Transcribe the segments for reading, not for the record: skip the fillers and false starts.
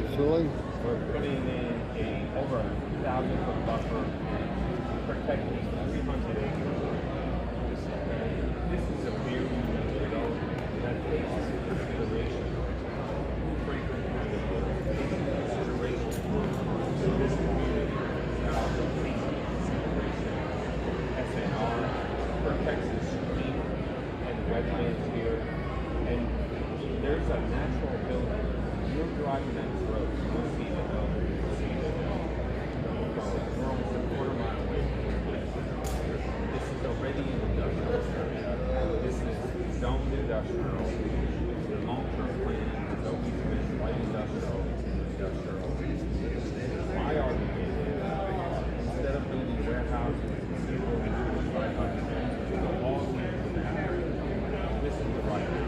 Absolutely. We're putting in a over 1,000-foot buffer protecting 300 acres. This is a very unique development that takes into consideration Franklin County, takes into consideration this community, SNR protects the stream and wetlands here, and there's a natural building. You're driving that road, you'll see the hill, you'll see the hill. We're almost a quarter mile away from the place. This is already an industrial area. This is zoned industrial. The long-term plan has always been light industrial and industrial. My argument is, instead of building warehouses and people who do this right on the long way to that, this is the right way.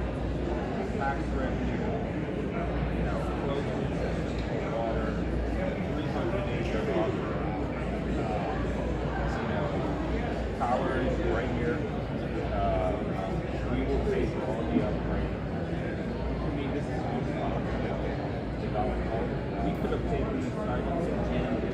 Tax revenue. Power is right here. We will pay for all the upgrades. I mean, this is development. We could have taken these sites in January.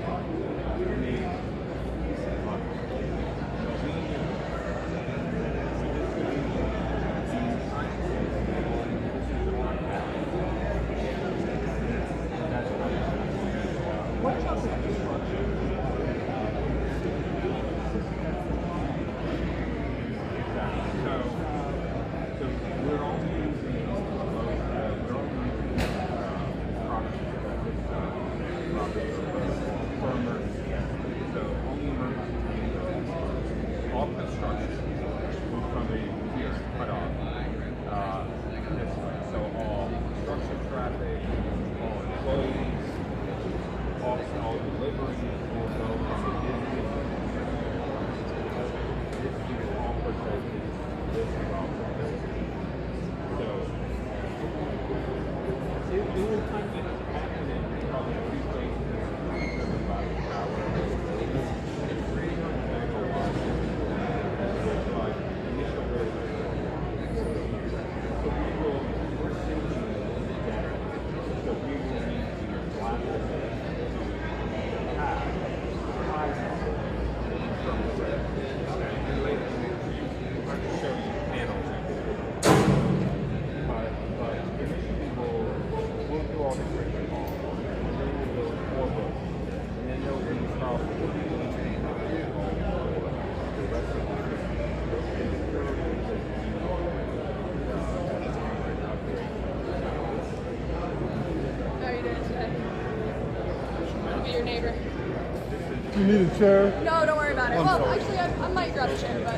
You need a chair? No, don't worry about it. Well, actually, I might grab a chair, but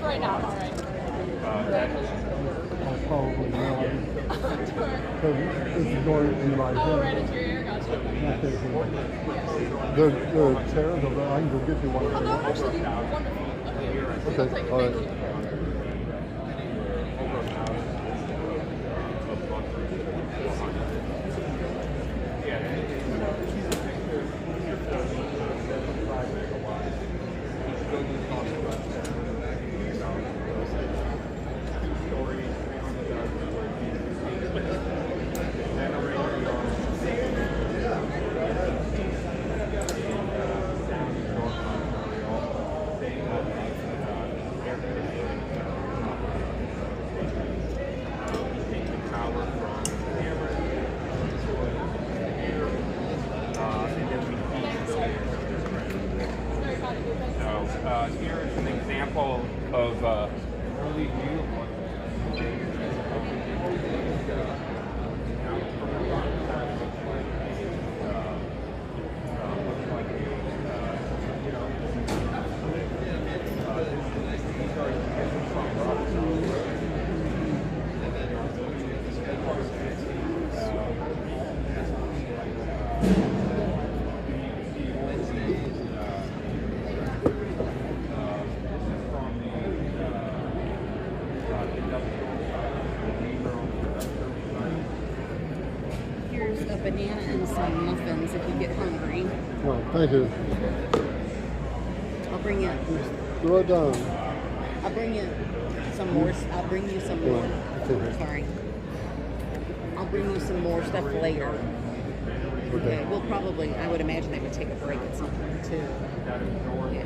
for right now, I'm all right. I'll probably not. Because this is going in my Oh, right into your ear, gotcha. There are chairs over there. I can go get you one. Oh, that would actually be wonderful. Okay, Okay, all right. Here's an example of really beautiful. Here's a banana and some muffins if you get hungry. No, thank you. I'll bring you. Throw it down. I'll bring you some more. I'll bring you some more. Okay. Sorry. I'll bring you some more stuff later. Okay. We'll probably. I would imagine they would take a break at some point too. Yeah.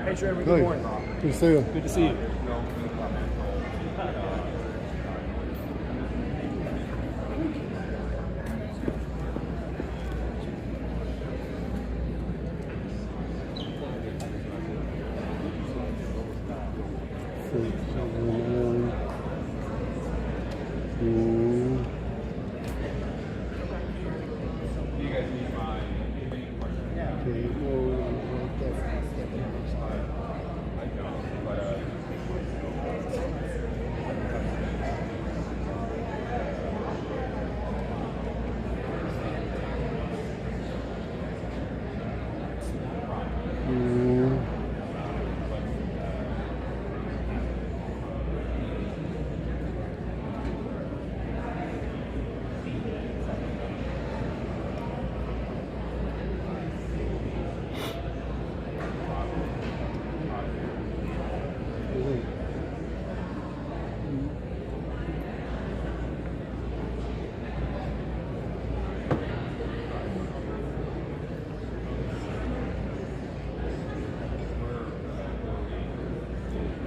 Hey, Trevor, Hey, good morning. good to see you. Good to see you.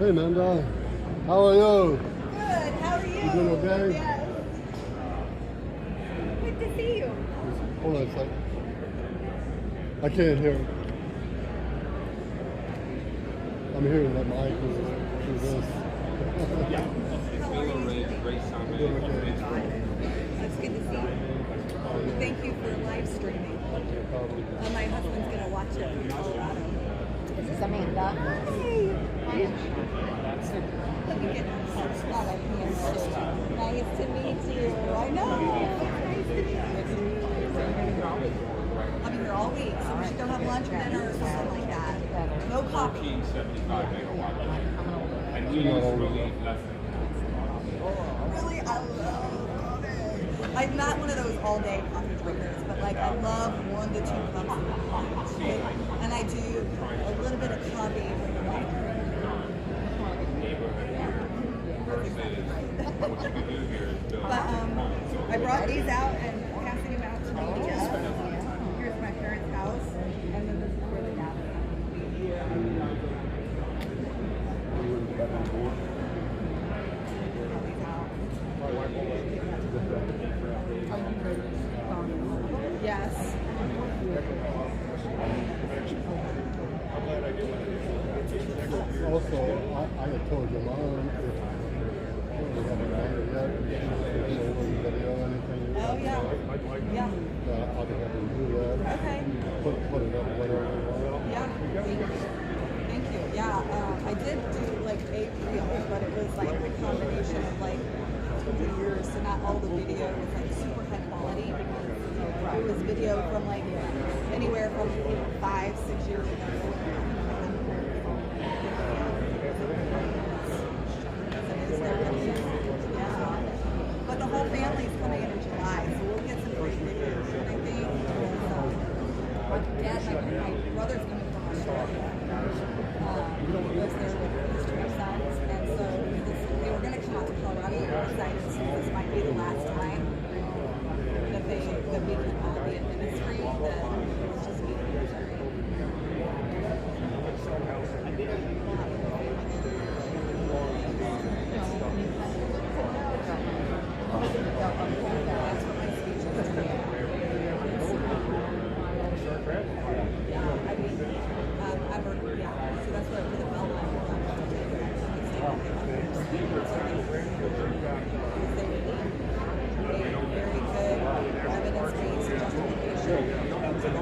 Hey, Amanda. How are you? Good. How are you? You doing okay? Yes. Good to see you. Hold on a second. I can't hear. I'm hearing that mic through this. It's good to see you. Thank you for live streaming. My husband's going to watch it from Colorado. This is Amanda. Hey. Let me get out of here. Nice to meet you. I know. Nice to meet you. I'll be here all week, so we should go have lunch or dinner or something like that. No coffee. 75 megawatts. And we use really less than Really, I love it. I'm not one of those all-day coffee drinkers, but like I love 1 to 2 cups of coffee. And I do a little bit of coffee with the water. But I brought these out and passing them out to media. Here's my parents' house, and then this is where the gas Yes. Also, I had told your mom if we haven't done it yet, if you show video or anything. Oh yeah. Yeah. I'll be happy to do that. Okay. Put it up whatever you want. Yeah. Thank you. Yeah. I did do like 8 reels, but it was like a combination of like 2 years, so not all the video was like super high quality. It was video from like anywhere from 5, 6 years ago. Yeah. But the whole family's coming in July, so we'll get some great videos. And I think my dad, my brother's coming from Australia. He lives there with his 2 sons, and so they were going to come out to Colorado. We decided this might be the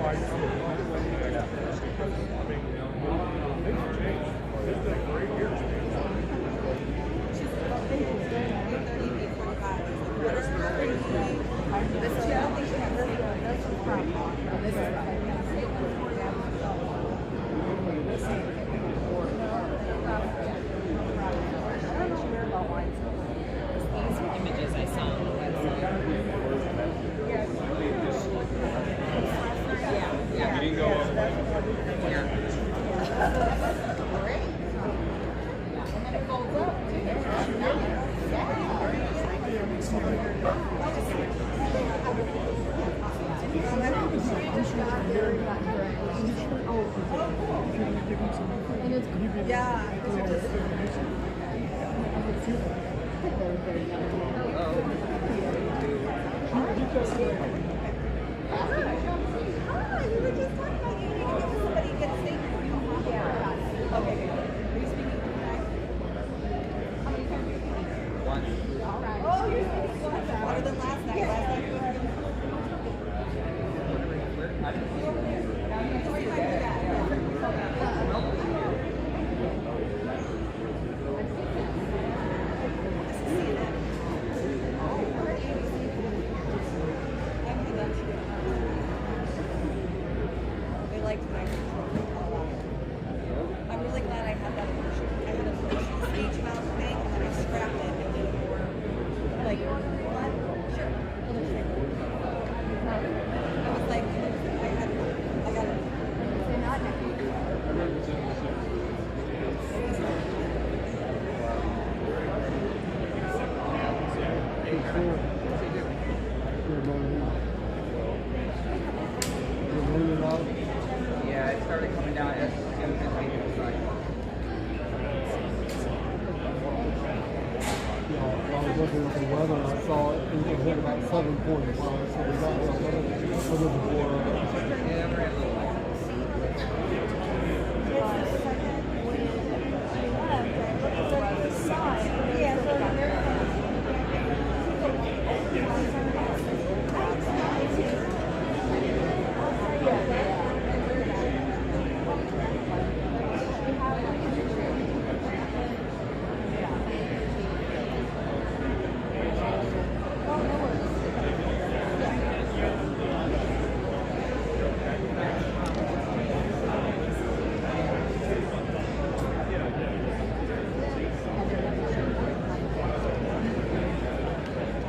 These images I saw on the website. You didn't go Better than last night. Last night they liked my I'm really glad I had that emotion. I had a stage mouth thing and then I scrapped it and did it more like what? Sure. I was like, I got it. Yeah, it started coming down as soon as I hit the side. I was looking at the weather, I saw it hit about 7:45, so we got a little before. Yeah, we're at a little light.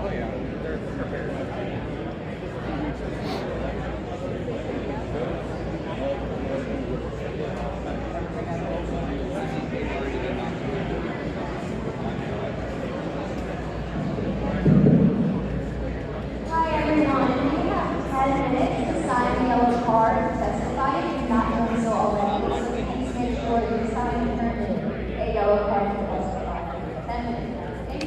Oh yeah, they're prepared. Hi everyone, we have 10 minutes to sign the yellow card and testify. If you're not doing so already, so please make sure you sign and turn in a yellow card to testify. 10 minutes. Thank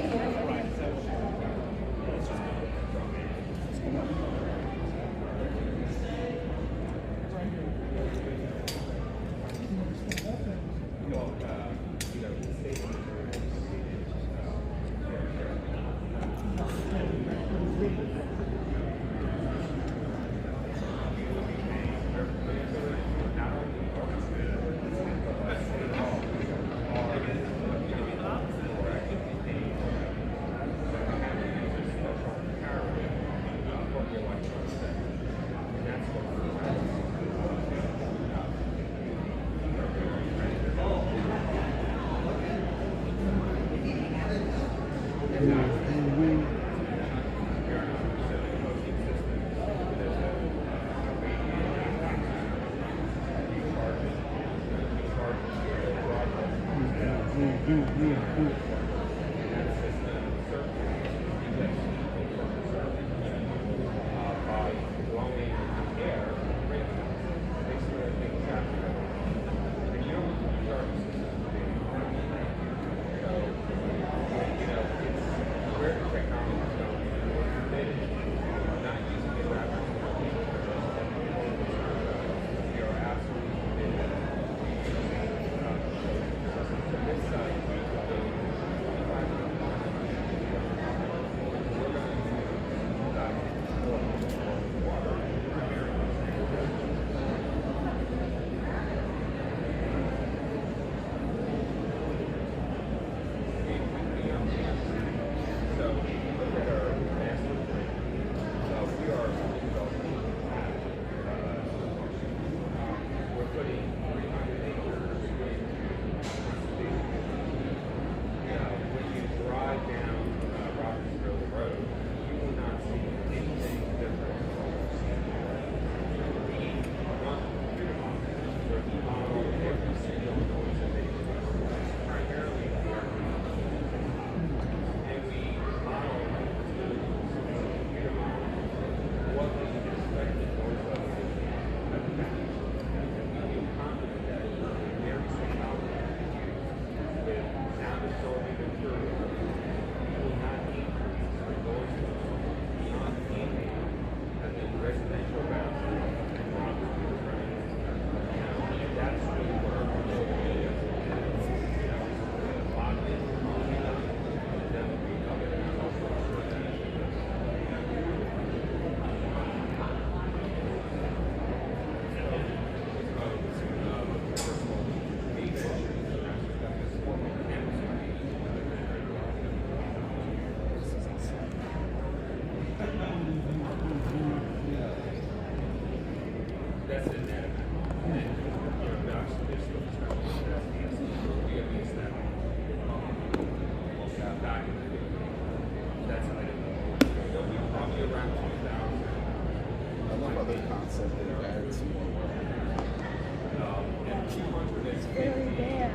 you. other concept that adds more work. It's very bad.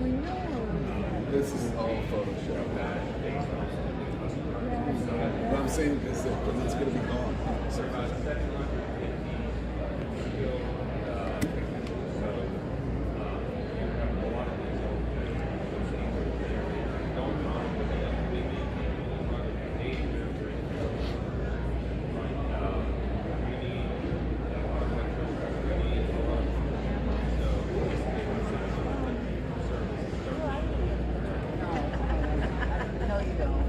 We know. This is all Photoshop. But I'm saying because it's going to be gone. So, No, you don't.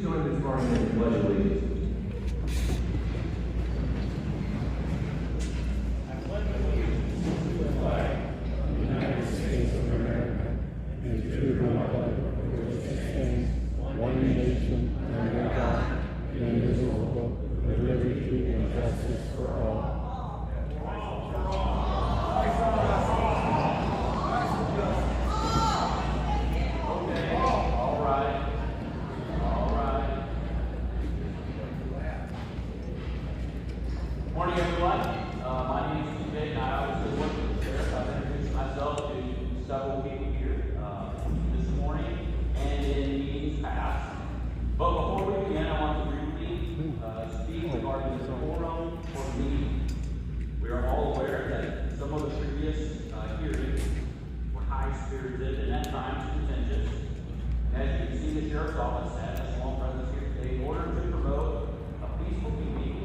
Please join me this morning in the pledge of allegiance. United States of America and to the republic for which it stands, one nation under God, indivisible, with liberty and justice for all. Morning, everyone. My name is TJ, and I obviously work with the sheriff. I've introduced myself to several people here this morning and in meetings past. But before we begin, I want to briefly speak regarding the forum for the meeting. We are all aware that some of the previous hearings were high-spirited and at times contentious. And as you can see, the sheriff's office has a small presence here today in order to promote a peaceful meeting.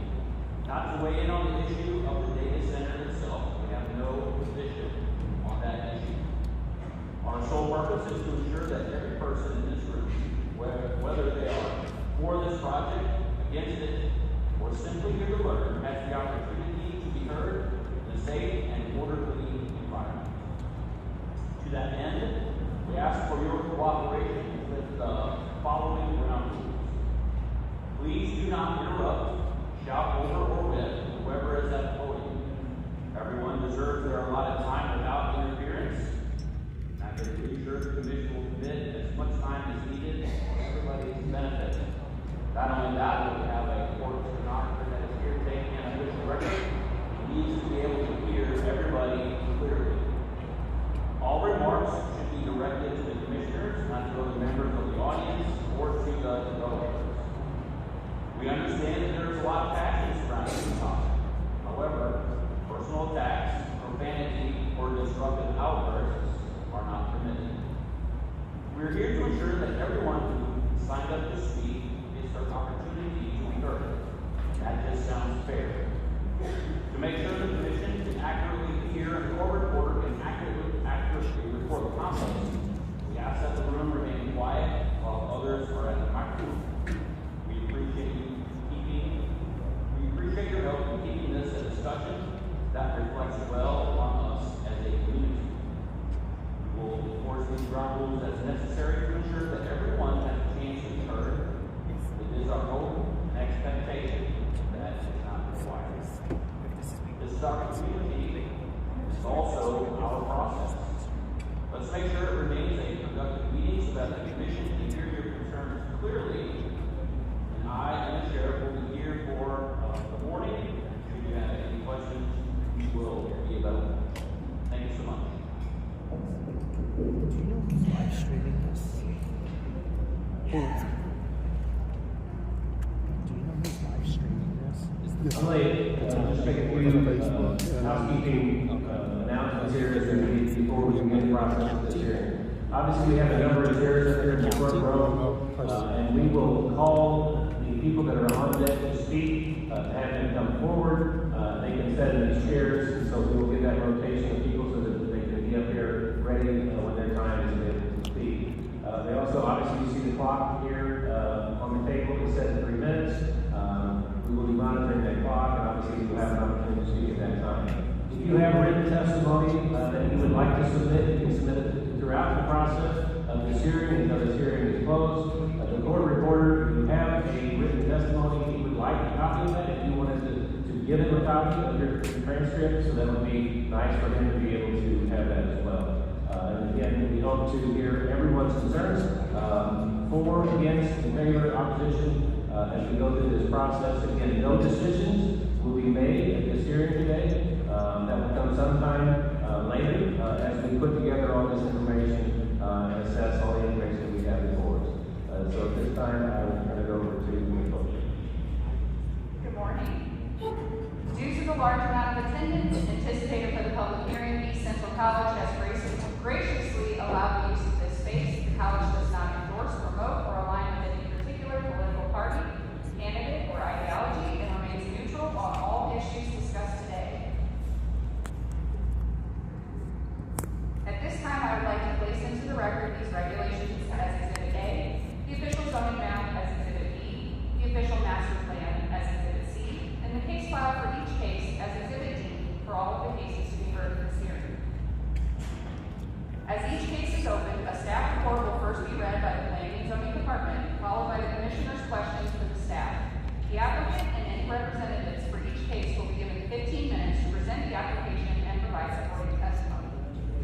Not to weigh in on the issue of the data center itself. We have no position on that issue. Our sole purpose is to ensure that every person in this room, whether they are for this project, against it, or simply here to learn, has the opportunity to be heard in a safe and orderly environment. To that end, we ask for your cooperation with the following ground rules. Please do not interrupt, shout over or with whoever is at the podium. Everyone deserves their allotted time without interference. I'm pretty sure the commission will commit as much time as needed for everybody's benefit. Not only that, but we have a court stenographer that is here taking an official record. He needs to be able to hear everybody clearly. All remarks should be directed to the commissioners, not to other members of the audience or to the developers. We understand that there's a lot of passion surrounding this topic. However, personal attacks, profanity, or disruptive outbursts are not permitted. We're here to ensure that everyone who signed up to speak gets their opportunity to be heard. That just sounds fair. To make sure the commission can accurately hear and court reporter can accurately report the comments, we ask that the room remain quiet while others are at the microphone. We appreciate your help in keeping this a discussion that reflects well on us as a community. We will enforce these ground rules as necessary to ensure that everyone has a chance to be heard. It is our hope and expectation that is not required. This is our community. It's also our process. Let's make sure it remains a productive meeting so that the commission can hear your concerns clearly. And I and the sheriff will be here for the morning. Should you have any questions, we will be available. Thank you so much. Do you know who's live streaming this? Do you know who's live streaming this? I'm late. Just make a few housekeeping announcements here before we begin the process of this hearing. Obviously, we have a number of chairs up here in the front row, and we will call the people that are on deck to speak, to have them come forward. They can sit in these chairs, so we will get that rotation of people so that they can be up here ready when their time is available to speak. They also, obviously, you see the clock here on the table. It's set in 3 minutes. We will be monitoring that clock, and obviously, you will have an opportunity to speak at that time. If you have written testimony that you would like to submit, you can submit it throughout the process of this hearing until this hearing is closed. The court reporter, if you have a written testimony, he would like a copy of that. If you wanted to give him a copy of your transcript, so that would be nice for him to be able to have that as well. And again, we hope to hear everyone's concerns, for, against, in favor, opposition, as we go through this process. Again, no decisions will be made at this hearing today. That will come sometime later as we put together all this information and assess all the information we have before us. So at this time, I will turn it over to Nicole. Good morning. Due to the large amount of attendance anticipated for the public hearing, East Central College has graciously allowed the use of this space. The college does not endorse, promote, or align with any particular political party, candidate, or ideology, and remains neutral on all issues discussed today. At this time, I would like to place into the record these regulations as Exhibit A, the official zoning map as Exhibit B, official master plan as Exhibit C, and the case file for each case as Exhibit D for all of the cases to be heard in this hearing. As each case is opened, a staff report will first be read by the Planning and Zoning Department, followed by the Commissioner's questions for the staff. The applicant and any representatives for each case will be given 15 minutes to present the application and provide supporting testimony.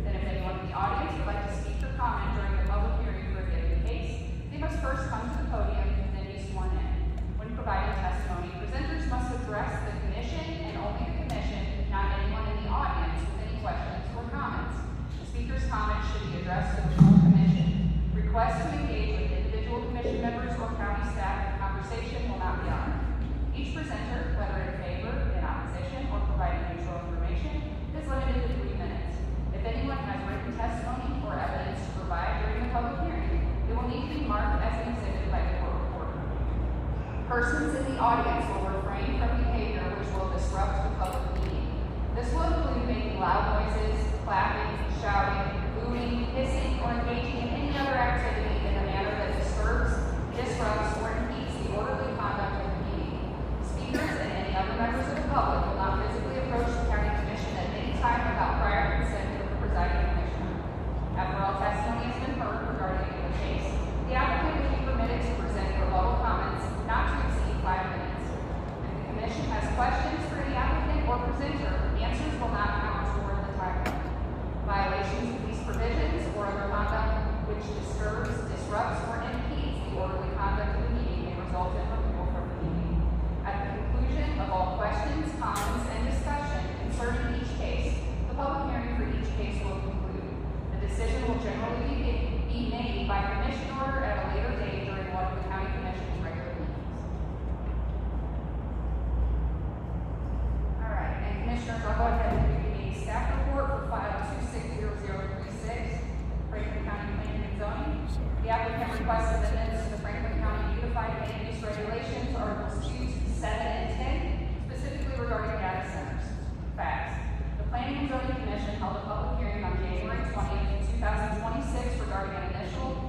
Then if anyone in the audience would like to speak or comment during the public hearing for a given case, they must first come to the podium and then be sworn in. When providing testimony, presenters must address the Commission and only the Commission, not anyone in the audience with any questions or comments. The speaker's comments should be addressed to the full Commission. Requests to engage with individual Commission members or county staff in conversation will not be honored. Each presenter, whether in favor, in opposition, or providing neutral information, is limited to 3 minutes. If anyone has written testimony or evidence to provide during the public hearing, it will need to be marked as an exhibit by the court reporter. Persons in the audience will refrain from behavior which will disrupt the public meeting. This will include making loud noises, clapping, shouting, booing, hissing, or engaging in any other activity in a manner that disturbs, disrupts, or impedes the orderly conduct of the meeting. Speakers and any other members of the public will not physically approach the County Commission at any time without prior consent of the presiding commissioner. After all testimony has been heard regarding the case, the applicant will be permitted to present rebuttal comments not to exceed 5 minutes. If the Commission has questions for the applicant or presenter, answers will not count toward the time limit. Violations of these provisions or other conduct which disturbs, disrupts, or impedes the orderly conduct of the meeting may result in removal from the meeting. At the conclusion of all questions, comments, and discussion concerning each case, the public hearing for each case will conclude. The decision will generally be made by commission order at a later date during one of the County Commission's regular meetings. All right, and Commissioners, I'll go ahead and give you a staff report for file 260036, Franklin County Planning and Zoning. The applicant requests amendments to the Franklin County Unified Land Use Regulations, Articles 2, 7, and 10, specifically regarding data centers. Facts. The Planning and Zoning Commission held a public hearing on January 20th, 2026 regarding an initial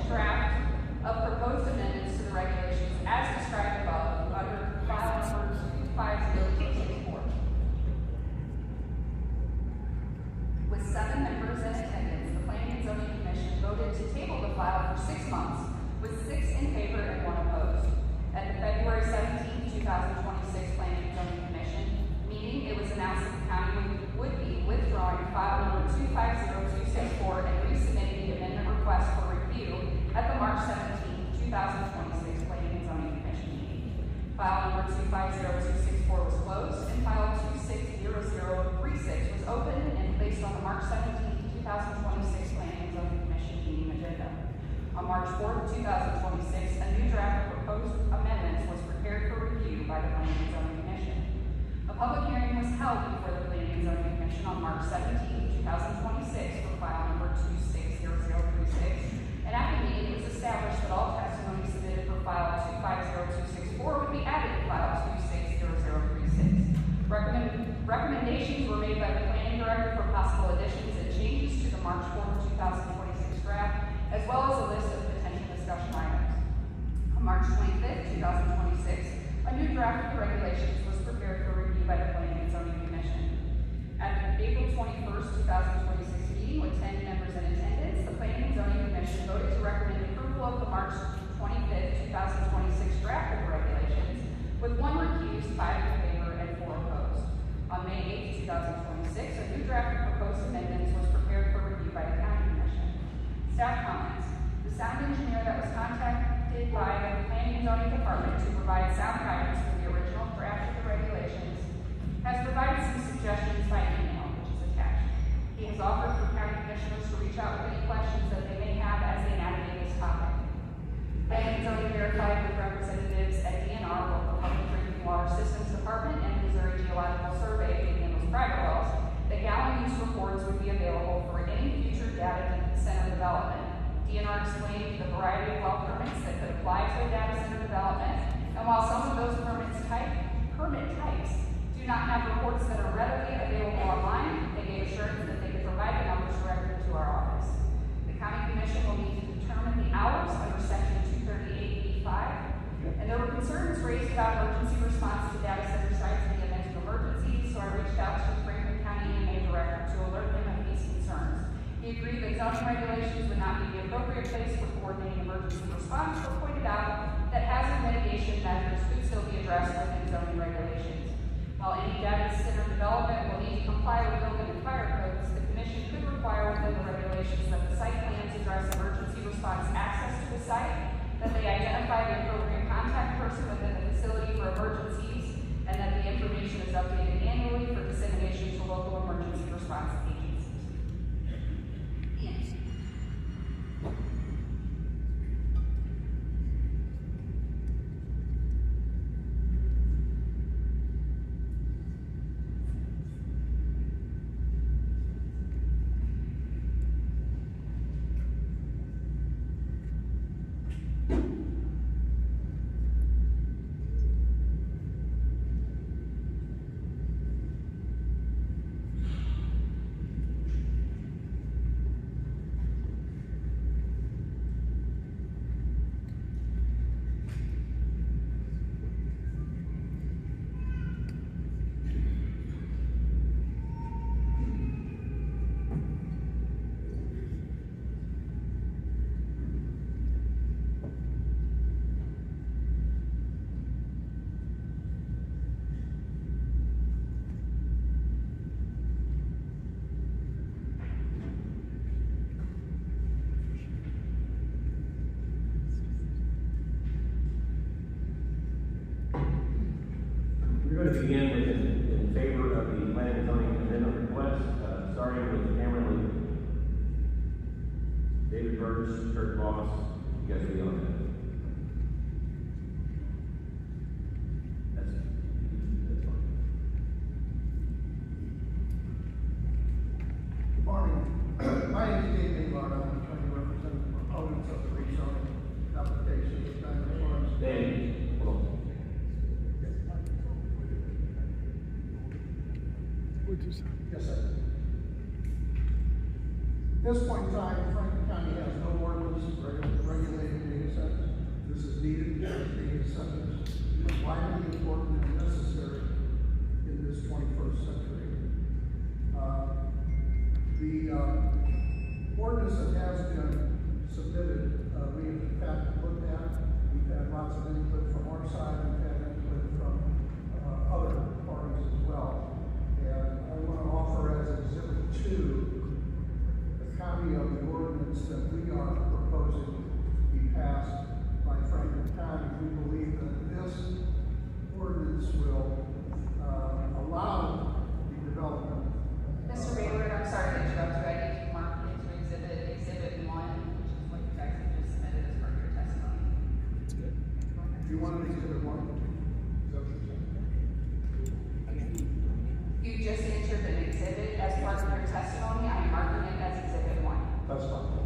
draft of proposed amendments to the regulations as described above under file number 25064. With 7 members in attendance, the Planning and Zoning Commission voted to table the file for 6 months, with 6 in favor and 1 opposed. At the February 17, 2026 Planning and Zoning Commission meeting, it was announced that the county would be withdrawing file number 250264 and resubmitting the amendment request for review at the March 17, 2026 Planning and Zoning Commission meeting. File number 250264 was closed, and file 260036 was opened and placed on the March 17, 2026 Planning and Zoning Commission meeting agenda. On March 4, 2026, a new draft of proposed amendments was prepared for review by the Planning and Zoning Commission. A public hearing was held before the Planning and Zoning Commission on March 17, 2026 for file number 260036, and at the meeting it was established that all testimony submitted for file 250264 would be added to file 260036. Recommendations were made by the Planning Director for possible additions and changes to the March 4, 2026 draft, as well as a list of potential discussion items. On March 25, 2026, a new draft of the regulations was prepared for review by the Planning and Zoning Commission. At the April 21, 2026 meeting with 10 members in attendance, the Planning and Zoning Commission voted to recommend approval of the March 25, 2026 draft of the regulations, with 1 recused, 5 in favor, and 4 opposed. On May 8, 2026, a new draft of proposed amendments was prepared for review by the County Commission. Staff comments. The sound engineer that was contacted by the Planning and Zoning Department to provide sound guidance for the original draft of the regulations has provided some suggestions by email, which is attached. He has offered for County Commissioners to reach out with any questions that they may have as they navigate this topic. Planning and Zoning verified with representatives at DNR, Local Public Drinking Water Systems Department, and Missouri Geological Survey, and those private wells, that gallon use reports would be available for any future data center development. DNR explained the variety of well permits that could apply to a data center development, and while some of those permit types do not have reports that are readily available online, they gave assurance that they could provide the numbers directly to our office. The County Commission will need to determine the hours under Section 238B5 zoning regulations would not be the appropriate place for coordinating emergency response, but pointed out that hazard mitigation measures could still be addressed within zoning regulations. While any data center development will need to comply with building and fire codes, the Commission could require within the regulations that the site plans address emergency response access to the site, that they identify the appropriate contact person within the facility for emergencies, and that the information is updated annually for dissemination to local emergency response agencies. We're going to begin with in favor of the planning and zoning amendment request, starting with Cameron Lee. David Burgess, Kurt Moss, you guys will be on that. That's fine. Good morning. My name is Dave Englard. I'm trying to represent the proponents of the rezoning application. Dave, hold on. Yes, sir. At this point in time, Franklin County has no ordinance regulating data centers. This is needed because data centers are vitally important and necessary in this 21st century. The ordinance that has been submitted, we have in fact looked at. We've had lots of input from our side. We've had input from other parties as well. And I want to offer as Exhibit 2 a copy of the ordinance that we are proposing be passed by Franklin County. We believe that this ordinance will allow the development. Mr. Baylor, I'm sorry to interrupt you. I need to mark into Exhibit 1, which is what you guys have just submitted as part of your testimony. That's good. You want an Exhibit 1? Is that what you're saying? You just entered an exhibit as part of your testimony. I'm marking it as Exhibit 1. That's fine.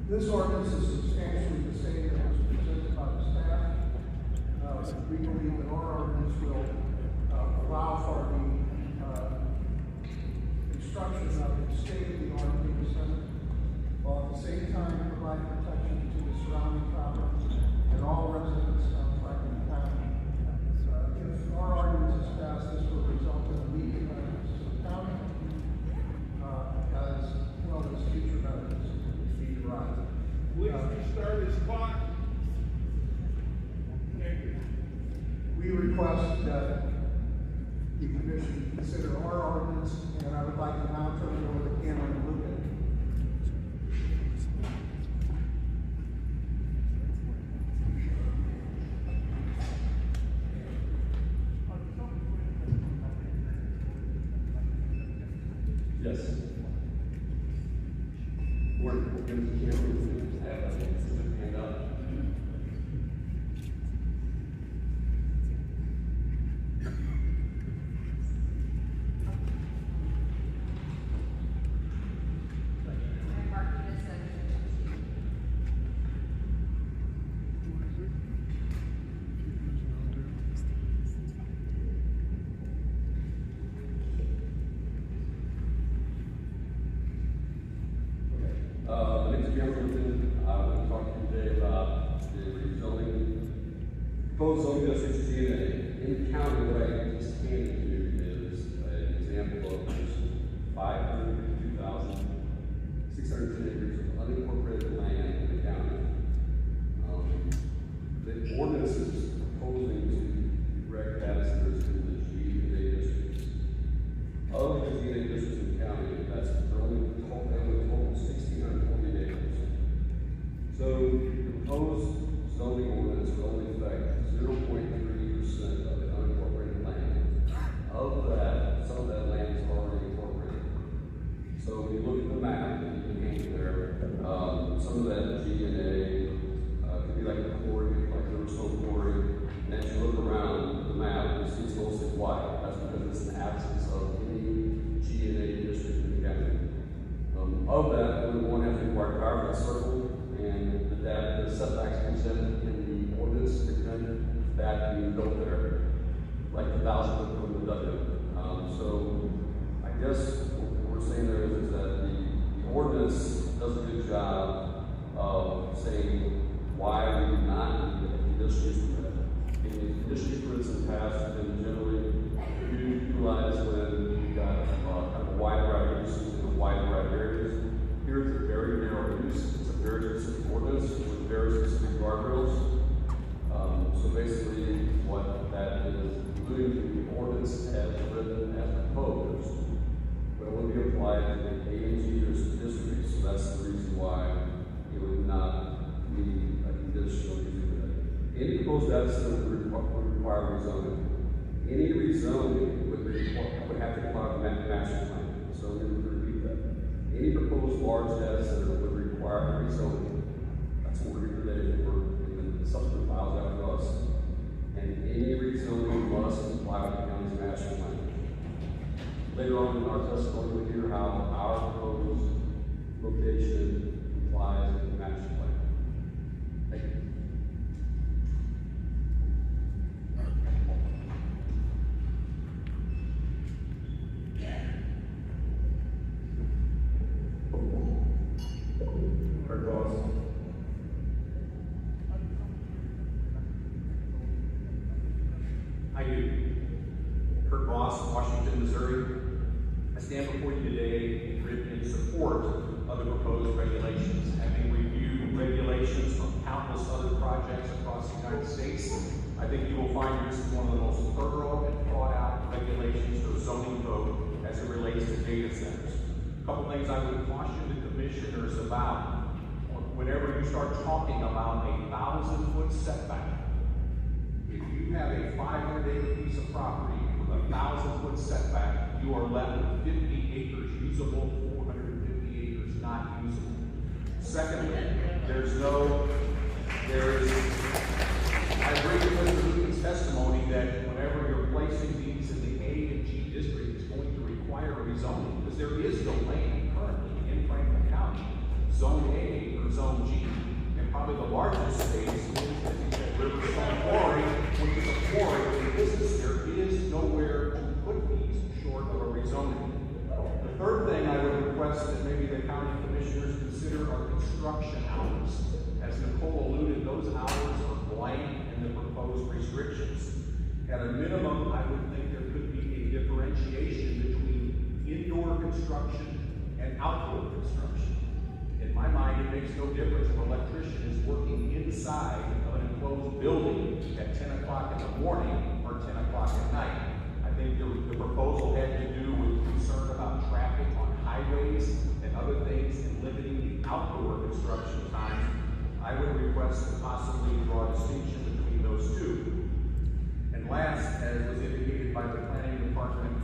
This ordinance is substantially the same that was presented by the staff. We believe that our ordinance will allow for the construction of a state-of-the-art data center, while at the same time provide protection to the surrounding properties and all residents of Franklin County. If our ordinance is passed, this will result in immediate benefits to the county, as well as future benefits to be derived. Please restart his clock. Thank you. We request that the commission consider our ordinance, and I would like to now turn it over to Cameron Lucan. Yes. We're going to be here. Hand up. I'm marking this as Exhibit 2. Above that, we want to have to require carve that circle, and that the setbacks presented in the ordinance prevent that being built there, like the 1,000-foot from the W. So I guess what we're saying there is that the ordinance does a good job of saying why we do not need a conditional use permit. And the conditional use permits in the past have been generally utilized when you've got kind of a wide variety of uses in a wide variety of areas. Here it's a very narrow use. It's a very specific ordinance with very specific guardrails. So basically what that is doing to the ordinance as written, as proposed, but it will be applied to the A and G districts. So that's the reason why it would not be a conditional use permit. Any proposed deficit would require rezoning. Any rezoning would have to require a master plan. So let me repeat that. Any proposed large data center would require rezoning. That's what we're here today for in the subsequent files after us. And any rezoning must comply with the county's master plan. Later on in our testimony, we'll hear how our proposed location complies with the master plan. Thank you. Kurt Boss. I do. Kurt Boss, Washington, Missouri. I stand before you today in support of the proposed regulations. Having reviewed regulations from countless other projects across the United States, I think you will find this is one of the most thorough and thought out regulations for zoning code as it relates to data centers. A couple things I would caution the commissioners about. Whenever you start talking about a 1,000-foot setback, if you have a 500-acre piece of property with a 1,000-foot setback, you are left with 50 acres usable, 450 acres not usable. Secondly, I agree with Mr. Luton's testimony that whenever you're placing these in the A and G district, it's going to require rezoning, because there is no land currently in Franklin County, Zone A or Zone G. And probably the largest space is at Riverstone Quarry, which is a quarry in business. There is nowhere to put these short of a rezoning. The third thing I would request that maybe the county commissioners consider are construction hours. As Nicole alluded, those hours are blank in the proposed restrictions. At a minimum, I would think there could be a differentiation between indoor construction and outdoor construction. In my mind, it makes no difference if an electrician is working inside of an enclosed building at 10 o'clock in the morning or 10 o'clock at night. I think the proposal had to do with concern about traffic on highways and other things and limiting the outdoor construction times. I would request to possibly draw a distinction between those two. And last, as was indicated by the planning department,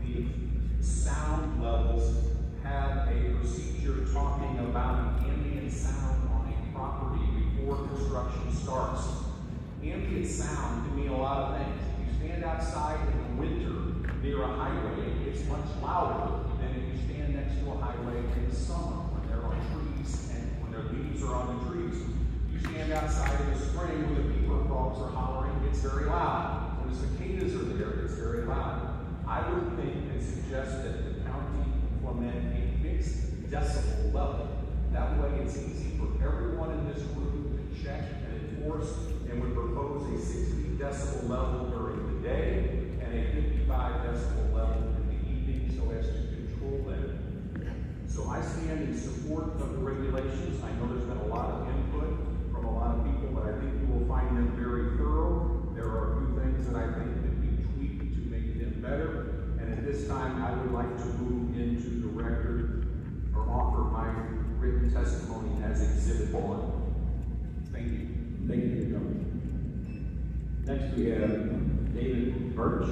the sound levels have a procedure talking about ambient sound on a property before construction starts. Ambient sound can mean a lot of things. If you stand outside in the winter near a highway, it's much louder than if you stand next to a highway in the summer when there are trees and when their leaves are on the trees. You stand outside in the spring when the beaver frogs are hollering, it's very loud. When the cicadas are there, it's very loud. I would think and suggest that the county implement a fixed decibel level. That way it's easy for everyone in this room to check and enforce, and would propose a 60 decibel level during the day and a 55 decibel level in the evening so as to control them. So I stand in support of the regulations. I know there's been a lot of input from a lot of people, but I think you will find them very thorough. There are a few things that I think could be tweaked to make them better. And at this time, I would like to move into the record or offer my written testimony as Exhibit 1. Thank you. Thank you for coming. Next we have David Birch.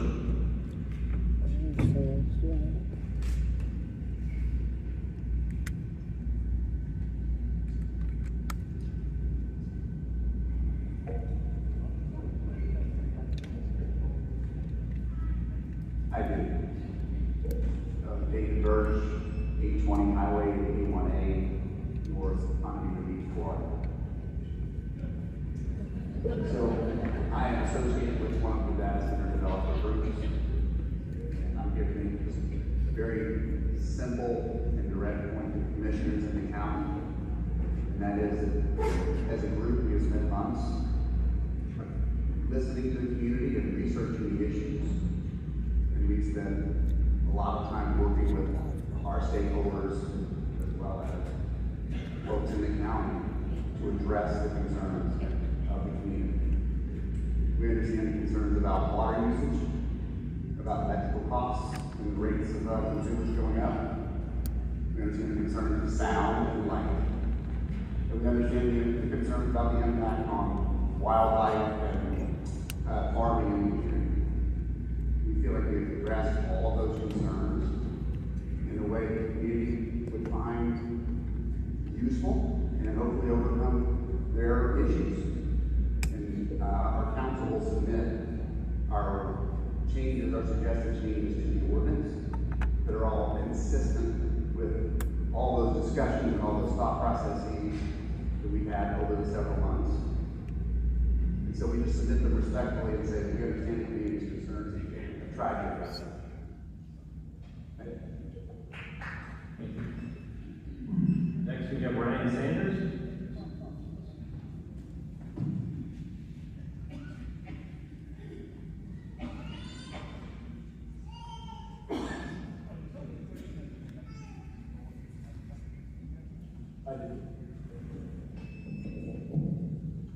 I do. David Birch, 820 Highway to A1A north on Newport Beach, Florida. So I am associated with one of the data center developer groups, and I'm giving just a very simple and direct point to commissioners in the county, and that is that as a group we have spent months listening to the community and researching the issues, and we've spent a lot of time working with our stakeholders as well as folks in the county to address the concerns of the community. We understand the concerns about water usage, about electrical costs and the rates of consumers going up. We understand the concerns of sound and light. And we understand the concerns about the impact on wildlife and farming in the community. We feel like we've addressed all of those concerns in a way that the community would find useful and hopefully overcome their issues. And our council will submit our changes, our suggested changes to the ordinance that are all consistent with all those discussions and all those thought processes that we've had over the several months. And so we just submit them respectfully and say, we understand the community's concerns and try to address them. Next we have Ryan Sanders.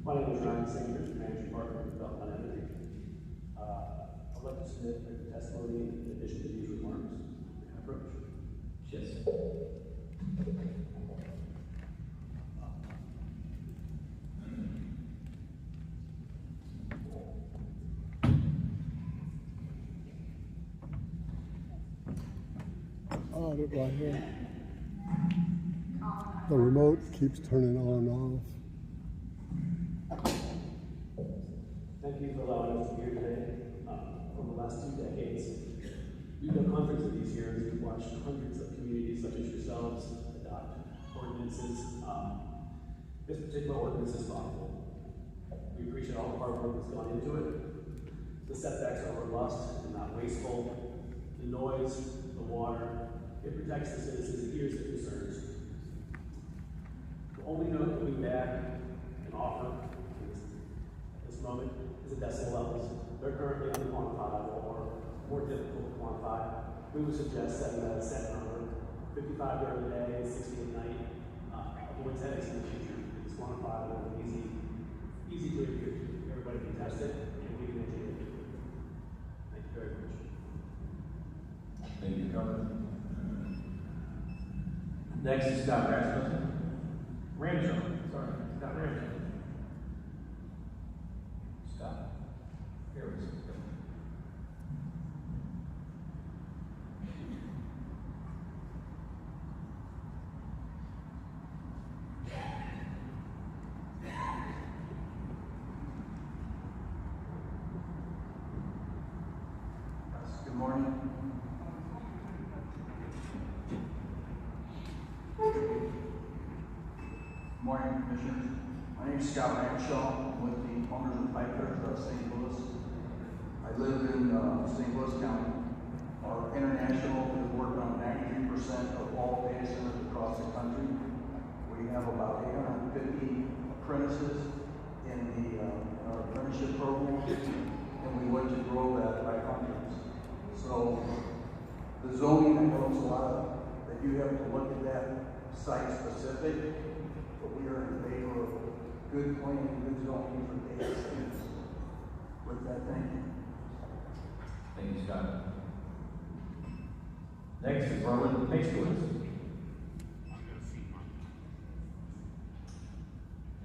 My name is Ryan Sanders, Managing Partner of Development Energy. I'd like to submit written testimony in addition to these remarks. Approach. Yes. Audit right here. The remote keeps turning on and off. Thank you for allowing us to be here today. For the last 2 decades, we've done hundreds of these hearings. We've watched hundreds of communities such as yourselves adopt ordinances. This particular ordinance is thoughtful. We appreciate all the hard work that's gone into it. The setbacks are robust and not wasteful. The noise, the water, it protects the citizens' ears and concerns. The only note that we add and offer at this moment is the decibel levels. They're currently unquantifiable or more difficult to quantify. We would suggest setting a set number, 55 during the day, 60 at night. Avoids headaches in the future. It's quantifiable and easy to review. Everybody can test it and we can maintain it. Thank you very much. Thank you, Carter. Next is Scott Rasmussen. Ramshaw. Sorry, Scott Ramshaw. Scott. Here we go. Good morning. Good morning, Commissioners. My name is Scott Ramshaw. I'm with the owners of Pipe Fitters of St. Louis. I live in St. Louis County. Our international has worked on 93% of all data centers across the country. We have about 850 apprentices in our apprenticeship program, and we want to grow that by hundreds. So the zoning, I know it's a lot that you have to look at that site specific, but we are in favor of good planning, good zoning for data centers. With that, thank you. Thank you, Scott. Next is Roman Paskowitz.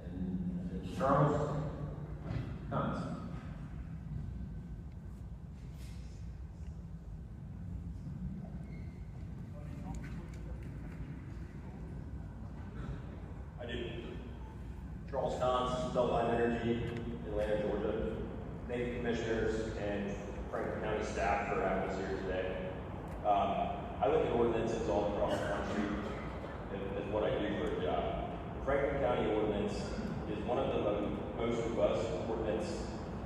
And Charles Hunt. I do. Charles Cons, Beltline Energy, Atlanta, Georgia. Thank you, commissioners and Franklin County staff for having us here today. I look at ordinances all across the country as what I do for a job. The Franklin County ordinance is one of the most robust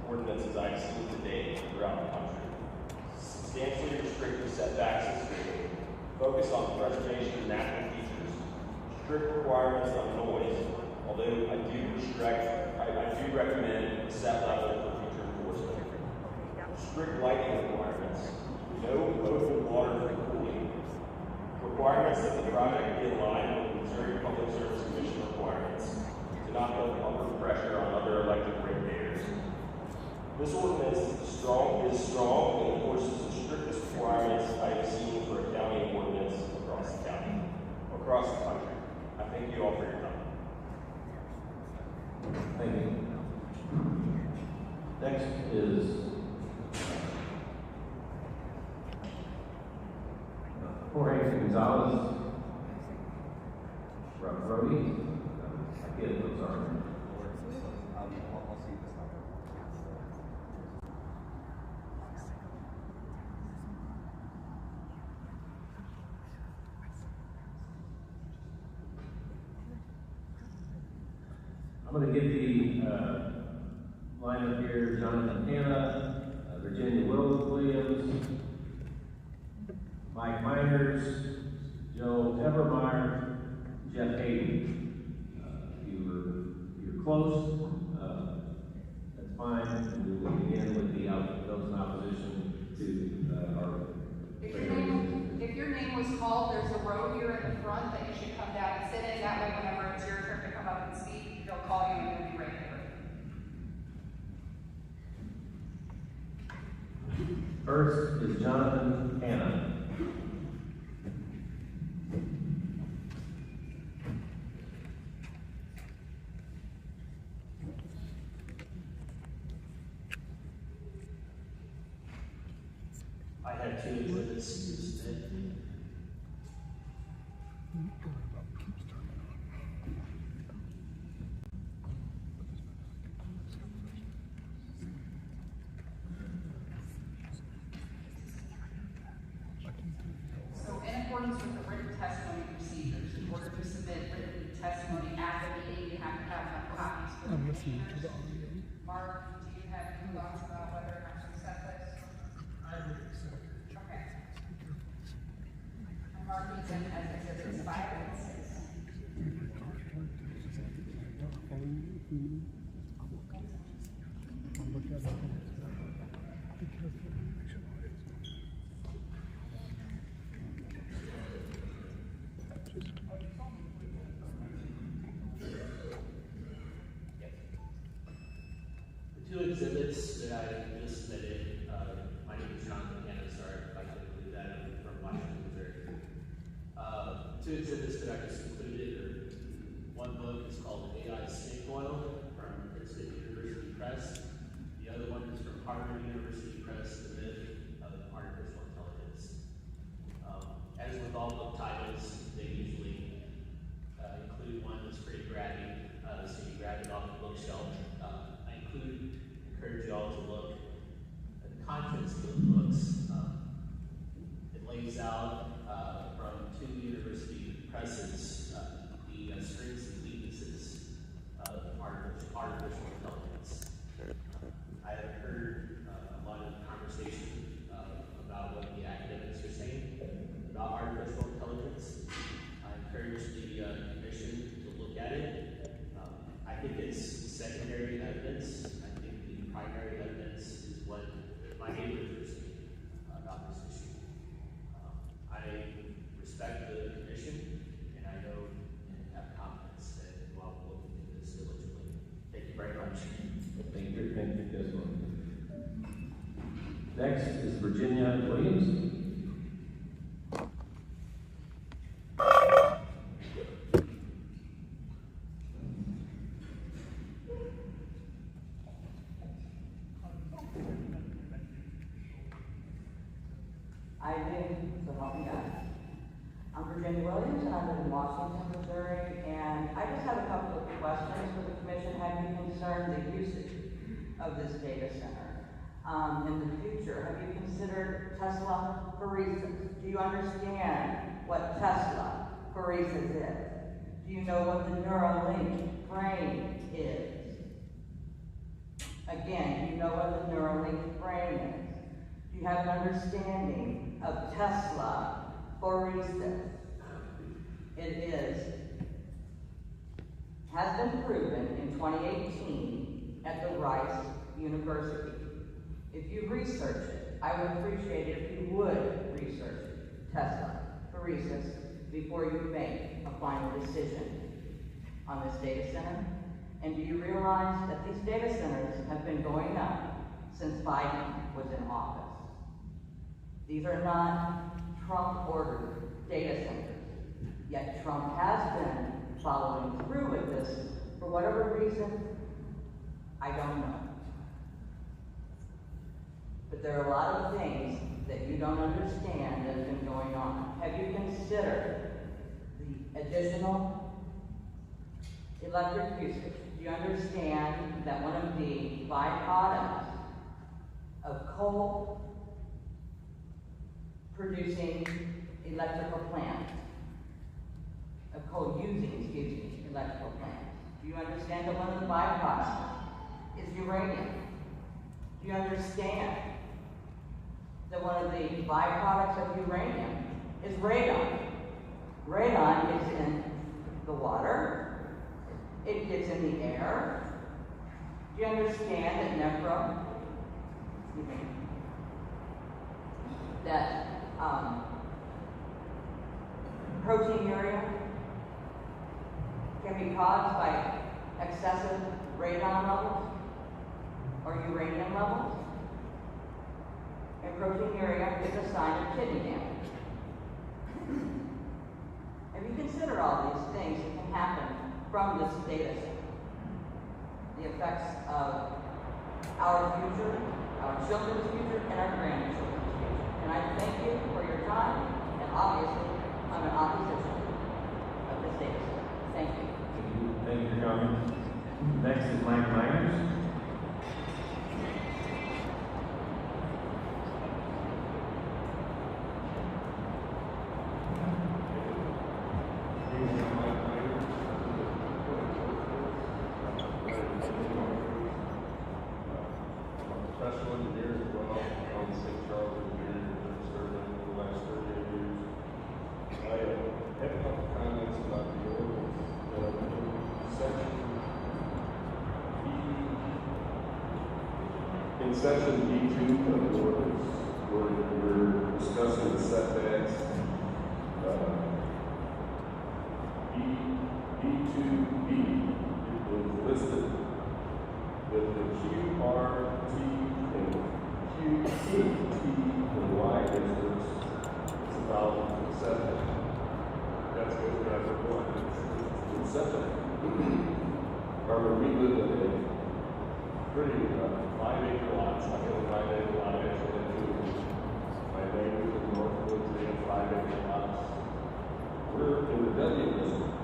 ordinances I've seen today throughout the country. Substantially restrictive setbacks in school, focus on preservation of natural features, strict requirements on noise, although I do recommend a set level for future enforcement. Strict lighting requirements, no potable water for cooling, requirements that the project be in line with the Missouri Public Service Commission requirements to not put upward pressure on other electric ratepayers. This ordinance is strong and enforces the strictest requirements I have seen for a county ordinance across the country. I thank you all for your time. Thank you. Next is Jorge Gonzalez, Brody. I get those are. I'll see this number. I'm going to give the lineup here: Jonathan Hanna, Virginia Williams, Mike Miners, Joe Evermeyer, Jeff Hayden. You're close. That's fine. And we will begin with those in opposition to our. If your name was called, there's a row here in the front that you should come down and sit in. That way, whenever it's your turn to come up and speak, they'll call you and you'll be right there. First is Jonathan Hanna. I had two exhibits to submit. So in accordance with the written testimony procedures, in order to submit written testimony at the meeting, you have to have enough copies for the I'm listening to the commissioners. audio. Mark, do you have any thoughts about whether or not to accept this? I would accept it. Okay. I'm marking them as exhibits 5 and 6. The two exhibits that I just submitted, my name is Jonathan Hanna, sorry if I could include that, I'm from Washington, Missouri. Two exhibits that I just included are, one book is called AI Snake Oil from Princeton University Press. The other one is from Harvard University Press, The Myth of Artificial Intelligence. As with all book titles, they usually include one that's pretty grabby, so you grab it off the bookshelf. I encourage you all to look at the contents of those books. It lays out from two university presses the strengths and weaknesses of artificial intelligence. I have heard a lot of conversation about what the academics are saying about artificial intelligence. I encourage the commission to look at it. I think it's secondary evidence. I think the primary evidence is what my neighbors are saying about this issue. I respect the commission, and I know and have confidence that you all will look into this diligently. Thank you very much. Thank you, Desmond. Next is Virginia Williams. I live, so help me God. I'm Virginia Williams, and I live in Washington, Missouri, and I just have a couple of questions for the commission. Have you concerned the usage of this data center? in the future? Have you considered Tesla phoresis? Do you understand what Tesla phoresis is? Do you know what the Neuralink brain is? Again, do you know what the Neuralink brain is? Do you have an understanding of Tesla phoresis? Has been proven in 2018 at the Rice University. If you research it, I would appreciate it if you would research Tesla phoresis before you make a final decision on this data center. And do you realize that these data centers have been going up since Biden was in office? These are not Trump-ordered data centers, yet Trump has been following through with this for whatever reason, I don't know. But there are a lot of things that you don't understand that have been going on. Have you considered the additional electric usage? Do you understand that one of the byproducts of coal producing electrical plants, of coal using, electrical plants? Do you understand that one of the byproducts is uranium? Do you understand that one of the byproducts of uranium is radon? Radon is in the water. It gets in the air. Do you understand that proteinuria can be caused by excessive radon levels or uranium levels? And proteinuria is a sign of kidney damage. Have you considered all these things that can happen from this data center? The effects of our future, our children's future, and our grandchildren's future. And I thank you for your time, and obviously, I'm in opposition of this data center. Thank you. Thank you for coming. Next is Mike Myers. Professional engineer as well on St. Charles Engineering, been serving for the last 38 years. I have a couple comments about the ordinance. In section B2 of the ordinance, where we're discussing the setbacks, B2B is listed with the QRT and QT and Y districts. It's 1,000 foot setback. That's what we have for one. It's setback. However, we live in a pretty 5-acre lots. I got a 5-acre lot actually too. My neighbors in Northwoods, they have 5-acre lots. We're in the W district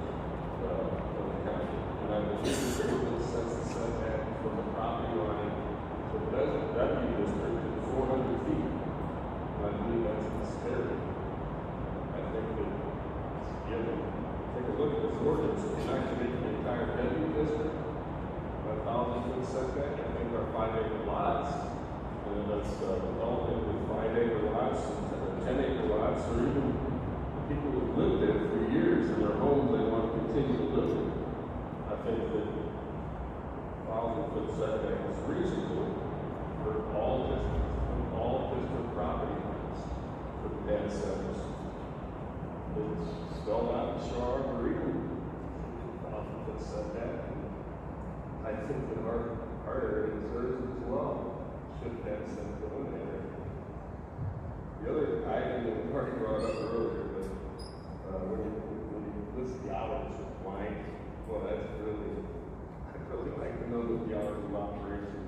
of the county, and I believe the ordinance sets the setback from the property line to the W district at 400 feet. And I believe that's a disparity. I think that, take a look at this ordinance, it's not to make the entire W district 1,000 foot setback. I think our 5-acre lots, and that's developing with 5-acre lots and 10-acre lots, or even people who've lived there for years in their homes, they want to continue to live there. I think that 1,000 foot setback is reasonable for all district property lines for the data centers. It's spelled out in Shaw Arboretum, 1,000 foot setback. I think that our area deserves it as well. Should data center go in that area. The other item that we already brought up earlier, but when you list the hours of blank, well, that's really, I'd really like to know the hours of operation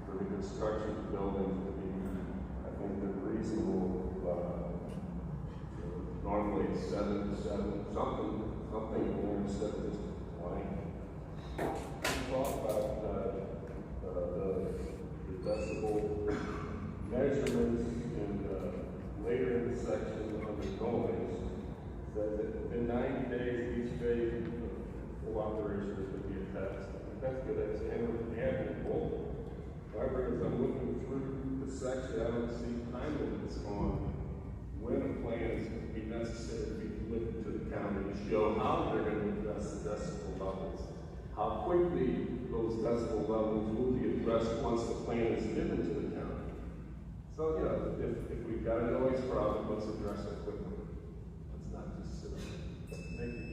for the construction of buildings to be, I think they're reasonable. Normally it's 7 to 7, something more instead of just blank. We talk about the decibel measurements, and later in the section under noise, says that within 90 days, each phase of full operation is to be a test. That's good, that's admirable. However, as I'm looking through the section, I don't see time limits on when a plan is going to be necessary to be delivered to the county to show how they're going to address the decibel levels, how quickly those decibel levels will be addressed once the plan is given to the county. So, yeah, if we've got a noise problem, let's address it quickly. Let's not just sit on it. Thank you.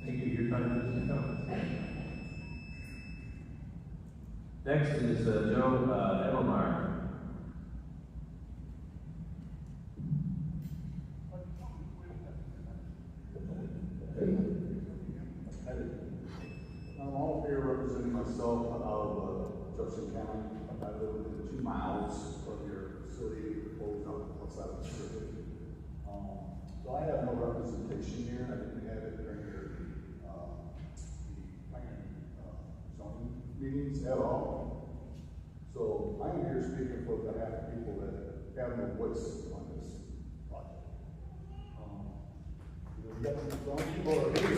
Thank you. Your time is come. Next is Joe Edelmeyer. I'm all here representing myself out of Jefferson County. I live within 2 miles of your facility, closed outside of the city. So I have no representation here. I didn't have it during your planning zoning meetings at all. So I am here speaking for behalf of people that have no voice on this project. You got some people are here.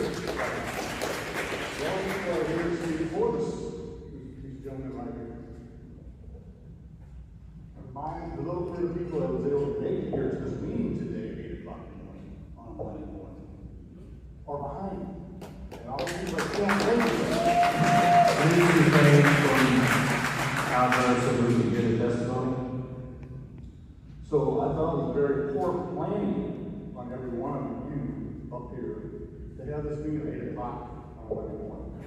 Some people are here to speak for this. These gentlemen right here. The little bit of people that was able to make it here to this meeting today at 8 o'clock in the morning on a Monday morning are behind me. And all the people are still waiting. Please refrain from outbursts so we can get a testimony. So I thought it was very poor planning on every one of you up here to have this meeting at 8 o'clock on Monday morning.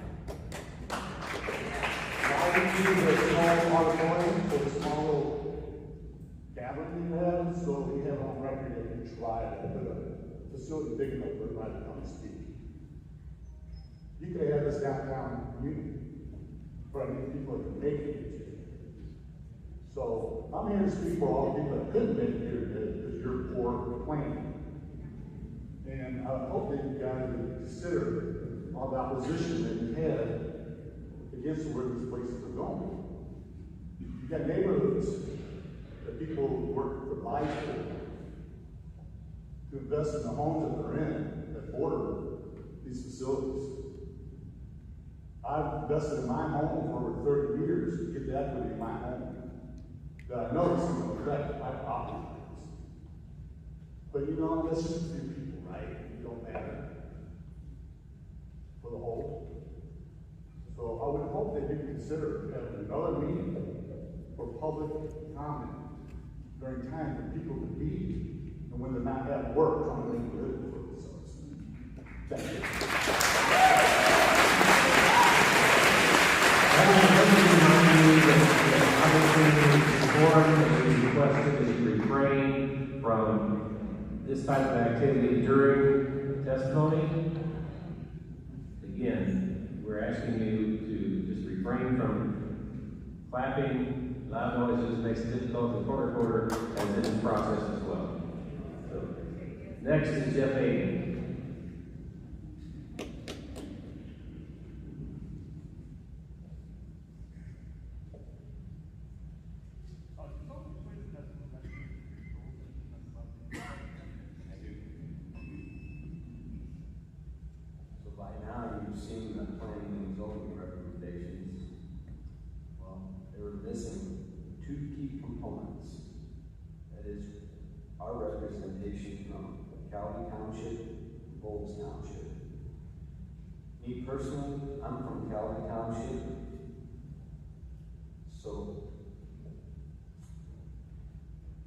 Why did you use a small auditorium for the small little gathering you have, so we have on record that you tried to put a facility big enough for everybody to come and speak? You could have had this downtown community, but I need people that can make it here today. So I'm here to speak for all the people that couldn't make it here today because you're poor planning. And I hope that you guys would consider all the opposition that you had against where these places are going. You got neighborhoods that people work for life to invest in the homes that they're in that border these facilities. I've invested in my home for over 30 years to get the equity in my home that I know is going to affect my property values. But you know, that's just a few people, right? You don't matter for the whole. So I would hope that you consider having another meeting for public comment during time for people to be and when they're not at work trying to make a living for themselves. Thank you. Requested is refrain from this type of activity during testimony. Again, we're asking you to just refrain from clapping, loud noises, makes it difficult to quarter as in this process as well. So, next is Jeff Hayden. Seen the planning and zoning recommendations. Well, they were missing 2 key components. That is our representation from Calvi Township and Bowles Township. Me personally, I'm from Calvi Township. So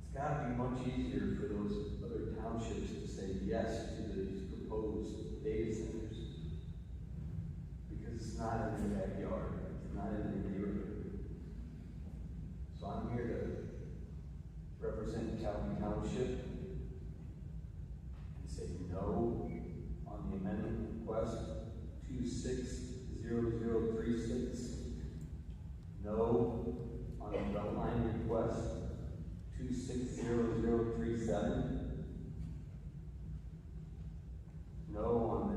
it's got to be much easier for those other townships to say yes to these proposed data centers. It's not in their backyard, it's not in their neighborhood. So I'm here to represent Calvi Township and say no on the amendment request 260036. No on the Beltline request 260037. No on the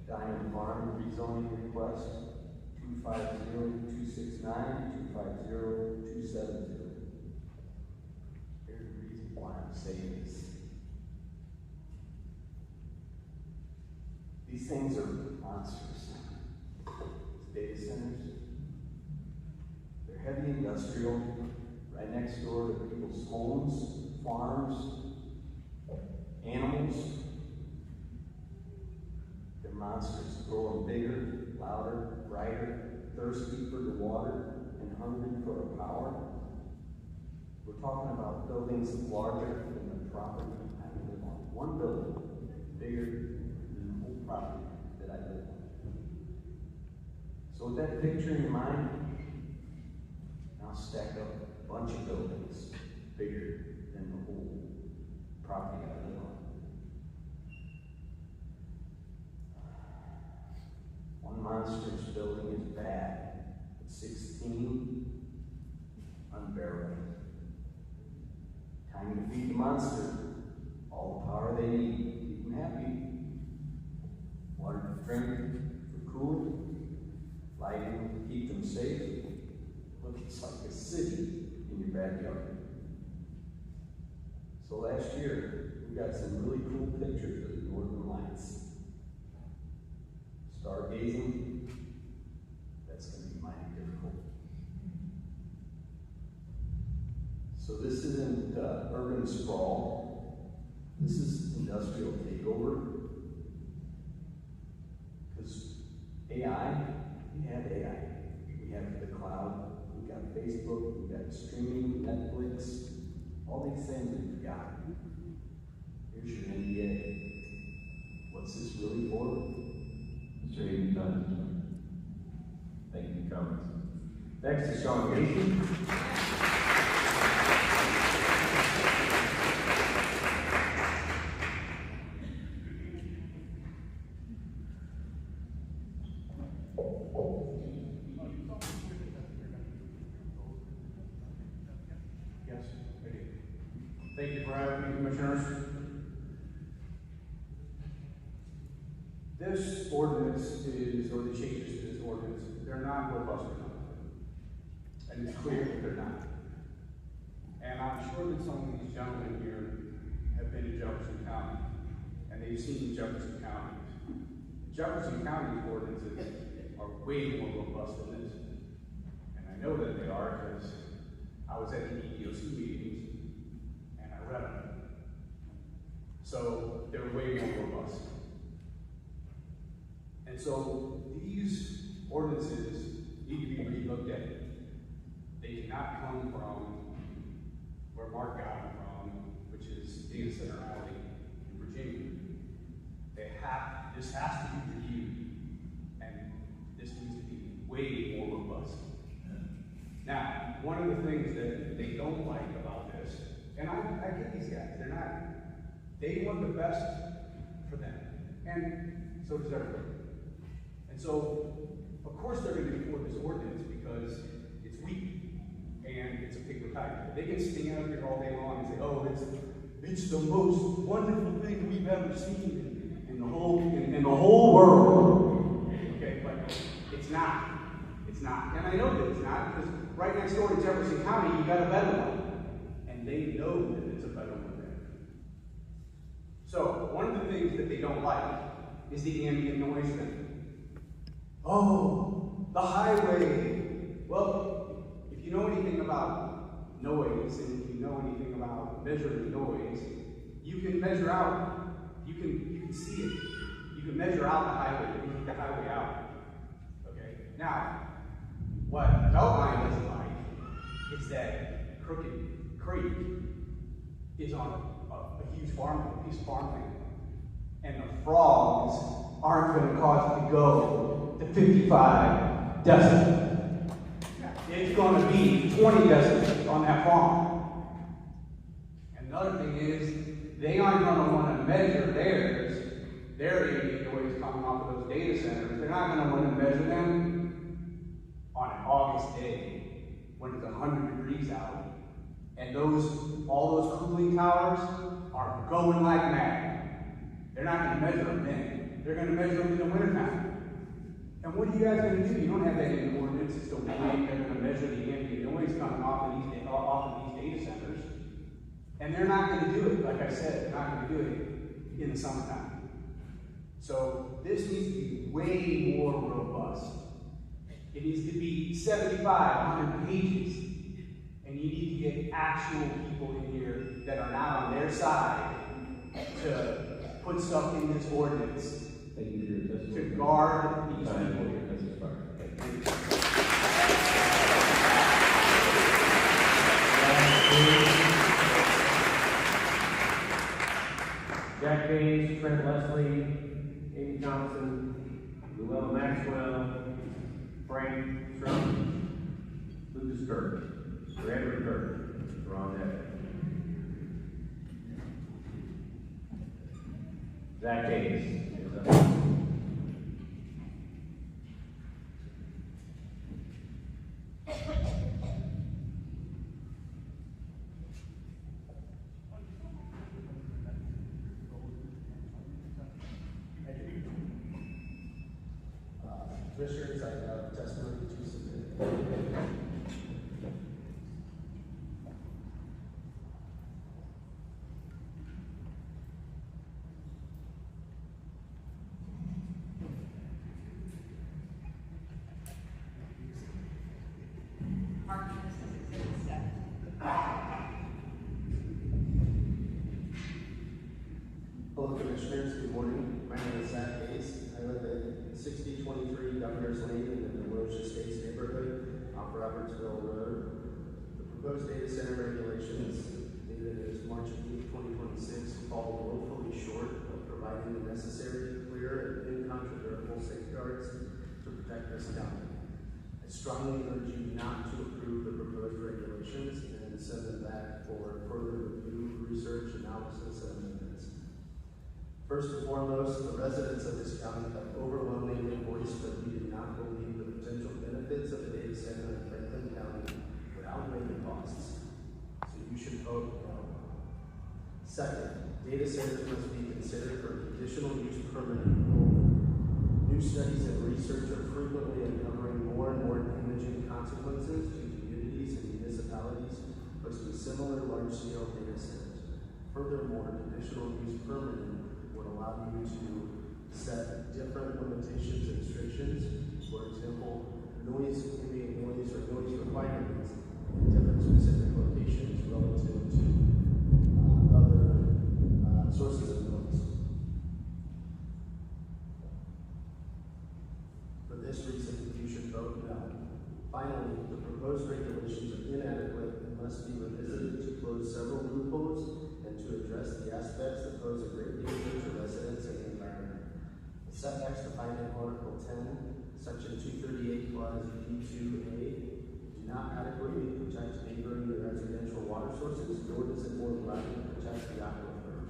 Diamond Farm rezoning request 250269, 250269. These things are monsters. Data centers. They're heavy industrial, right next door to people's homes, farms, animals. They're monsters, growing bigger, louder, brighter, thirsty for the water, and hungry for the power. We're talking about buildings larger than the property I live on. One building bigger than the whole property that I live on. So with that picture in your mind, now stack up a bunch of buildings bigger than the whole property I live on. One monstrous building is bad, but 16 unbearable. Time to feed the monster all the power they need to keep them happy. Water to drink, for cooling, lighting to keep them safe. Look, it's like a city in your backyard. So last year, we got some really cool pictures of the Northern Lights. Stargazing, that's going to be mighty difficult. So this isn't urban sprawl. This is industrial takeover. Because AI, we have AI. We have the cloud, we've got Facebook, we've got streaming, Netflix, all these things we've got. Here's your NDA. What's this really for? Mr. Hayden, done. Thank you for comments. Next is Sean Gacy. Yes, I do. Thank you for having me, Commissioners. This ordinance is, or the changes to this ordinance, they're not robust enough. And it's clear that they're not. And I'm sure that some of these gentlemen here have been to Jefferson County, and they've seen Jefferson County. Jefferson County ordinances are way more robust than this. And I know that they are because I was at the EEOC meetings and I read them. So they're way more robust. And so these ordinances need to be relooked at. They cannot come from where Mark got them from, which is Data Center Alley in Virginia. This has to be reviewed, and this needs to be way more robust. Now, one of the things that they don't like about this, and I get these guys, they want the best for them, and so does everybody. And so, of course they're going to report this ordinance because it's weak and it's a paper package. They can stand up here all day long and say, oh, it's the most wonderful thing we've ever seen in the whole world. Okay, but it's not. It's not. And I know that it's not because right next door to Jefferson County, you got a better one. And they know that it's a better one there. So, one of the things that they don't like is the ambient noise thing. Oh, the highway. Well, if you know anything about noise and if you know anything about measuring noise, you can measure out, you can see it. You can measure out the highway, you can keep the highway out. Okay? Now, what Beltline doesn't like is that Crooked Creek is on a huge piece of farmland. And the frogs aren't going to cause it to go to 55 decibels. It's going to be 20 decibels on that farm. And the other thing is, they aren't going to want to measure their ambient noise coming off of those data centers. They're not going to want to measure them on an August day when it's 100 degrees out. And all those cooling towers are going like mad. They're not going to measure them then. They're going to measure them in the wintertime. And what are you guys going to do? You don't have that in the ordinance. It's the way they're going to measure the ambient noise coming off of these data centers. And they're not going to do it, like I said, they're not going to do it in the summertime. So this needs to be way more robust. It needs to be 75, 100 pages. And you need to get actual people in here that are not on their side to put stuff in this ordinance to guard these people. Jack Hayes, Trent Leslie, Amy Thompson, Llewellyn Maxwell, Frank Trump, Lucas Kirk, Gregory Kirk, Ron Evans. Zach Hayes is up. Commissioners, I have testimony to submit. Marking this as exhibit 7. Hello Commissioners, good morning. My name is Zach Hayes. I live at 6023 Governor's Lane in the Wilshire Estates neighborhood off Robertsville Road. The proposed data center regulations dated as March 8, 2026 fall woefully short of providing the necessary, clear, and incontrovertible safeguards to protect this county. I strongly urge you not to approve the proposed regulations and send them back for further review, research, analysis, and amendments. First and foremost, the residents of this county have overwhelmingly voiced that we do not believe the potential benefits of a data center in Franklin County would outweigh the costs. So you should vote no. Second, data centers must be considered for conditional use permit only. New studies and research are frequently uncovering more and more damaging consequences to communities and municipalities hosting similar large-scale data centers. Furthermore, conditional use permitting would allow you to set different limitations and restrictions. For example, noise requirements in different specific locations relative to other sources of noise. For this reason, you should vote no. Finally, the proposed regulations are inadequate and must be revisited to close several loopholes and to address the aspects that pose a great danger to residents and the environment. The setbacks defined in Article 10, Section 238, Clause B2A, do not adequately protect neighboring residential water sources, nor does it more broadly protect the aquifer.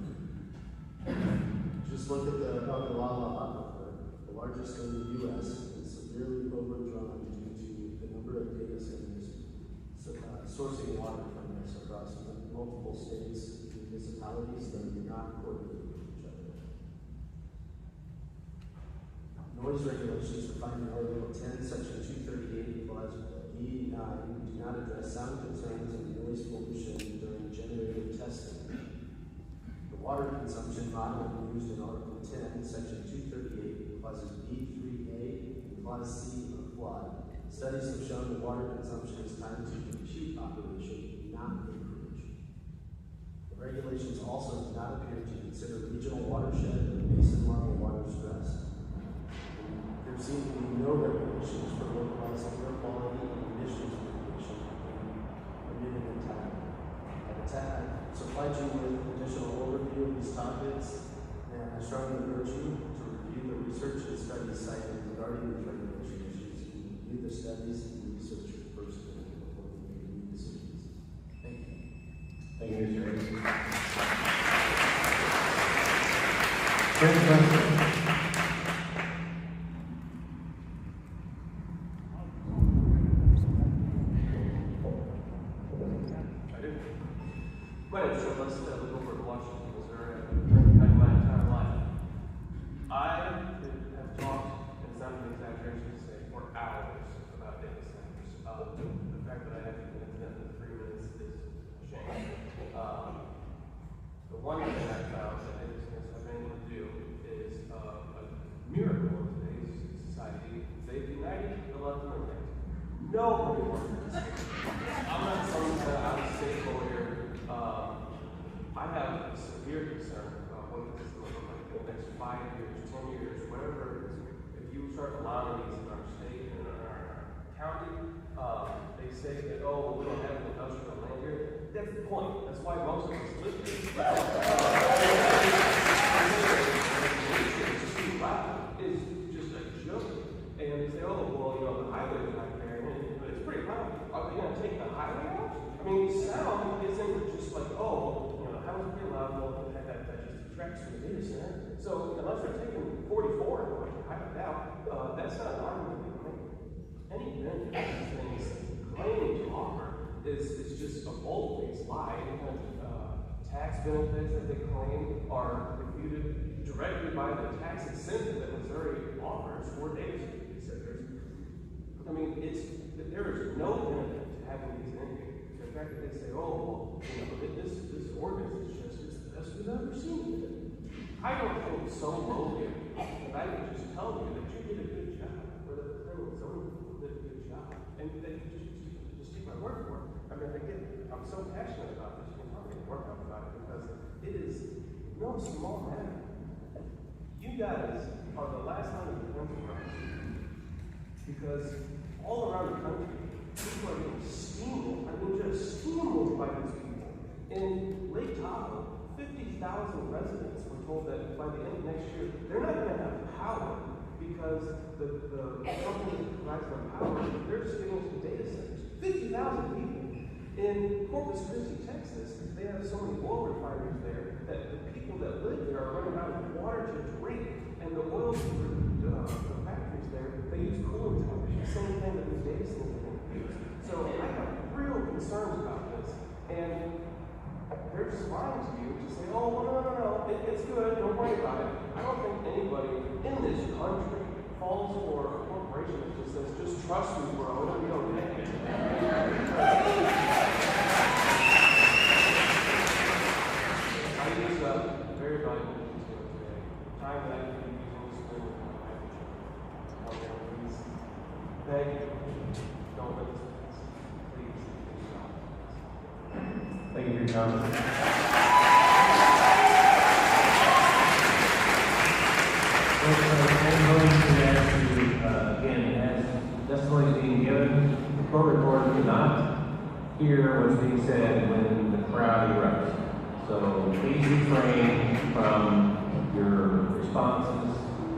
Just look at the Ogallala Aquifer, the largest in the U.S., is severely overdrawn due to the number of data centers sourcing water from this across multiple states and municipalities that do not coordinate with each other. Noise regulations defined in Article 10, Section 238, Clause B9 do not address sound concerns and noise pollution during generator testing. The water consumption model used in Article 10, Section 238, Clauses B3A and Clause C of FLOD. Studies have shown that water consumption is tied to compute operation, not acreage. The regulations also do not appear to consider regional watershed or basin level water stress. There seem to be no regulations for localized air quality and emissions mitigation permitted in town. I've supplied you with additional overview of these topics, and I strongly urge you to review the research and studies cited regarding these regulation issues. Review the studies and research first before you make any decisions. Thank you. Thank you, Mr. Hayes. I do. My name is Trent Leslie. I live over in Washington, Missouri. I've been in my entire life. I have talked, and it's not an exaggeration to say, for hours about data centers. The fact that I have to get into that in 3 minutes is a shame. The one thing I found that data centers have been able to do is severe concern about what this is going to look like in the next 5 years, 10 years, whatever it is. If you start allowing these in our state and in our county, they say that, oh, we don't have an industrial land here. That's the point. That's why most of us live here. Is just a joke. And they say, oh, well, you know, the highway is not there, but it's pretty loud. Are they going to take the highway out? I mean, sound isn't just like, oh, you know, the highway's pretty loud, well, that just detracts from the data center. So unless they're taking 44, which I doubt, that's not an argument we can make. Any benefit these things claiming to offer is just a bold-faced lie. Any kind of tax benefits that they claim are refuted directly by the tax incentive that Missouri offers for data centers. I mean, there is no benefit to having these in here. The fact that they say, oh, well, you know, this ordinance is just the best we've ever seen. I don't feel so lowly that I can just tell you that you did a good job, or that the criminal zoning people did a good job, and that you just take my word for it. I mean, again, I'm so passionate about this. You can tell me to work up about it because it is no small matter. You guys are the last line of defense for us. Because all around the country, people are getting steamrolled. I mean, just steamrolled by these people. In Lake Tahoe, 50,000 residents were told that by the end of next year, they're not going to have power because the company that provides them power, they're just getting into data centers. 50,000 people. In Corpus Christi, Texas, they have so many oil refineries there that the people that live there are running out of water to drink, and the oil the factories there, they use cooling towers, the same thing that these data centers are going to use. So I have real concerns about this, and they're just lying to you to say, oh, no, it's good, don't worry about it. I don't think anybody in this country falls for a corporation that just says, just trust me, bro, it'll be okay. I use very valuable detail today. Time that I can use on the screen with my wife. Please, beg you, don't let this pass. Please, Thank you for your comment. I'm going to ask you, again, as testimony is being given, the court reporter cannot hear what's being said when the crowd erupts. So please refrain from your responses,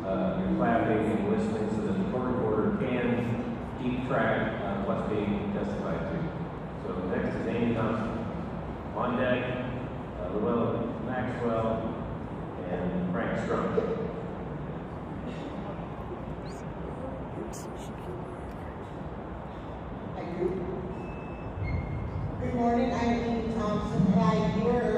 your clapping and listening so that the court reporter can keep track of what's being testified to. So next is Amy Thompson. On deck, Llewellyn Maxwell and Frank Strunk. Thank you. Good morning, I'm Amy Thompson, and I'm here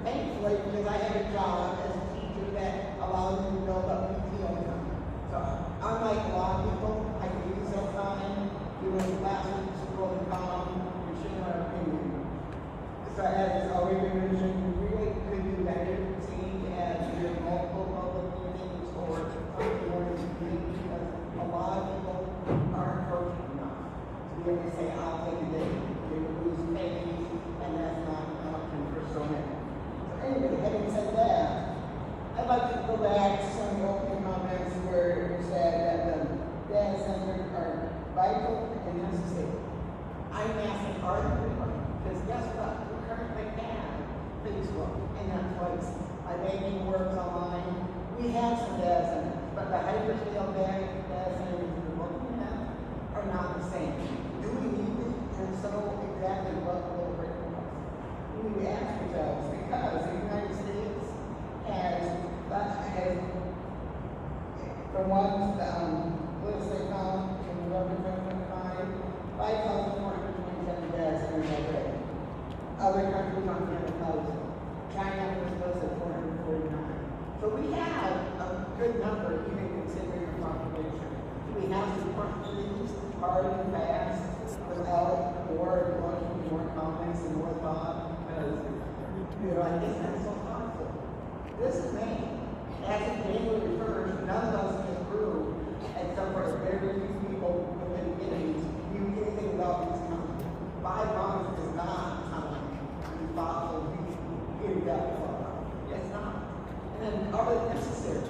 thankfully because I have a job as a teacher that allows me to build up PTO income. So unlike a lot of people, I can use that time, doing classes, school, and and share our opinion. So as already been mentioned, we really could do better, seeing as we have multiple public meetings or something more to do because a lot of people aren't approaching enough to be able to say, I'll take a day. They would lose pennies, and that's not an option for so many. So anyway, having said that, I'd like to go back to some of the opening comments where you said that the data centers are vital and necessary. I'm asking, are they? Because guess what? We currently have Facebook and Netflix. My baby works online. We have some data centers, but the hyperscale data centers we're looking at are not the same. Do we need it? And so exactly what will it cost? We need to ask ourselves because the United States has the ones what they found in November 2025, 5,427 data centers already. Other countries on the other coast. China was close at 449. So we have a good number, even considering the population. We have to push these hard and fast without more comments and more thought, because I think that's so thoughtful. This is May. As of January 1st, none of us can prove, except for very few people within beginnings, knew anything about these numbers. 5 months is not time to be thoughtful, in that far. It's are necessary.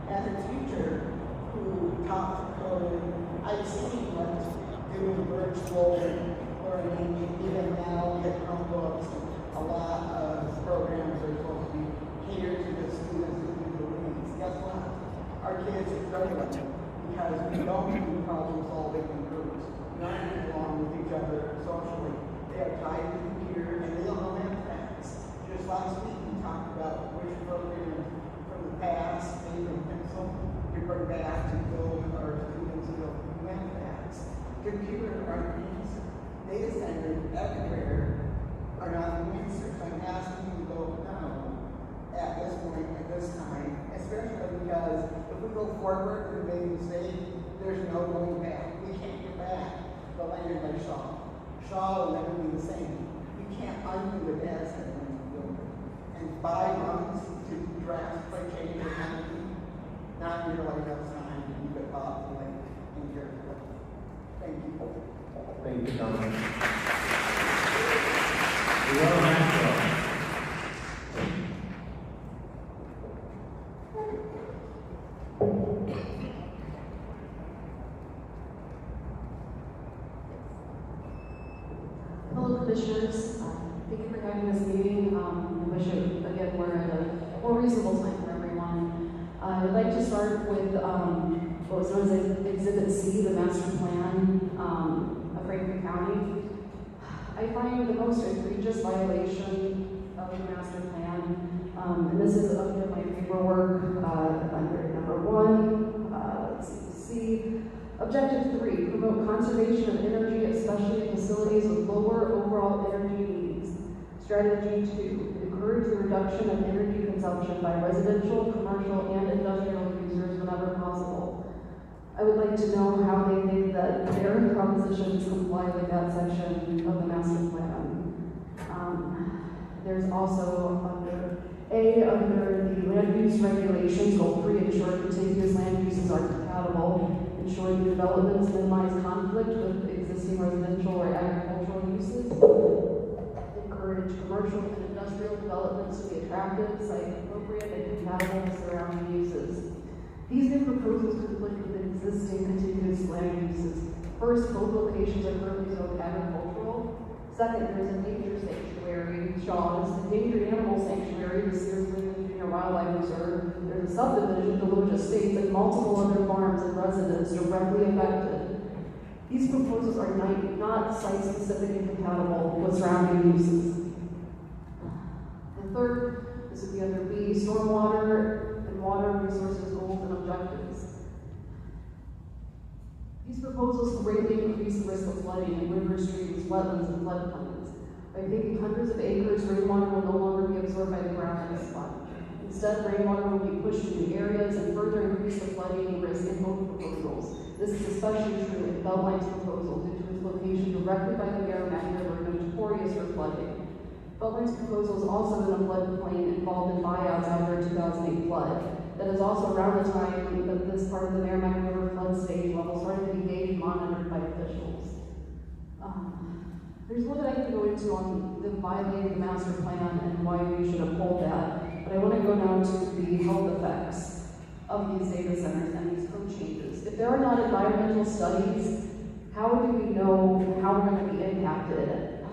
As a teacher who taught code, I've seen what's doing virtual learning, even now with Chromebooks. A lot of programs are supposed to be catered to the students and the needs. Guess what? Our kids are struggling because we don't do problem solving in groups. We aren't getting along with each other socially. They are tied to the computer and they don't know math facts. Just last week we talked about which programs from the past, paper and pencil, we bring back to build our students build math facts. Computer are the answer. Data centers everywhere are not the answer. So I'm asking you to go no at this point, at this time, especially because if we go forward and make a mistake, there's no going back. We can't get back the land by Shaw. Shaw will never be the same. We can't undo the data center when we build it. And 5 months to drastically change the economy, not nearly enough time to keep it thoughtfully and carefully. Thank you. Thank you, Dominic. Luella Maxwell. Hello, Commissioners. Thank you for having this meeting. I wish it, again, were at a more reasonable time for everyone. I'd like to start with what was known as Exhibit C, the master plan of Franklin County. I find the most egregious violation of the master plan, and this is under my paperwork, under number 1, let's see, Objective 3, promote conservation of energy, especially in facilities with lower overall energy needs. Strategy 2, encourage the reduction of energy consumption by residential, commercial, and industrial users whenever possible. I would like to know how they think that their propositions comply with that section of the master plan. There's also under the land use regulations, goal 3, ensure contiguous land uses are compatible. Ensuring developments minimize conflict with existing residential or agricultural uses. Encourage commercial and industrial developments to be attractive, site appropriate, and compatible with surrounding uses. These new proposals conflict with existing contiguous land uses. First, both locations are currently zoned agricultural. Second, there's a nature sanctuary, Shaw's, a endangered animal sanctuary, the Sears Lehman Junior Wildlife Reserve. There's a subdivision, the Deloach Estates, and multiple other farms and residents directly affected. These proposals are not site-specific and compatible with surrounding uses. And third, this would be under B, stormwater and water resources goals and objectives. These proposals greatly increase the risk of flooding in rivers, streams, wetlands, and floodplains. By taking hundreds of acres, rainwater will no longer be absorbed by the ground and sponge. Instead, rainwater will be pushed to new areas and further increase the flooding risk in both proposals. This is especially true in Beltline's proposal due to its location directly by the Merrimack River, notorious for flooding. Beltline's proposal is also in a floodplain involved in buyouts after a 2008 flood. That is also around the time that this part of the Merrimack River flood stage level started to be gauged and monitored by officials. There's more that I can go into on the violating the master plan and why we should uphold that, but I want to go now to the health effects of these data centers and these code changes. If there are not environmental studies, how do we know how we're going to be impacted?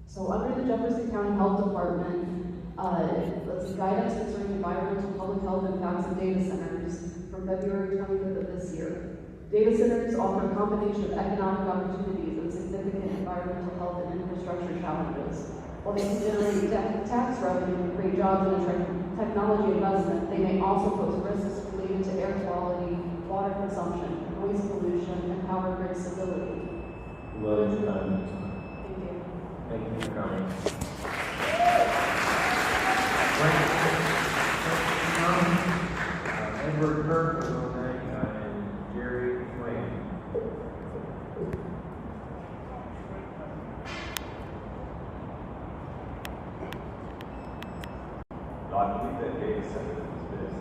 So under the Jefferson County Health Department, let's see, guidance concerning environmental public health impacts of data centers from February 25th of this year. Data centers offer a combination of economic opportunities and significant environmental health and infrastructure challenges. While they can generate tax revenue, create jobs, and technology investment, they may also pose risks related to air quality, water consumption, noise pollution, and power grid stability. Love your time. Thank you. Thank you for coming. Edward Kirk was on that, and Jerry Swain. No, I believe that data center is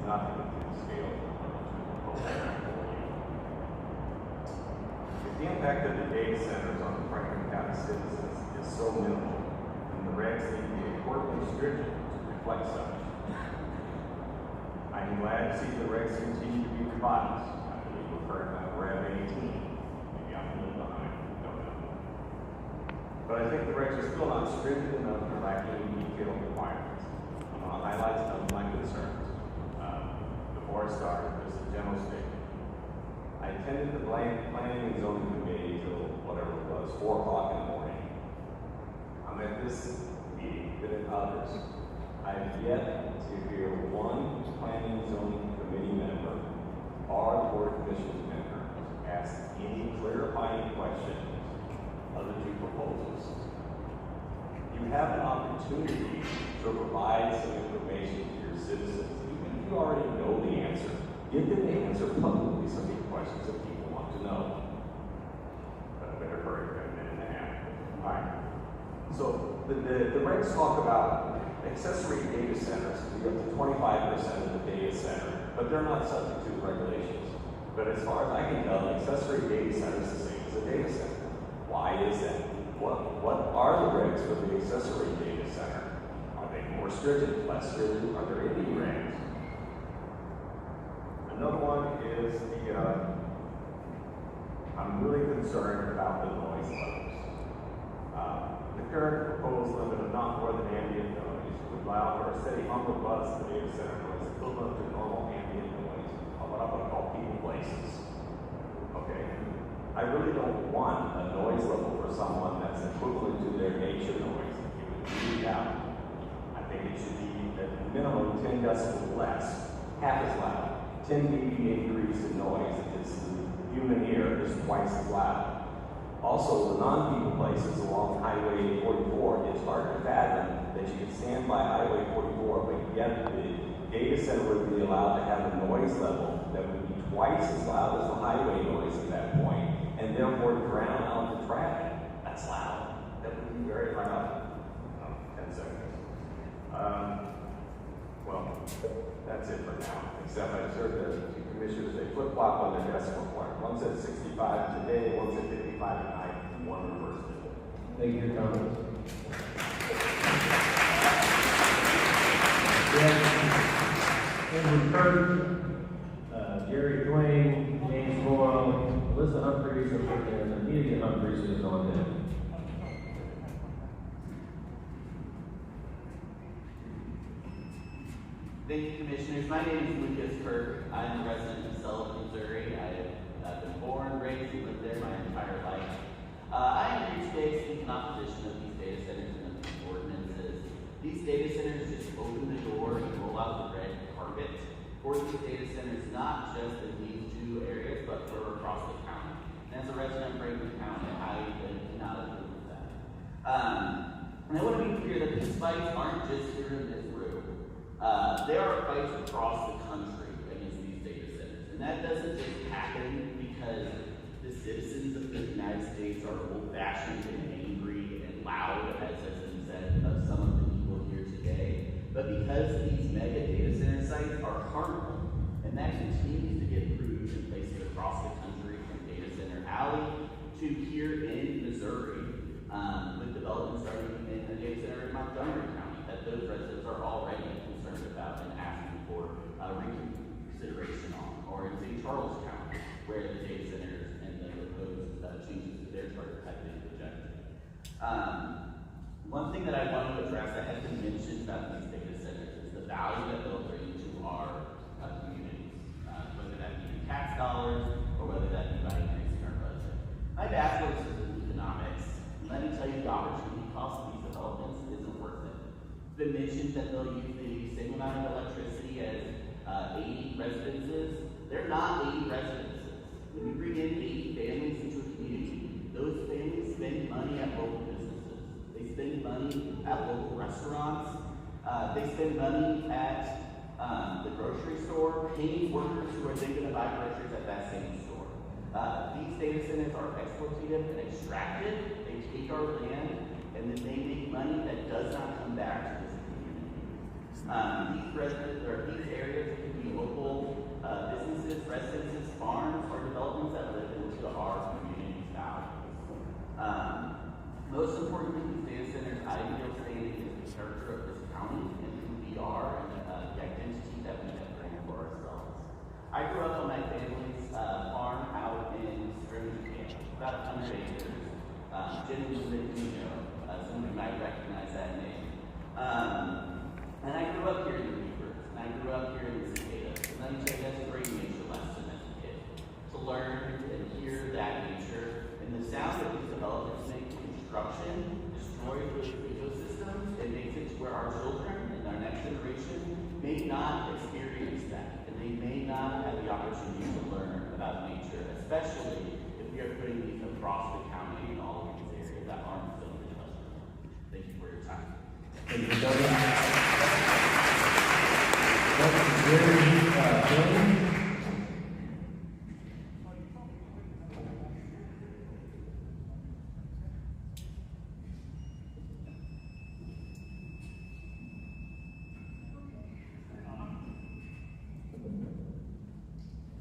not going to scale if the impact of the data centers on the Franklin County citizens is so minimal, then the regs need to be important and stringent to reflect such. I am glad to see the regs continue to be revised. I believe we're currently on Rev 18. Maybe I'm a little behind, don't know. But I think the regs are still not stringent enough and lacking in detailed requirements. I'm going to highlight some of my concerns. Before I start, just a general statement. I attended the planning and zoning committee till whatever it was, 4 o'clock in the morning. I'm at this meeting, but in others. I have yet to hear one planning and zoning committee member or board of commissioners member ask any clarifying questions of the 2 proposals. You have an opportunity to provide some information to your citizens. Even if you already know the answer, give them the answer publicly, some of the questions that people want to know. But I better hurry, I've got a minute and a half. All right. So the regs talk about accessory data centers to be up to 25% of the data center, but they're not subject to regulations. But as far as I can tell, an accessory data center is the same as a data center. Why is that? What are the regs for the accessory data center? Are they more stringent, less stringent? Are there any regs? Another one is I'm really concerned about the noise levels. The current proposed limit of not more than ambient noise would allow for a steady hum or buzz in the data center noise equivalent to normal ambient noise, or what I'm going to call people places. Okay? I really don't want a noise level for someone that's equivalent to their nature noise. It would be out. I think it should be at minimum 10 decibels less, half as loud. 10 dB increase in noise is the human ear is twice as loud. Also, the non-people places along Highway 44, it's hard to fathom that you can stand by Highway 44, but yet the data center would be allowed to have a noise level that would be twice as loud as the highway noise at that point, and therefore drown out the traffic. That's loud. That would be very loud. 10 seconds. Well, that's it for now. Except I observed the 2 commissioners, they flip-flop on their decimal point. One said 65 today, one said 55 tonight, and one reversed it. Thank you for your comments. Andrew Kirk, Jerry Twain, James Boyle, Melissa Humphreys, and Amelia Humphreys is on there. Thank you, Commissioners. My name is Lucas Kirk. I'm a resident of Sullivan, Missouri. I've been born, raised, and lived there my entire life. I am here today to speak in opposition of these data centers and of these ordinances. These data centers just open the door and roll out the red carpet for these data centers, not just in these 2 areas, but for across the county. And as a resident of Franklin County, I cannot approve of that. And I want to be clear that these fights aren't just here in this room. There are fights across the country against these data centers. And that doesn't just happen because the citizens of the United States are old-fashioned and angry and loud, as has been said of some of the people here today, but because these mega data center sites are harmful. And that continues to get approved in places across the country, from Data Center Alley to here in Missouri, with development starting in the data center in Montgomery County, that those residents are already concerned about and asking for reconsideration on, or in St. Charles County, where the data centers and the proposed changes to their charter have been rejected. One thing that I want to address that has been mentioned about these data centers is the value that they'll bring to our communities, whether that be in tax dollars or whether that be by increasing our budget. My bachelor's is in economics, and let me tell you, the opportunity cost of these developments isn't worth it. It's been mentioned that they'll use the same amount of electricity as 80 residences. They're not 80 residences. When you bring in 80 families into a community, those families spend money at local businesses. They spend money at local restaurants. They spend money at the grocery store, paying workers who are then going to buy groceries at that same store. These data centers are exploitative and extractive. They take our land and then they make money that does not come back to this community. These areas can be local businesses, residences, farms, or developments that live into our community's values. Most importantly, these data centers, I feel, standing is the character of this county and who we may not experience that, and they may not have the opportunity to learn about nature, especially if we are putting these across the county in all of these areas that aren't filled with us. Thank you for your time. Thank you, Doug. Jerry,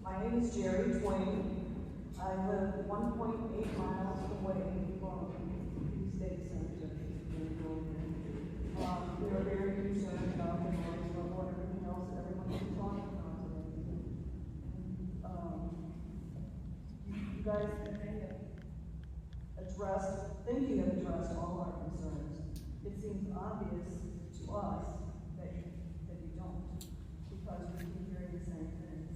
My name is Jerry Twain. I live 1.8 miles away from the state center. We are very concerned about the noise level and everything else that everyone is talking about today. You guys think you have addressed all our concerns. It seems obvious to us that you don't, because we keep hearing the same things.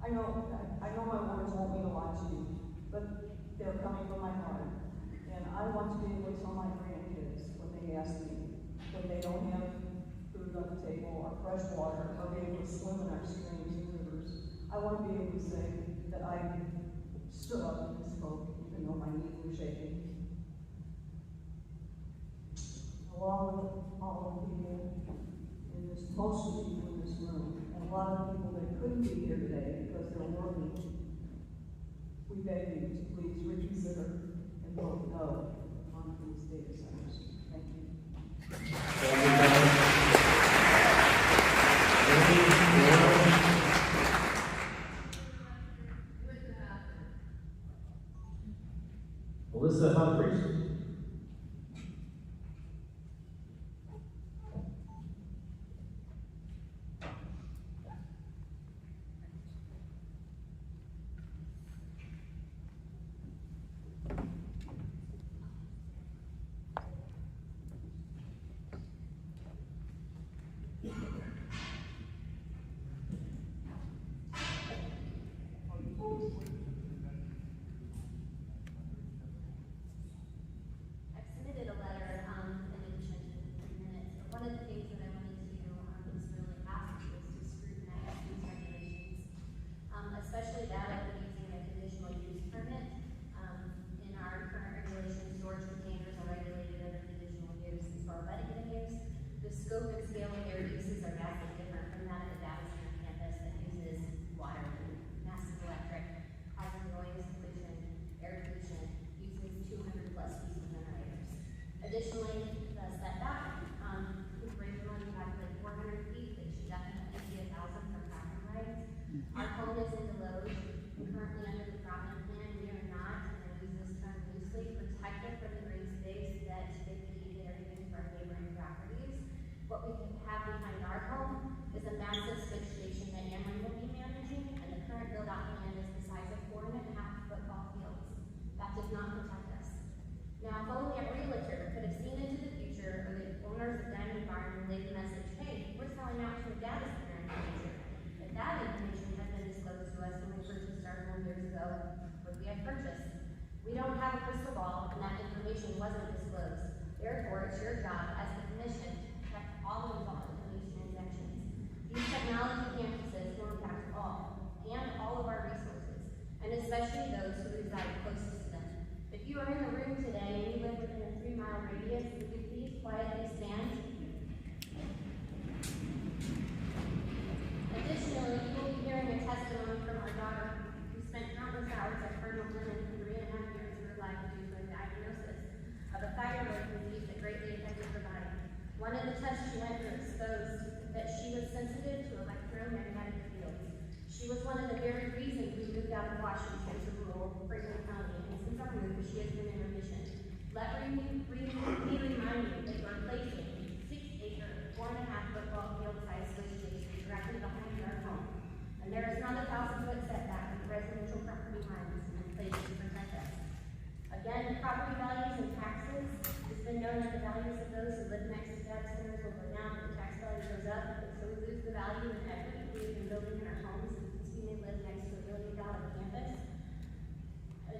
I know my words won't mean a lot to you, but they're coming from my heart. And I want to be able to tell my grandkids when they ask me, when they don't have food on the table or fresh water, or be able to swim in our streams and rivers. I want to be able to say that I stood up and spoke, even though my knees were shaking. Along with all of the people in this, most of the people in this room, and a lot of people that couldn't be here today because they're working, we beg you to please reconsider and vote no on these data centers. Thank you. Melissa Humphries.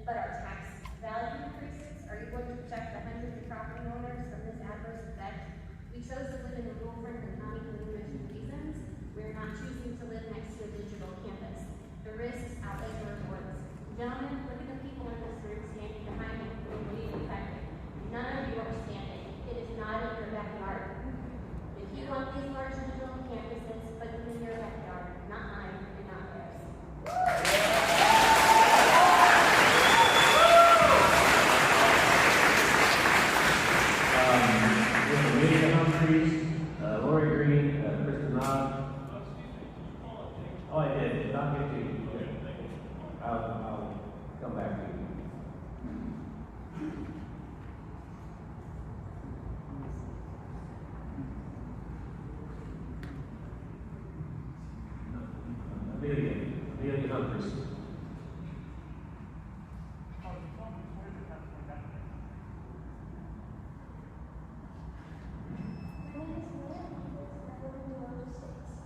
But our tax value increases are work to protect the hundreds of property owners from this adverse effect. We chose to live in a rural-friendly county for numerous reasons. We're not choosing to live next to a digital campus. The risks outweigh the rewards. Gentlemen, look at the people in this room standing behind me who are being affected. None of you are standing. It is not in your backyard. If you want these large digital campuses, put them in your backyard, not mine and not theirs. Amelia Humphreys, Lori Green, Kristen Knott. Oh, I did. Did not get to you. I'll come back to you. Amelia Humphreys.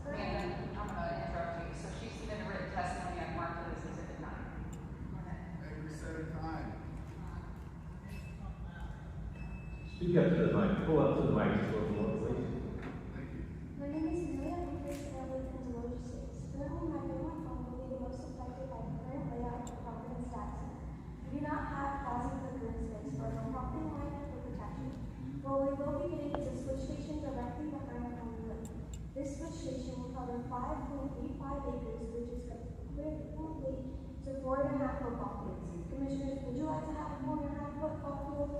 Amanda, I'm going to interrupt you. So she submitted a written testimony on marked it as Exhibit 9. Go ahead. Every set of time. Speak up to the mic. Pull up to the mic just a little more, please. Thank you. My name is Amelia Humphreys and I live in Deloge Estates. Currently, my family home will be the most affected by the current layout of Providence Tax Center. We do not have housing for green space for our property line for protection. While we will be getting to switch station directly behind the home we live. This switch station will cover 5.85 acres, which is equivalent to 4.5 football fields. Commissioners, would you like to have a 4.5 football field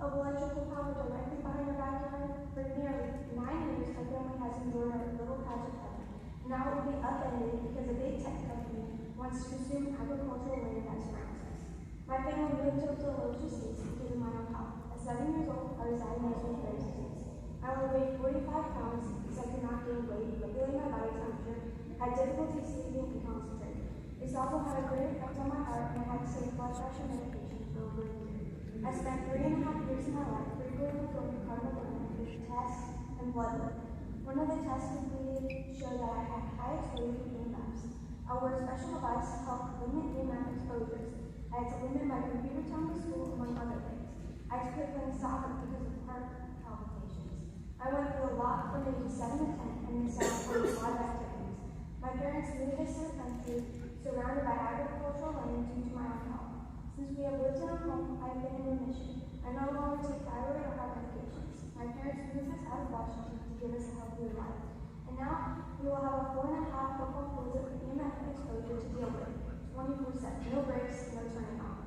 of electrical power directly behind your backyard? For nearly 9 years, my family has enjoyed our little patch of heaven. Now it will be upended because a big tech company wants to consume agricultural land that surrounds us. My family moved to Deloge Estates because of my own health. At 7 years old, I was diagnosed with Graves' disease. I only weighed 45 pounds because I could not gain weight, regulate my body temperature, had difficulty sleeping and concentrating. This also had a great effect on my heart, and I had to take blood pressure medication for over a year. I spent 3.5 years of my life frequently going to Cardinal Clinic with tests and blood work. One of the tests completed showed that I had high exposure to EMFs. I wore a special device to help limit EMF exposures. I had to limit my computer time to school, among other things. I had to quit playing soccer because of heart palpitations. I went through a lot from ages 7 to 10 and missed out on a lot of activities. My parents moved us to the country surrounded by agricultural land due to my own health. Since we have lived in our home, I have been in remission. I no longer take thyroid or heart medications. My parents moved us out of Washington to give us a healthier life. And now we will have a 4.5 football field of EMF exposure to deal with 24/7. No breaks, no turning off.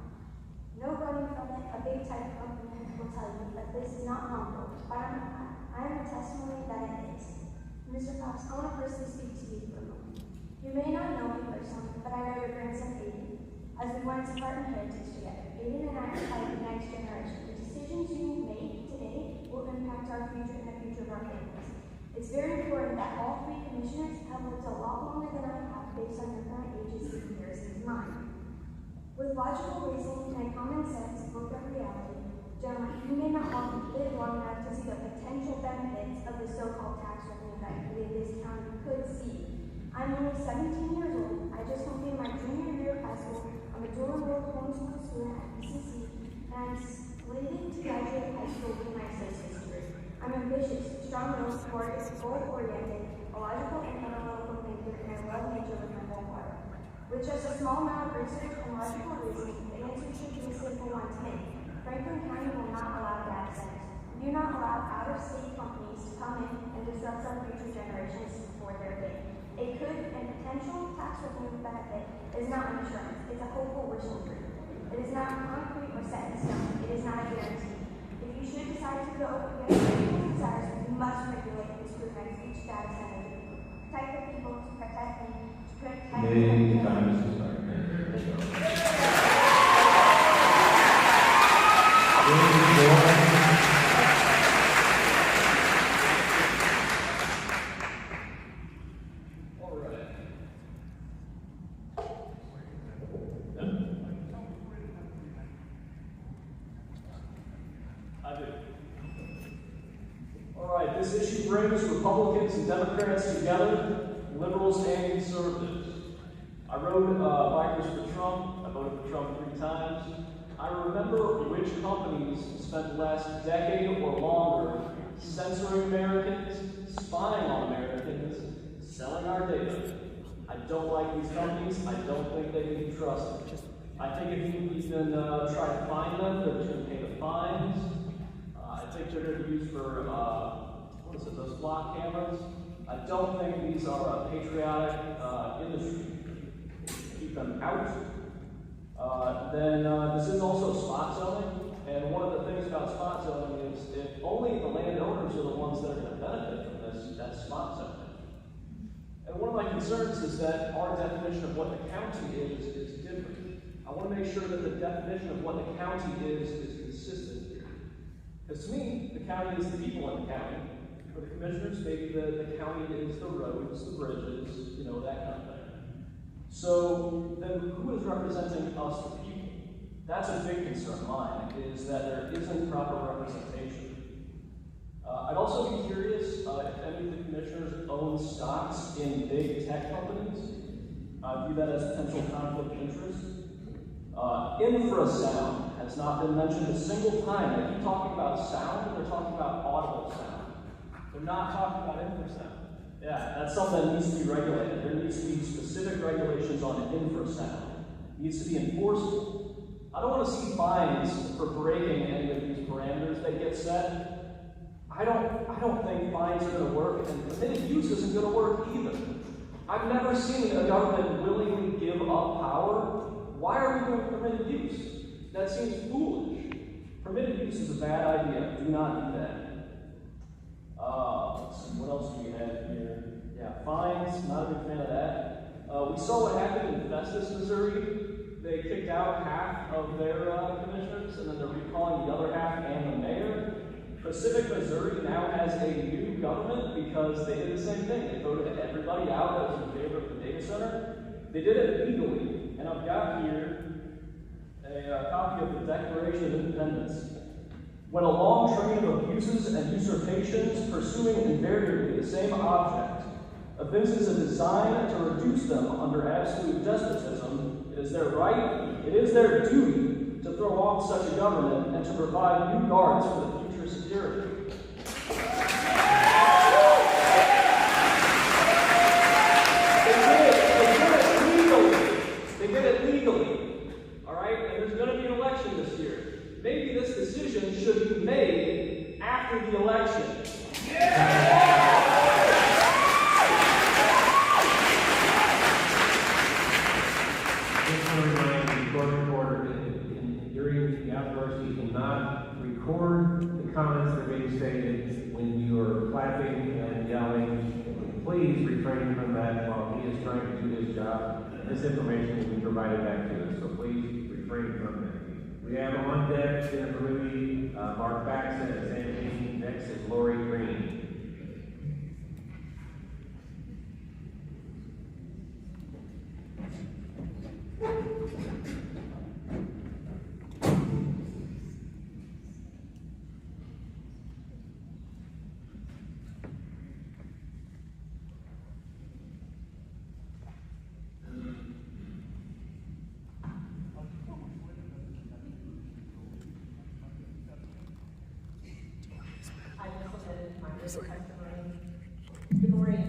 No running from it. A big tech company will tell you that this is not harmful, but I am a testimony that it is. Mr. Fox, I want to personally speak to you for a moment. You may not know me personally, but I know your grandson Aiden, as we went to Heart and Heritage together. Aiden and I are part of the next generation. The decisions you make today will impact our future and the future of our families. It's very important that all 3 commissioners have lived a lot longer than I have based on your current ages in comparison to mine. With logical reasoning and a common sense look at reality, gentlemen, you may not want to live long enough to see the potential benefits of the so-called tax revenue that this county could see. I'm only 17 years old. I just completed my junior year of high school. I'm a dual-enrolled homeschool student at BCC, and I'm slated to graduate high school with my associate's degree. I'm ambitious, strong-willed, goal-oriented, a logical and analytical thinker, and I love nature with my whole heart. With just a small amount of research and logical reasoning, the answer should be a simple one today. Franklin County will not allow data centers. We do not allow out-of-state companies to come in and disrupt our future generations for their gain. A good and potential tax revenue benefit is not an assurance, it's a hopeful wishful dream. It is not concrete or set in stone, it is not a guarantee. If you should decide to go against your people's desires, you must regulate and scrutinize each data center. Protect the people to protect me, to protect Many times to start. This issue brings Republicans and Democrats together, liberals and conservatives. I rode bikers for Trump. I voted for Trump 3 times. I remember which companies spent the last decade or longer censoring Americans, spying on Americans, selling our data. I don't like these companies. I don't think they can be trusted. I think if you even try to find them, they're just going to pay the fines. I think they're going to be used for, those block cameras. I don't think these are a patriotic industry. Keep them out. Then this is also spot zoning, and one of the things about spot zoning is if only the landowners are the ones that are going to benefit from this, that's spot zoning. And one of my concerns is that our definition of what the county is different. I want to make sure that the definition of what the county is consistent here. Because to me, the county is the people in the county. For the commissioners, maybe the county is the roads, the bridges, that kind of thing. So then who is representing us, the people? That's a big concern of mine, is that there isn't proper representation. I'd also be curious if any of the commissioners own stocks in big tech companies. I view that as potential conflict of interest. Infrasound has not been mentioned a single time. They keep talking about sound, and they're talking about audible sound. They're not talking about infrasound. Yeah, that's something that needs to be regulated. There needs to be specific regulations on infrasound. It needs to be enforceable. I don't want to see fines for breaking any of these parameters that get set. I don't think fines are going to work, and permitted use isn't going to work either. I've never seen a government willingly give up power. Why are we doing permitted use? That seems foolish. Permitted use is a bad idea. Do not do that. Let's see, what else do we have here? Yeah, fines, not a big fan of that. We saw what happened in Festus, Missouri. They kicked out half of their commissioners, and then they're recalling the other half and the mayor. Pacific, Missouri now has a new government because they did the same thing. They voted everybody out that was in favor of the data center. They did it legally, and I've got here a copy of the Declaration of Independence. When a long train of abuses and usurpations pursuing invariably the same object evinces a design to reduce them under absolute despotism, it is their right, it is their duty to throw off such a government and to provide new guards for the future security. They did it legally. All right? And there's going to be an election this year. Maybe this decision should be made after the election. Just want to remind the court reporter during the outburst, you cannot record the comments that are being stated when you are clapping and yelling. Please refrain from that while he is trying to do his job. This information will be provided back to us, so please refrain from that. We have on deck Jennifer Ruby, Mark Baxton, and Sam King. Next is Lori Green. Testimony. Good morning.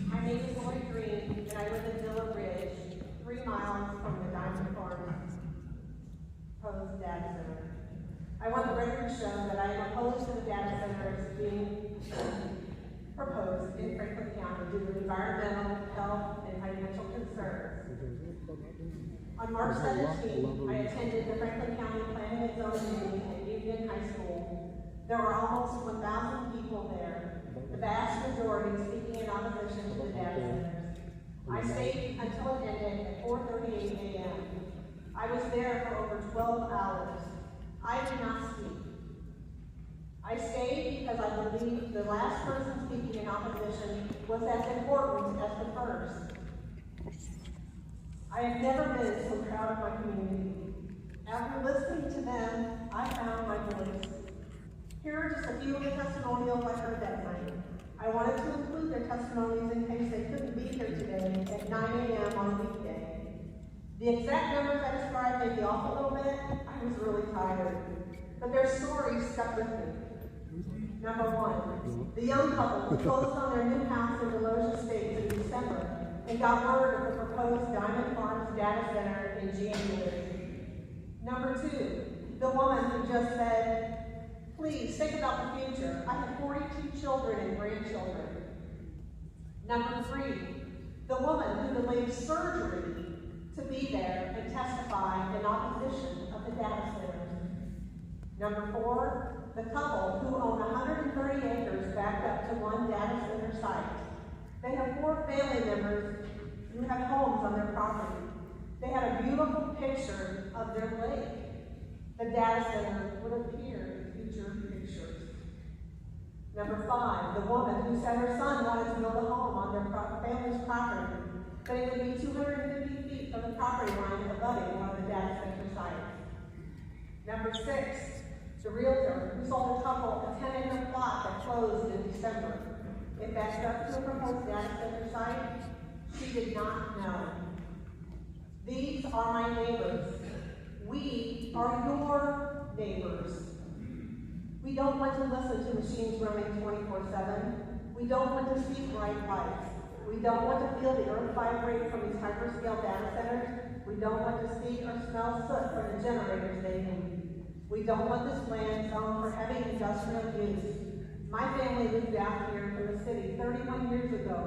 My name is Lori Green, and I live in Villa Ridge, 3 miles from the Diamond Farm proposed data center. I want the record to show that I am opposed to the data centers being proposed in Franklin County due to environmental, health, and financial concerns. On March 17th, I attended the Franklin County Planning and Zoning meeting at Union High School. There were almost 1,000 people there, the vast majority speaking in opposition to the data centers. I stayed until it ended at 4:38 a.m. I was there for over 12 hours. I did not speak. I stayed because I believed the last person speaking in opposition was as important as the first. I have never been so proud of my community. After listening to them, I found my voice. Here are just a few of the testimonials I heard that night. I wanted to include their testimonies in case they couldn't be here today at 9 a.m. on a weekday. The exact numbers I described made me off a little bit. I was really tired. But their stories stuck with me. Number one, the young couple who closed on their new house in Deloge Estates in December and got word of the proposed Diamond Farms data center in January. Number two, the woman who just said, please think about the future. I have 42 children and grandchildren. Number three, the woman who delayed surgery to be there and testify in opposition of the data center. Number four, the couple who own 130 acres backed up to one data center site. They have 4 family members who have homes on their property. They had a beautiful picture of their lake. The data center would appear in future pictures. Number 5, the woman who said her son wanted to build a home on their family's property, but it would be 250 feet from the property line abutting one of the data center sites. Number 6, the realtor who sold a couple a 10-acre plot that closed in December. It backed up to a proposed data center site. She did not know. These are my neighbors. We are your neighbors. We don't want to listen to machines running 24/7. We don't want to see bright lights. We don't want to feel the earth vibrate from these hyperscale data centers. We don't want to see or smell soot from the generators they need. We don't want this land zoned for heavy industrial use. My family moved out here from the city 31 years ago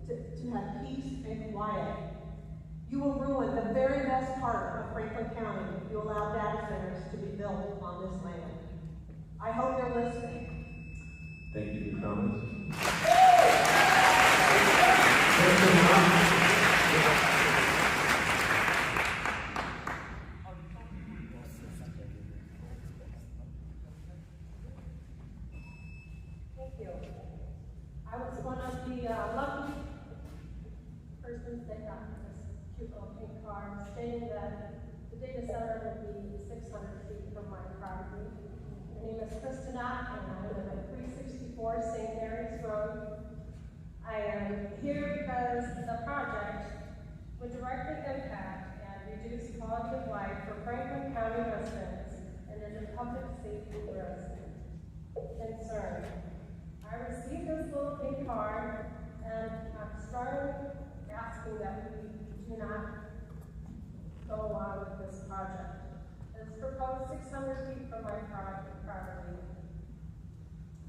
to have peace and quiet. You will ruin the very best part of Franklin County if you allow data centers to be built on this land. I hope you're listening. Thank you for your comments. Thank you. I was one of the lucky persons that got this cute little pink card stating that the data center would be 600 feet from my property. My name is Christina, and I live at 364 St. Mary's Road. I am here because the project would directly impact and reduce quality of life for Franklin County residents and is a public safety risk concern. I received this little pink card, and I'm strongly asking that we do not go along with this project. It's proposed 600 feet from my property.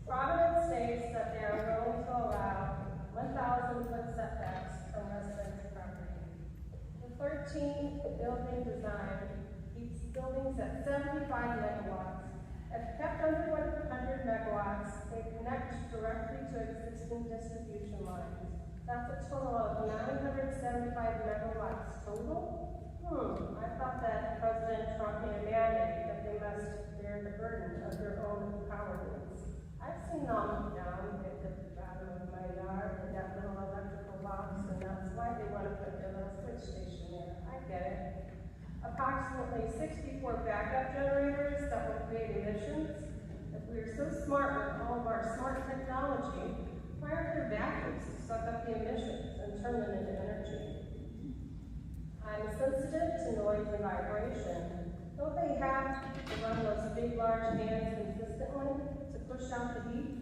Providence states that they are willing to allow 1,000-foot setbacks from residents' property. The 13-building design keeps buildings at 75 megawatts. If kept under 100 megawatts, they connect directly to existing distribution lines. That's a total of 975 megawatts total. I thought that President Trump made a mandate that they must bear the burden of their own power needs. I've seen them down at the bottom of my yard in that little electrical box, and that's why they want to put their little switch station there. I get it. Approximately 64 backup generators that will create emissions. If we are so smart with all of our smart technology, why aren't there vacuums to suck up the emissions and turn them into energy? I'm sensitive to noise and vibration. Don't they have to run those big, large fans consistently to push out the heat?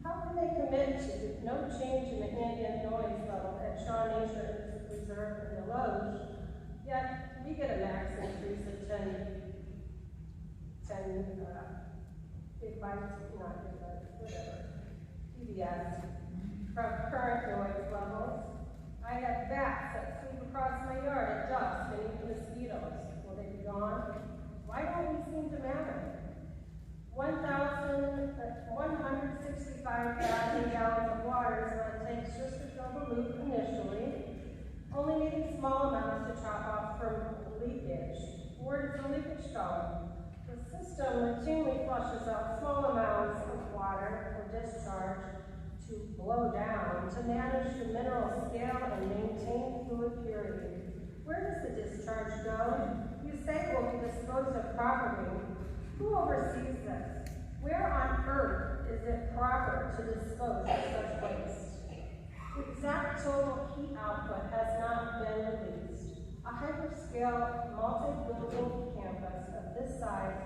How can they commit to no change in the ambient noise level at Shaw Nature Reserve and Deloge, yet we get a max increase of 10 big bites, not big bites, whatever, dBs from current noise levels? I have bats that sweep across my yard at dusk and eat mosquitoes. Will they be gone? Why don't we seem to matter? 165,000 gallons of water is what it takes just to fill the loop initially, only needing small amounts to chop off from leakage. Where does the leakage go? The system routinely flushes out small amounts of water for discharge to blow down to manage the mineral scale and maintain fluid purity. Where does the discharge go? You say it will be disposed of properly. Who oversees this? Where on earth is it proper to dispose of such waste? The exact total heat output has not been released. 100 hyperscale, multi-building campus of this size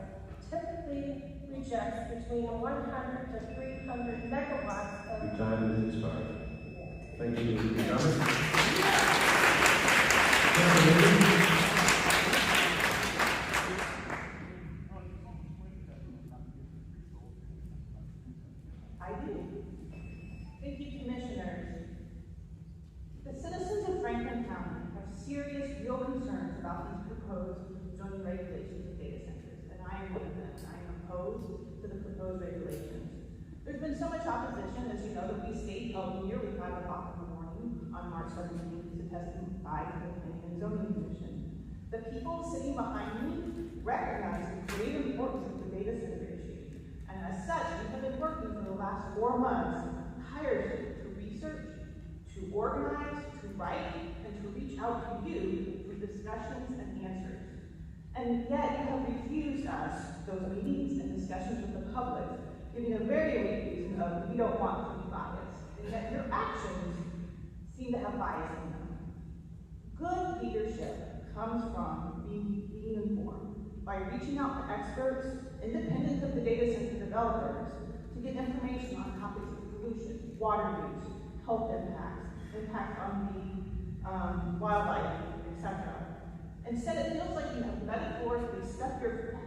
typically rejects between 100 to 300 megawatts of... Your time has expired. Thank you. Your I do. Thank you, Commissioners. The citizens of Franklin County have serious, real concerns about these proposed zoning regulations of data centers, and I am one of them. I am opposed to the proposed regulations. There's been so much opposition, as you know, that we stayed held here at 5 o'clock in the morning on March 17th to testify to the Planning and Zoning Commission. The people sitting behind me recognize the great importance of the data center issue, and as such, we have been working for the last 4 months tirelessly to research, to organize, to write, and to reach out to you for discussions and answers. And yet you have refused us those meetings and discussions with the public, giving a very weak reason of we don't want to be biased, and yet your actions seem to have bias in them. Good leadership comes from being informed, by reaching out to experts, independent of the data center developers, to get information on topics of pollution, water use, health impacts, impact on the wildlife, etc. Instead, it feels like you have metaphorically stuck your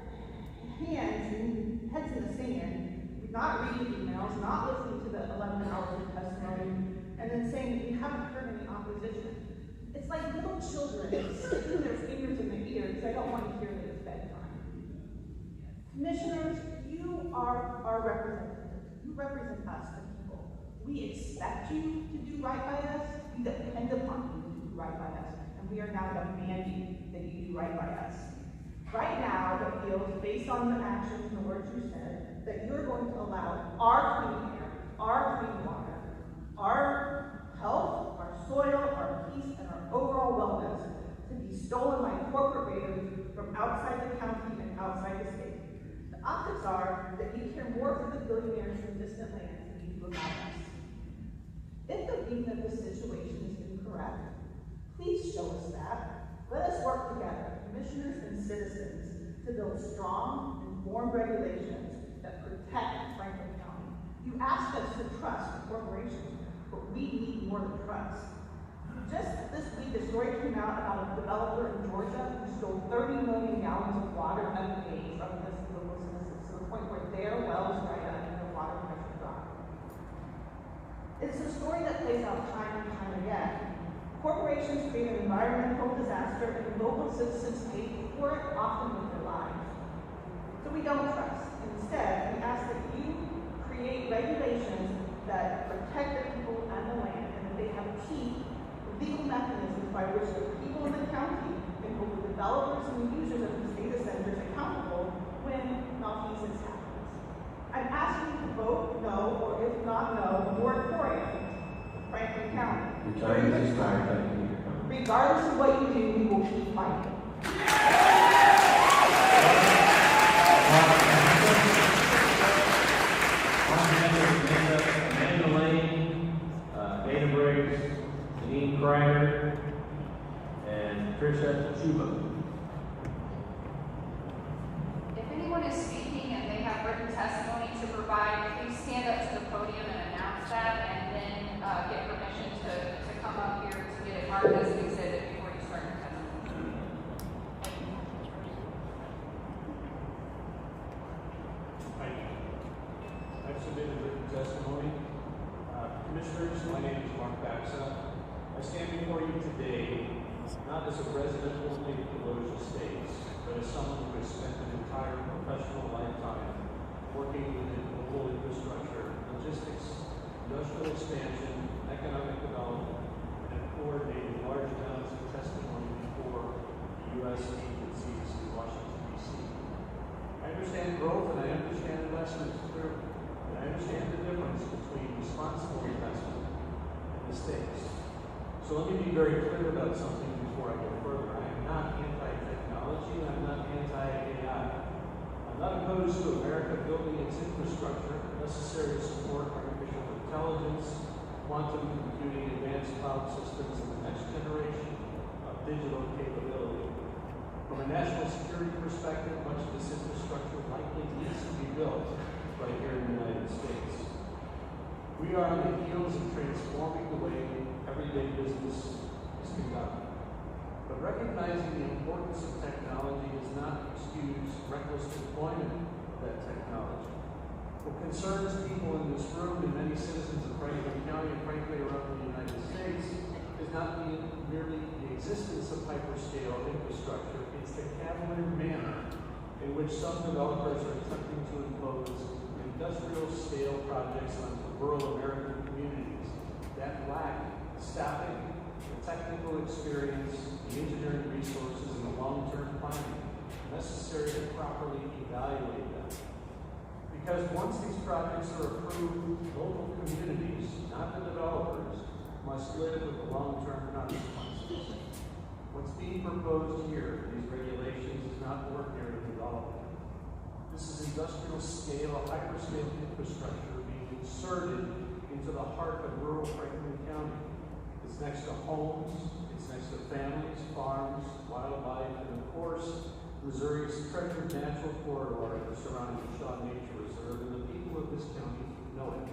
hands and heads in the sand, not reading emails, not listening to the 11 hours of testimony, and then saying that you haven't heard any opposition. It's like little children sticking their fingers in their ears because they don't want to hear that it's bedtime. Commissioners, you are our representatives. You represent us, the people. We expect you to do right by us. We depend upon you to do right by us. And we are now demanding that you do right by us. Right now, it feels, based on your actions and the words you said, that you're going to allow our clean air, our clean water, our health, our soil, our peace, and our overall wellness to be stolen by corporate raiders from outside the county and outside the state. The optics are that you care more for the billionaires from distant lands than you do about us. If the reading of this situation is incorrect, please show us that. Let us work together, commissioners and citizens, to build strong, informed regulations that protect Franklin County. You asked us to trust corporations, but we need more than trust. Just this week, a story came out about a developer in Georgia who stole 30 million gallons of water unpaid from this local citizens to the point where their wells dried up and their water pressure dropped. It's a story that plays out time and time again. Corporations create an environmental disaster and local citizens pay for it, often with their lives. So we don't trust. Instead, we ask that you create regulations that protect the people and the land, and that they have teeth, legal mechanisms by which the people in the county can hold the developers and the users of these data centers accountable when malfeasance happens. I'm asking you to vote no, or if not no, moratorium. Franklin County. Your time is expired. Thank you. Regardless of what you do, we will keep fighting. Amanda Lane, Dana Briggs, Janine Kreider, and Tricia Chuba. If anyone is speaking and they have written testimony to provide, please stand up to the podium and announce that, and then get permission to come up here to get it marked as an exhibit before you start your testimony. I've submitted written testimony. Commissioners, my name is Mark Baxa. I stand before you today not as a resident only of Deloge Estates, but as someone who has spent an entire professional lifetime working within local infrastructure, logistics, industrial expansion, economic development, and coordinated large amounts of testimony before the U.S. agencies in Washington, D.C. I understand growth and I understand investments clearly, and I understand the difference between responsible investment and mistakes. So let me be very clear about something before I go further. I am not anti-technology, I'm not anti-AI. I'm not opposed to America building its infrastructure necessary to support artificial intelligence, quantum computing, advanced cloud systems, and the next generation of digital capability. From a national security perspective, much of this infrastructure likely needs to be built right here in the United States. We are on the heels of transforming the way everyday business is conducted. But recognizing the importance of technology does not excuse reckless deployment of that technology. What concerns people in this room and many citizens of Franklin County and frankly around the United States is not merely the existence of hyperscale infrastructure, it's the cavalier manner in which some developers are attempting to impose industrial scale projects onto rural American communities that lack staffing, the technical experience, the engineering resources, and the long-term planning necessary to properly evaluate them. Because once these projects are approved, local communities, not the developers, must live with the long-term consequences. What's being proposed here, these regulations, is not ordinary development. This is industrial scale, hyperscale infrastructure being inserted into the heart of rural Franklin County. It's next to homes, it's next to families, farms, wildlife, and of course, Missouri's treasured natural corridor surrounding the Shaw Nature Reserve, and the people of this county know it.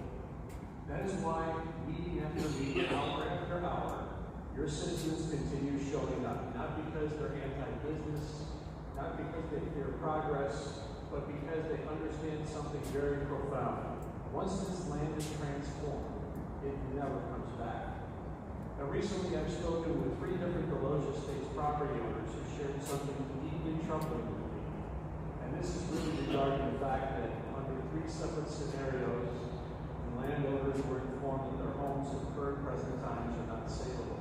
That is why, meeting after meeting, hour after hour, your citizens continue showing up, not because they're anti-business, not because they fear progress, but because they understand something very profound. Once this land is transformed, it never comes back. Now, recently I've spoken with 3 different Delosia Estates property owners who shared something deeply troubling with me. And this is really regarding the fact that under 3 separate scenarios, the landowners were informed that their homes at current present times are not saleable.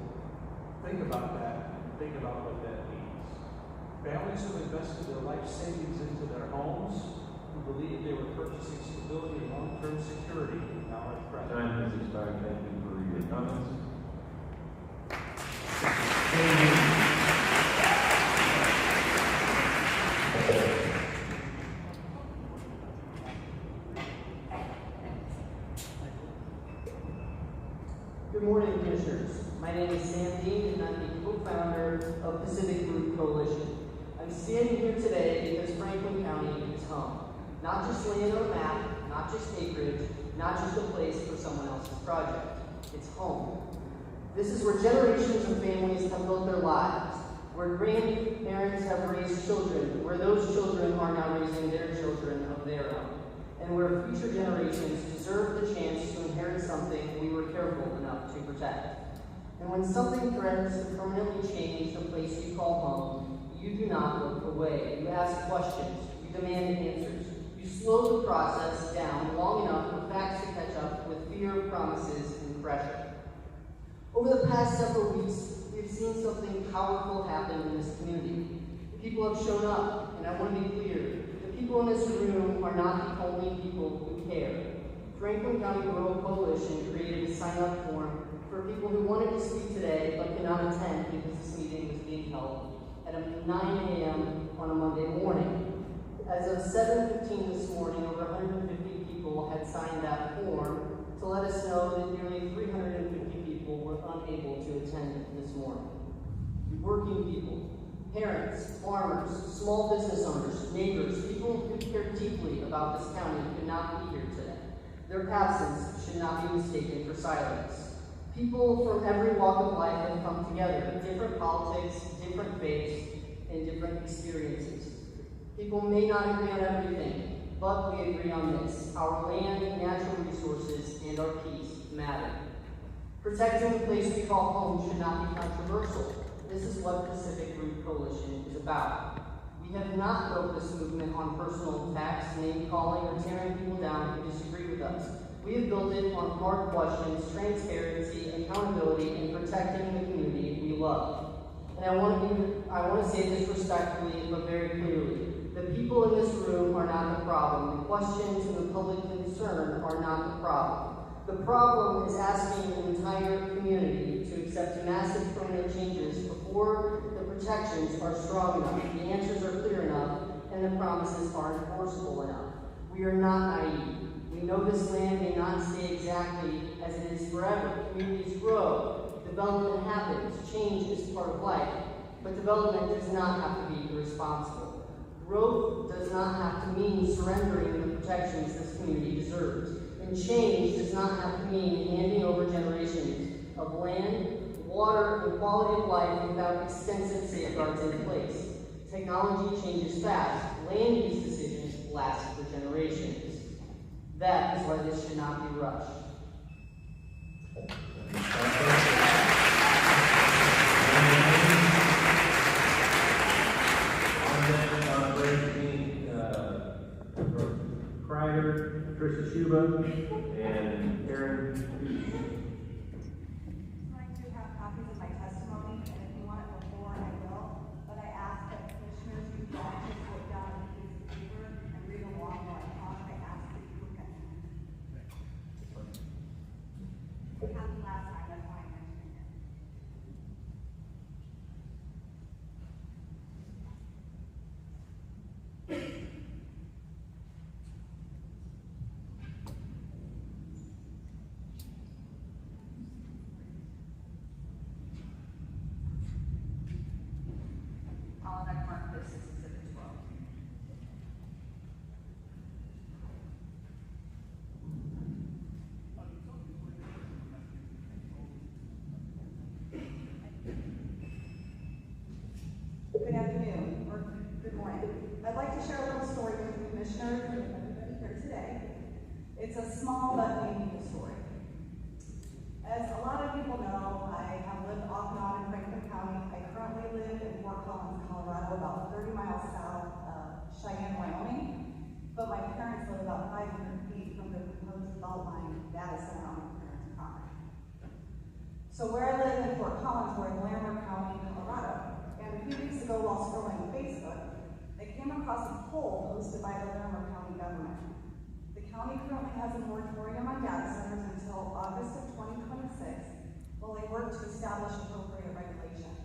Think about that, and think about what that means. Families who invested their life savings into their homes, who believed they were purchasing stability and long-term security, now are threatened. Time has expired. Thank you for your comments. Good morning, Commissioners. My name is Sam Dean, and I'm the co-founder of Pacific Root Coalition. I'm standing here today because Franklin County is home. Not just land on a map, not just acreage, not just a place for someone else's project. It's home. This is where generations of families have built their lives, where grandparents have raised children, where those children are now raising their children of their own, and where future generations deserve the chance to inherit something we were careful enough to protect. And when something threatens to permanently change the place you call home, you do not look away. You ask questions. You demand answers. You slow the process down long enough for facts to catch up with fear, promises, and pressure. Over the past several weeks, we've seen something powerful happen in this community. People have shown up, and I want to be clear. The people in this room are not the only people who care. Franklin County Rural Coalition created a sign-up form for people who wanted to speak today but cannot attend because this meeting was being held at 9 a.m. on a Monday morning. As of 7:15 this morning, over 150 people had signed that form to let us know that nearly 350 people were unable to attend this morning. Working people, parents, farmers, small business owners, neighbors, people who care deeply about this county could not be here today. Their absence should not be mistaken for silence. People from every walk of life have come together, different politics, different faiths, and different experiences. People may not agree on everything, but we agree on this. Our land, natural resources, and our peace matter. Protecting the place we call home should not be controversial. This is what Pacific Root Coalition is about. We have not built this movement on personal attacks, name-calling, or tearing people down who disagree with us. We have built it on hard questions, transparency, accountability, and protecting the community we love. And I want to say this respectfully, but very clearly. The people in this room are not the problem. The questions and the public concern are not the problem. The problem is asking the entire community to accept massive permanent changes before the protections are strong enough, the answers are clear enough, and the promises are enforceable enough. We are not naive. We know this land may not stay exactly as it is forever. Communities grow, development happens, change is part of life. But development does not have to be irresponsible. Growth does not have to mean surrendering the protections this community deserves. And change does not have to mean handing over generations of land, water, and quality of life without extensive safeguards in place. Technology changes fast. Land use decisions last for generations. That is why this should not be rushed. Kreider, Tricia Schuba, and Aaron Hughes. I do have copies of my testimony, and if you want it before, I will. But I ask that commissioners who don't just put down a piece of paper and read along while I talk. I ask that you look at it. It happened last time, that's why I'm mentioning it. I'll have mark this as Exhibit 12. Good afternoon, or good morning. I'd like to share a little story with the commissioner and everybody here today. It's a small but meaningful story. As a lot of people know, I have lived off and on in Franklin County. I currently live in Fort Collins, Colorado, about 30 miles south of Cheyenne, Wyoming. But my parents live about 500 feet from the proposed Beltline data center on my parents' property. So where I live in Fort Collins, we're in Larimer County, Colorado. And a few weeks ago, while scrolling Facebook, I came across a poll hosted by the Larimer County government. The county currently has a moratorium on data centers until August of 2026, while they work to establish appropriate regulations.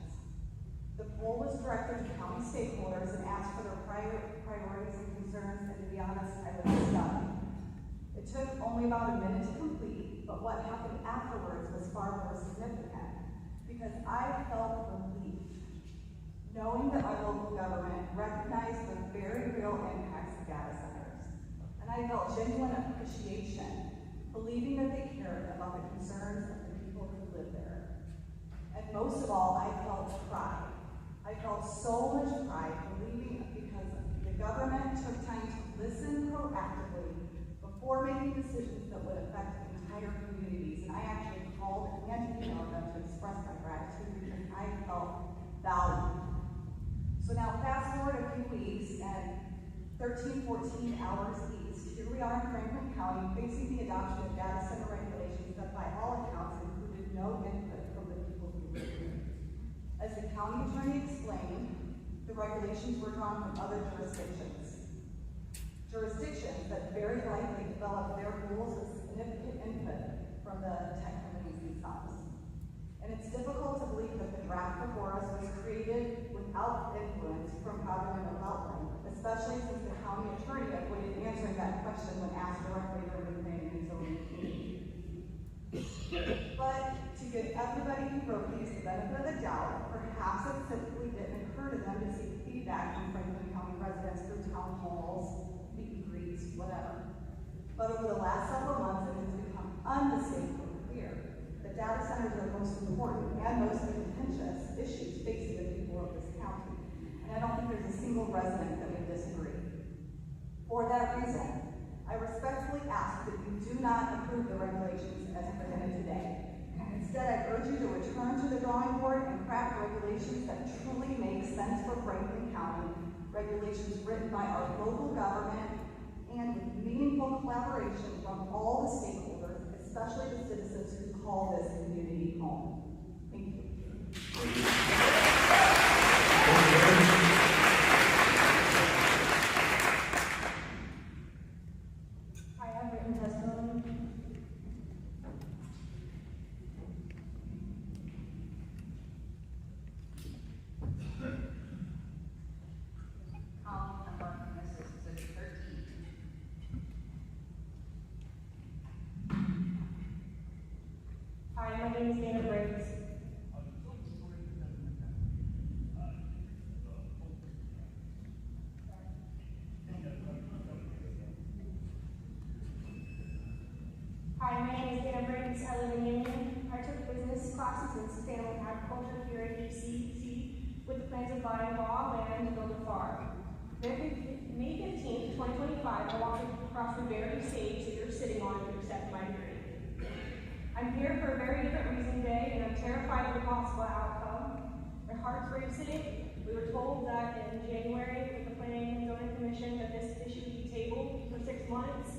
The poll was directed to county stakeholders and asked for their priorities and concerns, and to be honest, I was stunned. It took only about a minute to complete, but what happened afterwards was far more significant, because I felt relief, knowing that our local government recognized the very real impacts of data centers. And I felt genuine appreciation, believing that they cared about the concerns of the people who live there. And most of all, I felt pride. I felt so much pride, believing because the government took time to listen proactively before making decisions that would affect entire communities. And I actually called and emailed them to express my gratitude because I felt valued. So now fast forward a few weeks and 13, 14 hours east, here we are in Franklin County facing the adoption of data center regulations that by all accounts included no input from the people who live here. As the county attorney explained, the regulations were drawn from other jurisdictions. Jurisdictions that very likely developed their rules with significant input from the tech companies themselves. And it's difficult to believe that the draft before us was created without influence from governmental outline, especially since the county attorney avoided answering that question when asked directly during the planning and zoning meeting. But to give everybody who wrote these the benefit of the doubt, perhaps it simply didn't occur to them to seek feedback from Franklin County residents through town halls, meet and greets, whatever. But over the last several months, it has become unmistakably clear that data centers are the most important and most contentious issues facing the people of this county. And I don't think there's a single resident that would disagree. For that reason, I respectfully ask that you do not approve the regulations as presented today. Instead, I urge you to return to the drawing board and craft regulations that truly make sense for Franklin County, regulations written by our local government and with meaningful collaboration from all the stakeholders, especially the citizens who call this community home. Thank you. I have written testimony. I'll mark this as Exhibit 13. Hi, my name is Dana Briggs. plans of buying raw land to build a farm. May 15th, 2025, I walked across the very stage that you're sitting on to accept my degree. I'm here for a very different reason today, and I'm terrified of the possible outcome. My heart's racing. We were told that in January with the Planning and Zoning Commission that this issue would be tabled for 6 months.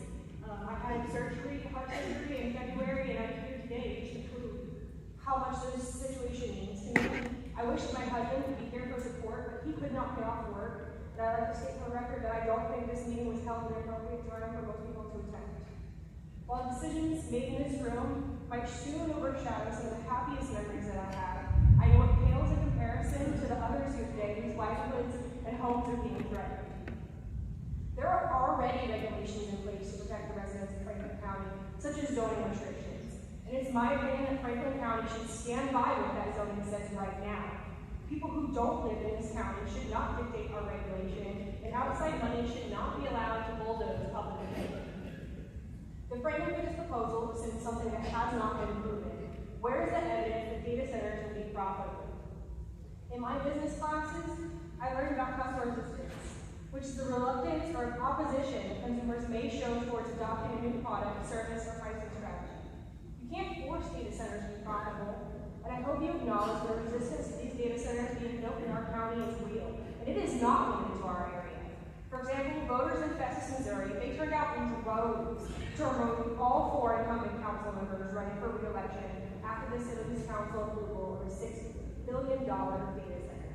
I had heart surgery in February, and I'm here today just to prove how much this situation means to me. I wish my husband could be here for support, but he could not get off work. And I'd like to state for the record that I don't think this meeting was held at an appropriate time for most people to attend. While decisions made in this room might soon overshadow some of the happiest memories that I have, I know it pales in comparison to the others here today whose livelihoods and homes are being threatened. There are already regulations in place to protect the residents of Franklin County, such as zoning restrictions. And it's my opinion that Franklin County should stand by what that zoning says right now. People who don't live in this county should not dictate our regulation, and outside money should not be allowed to bulldoze public opinion. The framing for this proposal assumes something that has not been proven. Where is the evidence that data centers will be profitable? In my business classes, I learned about customer resistance, which is the reluctance or opposition consumers may show towards adopting a new product, service, or pricing strategy. You can't force data centers to be profitable, and I hope you acknowledge the resistance to these data centers being built in our county is real, and it is not limited to our area. For example, voters in Festus, Missouri, they turned out in droves to remove all 4 incumbent council members running for re-election after the city's council approval of a $6 billion data center.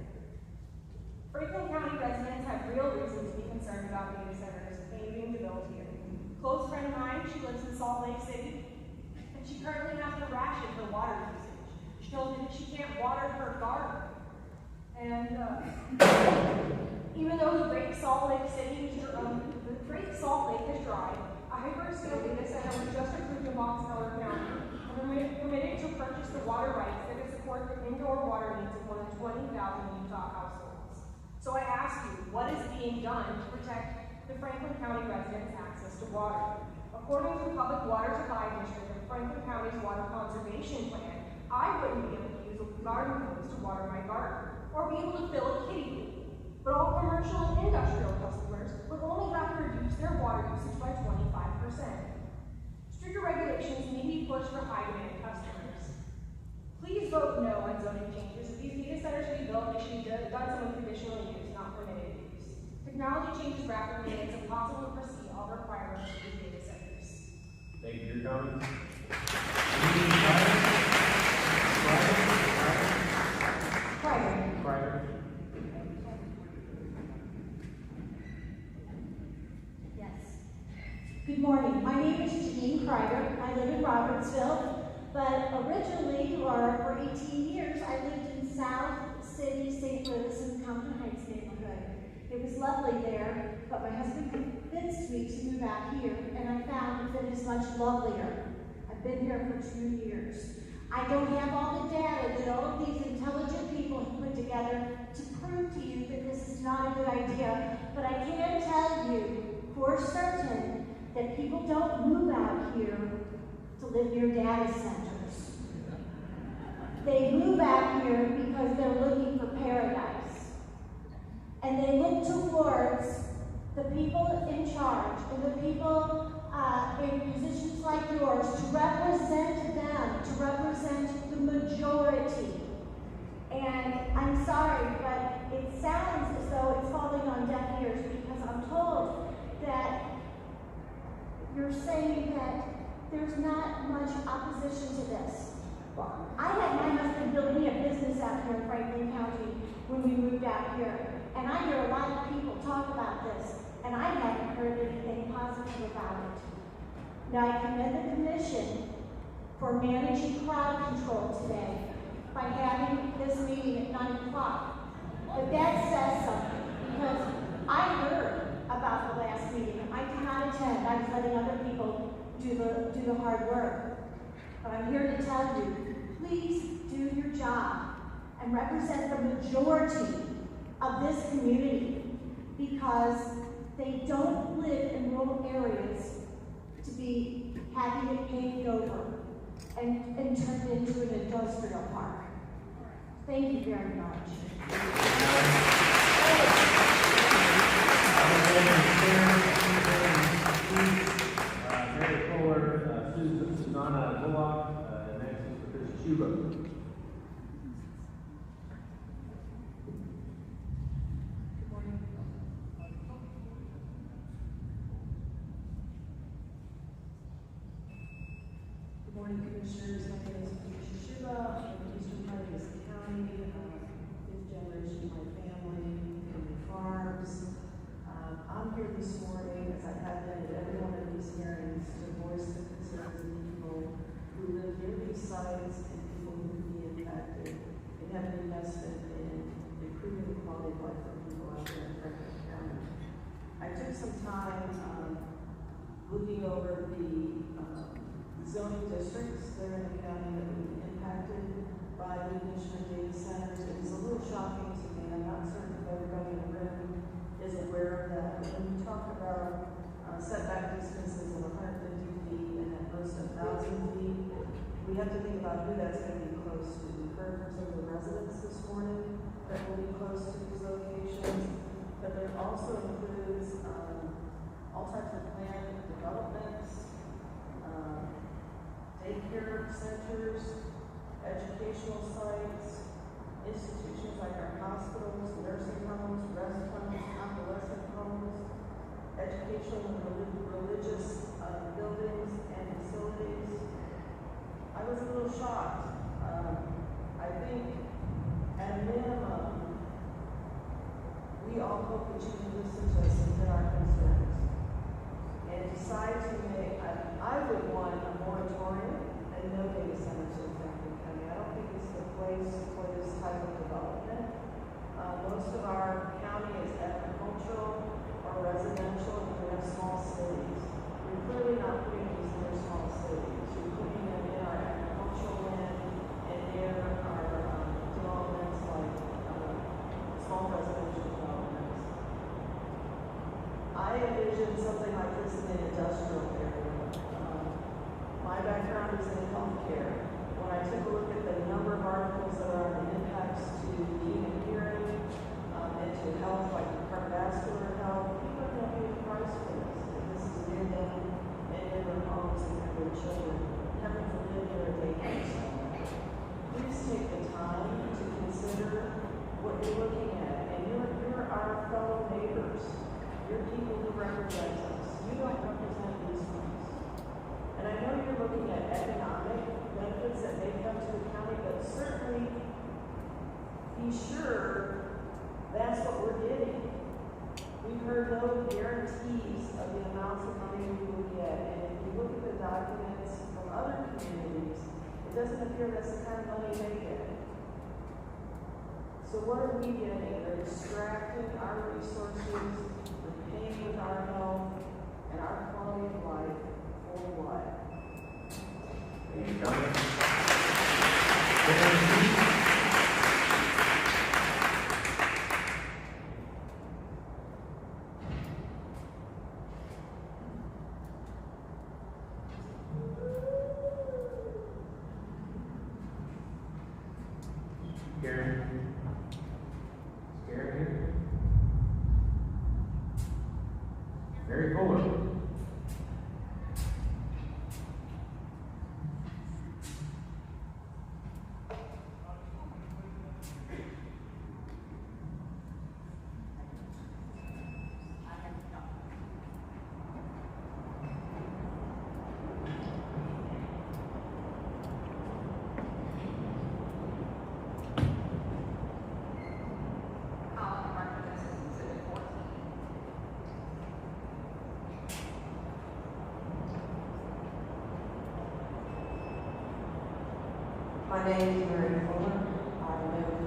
Franklin County residents have real reason to be concerned about data centers being built here. A close friend of mine, she lives in Salt Lake City, and she currently has to ration for water usage. She told me that she can't water her garden. And even though the Great Salt Lake is dry, a hyperscale data center was just approved in Box Elder County and permitted to purchase the water rights that could support the indoor water needs of more than 20,000 Utah households. So I ask you, what is being done to protect the Franklin County residents' access to water? According to the Public Water Supply District of Franklin County's Water Conservation Plan, I wouldn't be able to use a garden hose to water my garden, or be able to fill a kiddie pool. But all commercial and industrial customers would only have to reduce their water usage by 25%. Stricter regulations may be pushed for high-demand customers. Please vote no on zoning changes. If these data centers should be built, they should be done some conditional use, not permitted use. Technology changes rapidly, and it's impossible to foresee all the requirements of these data centers. Thank you for your comments. Kreider. Yes. Good morning. My name is Janine Kreider. I live in Robertsville, but originally, or for 18 years, I lived in South City, St. Louis, in the Compton Heights neighborhood. It was lovely there, but my husband convinced me to move out here, and I found that it is much lovelier. I've been here for 2 years. I don't have all the data that all of these intelligent people have put together to prove to you that this is not a good idea, but I can tell you for certain that people don't move out here to live near data centers. They move out here because they're looking for paradise. And they look towards the people in charge and the people in positions like yours to represent them, to represent the majority. And I'm sorry, but it sounds as though it's falling on deaf ears because I'm told that you're saying that there's not much opposition to this. Well, I had my husband build me a business out here in Franklin County when we moved out here. And I hear a lot of people talk about this, and I haven't heard anything positive about it. Now, I commend the commission for managing crowd control today by having this meeting at 9 o'clock. But that says something, because I heard about the last meeting. I did not attend. I was letting other people do the hard work. But I'm here to tell you, please do your job and represent the majority of this community, because they don't live in rural areas to be having it paved over and turned into an industrial park. Thank you very much. Mary Fuller, Susanna Bullock, next is Patricia Schuba. Good morning, Commissioners. My name is Patricia Schuba. I'm from the eastern part of this county. Fifth generation of my family, family farms. I'm here this morning, as I have been at every one of these hearings, to voice the concerns of people who live near these sites and people who can be impacted and have an investment in improving the quality of life for people out there in Franklin County. I took some time looking over the zoning districts that are in the county that would be impacted by the addition of data centers. It was a little shocking to me. I'm not certain if everybody in the room is aware of that. But when we talk about setback distances of 150 feet and at most 1,000 feet, we have to think about who that's going to be close to. We heard from some of the residents this morning that will be close to these locations, but it also includes all types of planned developments, daycare centers, educational sites, institutions like our hospitals, nursing homes, rest homes, convalescent homes, educational and religious buildings and facilities. I was a little shocked. I think at a minimum, we all hope that you can listen to us and hear our concerns and decide to make, I would want a moratorium and no data centers in Franklin County. I don't think it's the place for this type of development. Most of our county is agricultural or residential, and we have small cities. We're clearly not putting these near small cities. We're putting them in our agricultural land and near our developments like small residential developments. I envision something like this in an industrial area. My background is in healthcare. When I took a look at the number of articles that are on the impacts to human hearing and to health, like cardiovascular health, people are going to pay the price for this. And this is near them and in their homes and their children. Heaven forbid they're a daycare center. Please take the time to consider what you're looking at. And you're our fellow neighbors. You're people who represent us. You don't represent these ones. And I know you're looking at economic benefits that may come to the county, but certainly be sure that's what we're getting. We've heard no guarantees of the amounts of money we will get. And if you look at the documents from other communities, it doesn't appear that's the kind of money they get. So what are we getting? They're extracting our resources, they're paying with our health and our quality of life for what? Any comments? Karen? Karen here? Mary Fuller? My name is Mary Fuller. I live in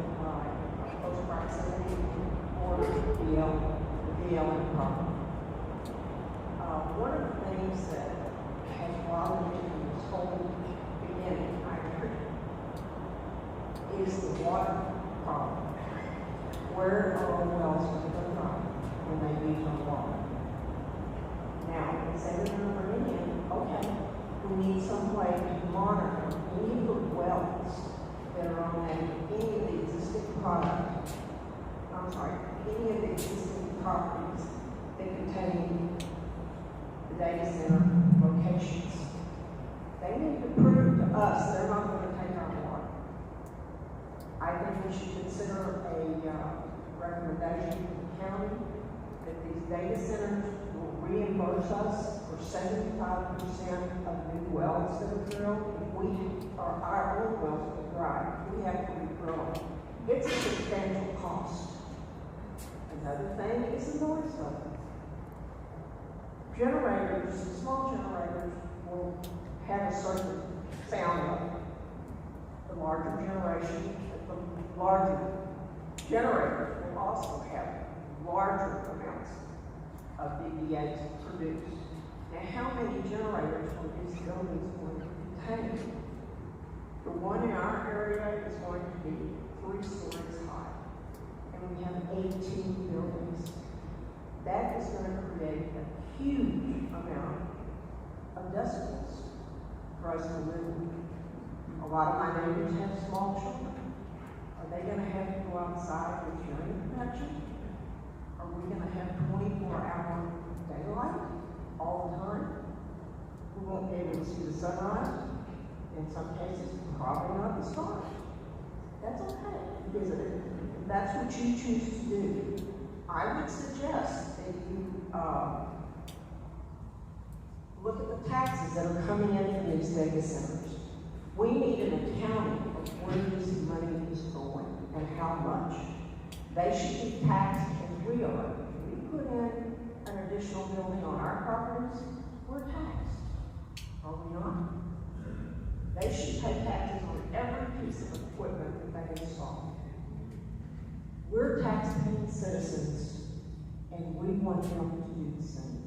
close proximity or the BLM property. One of the things that has bothered me from this whole beginning, I agree, is the water problem. Where are our wells going to come from when they use our water? Now, it's everyone Virginia, okay, we need some way to monitor. We need to put wells that are on any of the existing product, I'm sorry, any of the existing properties that contain the data center locations. They need to prove to us they're not going to take our water. I think we should consider a recommendation from the county that these data centers will reimburse us for 75% of new wells that are drilled. If we, or our own wells are dry, we have to redrill them. It's a substantial cost. Another thing is the noise level. Generators, small generators, will have a certain sound level. The larger generators will also have larger amounts of dBA produced. Now, how many generators are these buildings going to contain? The one in our area is going to be 3 stories high, and we have 18 buildings. That is going to create a huge amount of decibels for us to live in. A lot of my neighbors have small children. Are they going to have to go outside with hearing protection? Are we going to have 24-hour daylight all the time? We won't be able to see the sunrise. In some cases, probably not the stars. That's okay, because if that's what you choose to do, I would suggest that you look at the taxes that are coming in from these data centers. We need an accounting of where this money is going and how much. They should be taxed as we are. If we put in an additional building on our properties, we're taxed. Are we not? They should pay taxes on every piece of equipment that they install. We're tax-paying citizens, and we want them to do the same.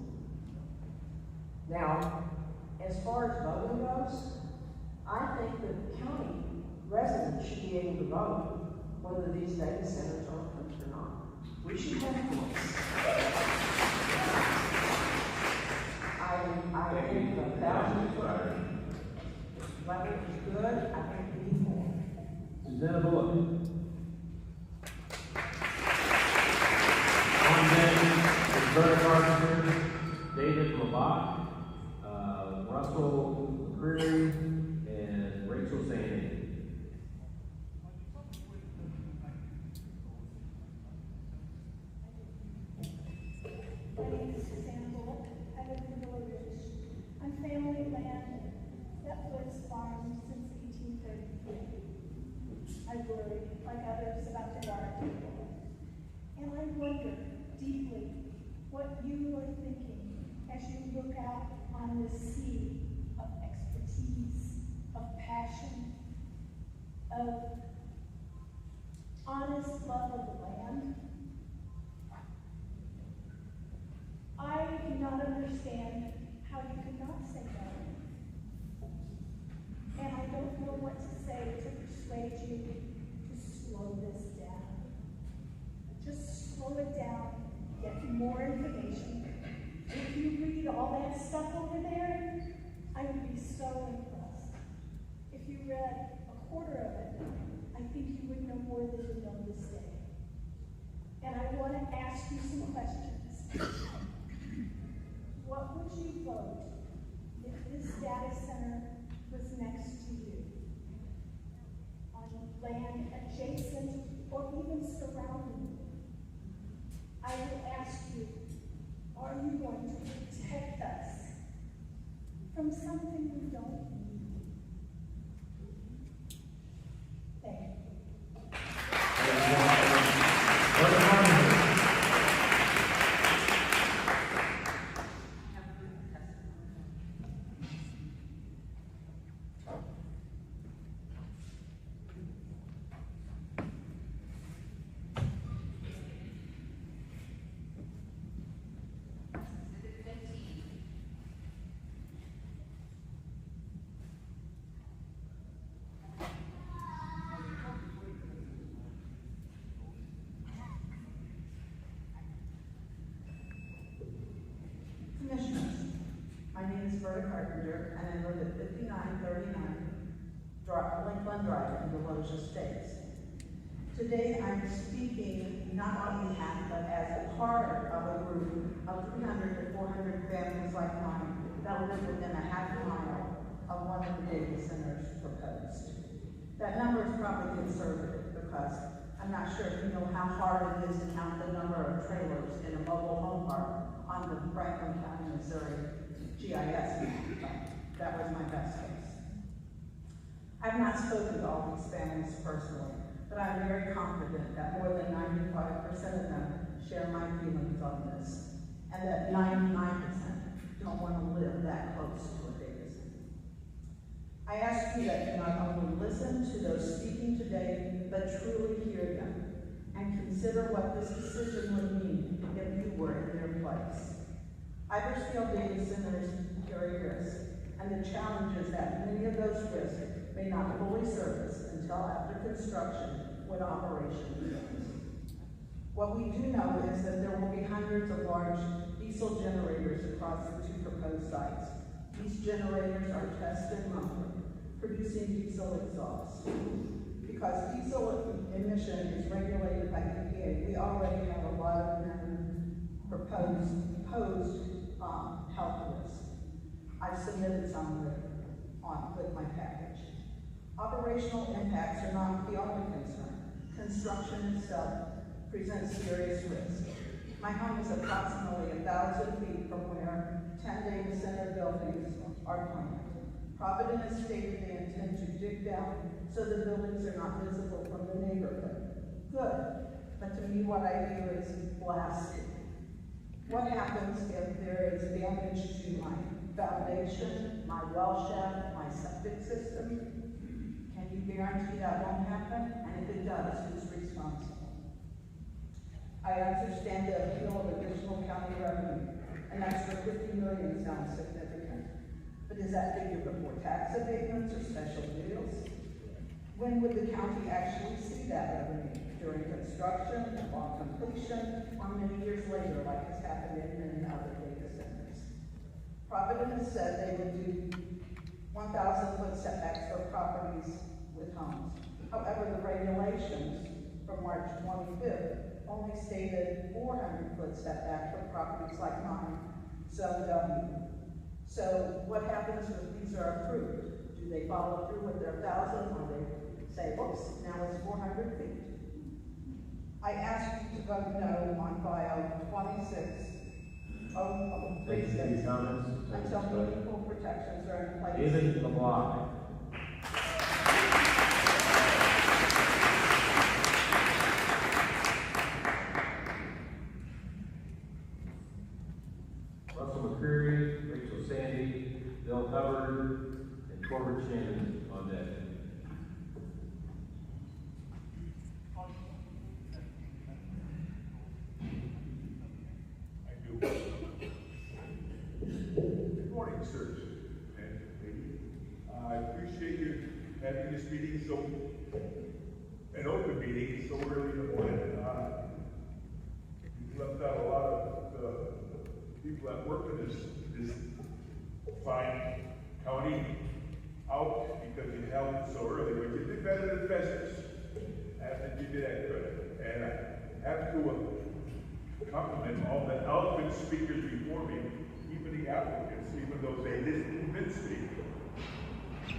Now, as far as voting goes, I think that county residents should be able to vote whether these data centers are approved or not. We should have a voice. I think 1,000 level is good. I think we need more. Susanna Bullock. On deck is Bert Carpenter, David Labat, Russell McCreary, and Rachel Sandy. My name is Susanna Bullock. I live in Villa Ridge. On family land that was farmed since 1833. I worry, like others, about the water table. And I wonder deeply what you are thinking as you look out on this sea of expertise, of passion, of honest love of the land. I do not understand how you could not say no. And I don't know what to say to persuade you to slow this down. Just slow it down, get more information. If you read all that stuff over there, I would be so impressed. If you read a quarter of it, I think you would know more than you know this day. And I want to ask you some questions. What would you vote if this data center was next to you? On land adjacent or even surrounding you? I will ask you, are you going to protect us from something we don't need? Thank you. Commissioners, my name is Berta Carpenter, and I live at 5939 Lakeland Drive in Delosia Estates. Today I'm speaking not on behalf but as a part of a group of 300 to 400 families like mine that live within a half mile of one of the data centers proposed. That number is probably conservative because I'm not sure if you know how hard it is to count the number of trailers in a mobile home park on the Franklin County, Missouri GIS map. That was my best guess. I've not spoken to all these families personally, but I'm very confident that more than 95% of them share my feelings on this, and that 99% don't want to live that close to a data center. I ask you that you not only listen to those speaking today, but truly hear them, and consider what this decision would mean if you were in their place. Hyperscale data centers carry risk, and the challenge is that many of those risks may not fully surface until after construction when operation begins. What we do know is that there will be hundreds of large diesel generators across the two proposed sites. These generators are tested monthly, producing diesel exhaust. Because diesel emission is regulated by EPA, we already have a lot of proposed health risks. I've submitted some with my package. Operational impacts are not the only concern. Construction itself presents serious risk. My home is approximately 1,000 feet from where 10 data center buildings are planned. Provident has stated they intend to dig down so the buildings are not visible from the neighborhood. Good, but to me what I hear is blasting. What happens if there is damage to my foundation, my well shaft, my septic system? Can you guarantee that won't happen? And if it does, who's responsible? I understand the appeal of additional county revenue. An extra $50 million sounds significant. But is that figure before tax abatements or special deals? When would the county actually see that revenue? During construction, upon completion, or many years later, like has happened in many other data centers? Provident has said they would do 1,000-foot setbacks for properties with homes. However, the regulations from March 25th only stated 400-foot setback for properties like mine, Zone W. So what happens if these are approved? Do they follow through with their 1,000, or they say, oops, now it's 400 feet? I ask you to vote no on file 26. Thank you for your comments. Until meaningful protections are in place. David LeBlanc. Russell McCreary, Rachel Sandy, Bill Hubbard, and Corbett Shannon on deck. Good morning, sirs and ladies. I appreciate you having this meeting an open meeting so early in the morning. You've left out a lot of the people that work in this fine county out because you held it so early, but you did better than business. I think you did that good. And I have to compliment all the eloquent speakers before me, even the applicants, even though they didn't convince me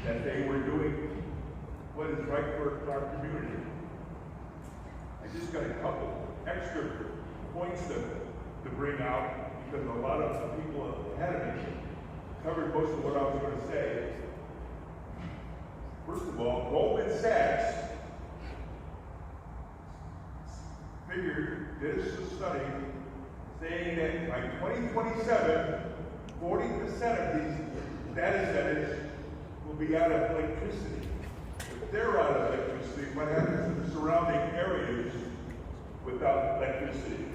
that they were doing what is right for our community. I just got a couple extra points to bring out because a lot of the people ahead of me covered most of what I was going to say. First of all, Goldman Sachs did a study saying that by 2027, 40% of these data centers will be out of electricity. If they're out of electricity, what happens to the surrounding areas without electricity?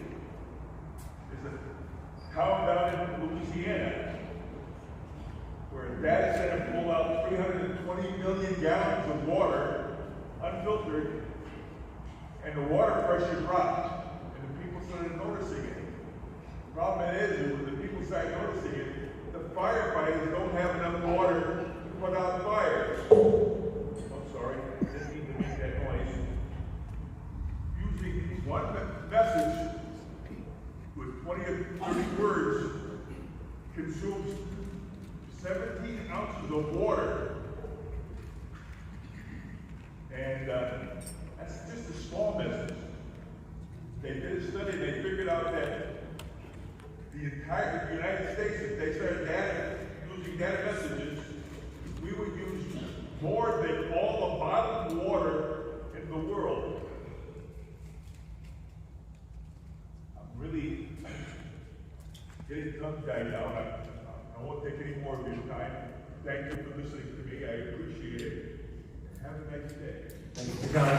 There's a town down in Louisiana where a data center pulled out 320 million gallons of water, unfiltered, and the water pressure dropped, and the people started noticing it. The problem is, when the people start noticing it, the firefighters don't have enough water to put out fires. consumes 17 ounces of water. And that's just a small business. They did a study, they figured out that the entire United States, if they started using data messages, we would use more than all the bottled water in the world. I'm really getting tongue-tied now. I won't take any more of your time. Thank you for listening to me. I appreciate it. Have a nice day. Thank you for coming.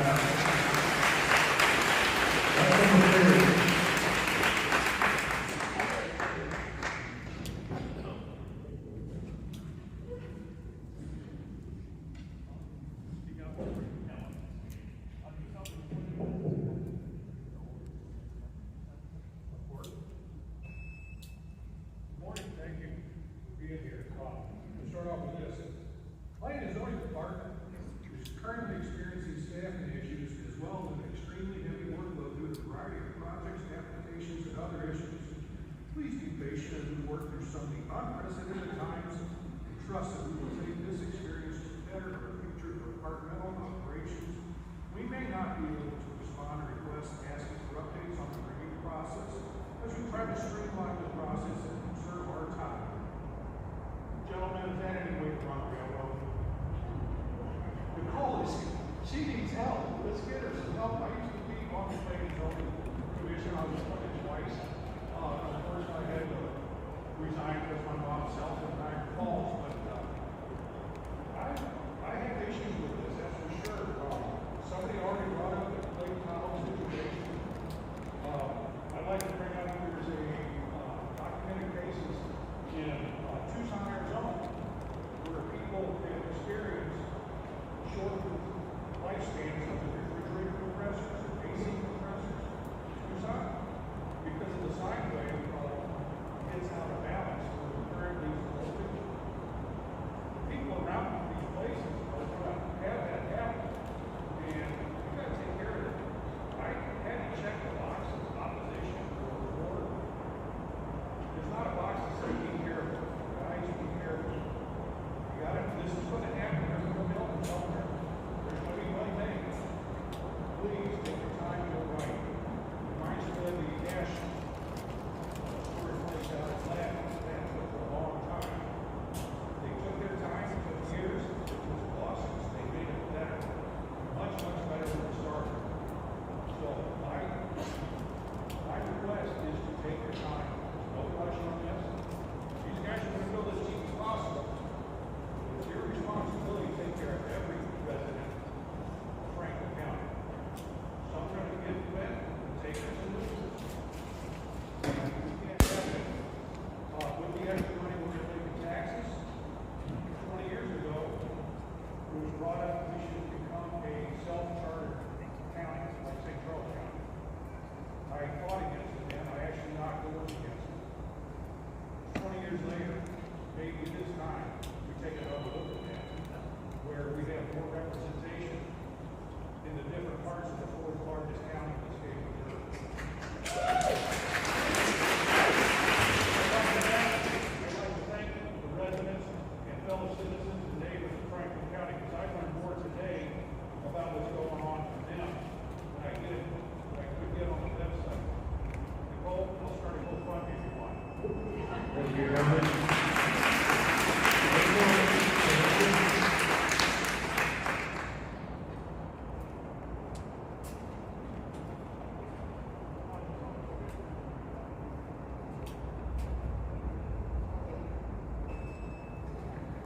Unprecedented times, and trust that we will take this experience to better our future departmental operations. We may not be able to respond to requests asking for updates on the review process as we try to streamline the process and conserve our time. Gentlemen, is that any way to run a railroad? Nicole is here. She needs help. Let's get her some help. I used to be on the planning zoning commission. I was appointed twice. Of course, I had to resign because my mom's health in Niagara Falls, but I have issues with this, that's for sure. Somebody already brought up the Lake Tahoe situation. I'd like to bring up there's a documented cases in Tucson, Arizona, where people have experienced shorter lifespans of the refrigerator compressors, AC compressors, Tucson, because of the sine wave. It's out of balance for the current voltage. People around these places are going to have that happen, and we've got to take care of it. I had to check the box of opposition for the board. There's not a box that says be careful. Guys, be careful. You got it. This is going to happen. There's no building somewhere. There's going to be one thing. Please take your time to go right. Reminds me of the gas. That took a long time. They took their time, it took years, it was losses, they made it better. Much, much better than it started. So my request is to take your time. No rush on this. These guys are going to build as cheap as possible. It's your responsibility to take care of every resident of Franklin County. Some are going to get wet, takers and losers. We can't have it. With the extra money we're going to take in taxes, 20 years ago, it was brought up we should become a self-chartered county, like St. Charles County. I fought against it then, I actually knocked doors against it. 20 years later, maybe this time, we take another look at that, where we have more representation in the different parts of the fourth largest county in the state of Missouri. Residents and fellow citizens and neighbors of Franklin County, because I learned more today about what's going on for them than I could get on the website. Nicole, I'll start a GoFundMe if you want. Thank you very much.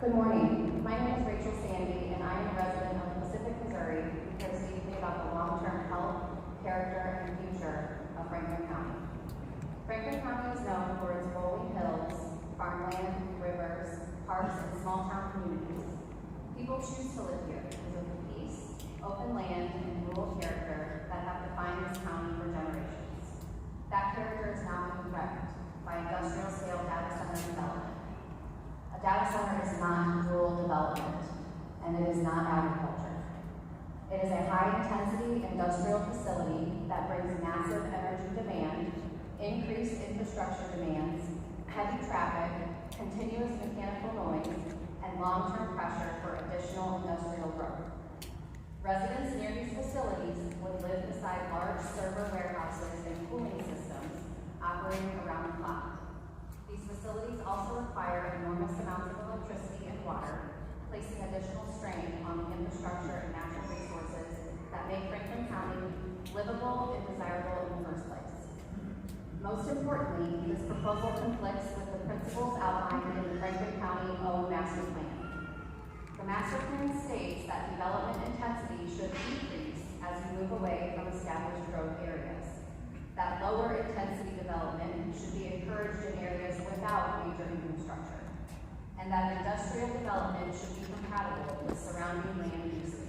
Good morning. My name is Rachel Sandy, and I am a resident of Pacific, Missouri, who cares deeply about the long-term health, character, and future of Franklin County. Franklin County is known for its rolling hills, farmland, rivers, parks, and small-town communities. People choose to live here because of the peace, open land, and rural character that have defined this county for generations. That character is now being threatened by industrial-scale data center development. A data center is not rural development, and it is not agriculture. It is a high-intensity industrial facility that brings massive energy demand, increased infrastructure demands, heavy traffic, Residents near these facilities would live beside large server warehouses and cooling systems operating around the clock. These facilities also require enormous amounts of electricity and water, placing additional strain on the infrastructure and natural resources that make Franklin County livable and desirable in the first place. Most importantly, this proposal conflicts with the principles outlined in the Franklin County OWN Master Plan. The master plan states that development intensity should decrease as we move away from established growth areas. That lower intensity development should be encouraged in areas without major infrastructure, and that industrial development should be compatible with surrounding land uses.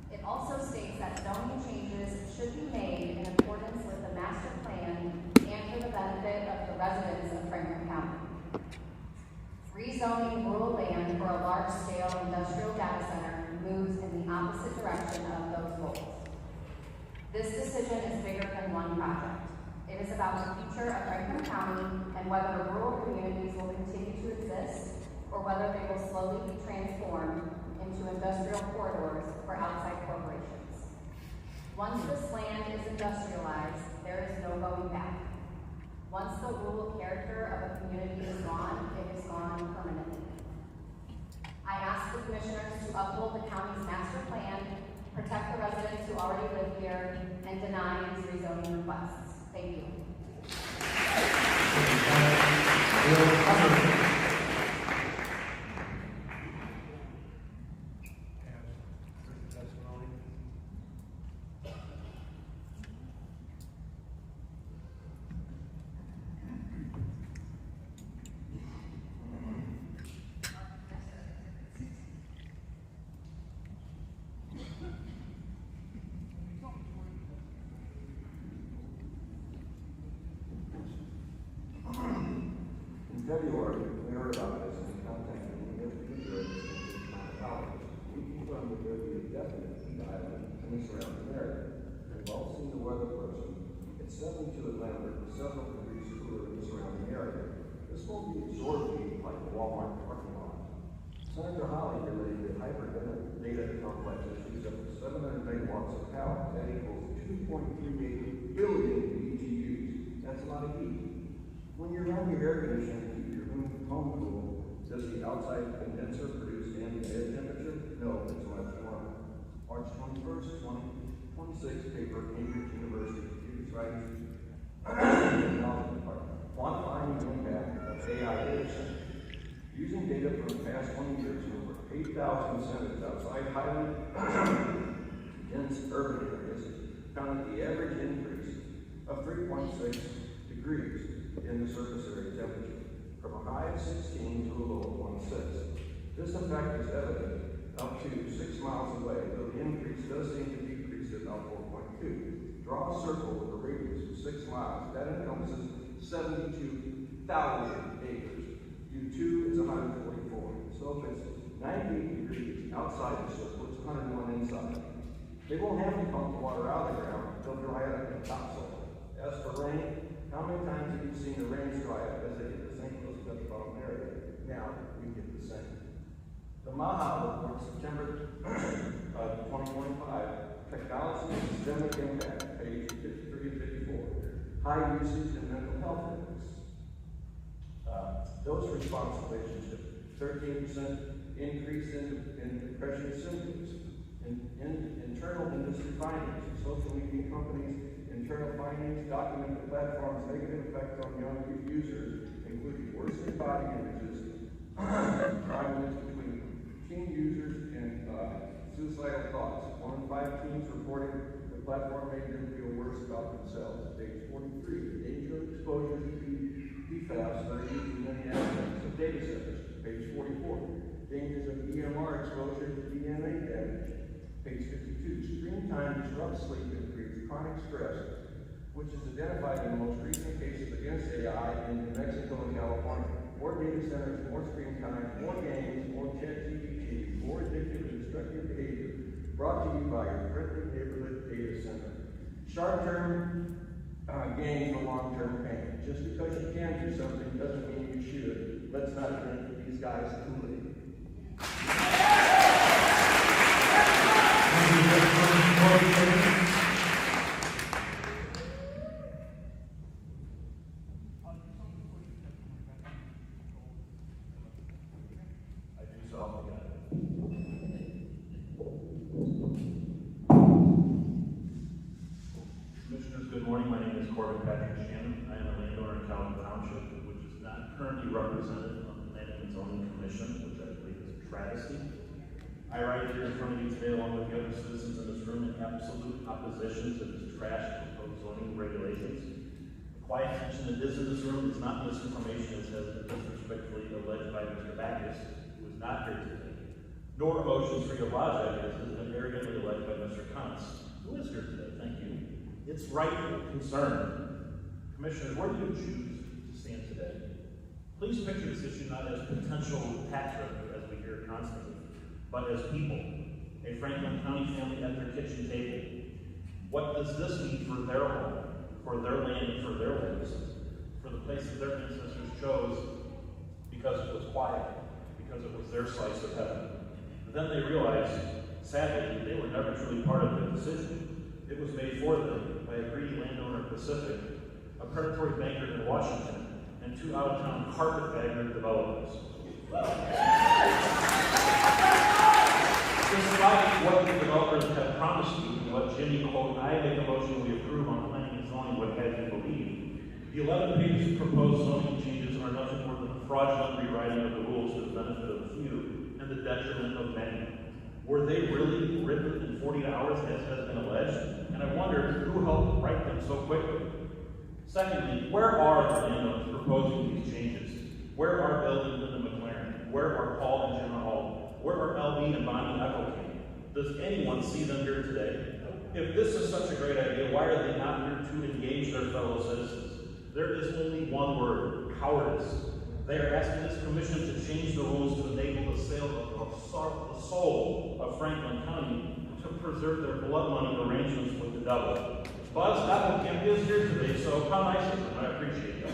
It also states that zoning changes should be made in accordance with the master plan and for the benefit of the residents of Franklin County. Rezoning rural land for a large-scale industrial data center moves in the opposite direction of those goals. This decision is bigger than one project. It is about the future of Franklin County and whether rural communities will continue to exist or whether they will slowly be transformed into industrial corridors for outside corporations. Once this land is industrialized, there is no going back. Once the rural character of a community is gone, it is gone permanently. I ask the commissioners to uphold the county's master plan, protect the residents who already live here, and deny these rezoning requests. Thank you. In February, we heard about this and contacted the future college. We confirmed that there would be a definite heat island in the surrounding area. We've all seen the weather person. It's 72 Atlanta, several degrees cooler in the surrounding area. This won't be absorbed heat like the Walmart parking lot. Senator Holly related that hyper data complexes use up to 700 megawatts of power. That equals 2.38 billion BTUs. That's a lot of heat. When you run your air conditioner to keep your home cool, does the outside condenser produce ambient temperature? No, it's much warmer. March 21st, 2026 paper, Cambridge University Computer Science Technology Department. Quantifying the impact of AI data centers. Using data from the past 20 years, over 8,000 centers outside highly dense urban areas found that the average increase of 3.6 degrees in the surface area temperature, from a high of 16 to a low of 1.6. This effect is evident up to 6 miles away, though the increase does seem to decrease at about 4.2. Draw a circle with a radius of 6 miles. That encompasses 72,000 acres. U2 is 144. So if it's 98 degrees outside the circle, it's 101 inside. They won't have to pump the water out of the ground, they'll dry it up in topsoil. As for rain, how many times have you seen the rains dry up as they hit the St. Louis metropolitan area? Now we get the same. The MAHA report, September 2025, Technology and Systemic Impact, page 53 and 54. High usage and mental health index. Dose response relationship, 13% increase in depression symptoms. Internal industry findings, social media companies' internal findings document the platform's negative effect on young users, including worsening body images, crime links between teen users and suicidal thoughts. 1 in 5 teens reporting the platform made them feel worse about themselves. Page 43, the danger of exposure to PFAS that are used in many aspects of data centers. Page 44, dangers of EMR exposure to DNA damage. Page 52, screen time disrupts sleep and creates chronic stress, which is identified in the most recent cases against AI in New Mexico and California. More data centers, more screen time, more games, more ChatGPT, more addictive and destructive behavior. Brought to you by your friendly neighborhood data center. Short-term gain for long-term pain. Just because you can do something doesn't mean you should. Let's not drink these guys' Kool-Aid. name is Corbin Patrick Shannon. I am a landowner in Calvin Township, which is not currently represented on the Planning and Zoning Commission, which I believe is a travesty. I rise here in front of you today along with the other citizens in this room in absolute opposition to this trash proposed zoning regulations. The quiet tension that is in this room is not misinformation as has been disrespectfully alleged by Mr. Backus, who is not here today, nor emotions-free of logic as has been arrogantly alleged by Mr. Kuntz, who is here today. Thank you. It's rightful concern. Commissioners, where do you choose to stand today? Please picture this issue not as potential tax revenue, as we hear constantly, but as people, a Franklin County family at their kitchen table. What does this mean for their home, for their land, and for their lives, for the place that their ancestors chose because it was quiet, because it was their slice of heaven? But then they realized, sadly, they were never truly part of the decision. It was made for them by a greedy landowner in Pacific, a predatory banker in Washington, and two out-of-town carpetbagger developers. Despite what the developers have promised you, and what Jimmy, quote, I make a motion we approve on planning and zoning would have you believe, the 11 pages of proposed zoning changes are nothing more than a fraudulent rewriting of the rules to the benefit of the few and the detriment of many. Were they really written in 40 hours, as has been alleged? And I wonder who helped write them so quickly. Secondly, where are the landowners proposing these changes? Where are Bill and Linda McLaren? Where are Paul and Jenna Hall? Where are LB and Bonnie Eckelking? Does anyone see them here today? If this is such a great idea, why are they not here to engage their fellow citizens? There is only one word: cowardice. They are asking this commission to change the rules to enable the sale of the soul of Franklin County to preserve their blood money arrangements with the devil. Buzz Eckelking is here today, so come I see him. I appreciate that.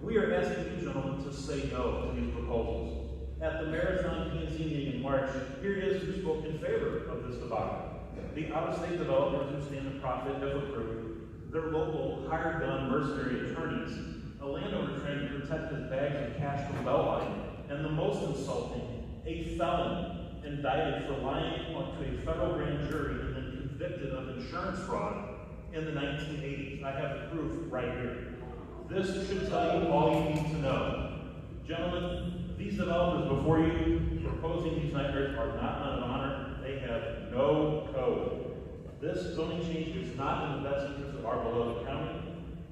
We are asking you, gentlemen, to say no to these proposals. At the Marathon P&Z meeting in March, here it is who spoke in favor of this debacle. The out-of-state developers who stand to profit have approved, their local hired gun mercenary attorneys, a landowner trying to protect his bags of cash from Belline, and the most insulting, a felon indicted for lying to a federal grand jury and then convicted of insurance fraud in the 1980s. I have the proof right here. This should tell you all you need to know. Gentlemen, these developers before you proposing these nightmares are not men of honor. They have no code. This zoning change is not in the best interest of our beloved county.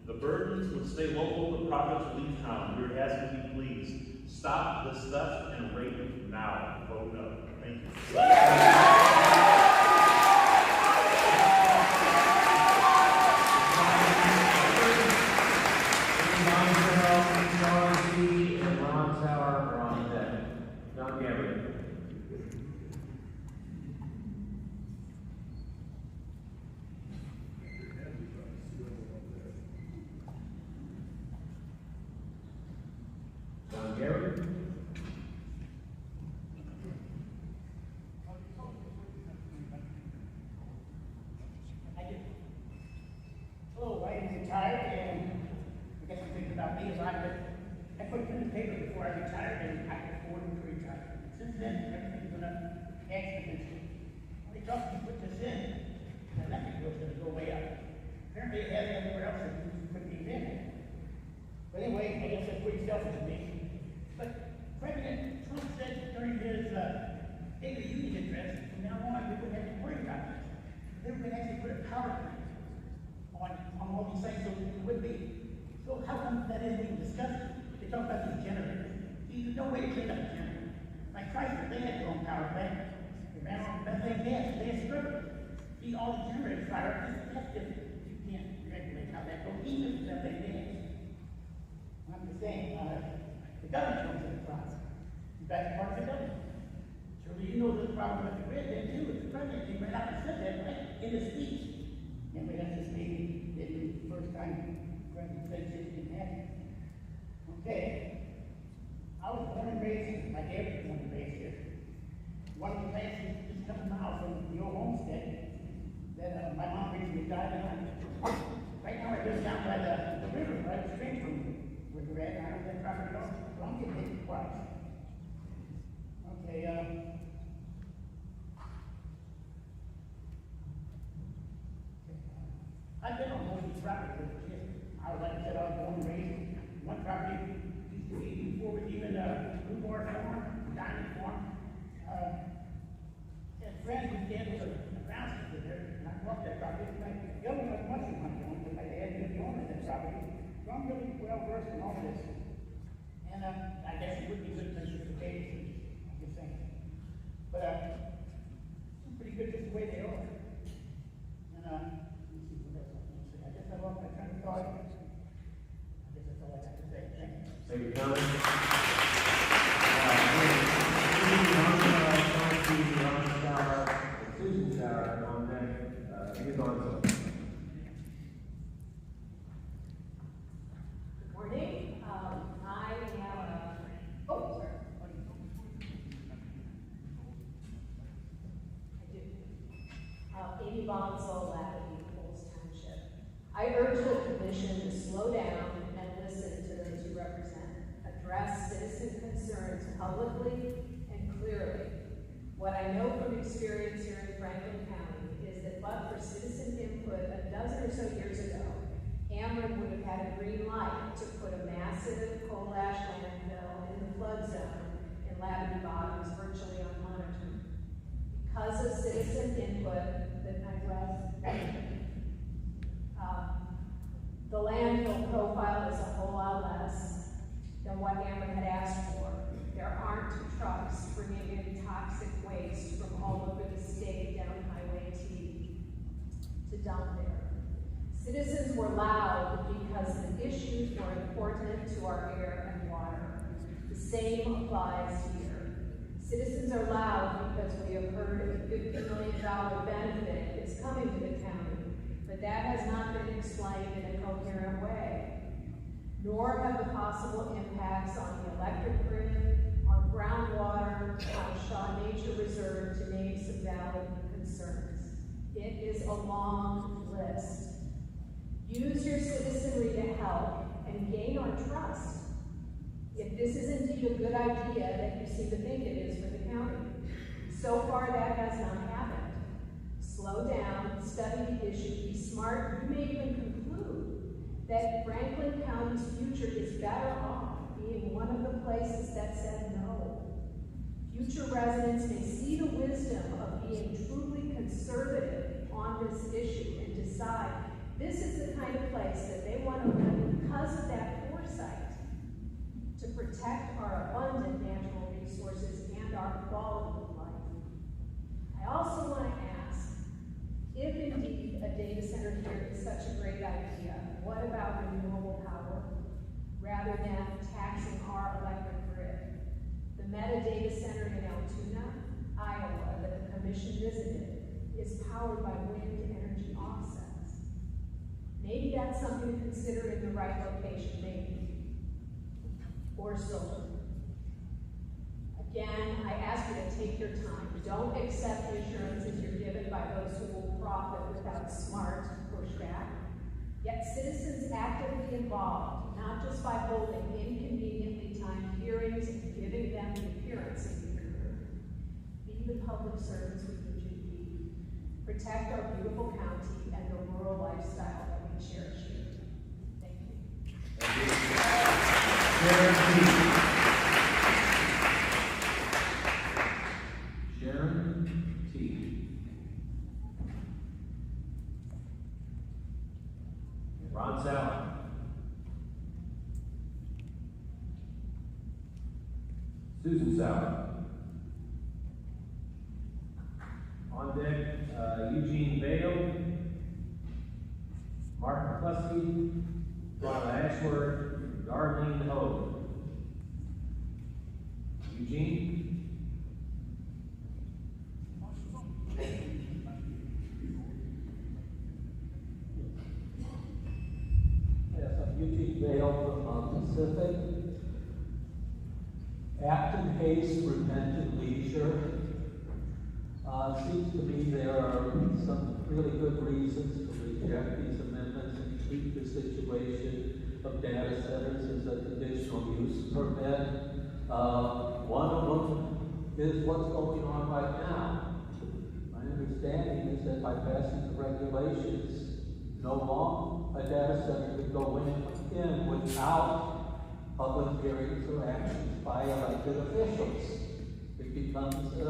The burdens would stay local, the profits would leave town. We are asking you, please, stop this theft and rape now. Vote no. Thank you. Hello, I am retired, and I guess the thing about me is I put it in the paper before I retired, and I could afford to retire. Since then, everything's gone up exponentially. They thought you put this in, the electric bill's gonna go way up. Apparently it has everywhere else that you put these in. But anyway, I guess that's pretty selfish of me. But President Trump said during his State of the Union address, from now on, we wouldn't have to worry about this. They were gonna actually put a power plant on all these things, so it would be. So how come that isn't even discussed? They talk about these generators. There's no way to clean up a generator. Like Chrysler, they had their own power plant. They ran on methane gas, they had scrubbers. See, all the generators fire up, that's different. You can't regulate how that goes, even if it's methane gas. I'm just saying, the government comes in the process. In fact, part of the government. Surely you know there's a problem with the grid then too. If the president came right out and said that, right, in his speech. Anyway, that's just maybe the first time President said it didn't happen. Okay. I was born and raised, like everyone raised here. One of the places just a couple miles from the old homestead that my mom recently died behind. Right now I live down by the river, right straight from where we're at. I don't have that property at all, so I'm getting hit twice. Okay, I've been on most of these properties, well versed in all this. And, I guess it would be good since it's the case, I'm just saying. But, it's pretty good just the way they are. And, let me see what else I can say. I guess I lost my train of thought. I guess that's all I have to say. Thank you. Thank you, Councilman. Susan Sauer on deck. He's on some. Good morning. I am, sorry. I do. Amy Bonzo, Lackey, Coles Township. I urge the commission to slow down and listen to those you represent. Address citizen concerns publicly and clearly. What I know from experience here in Franklin County is that but for citizen input a dozen or so years ago, Ameren would have had a green light to put a massive coal ash landfill in the flood zone in Labadee Bottoms virtually unmonitored. Because of citizen input, the landfill profile is a whole lot less than what Ameren had asked for. There aren't trucks bringing in toxic waste from all over the state down Highway T to dump there. Citizens were loud because the issues were important to our air and water. The same applies here. Citizens are loud because we have heard a $50 million benefit is coming to the county, but that has not been explained in a coherent way. Nor have the possible impacts on the electric grid, on groundwater, on Shaw Nature Reserve, to name some valid concerns. It is a long list. Use your citizenry to help and gain our trust. If this is indeed a good idea that you seem to think it is for the county. So far, that has not happened. Slow down, study the issue, be smart. You may even conclude that Franklin County's future is better off being one of the places that said no. Future residents may see the wisdom of being truly conservative on this issue and decide this is the kind of place that they want to live because of that foresight to protect our abundant natural resources and our quality of life. I also want to ask, if indeed a data center here is such a great idea, what about renewable power rather than taxing our electric grid? The Meta data center in Altoona, Iowa, that the commission visited, is powered by wind energy offsets. Maybe that's something to consider in the right location, maybe. Or solar. Again, I ask you to take your time. Don't accept the assurances you're given by those who will profit without smart pushback. Get citizens actively involved, not just by holding inconveniently timed hearings and giving them the appearance of being heard. Be the public servants we need you to be. Protect our beautiful county and the rural lifestyle that we cherish here. Thank you. Sharon T. Ron Sauer. Susan Sauer. On deck, Eugene Bale, Mark McCluskey, Donna Ashworth, Darlene Hogue. Eugene? Yes, I'm Eugene Bale from Pacific. Acton Hayes Repentant Leisure. Seems to me there are some really good reasons to reject these amendments and treat the situation of data centers as a conditional use permit. One of them is what's going on right now. My understanding is that by passing the regulations, no longer a data center could go in without public hearings or actions by elected officials. It becomes a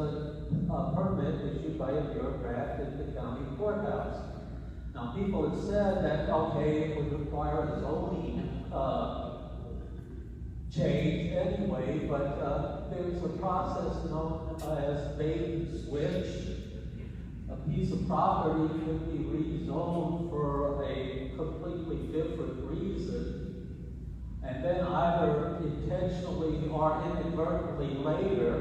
permit issued by a bureaucrat at the county courthouse. Now, people have said that, okay, it would require a zoning change anyway, but there's a process known as bait and switch. A piece of property can be rezoned for a completely different reason, and then either intentionally or inadvertently later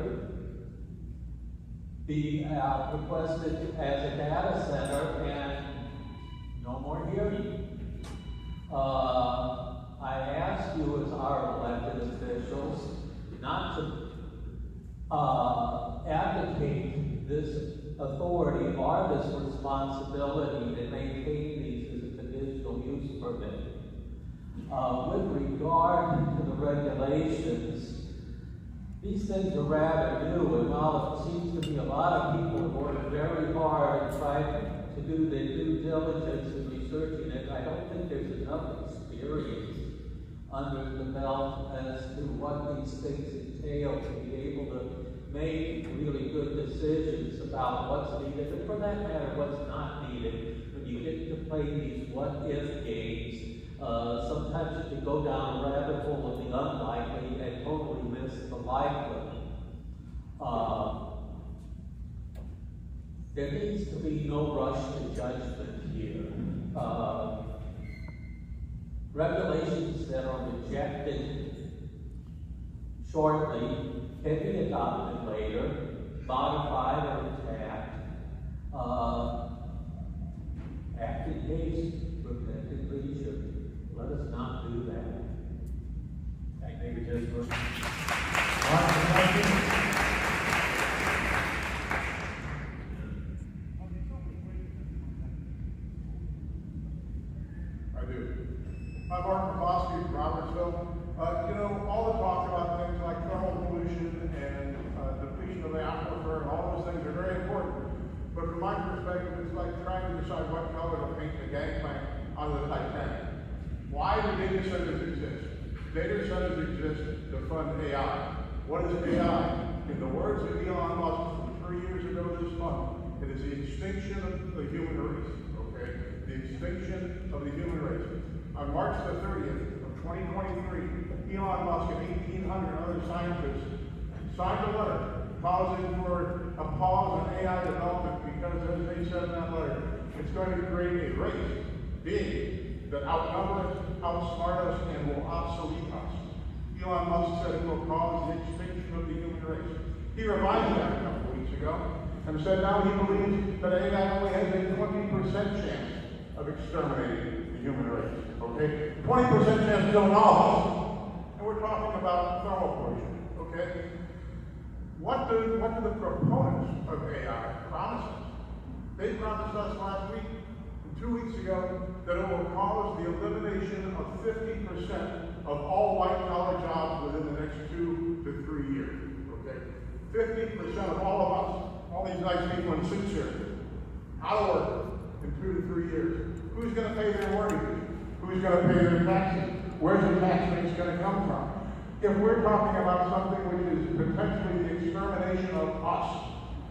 be requested as a data center, and no more hearing. I ask you as our elected officials not to abdicate this authority or this responsibility to maintain these as a conditional use permit. With regard to the regulations, these things are rather new, and while it seems to me a lot of people have worked very hard and tried to do their due diligence in researching it, I don't think there's enough experience under the belt as to what these things entail to be able to make really good decisions about what's needed, and for that matter, what's not needed. When you get to play these what-if games, sometimes you can go down a rabbit hole of the unlikely and totally miss the likely. There needs to be no rush to judgment here. Regulations that are rejected shortly can be adopted later, modified or attacked. Act in haste, prevent in leisure. Let us not do that. Thank you, Jesper. I do. I'm Mark Kowalski from Robertsville. All the talk about things like thermal pollution and depletion of the aquifer and all those things are very important. But from my perspective, it's like trying to decide what color to paint the gangplank on the Titanic. Why do data centers exist? Data centers exist to fund AI. What is AI? In the words of Elon Musk from 3 years ago this month, it is the extinction of the human race, okay? The extinction of the human race. On March the 30th of 2023, Elon Musk and 1,800 other scientists signed a letter calling for a pause in AI development because, as they said in that letter, it's going to create a race, big, that outnumber us, outsmart us, and will obsolete us. Elon Musk said it will cause the extinction of the human race. He revised that a couple weeks ago and said now he believes that AI only has a 20% chance of exterminating the human race. Okay? 20% chance to kill all of us. And we're talking about thermal pollution. Okay? What do the proponents of AI promise us? They promised us last week, 2 weeks ago, that it will cause the elimination of 50% of all white-collar jobs within the next 2 to 3 years. Okay? 50% of all of us, all these nice people in suits here, out of work in 2 to 3 years. Who's going to pay their mortgages? Who's going to pay their taxes? Where's the tax base going to come from? If we're talking about something which is potentially the extermination of us,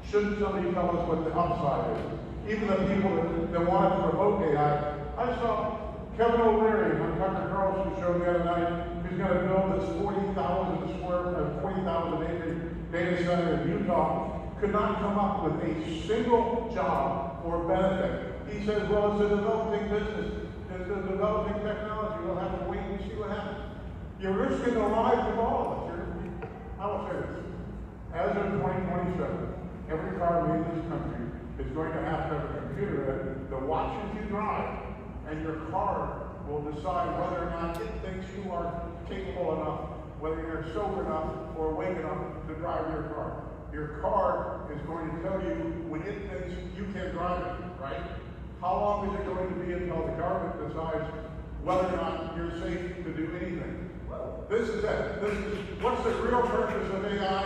shouldn't somebody tell us what the upside is? Even the people that want to promote AI. I saw Kevin O'Leary on Tucker Carlson's show the other night, who's going to build this 40,000 acre data center in Utah, could not come up with a single job or benefit. He says, well, it's a developing business. It's a developing technology. We'll have to wait and see what happens. You're risking the lives of all of us. I will say this. As of 2027, every car made in this country is going to have a computer that watches you drive, and your car will decide whether or not it thinks you are capable enough, whether you're sober enough or awake enough to drive your car. Your car is going to tell you when it thinks you can drive it, right? How long is it going to be until the government decides whether or not you're safe to do anything? This is it. What's the real purpose of AI?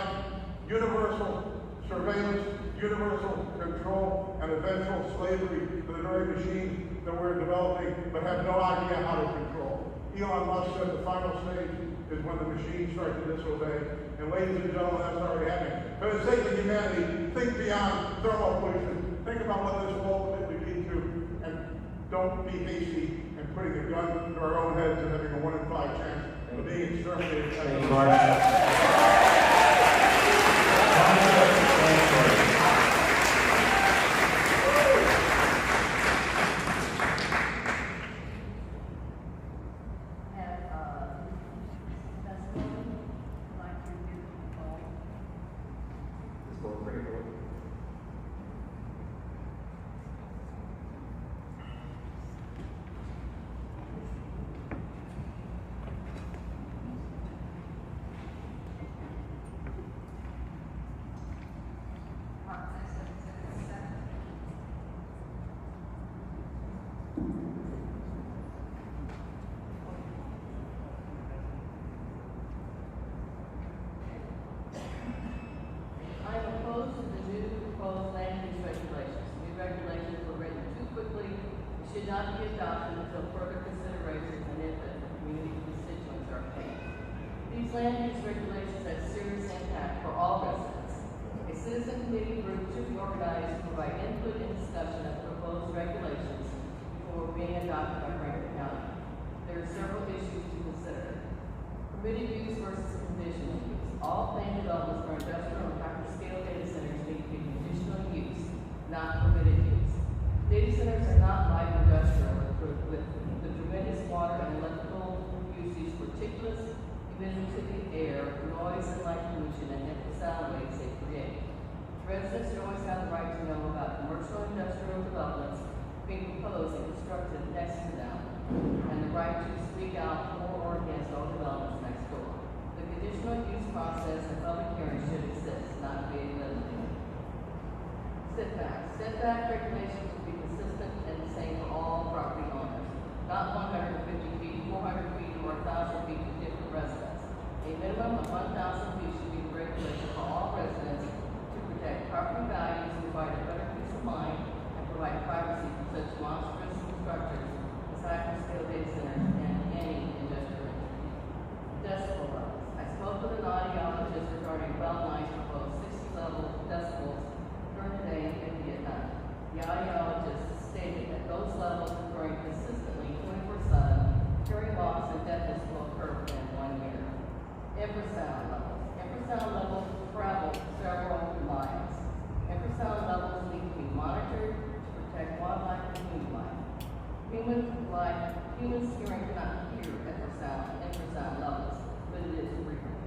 Universal surveillance, universal control, and eventual slavery to the very machine that we're developing but have no idea how to control. Elon Musk said the final stage is when the machines start to disobey. And ladies and gentlemen, that's already happening. For the sake of humanity, think beyond thermal pollution. Think about what this will ultimately lead to, and don't be hasty in putting a gun to our own heads and having a 1 in 5 chance of for being exterminated. Thank you, Mark. Ms. Moore, bring it forward. I am opposed to the new proposed land use regulations. New regulations were written too quickly and should not be adopted until further considerations and input from community constituents are obtained. These land use regulations have serious impact for all residents. A citizen committee group should be organized to provide input and discussion of proposed regulations before being adopted by Franklin County. There are several issues to consider. Permitted use versus conditional use. All planned developments for industrial and hyperscale data centers need to be conditional use, not permitted use. Data centers are not like industrial with the tremendous water and electrical usage, particulates emitted to the air, noise and light pollution, and infrasound waves they create. Residents should always have the right to know about commercial and industrial developments being proposed and constructed next to them, and the right to speak out for or against all developments next door. The conditional use process and public hearings should exist, not be eliminated. Setbacks. Setback regulations will be consistent and the same for all property owners, not 150 feet, 400 feet, or 1,000 feet to different residents. A minimum of 1,000 feet should be the regulation for all residents to protect property values, provide a better peace of mind, and provide privacy from such monstrous structures as hyperscale data centers and any industrial entity. Decibel levels. I spoke with an audiologist regarding Well-Nine's proposed 60-level decibels during the day in Vietnam. The audiologist stated that those levels occurring consistently 24/7, hearing loss and deafness will occur within 1 year. Infrasound levels. Infrasound levels travel several miles. Infrasound levels need to be monitored to protect wildlife and human life. Humans hearing cannot hear infrasound levels, but it is frequent.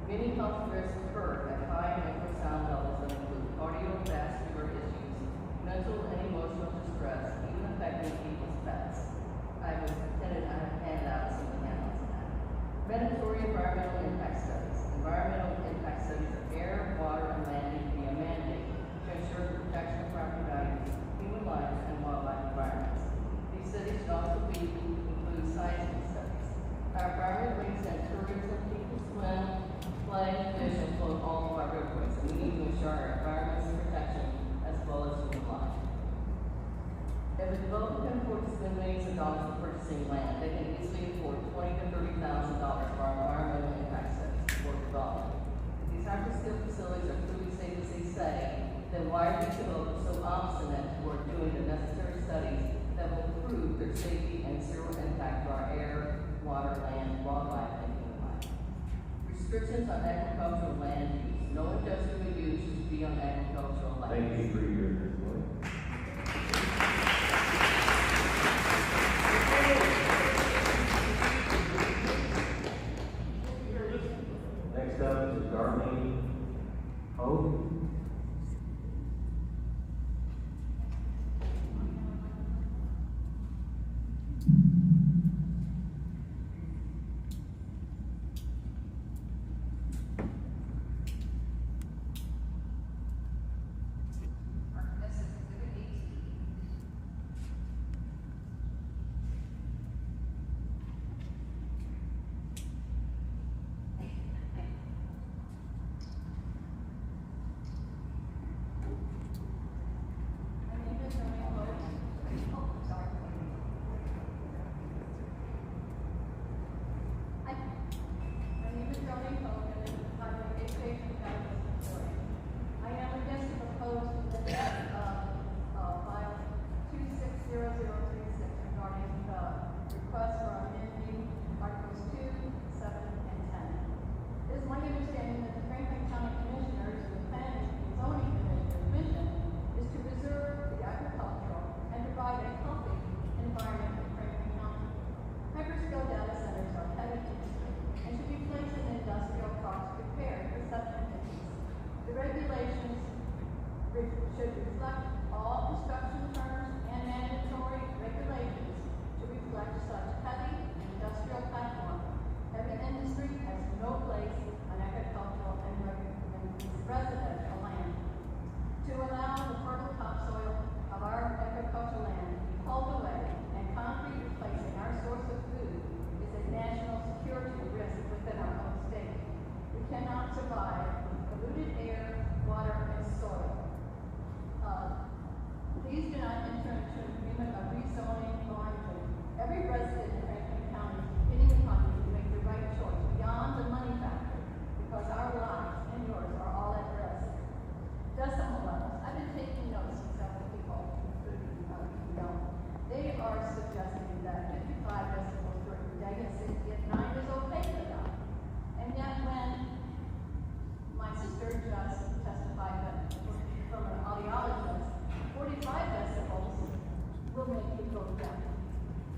Many health risks occur at high infrasound levels that include cardiovascular issues, mental and emotional distress, even affecting people's pets. I have handed out some handouts on that. Mandatory environmental impact studies. Environmental impact studies of air, water, and land need to be a mandate to ensure the protection of property values, human life, and wildlife environments. These studies should also include seismic studies. Our environment brings in tourism, people swim, play, fish, and float all of our riverways, and we need to ensure our environment's protection as well as human life. If a developer can afford to spend millions of dollars on purchasing land, they can easily afford $20,000 to $30,000 for our environmental impact studies before development. If these hyperscale facilities are truly safe as they say, then why are these developers so obstinate toward doing the necessary studies that will prove their safety and zero impact to our air, water, land, wildlife, and human life? Restrictions on agricultural land use. No industrial use should be on agricultural land. Thank you for your testimony. Next up is Darlene Hogue. should reflect all construction terms and mandatory regulations to reflect such heavy industrial platform. Heavy industry has no place on agricultural and residential land. To allow the fertile topsoil of our agricultural land to be hauled away and concrete replacing our source of food is a national security risk within our own state. We cannot survive with polluted air, water, and soil. Please do not enter into an agreement of rezoning blindly. Every resident in Franklin County is depending upon you to make the right choice beyond the money factor, because our lives and yours are all at risk. Decimal levels. I've been taking notes from several people, including they are suggesting that 55 decibels during the day and 60 at night is okay for them. And yet when my sister just testified that from an audiologist, 45 decibels will make you go deaf.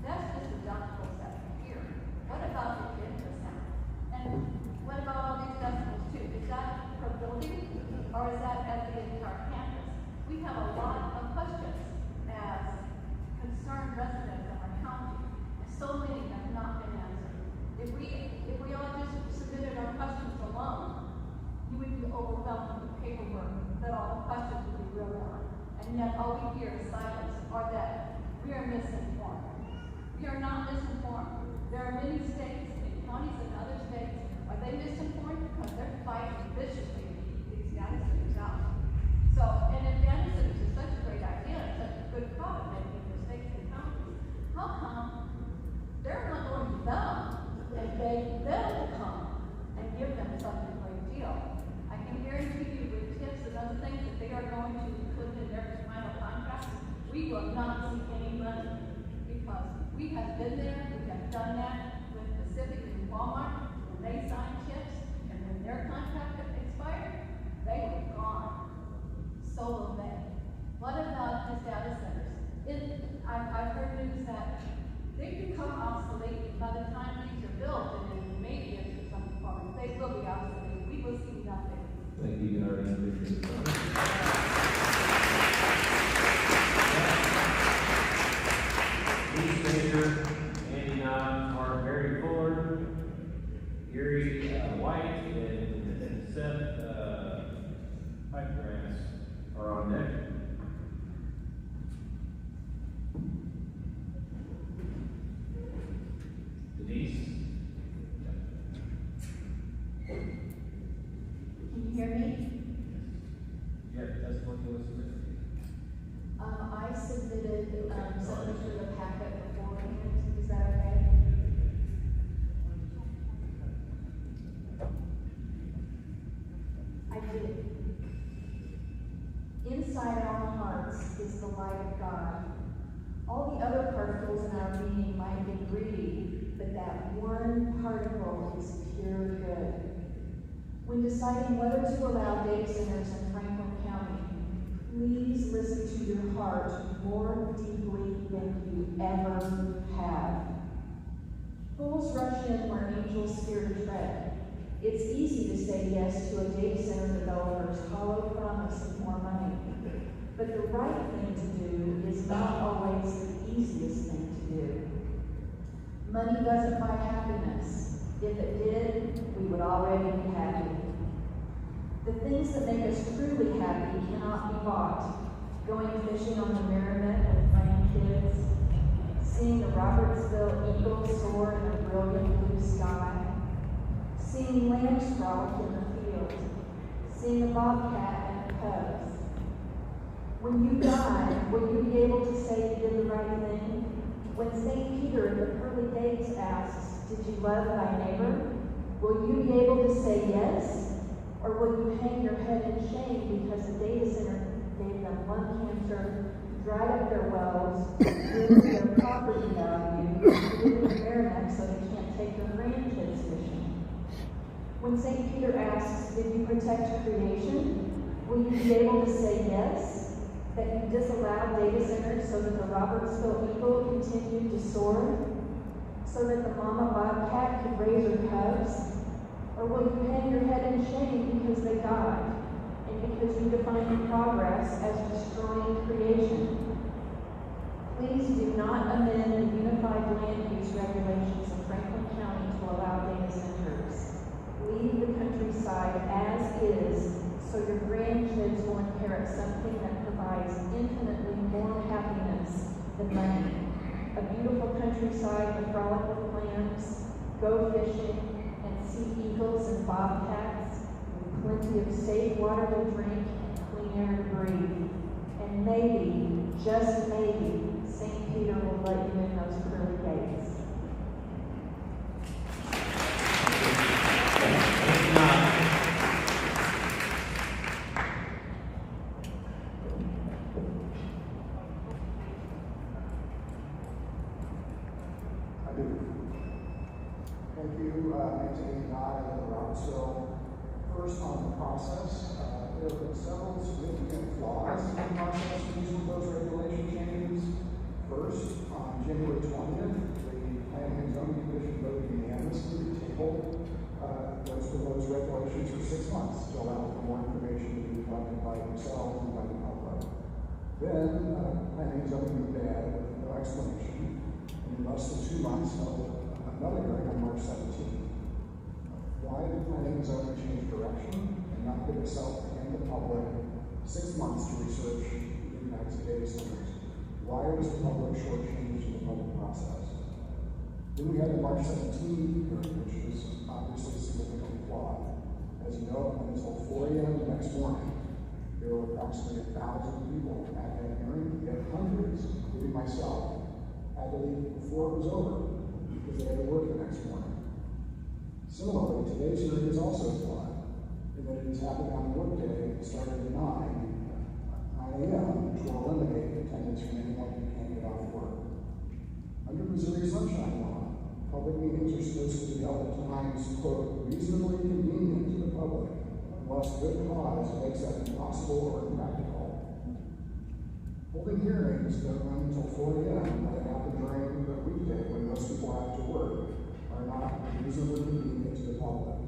That's just a decibel set here. What about the kids in sound? And what about all these decibels too? Is that per building or is that at the entire campus? We have a lot of questions as concerned residents of our county, and so many have not been answered. If we all just submitted our questions alone, you would be overwhelmed with paperwork that all the questions would be written on. And yet all we hear is silence, or that we are misinformed. We are not misinformed. There are many states, and counties and other states, are they misinformed? Because they're fighting viciously to keep these data centers out. So, and if data centers is such a great idea, and such a good profit making for states and counties, how come they're not going to them and beg them to come and give them such a great deal? I can guarantee you with tips and other things that they are going to include in their final contracts, we will not see any money, because we have been there, we have done that with Pacific and Walmart when they signed chips, and when their contract expired, they were gone. So will they. What about these data centers? I've heard news that they become obsolete by the time these are built, and then maybe into some form, they will be obsolete. We will see nothing. Thank you, Darlene. Lee Stranger, Andy Knott, Mark Mary Fuller, Gary White, and Seth Pipegrass are on deck. Denise? Can you hear me? Yeah, that's what you want to submit. I submitted something for the packet beforehand. Is that okay? I did. Inside our hearts is the light of God. All the other particles in our being might be greedy, but that one particle is pure good. When deciding whether to allow data centers in Franklin County, please listen to your heart more deeply than you ever have. Fools rush in where angels fear to tread. It's easy to say yes to a data center developer's hollow promise of more money. But the right thing to do is not always the easiest thing to do. Money doesn't buy happiness. If it did, we would already be happy. The things that make us truly happy cannot be bought. Going fishing on the Merrimack with grandkids, seeing the Robertsville eagle soar in a brilliant blue sky, seeing lambs frolic in the field, seeing the bobcat and the cubs. When you die, will you be able to say you did the right thing? When St. Peter in the pearly gates asks, "Did you love thy neighbor?" will you be able to say yes? Or will you hang your head in shame because the data center gave them lung cancer, dried up their wells, ruined their property value, polluted the Merrimack so they can't take their grandkids fishing? When St. Peter asks, "Did you protect creation?" will you be able to say yes? That you disallowed data centers so that the Robertsville eagle continued to soar? So that the mama bobcat could raise her cubs? Or will you hang your head in shame because they died, and because you defined progress use regulations of Franklin County to allow data centers. Leave the countryside as is, so your grandkids will inherit something that provides infinitely more happiness than money. A beautiful countryside to frolic with lambs, go fishing, and see eagles and bobcats, with plenty of safe water to drink and clean air to breathe. And maybe, just maybe, St. Peter will let you in those pearly gates. I do. Thank you, Nancy and I, and Robertsville. First, on the process, there have been several significant flaws in the process of these proposed regulation changes. First, on January 20th, the Planning and Zoning Commission voted unanimously to table those proposed regulations for 6 months to allow for more information to be collected by themselves and by the public. Then, Planning and Zoning moved ahead with no explanation, and in less than 2 months held another hearing on March 17th. Why did Planning and Zoning change direction and not give itself and the public 6 months to research the impacts of data centers? Why was the public shortchanged in the public process? Then we had the March 17th hearing, which was obviously significantly flawed. As you know, until 4 a.m. the next morning, there were approximately 1,000 people at that hearing, yet hundreds, including myself, had to leave before it was over because they had to work the next morning. Similarly, today's hearing is also flawed, in that it is happening on a workday starting at 9 a.m., which will eliminate attendance from anyone who can't get off work. Under Missouri Sunshine Law, public meetings are supposed to be held at times, quote, reasonably convenient to the public, unless good cause makes that impossible or impractical. Holding hearings that run until 4 a.m. that happen during the weekday when most people have to work are not reasonably convenient to the public.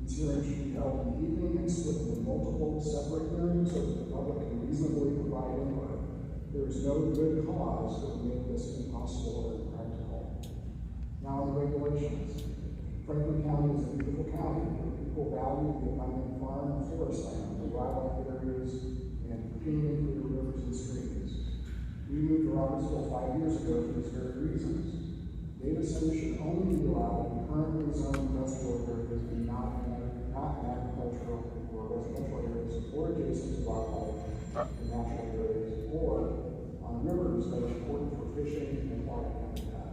These hearings should be held in the evening and split into multiple separate hearings so that the public can reasonably provide input. There is no good cause that would make this impossible or impractical. Now on the regulations. Franklin County is a beautiful county where people value the abundant farm and forest land, the wildlife areas, and clean and clear rivers and streams. We moved to Robertsville 5 years ago for these very reasons. Data centers should only be allowed in currently zoned industrial areas and not in agricultural or residential areas or adjacent to wildlife and natural areas or on rivers that are important for fishing and aquatic habitat.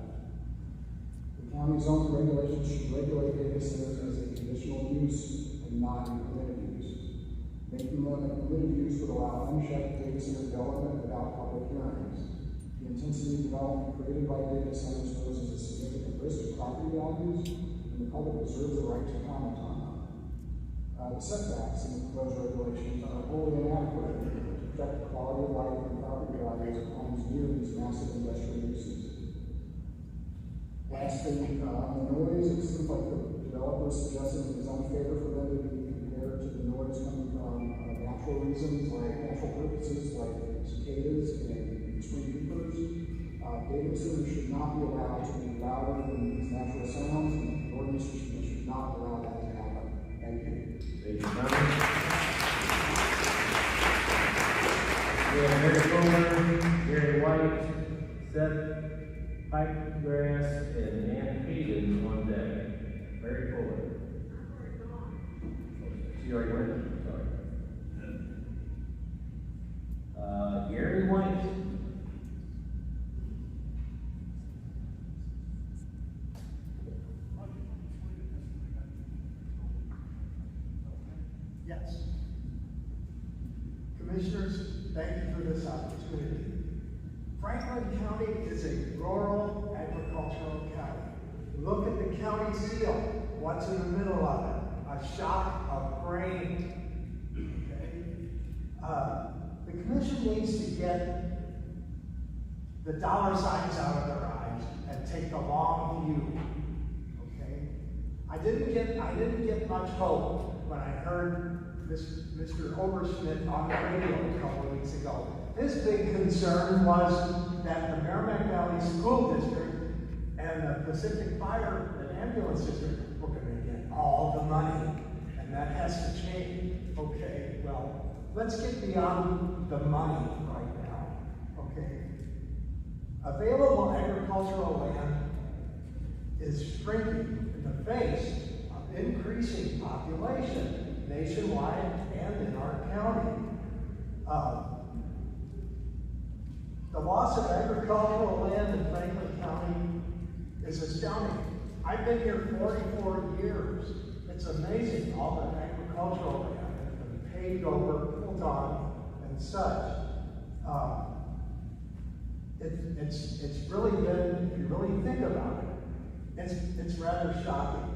The county's own regulations should regulate data centers as a conditional use and not a permitted use. Making them a permitted use would allow unchecked data center development without public hearings. The intensity of development created by data centers poses a significant risk to property values, and the public deserves the right to comment on them. The setbacks in the proposed regulations are wholly inadequate to protect the quality of life and property values of homes near these massive industrial uses. Lastly, on the noise, it seems like the developers suggesting it is unfair for them to be compared to the noise coming from natural reasons, like natural purposes, like cicadas and extreme reapers. Data centers should not be allowed to be louder than these natural sounds, and the ordinance should not allow that to happen. Thank you. Thank you, we have Mary Fuller, Gary White, Seth Pipegrass, and Ann Hayden on deck. Mary Fuller. She already went? Sorry. Gary White. Yes. Commissioners, thank you for this opportunity. Franklin County is a rural agricultural county. Look at the county seal. What's in the middle of it? A shock of grain. Okay? The commission needs to get the dollar signs out of their eyes and take the long view. Okay? I didn't get much hope when I heard Mr. Oberschmidt on the radio a couple of weeks ago. His big concern was that the Merrimack Valley School District And the Pacific Fire and Ambulance District, we're gonna get all the money, and that has to change. Okay, well, let's get beyond the money right now, okay? Available agricultural land is shrinking in the face of increasing population nationwide and in our county. The loss of agricultural land in Franklin County is astounding. I've been here 44 years. It's amazing all the agricultural land has been paved over, built on, and such. It's really been, if you really think about it, it's rather shocking.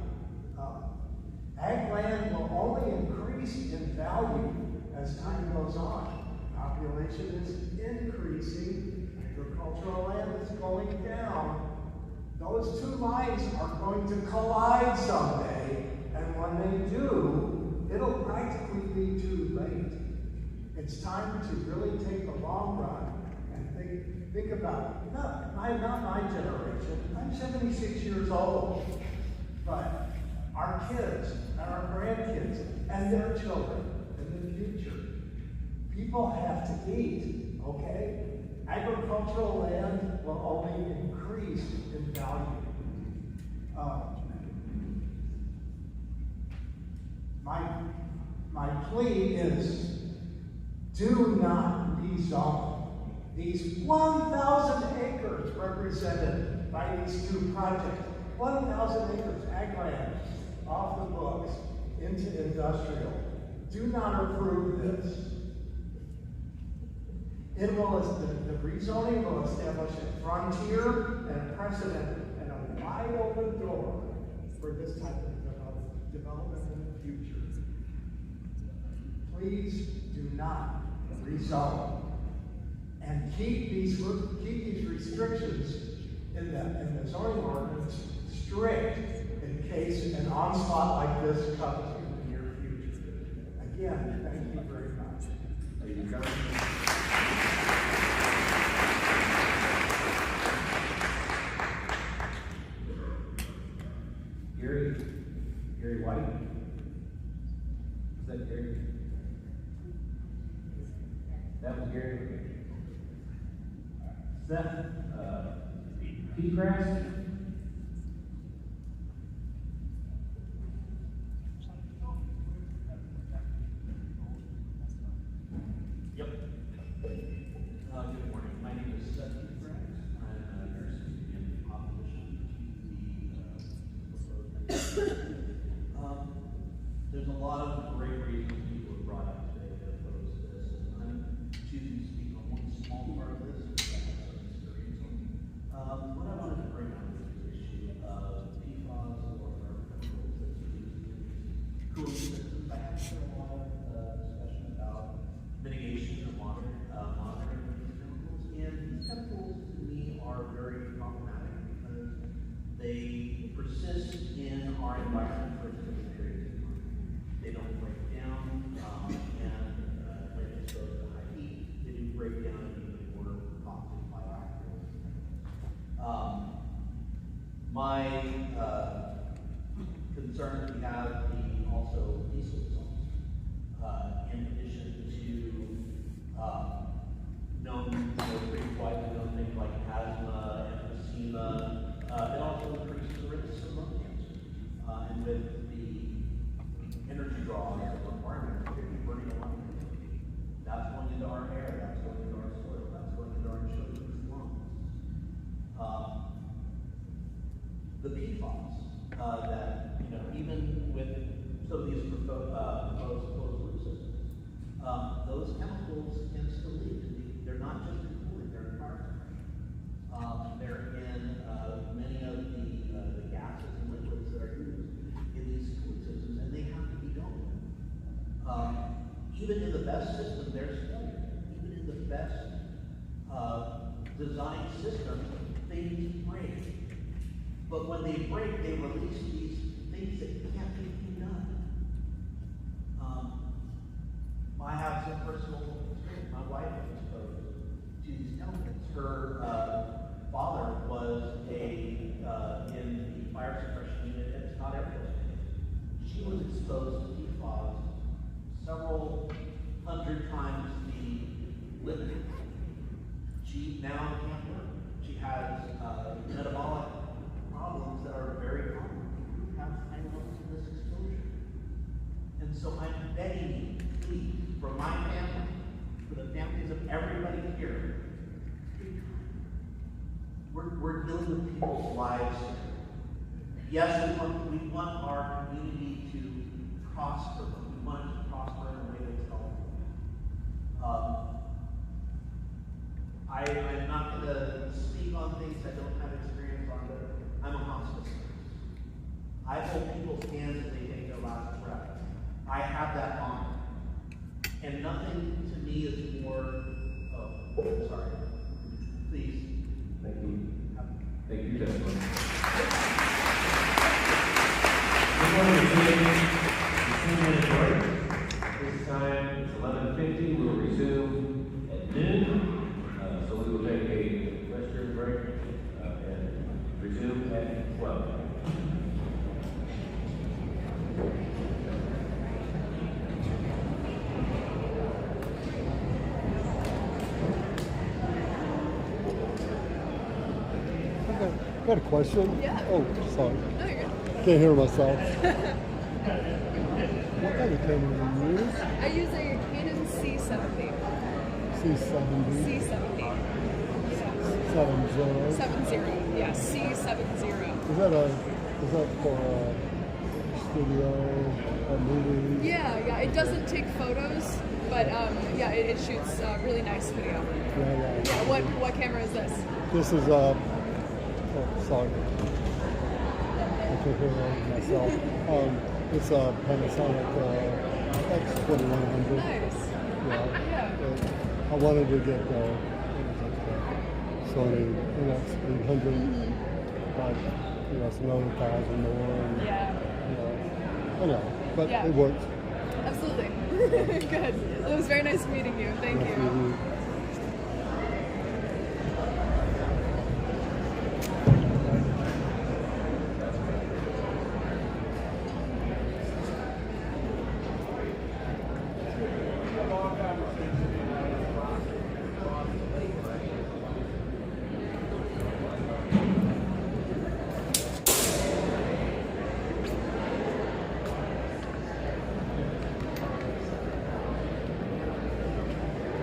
Ag land will only increase in value as time goes on. Population is increasing, agricultural land is going down. Those two lines are going to collide someday, and when they do, it'll practically be too late. It's time to really take the long run and think about, not my generation, I'm 76 years old, but our kids and our grandkids and their children in the future. People have to eat, okay? Agricultural land will only increase in value. My plea is, do not rezone these 1,000 acres represented by these two projects. 1,000 acres ag land off the books into industrial. Do not approve this. It will, the rezoning will establish a frontier and a precedent and a wide open door for this type of development in the future. Please do not rezone and keep these restrictions in the zoning ordinance strict in case an onslaught like this comes in the near future. Again, thank you very much. Thank you, Governor. Gary White? Is that Gary? That was Gary. Seth, Peatgrass? Yep. Good morning. My name is Seth Peatgrass. I'm a nurse in opposition to the proposed. There's a lot of great reasons people have brought up today to oppose this, and I'm choosing to speak on one small part of this, which I have some experience on. What I wanted to bring up is the issue of PFAS or chemicals that's used in cooling systems. I have heard a lot of discussion about mitigation and monitoring of these chemicals, and these chemicals to me are very problematic because they persist in our environment for extended periods of time. They don't break down, and when exposed to high heat, they do break down and even more toxic bioactive. My concern that we have also diesel results, in addition to known, pretty widely known things like asthma, emphysema. It also increases the risk of lung cancer, and with the energy draw and the requirement of burning a lung cancer. That's going into our air, that's going into our soil, that's going into our children's lungs. The PFAS, that, even with some of these proposed closed-loop systems, those chemicals can still leak. They're not just in cooling, they're in fire. They're in many of the gases and liquids that are used in these cooling systems, and they have to be dealt with. Even in the best system, there's failure. Even in the best designed system, things break. But when they break, they release these things that can't be cleaned up. I have some personal experience. My wife was exposed to these chemicals. Her father was in the fire suppression unit at Scott Air Force Base. She was exposed to PFAS several hundred times the limit. She now can't work. She has metabolic problems that are very common. People have high levels of this exposure. And so I'm begging you, please, for my family, for the families of everybody here, we're dealing with people's lives here. Yes, we want our community to prosper, but we want it to prosper in a way that's healthy. I'm not going to speak on things I don't have experience on, but I'm a hospice nurse. I hold people's hands as they take their last breath. I have that honor. And nothing to me is more, sorry. Please. Thank you. Thank you, gentlemen. We're going to take a 15-minute break. This time it's 11:50. We'll resume at noon. So we will take a restroom break and resume at 12. I got a question. Yeah. Oh, sorry. No, you're good. Can't hear myself. What kind of camera do you use? I use a Canon C70. C70. C70. Yeah. 70. 70. Yeah, C70. Is that for a studio, a movie? Yeah. It doesn't take photos, but yeah, it shoots really nice video. Yeah. Yeah. What camera is this? This is oh, sorry. I took it on myself. It's a Panasonic X2100. Nice. Yeah. I wanted to get Sony NX800, but it's another $1,000 more. And, Yeah. I know, but Yeah. it works. Absolutely. Good. Well, it was very nice meeting you. Thank Nice you. meeting you.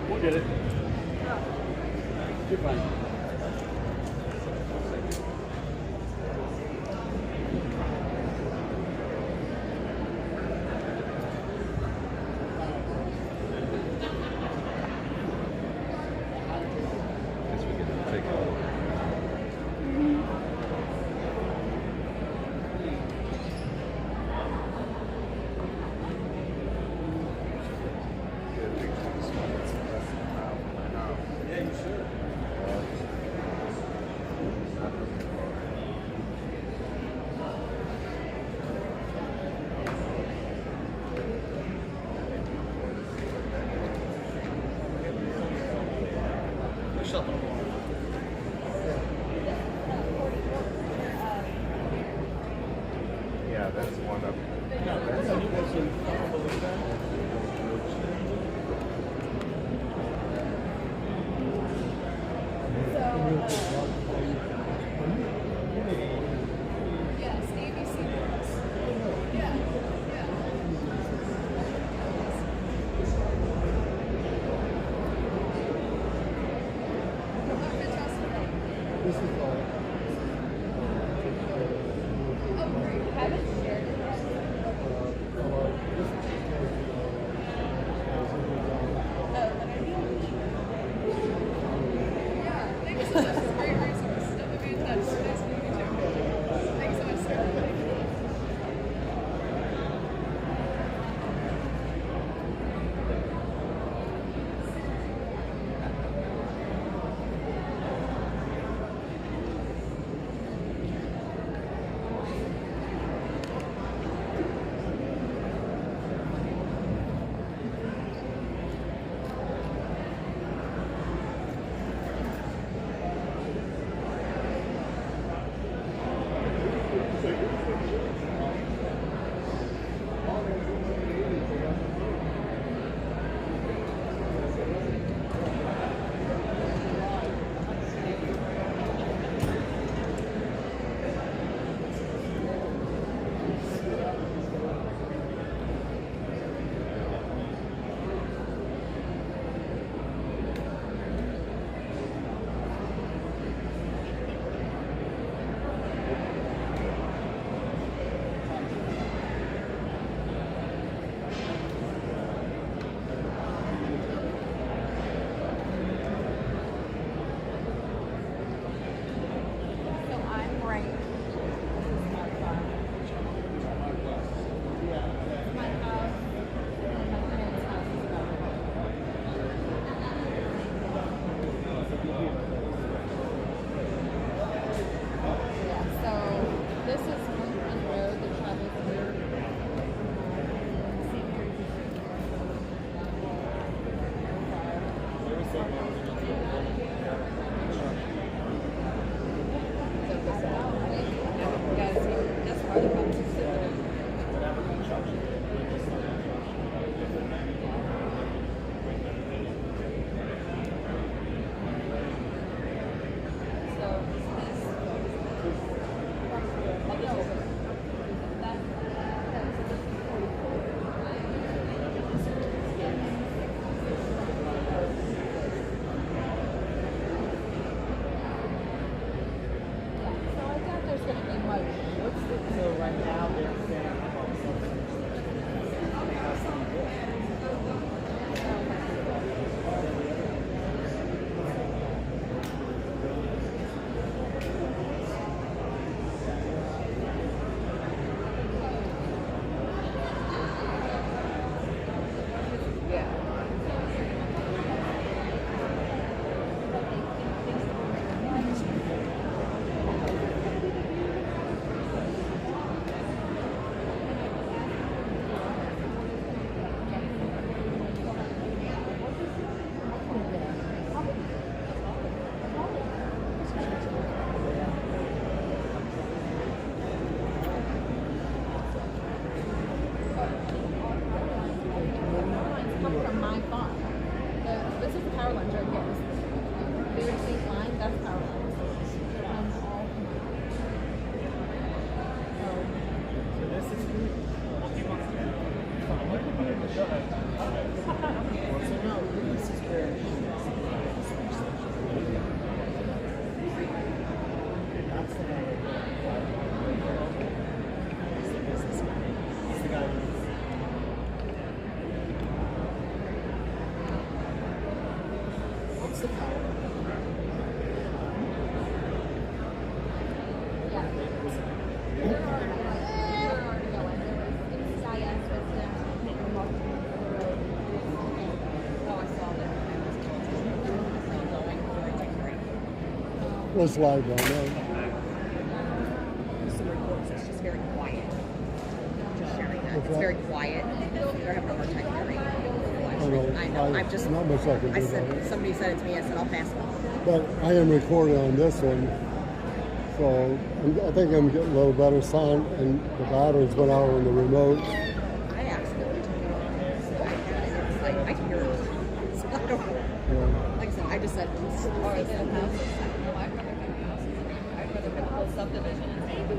We'll get it. You're fine. Guess we can take all. Yeah, you should. Yeah, that's one of Yes, ABC News. Yeah. my farm. This is the power line right here. Very state line, that's power line. It runs all from my So this is what you want to do. So no, this is where that's the guy right there. He's the business guy. He's the guy who's what's the power? Let's lie down there. Some reports, it's just very quiet. Just sharing that. What's It's that? very quiet. They're having a hard time hearing. I know. I've just, Not much I can do I about said, it. somebody said it to me, I said, I'll pass it on. But I am recording on this one, so I think I'm getting a little better sound, and the batteries went out on the remote. I accidentally took it off. So I had it. It's like, I can hear it. So I don't, Yeah. like I said, I just said, as far as the house. I'd rather have a whole subdivision and maybe.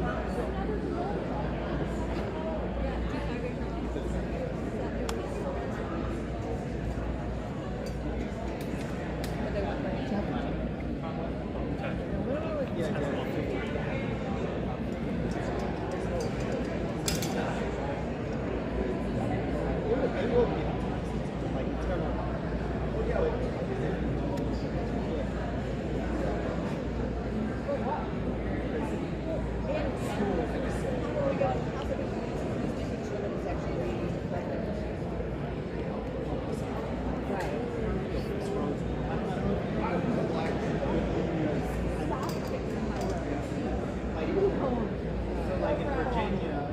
So like in Virginia,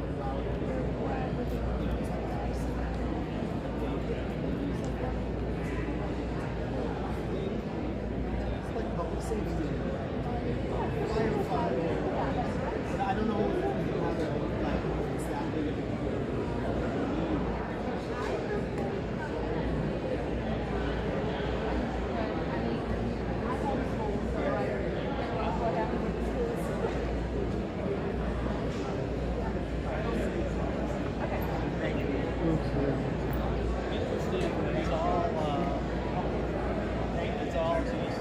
it's like public safety. Firefighter. But I don't know how to like exactly. It's all just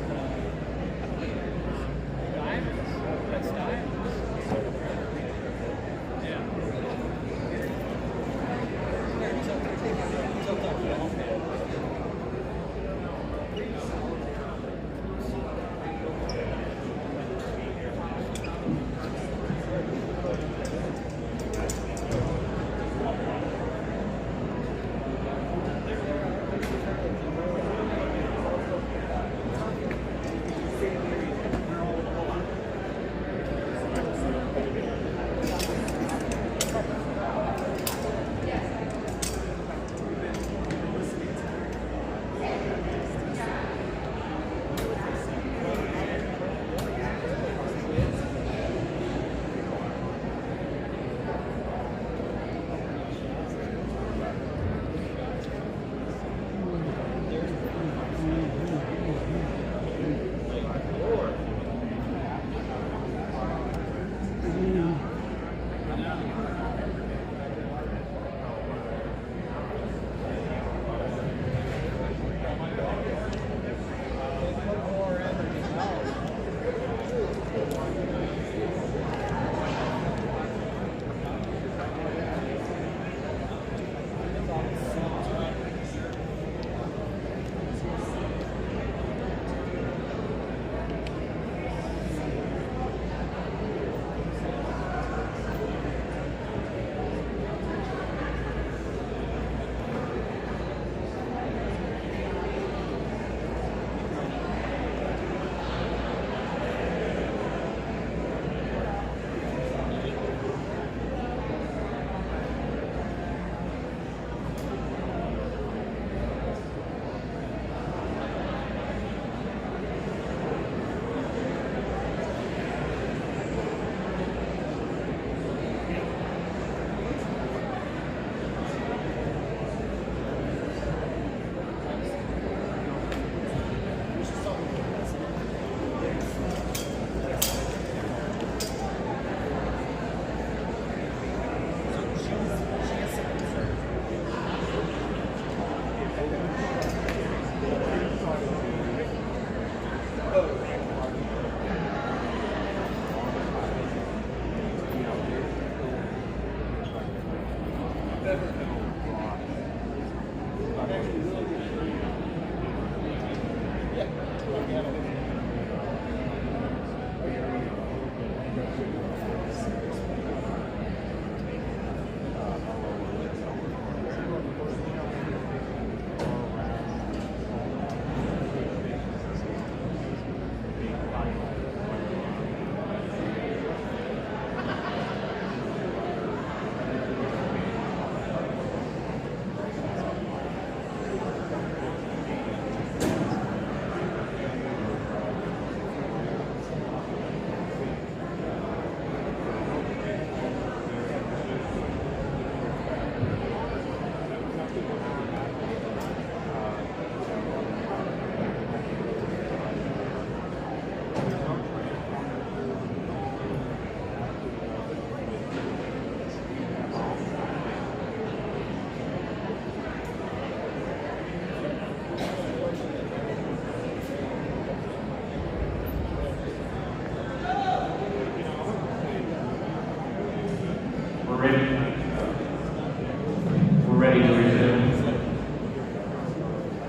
We're ready to resume.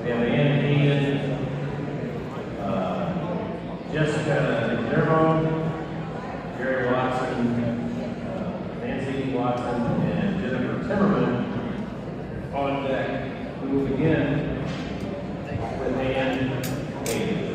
We have Ann Keegan, Jessica McDermott, Jerry Watson, Nancy Watson, and Jennifer Timmerman on deck. We will begin with Ann Keegan.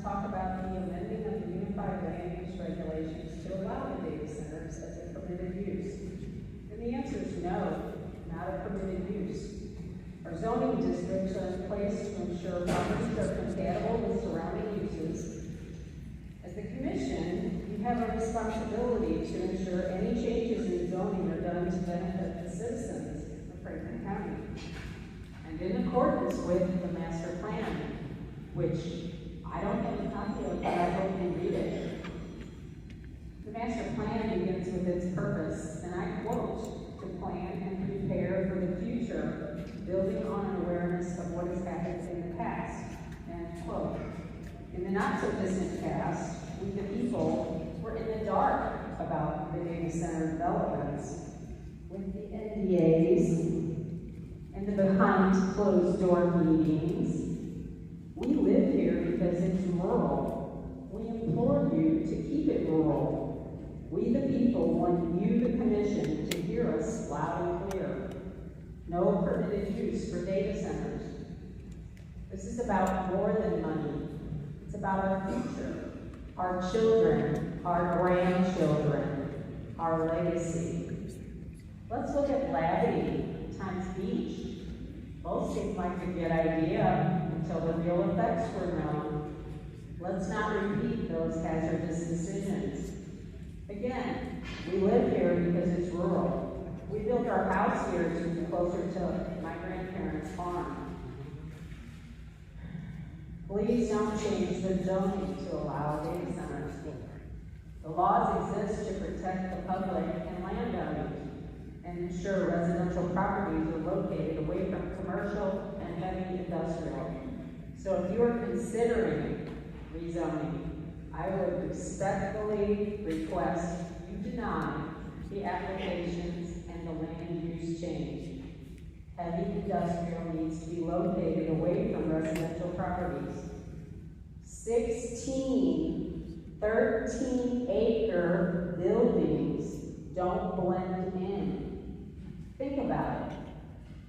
Talk about the amending of the Unified Land Use Regulations to allow the data centers as a permitted use. And the answer is no, not a permitted use. Our zoning districts are in place to ensure properties are compatible with surrounding uses. As the commission, we have a responsibility to ensure any changes in zoning are done to benefit the citizens of Franklin County. And in accordance with the master plan, which I don't have a copy of, but I hope you read it. The master plan begins with its purpose, and I quote, to plan and prepare for the future, building on an awareness of what has happened in the past, end quote. In the not-so-distant past, we the people were in the dark about the data center developments, with the NDAs and the behind closed door meetings. We live here because it's rural. We implore you to keep it rural. We the people want you, the commission, to hear us loud and clear. No permitted use for data centers. This is about more than money. It's about our future, our children, our grandchildren, our legacy. Let's look at Labadie times Beach. Both seem like a good idea until the real effects were known. Let's not repeat those hazardous decisions. Again, we live here because it's rural. We built our house here to be closer to my grandparents' farm. Please don't change the zoning to allow data centers. The laws exist to protect the public and landowners and ensure residential properties are located away from commercial and heavy industrial. So if you are considering rezoning, I would respectfully request you deny the applications and the land use change. Heavy industrial needs to be located away from residential properties. 16 13-acre buildings don't blend in. Think about it.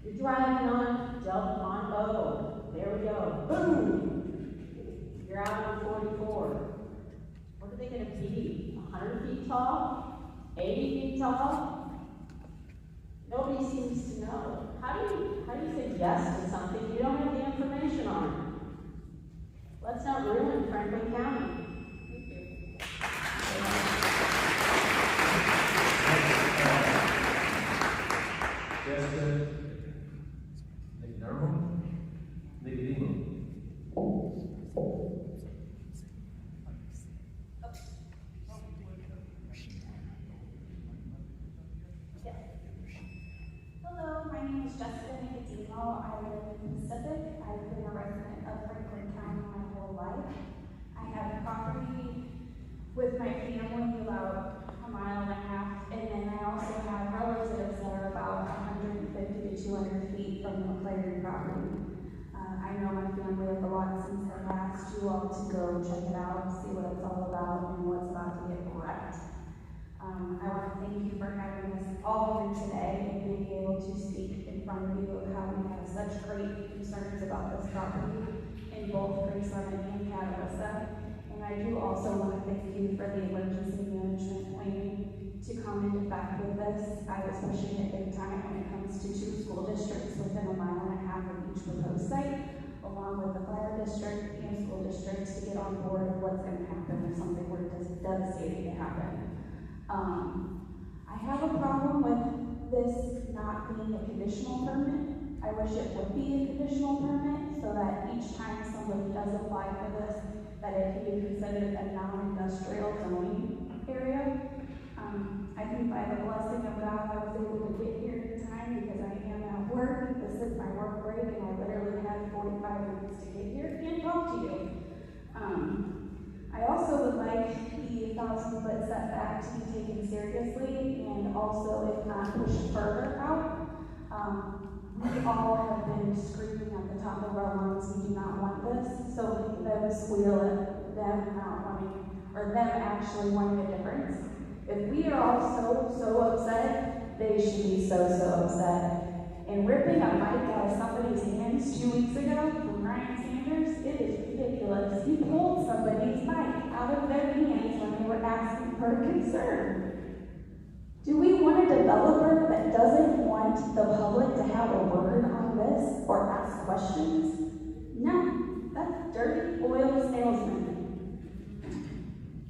You're driving on O. There we go. Boom! You're out on 44. What are they going to be? 100 feet tall? 80 feet tall? Nobody seems to know. How do you say yes to something you don't have the information on? Let's not ruin Franklin County. Thank you. Jessica Nicodemo. Hello, my name is Jessica Nicodemo. I live in Pacific. I've been a resident of Franklin County my whole life. I have property with my family about 1.5 miles, and then I also have relatives that are about 150 to 200 feet from the McLaren property. I know my family a lot since I asked you all to go check it out, see what it's all about, and what's about to get wrecked. I want to thank you for having us all here today and being able to speak in front of you of how we have such great concerns about this property in both Gray Summit and Catawissa. And I do also want to thank you for the emergency management planning to come into effect with this. I was pushing it big time when it comes to 2 school districts within 1.5 miles of each proposed site, along with the fire district and school districts to get on board of what's going to happen if something were devastating to happen. I have a problem with this not being a conditional permit. I wish it would be a conditional permit so that each time somebody does apply for this, that it can be considered a non-industrial zoning area. I think by the blessing of God, I was able to get here in time because I am at work. This is my work break, and I literally had 45 minutes to get here and talk to you. I also would like the 1,000-foot setback to be taken seriously and also, if not, pushed further out. We all have been screaming at the top of our lungs, we do not want this, so them squeal at them not wanting, or them actually wanting a difference. If we are all so upset, they should be so upset. And ripping a mic out of somebody's hands 2 weeks ago from Ryan Sanders, it is ridiculous. He pulled somebody's mic out of their hands when they were asking for a concern. Do we want a developer that doesn't want the public to have a word on this or ask questions? No, that's dirty oil salesman.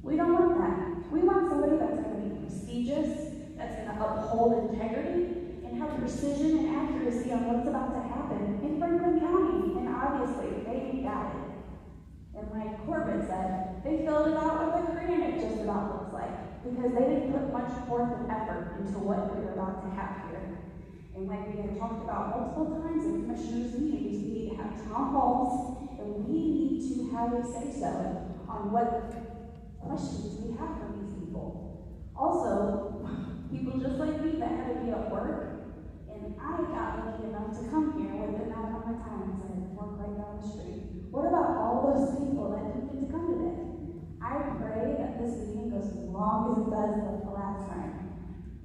We don't want that. We want somebody that's going to be prestigious, that's going to uphold integrity, and have precision and accuracy on what's about to happen in Franklin County. And obviously, they got it. And like Corbin said, they filled it out with a crayon, it just about looks like, because they didn't put much forth and effort into what we were about to have here. And like we have talked about multiple times in commissioners' meetings, we need to have town halls, and we need to have a say-so on what questions we have from these people. Also, people just like me that had to be at work, and I got lucky enough to come here within that amount of time because I had to work right down the street. What about all those people that didn't get to come today? I pray that this meeting goes as long as it does like the last time,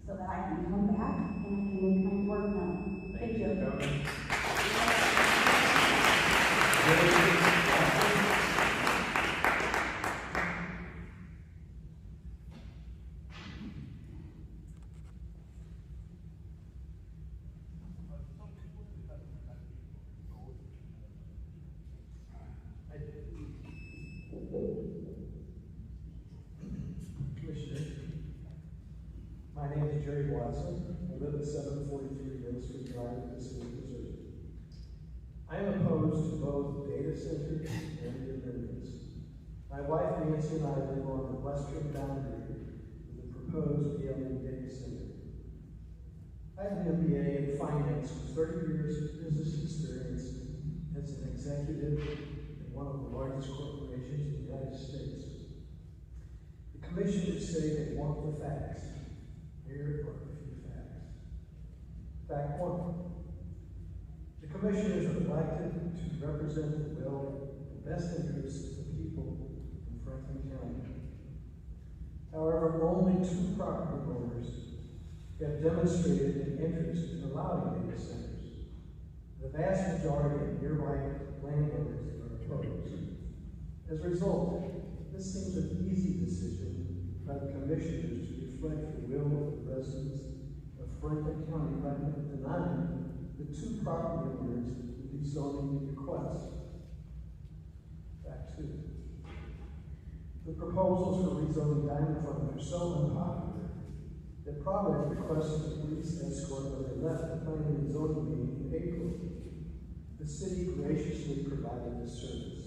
so that I can come back and I can make my work known. Thank you. Commissioner, my name is Jerry Watson. I live at 743 Middle Street Drive, Pacific, Missouri. I am opposed to both data centers and the amendments. My wife Nancy and I live on the western boundary of the proposed BLE data center. I have an MBA in finance with 30 years of business experience as an executive in one of the largest corporations in the United States. The commissioners say they want the facts. Here are a few facts. Fact 1. The commissioners are elected to represent the will and best interests of the people in Franklin County. However, only 2 property owners have demonstrated an interest in allowing data centers. The vast majority of nearby landowners are opposed. As a result, this seems an easy decision by the commissioners to reflect the will of the residents of Franklin County by denying the 2 property owners the rezoning request. Fact 2. The proposals for rezoning Diamond Farm are so unpopular that Providence requested a police escort when they left the planning and zoning meeting in April. The city graciously provided this service.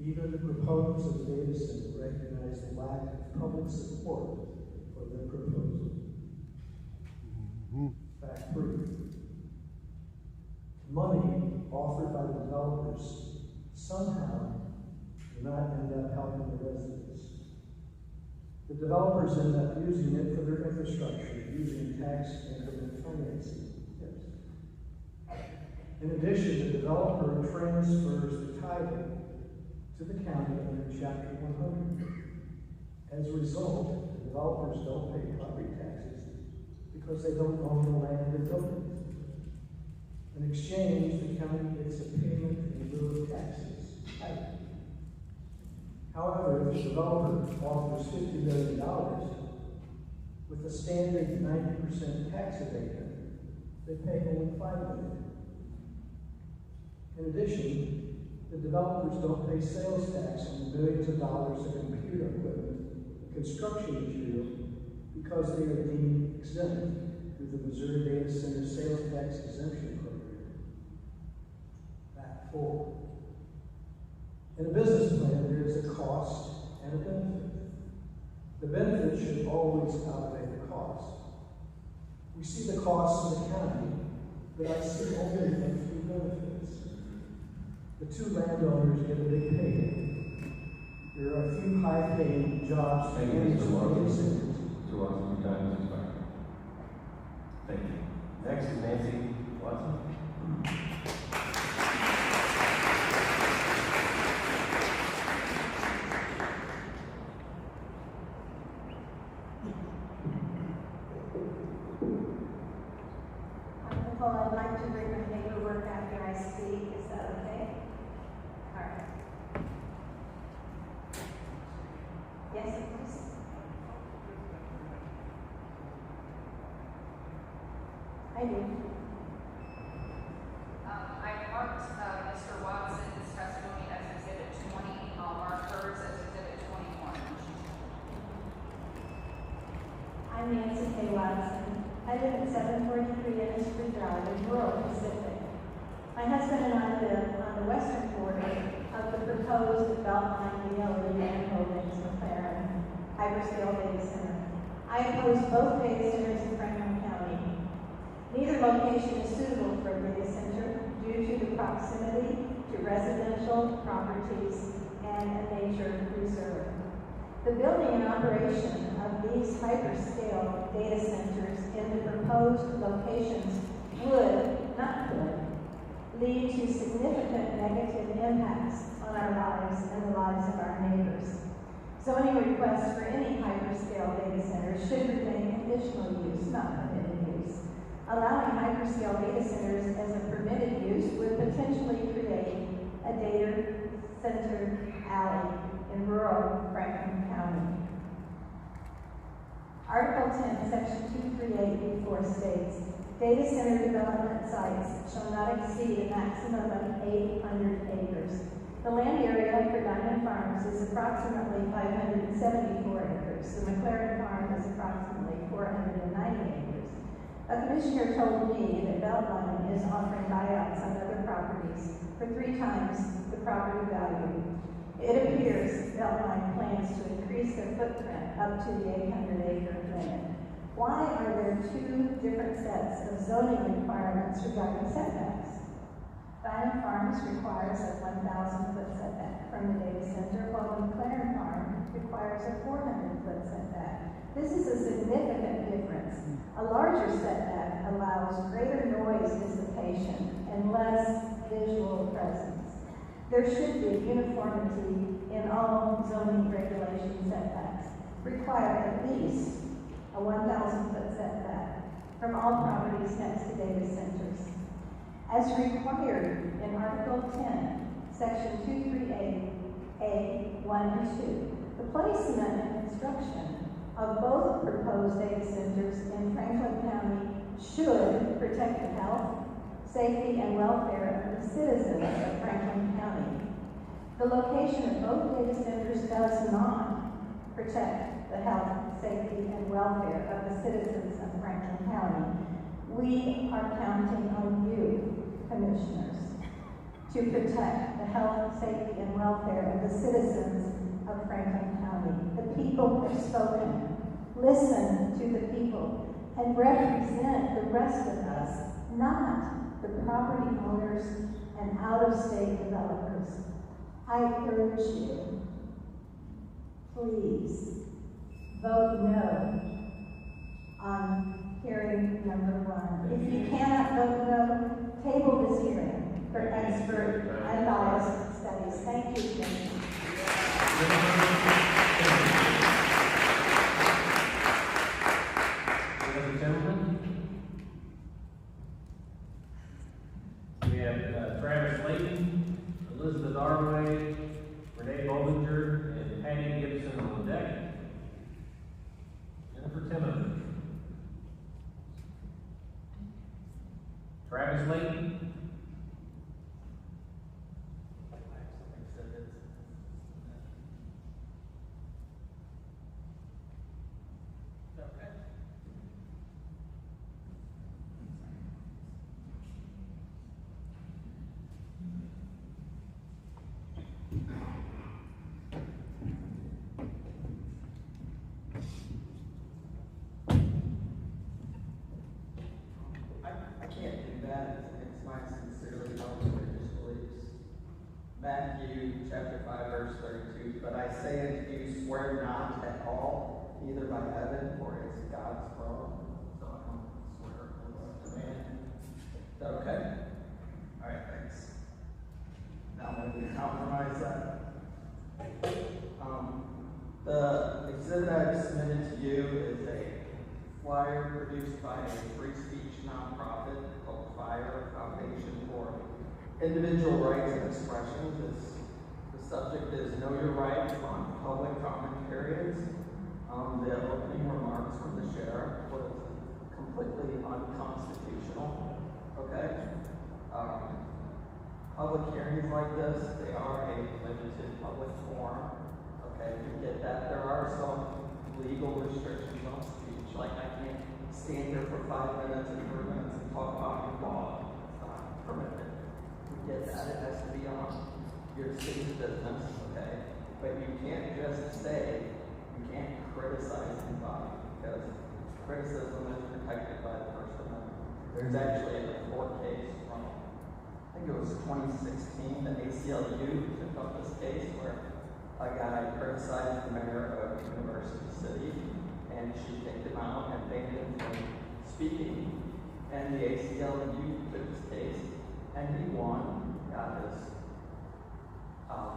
Even the proponents of the data center recognize the lack of public support for their proposal. Fact 3. Money offered by the developers somehow do not end up helping the residents. The developers end up using it for their infrastructure, using tax increment financing. Yes. In addition, the developer transfers the title to the county under Chapter 100. As a result, the developers don't pay property taxes because they don't own the land and buildings. In exchange, the county gets a payment in lieu of taxes. However, if the developer offers $50 million with a standard 90% tax abatement, they pay only $5 million. In addition, the developers don't pay sales tax on the millions of dollars of computer equipment and construction material because they are deemed exempt through the Missouri Data Center Sales Tax Exemption Program. Fact 4. In a business plan, there is a cost and a benefit. The benefit should always outweigh the cost. We see the costs in the county, but I see only a few benefits. The 2 landowners get a big payday. There are a few high-paying jobs Thank you, and Mr. Watson. cities. Mr. Watson, your time has expired. Thank you. Next is Nancy Watson. I'd like to bring my paperwork after I speak. Is that okay? All right. Yes, of course. I do. I marked Mr. Watson's testimony as Exhibit 20. I'll mark hers as Exhibit 21. I'm Nancy K. Watson. I live at 743 Innisfree Drive in rural Pacific. My husband and I live on the western border of the proposed Beltline Realty and Holdings McLaren hyperscale data center. I oppose both data centers in Franklin County. Neither location is suitable for a data center due to the proximity to residential properties and a nature reserve. The building and operation of these hyperscale data centers in the proposed locations would, not could, lead to significant negative impacts on our lives and the lives of our neighbors. Zoning requests for any hyperscale data center should remain conditional use, not permitted use. Allowing hyperscale data centers as a permitted use would potentially create a data center alley in rural Franklin County. Article 10, Section 238B4 states, data center development sites shall not exceed a maximum of 800 acres. The land area for Diamond Farms is approximately 574 acres. The McLaren Farm is approximately 490 acres. A commissioner told me that Beltline is offering buyouts on other properties for 3 times the property value. It appears Beltline plans to increase their footprint up to the 800-acre limit. Why are there 2 different sets of zoning requirements regarding setbacks? Diamond Farms requires a 1,000-foot setback from the data center, while the McLaren Farm requires a 400-foot setback. This is a significant difference. A larger setback allows greater noise dissipation and less visual presence. There should be uniformity in all zoning regulation setbacks. Require at least a 1,000-foot setback from all properties next to data centers. As required in Article 10, Section 238A, 1 and 2, the placement and construction of both proposed data centers in Franklin County should protect the health, safety, and welfare of the citizens of Franklin County. The location of both data centers does not protect the health, safety, and welfare of the citizens of Franklin County. We are counting on you, commissioners, to protect the health, safety, and welfare of the citizens of Franklin County. The people have spoken. Listen to the people and represent the rest of us, not the property owners and out-of-state developers. I urge you, please vote no on hearing number 1. If you cannot vote no, table this hearing for expert, unbiased studies. Thank you, Jim. Ladies and gentlemen, we have Travis Layton, Elizabeth Arway, Renee Bollinger, and Patty Gibson on deck. Jennifer Timmons. Travis Layton. I can't do that. It's my sincerely held religious beliefs. Matthew chapter 5, verse 32. But I say unto you, swear not at all, either by heaven, for it is God's throne. So I don't swear to man. Is that okay? All right, thanks. Now maybe compromise that. The exhibit I've submitted to you is a flyer produced by a free speech nonprofit called FIRE, Foundation for Individual Rights and Expression. The subject is Know Your Rights on Public Comment Periods. The opening remarks from the sheriff was completely unconstitutional. Okay? Public hearings like this, they are a limited public forum. Okay, you get that. There are some legal restrictions on speech, like I can't stand here for 5 minutes and 3 minutes and talk about your dog. It's not permitted. We get that. It has to be on your city's business, okay? But you can't just say, you can't criticize anybody, because criticism is protected by the First Amendment. There's actually a court case from, I think it was 2016, the ACLU took up this case where a guy criticized the mayor of University City, and she kicked him out and banned him from speaking. And the ACLU took his case, and he won, got his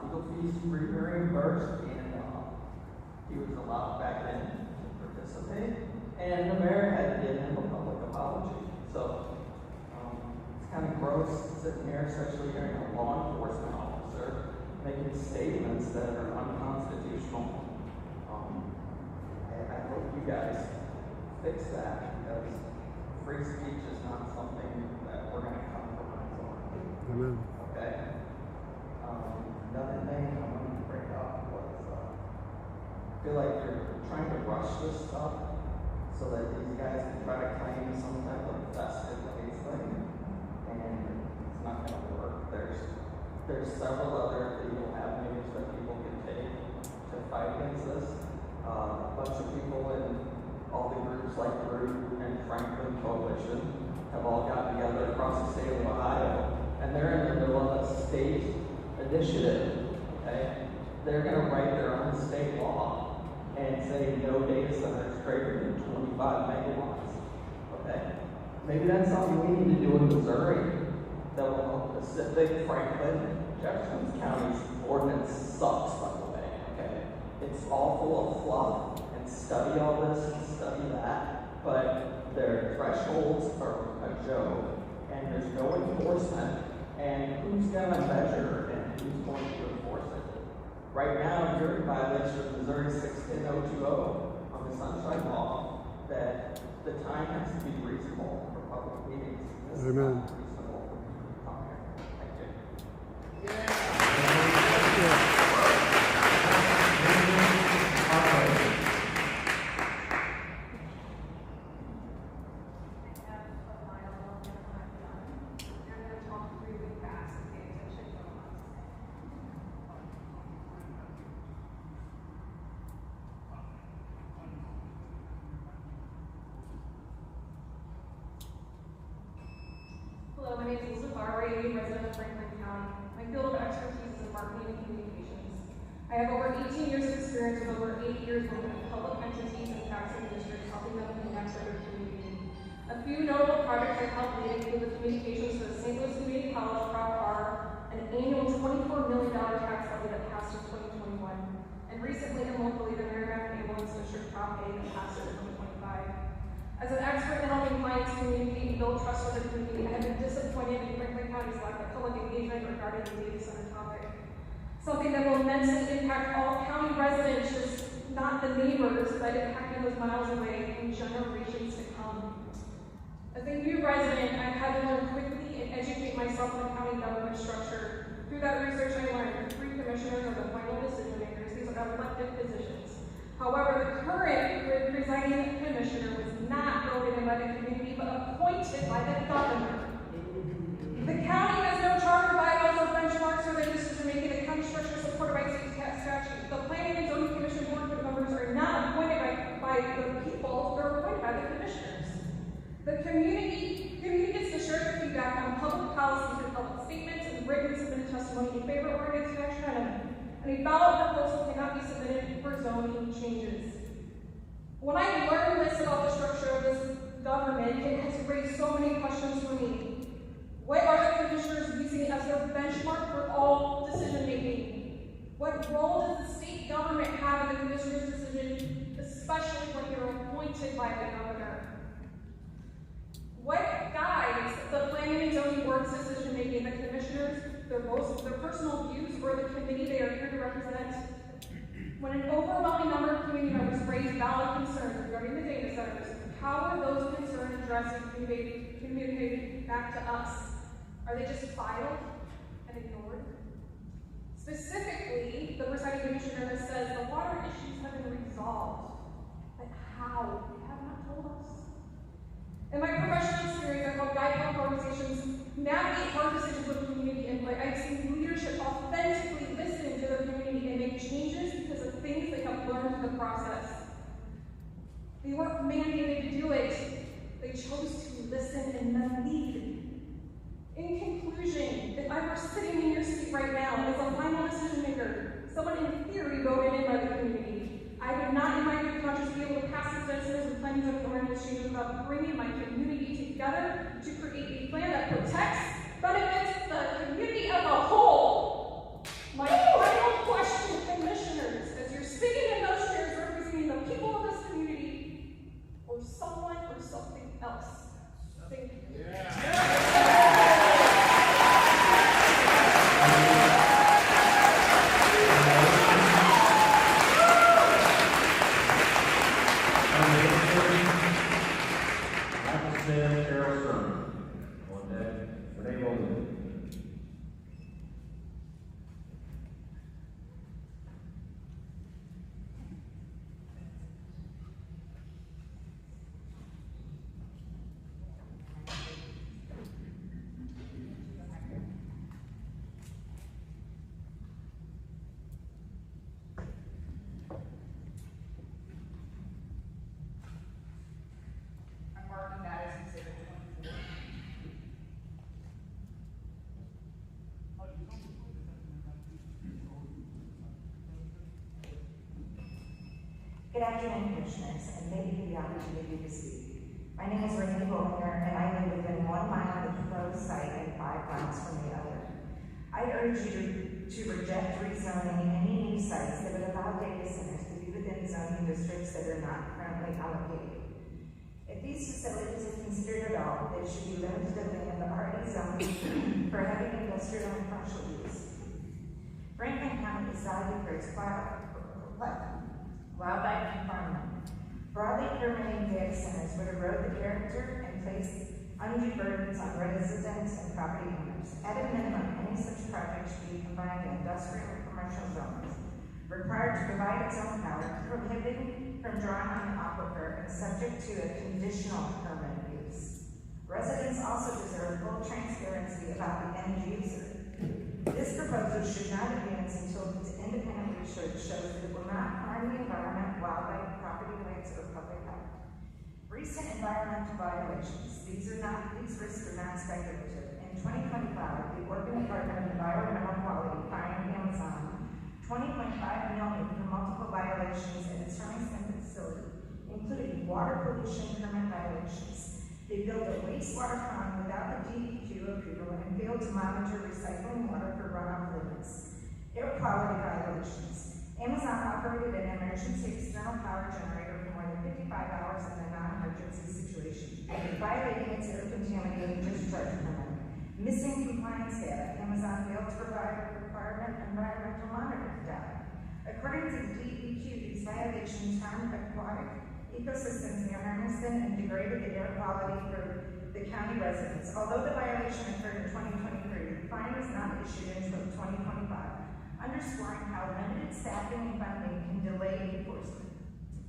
legal fees reimbursed, and he was allowed back in to participate. And the mayor had to give him a public apology. So it's kind of gross sitting here, especially hearing a law enforcement officer making statements that are unconstitutional. I hope you guys fix that, because free speech is not something that we're going to compromise on. Amen. Okay? Another thing I wanted to bring up was, I feel like you're trying to rush this stuff so that these guys can try to claim some type of vested rights thing, and it's not going to work. There's several other legal avenues that people can take to fight against this. A bunch of people in all the groups like Root and Franklin Coalition have all gotten together across the state of Ohio, and they're in the middle of a state initiative, okay? They're going to write their own state law and say no data centers greater than 25 megawatts, okay? Maybe that's something we need to do in Missouri that will help Pacific, Franklin, Jefferson County's ordinance sucks, by the way, okay? It's all full of fluff, and study all this and study that, but their thresholds are a joke, and there's no enforcement, and who's gonna measure and who's going to enforce it? Right now, you're in violation of Missouri 610-020 on the Sunshine Law, that the time has to be reasonable for public meetings. This is not Amen. reasonable. Thank you. Hello, my name is Elizabeth Barry, resident of Franklin County. My field of expertise is in marketing and communications. I have over 18 years of experience with over 8 years working with public entities and taxing districts, helping them connect to their community. A few notable projects I've helped lead include the communications for the St. Louis Community College Proud Bar, an annual $24 million tax levy that passed in 2021, and recently and locally the Merrimack Ambulance District Prop A that passed in 2025. As an expert in helping clients communicate and build trust with their community, I have been disappointed in Franklin County's lack of public engagement regarding the data center topic. Something that will immensely impact all county residents, just not the neighbors, but impacting those miles away in generations to come. As a new resident, I've had to learn quickly and educate myself on the county government structure. Through that research, I learned the 3 commissioners are the final decision makers. These are elected positions. However, the current presiding commissioner was not voted in by the community, but appointed by the governor. The county has no charter, bylaws, or benchmarks for their decision-making. The county structure is supported by state statute. The planning and zoning commission board members are not appointed by the people, they're appointed by the commissioners. The community gets to share their feedback on public policies and public statements and written submitted testimony in favor or against an action item. And a ballot proposal cannot be submitted for zoning changes. When I learned this about the structure of this government, it has raised so many questions for me. What are the commissioners using as their benchmark for all decision making? What role does the state government have in the commissioner's decision, especially when you're appointed by the governor? What guides the planning and zoning board's decision making? The commissioners, their personal views, or the committee they are here to represent? When an overwhelming number of community members raise valid concerns regarding the data centers, how are those concerns addressed and communicated back to us? Are they just filed and ignored? Specifically, the presiding commissioner has said the water issues have been resolved. But how? They have not told us. In my professional experience, I've helped guide health organizations navigate hard decisions with community input. I've seen leadership authentically listen to their community and make changes because of things they have learned in the process. They weren't mandated to do it. They chose to listen and then lead. In conclusion, if I were sitting in your seat right now as a final decision maker, someone in theory voted in by the community, I would not in my good conscience be able to pass these legislation and plans of ordinance changes without bringing my community together to create a plan that protects, benefits the community as a whole. My final question, commissioners, as you're sitting in those chairs representing the people of this community, or someone or something else. Thank you. Good afternoon, Commissioners, and thank you for the opportunity to speak. My name is Randy Bollinger, and I live within 1 mile of the proposed site and 5 miles from the other. I urge you to reject rezoning any new sites that would allow data centers to be within zoning districts that are not currently allocated. If these facilities are considered at all, they should be limited to land already zoned for heavy industrial and commercial use. Franklin County is valued for its wildlife and farmland. Broadly permitting data centers would erode the character and place undue burdens on residents and property owners. At a minimum, any such project should be combined in industrial and commercial zones, required to provide its own power, prohibited from drawing on the aquifer, and subject to a conditional permit use. Residents also deserve full transparency about the end user. This proposal should not advance until independent research shows that it will not harm the environment, wildlife, property rights, or public health. Recent environmental violations, these risks are not speculative. In 2025, the Oregon Department of Environmental Quality fined Amazon $20.5 million for multiple violations at its Hermiston facility, including water pollution permit violations. They built a wastewater pond without the DEQ approval and failed to monitor recycling water for runoff limits. Air quality violations. Amazon operated an emergency external power generator for more than 55 hours in a non-emergency situation, violating its air contaminating discharge permit. Missing compliance data. Amazon failed to provide environmental monitoring data. According to the DEQ, these violations harmed aquatic ecosystems near Hermiston and degraded the air quality for the county residents. Although the violation occurred in 2023, the fine was not issued until 2025, underscoring how limited staffing and funding can delay enforcement.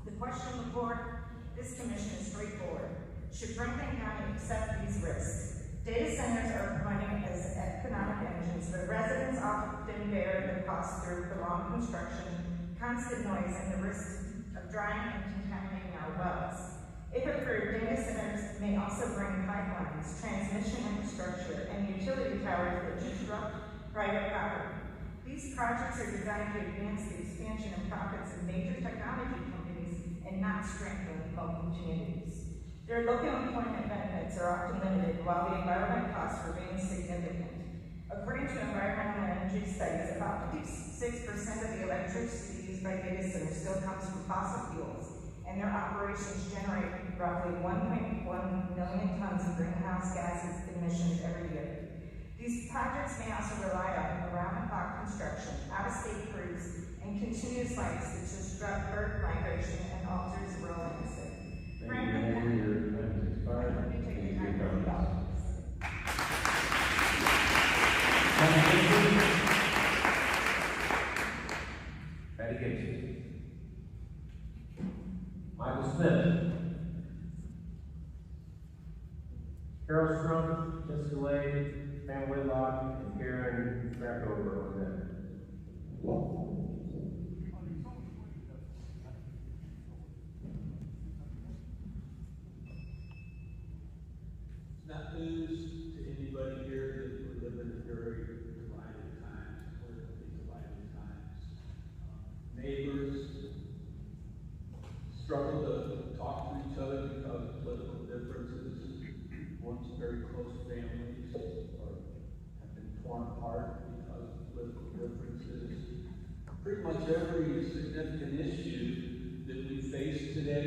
The question before this commission is straightforward. Should Franklin County accept these risks? Data centers are promoting as economic engines, but residents often bear the cost through prolonged construction, constant noise, and the risk of drying and contaminating our wells. If approved, data centers may also bring pipelines, transmission infrastructure, and utility towers that disrupt private property. These projects are designed to advance the expansion and profits of major technology companies and not strengthen local communities. Their local employment benefits are often limited, while the environment costs remain significant. According to environmental energy studies, about 56% of the electricity used by data centers still comes from fossil fuels, and their operations generate roughly 1.1 million tons of greenhouse gases emissions every year. These projects may also rely on around-the-clock construction, out-of-state crews, and continuous lights that disrupt bird migration and alters rural landscape. Thank you, Mayor. Your time has expired. Thank you for your comments. Patty Gibson. Michael Smith. Carol Strunk, Jessica Lay, Pam Whitlock, and Karen Crackover on that. Not news to anybody here that we're living in very divided times, politically divided times. Neighbors struggle to talk to each other because of political differences. Once very close families have been torn apart because of political differences. Pretty much every significant issue that we face today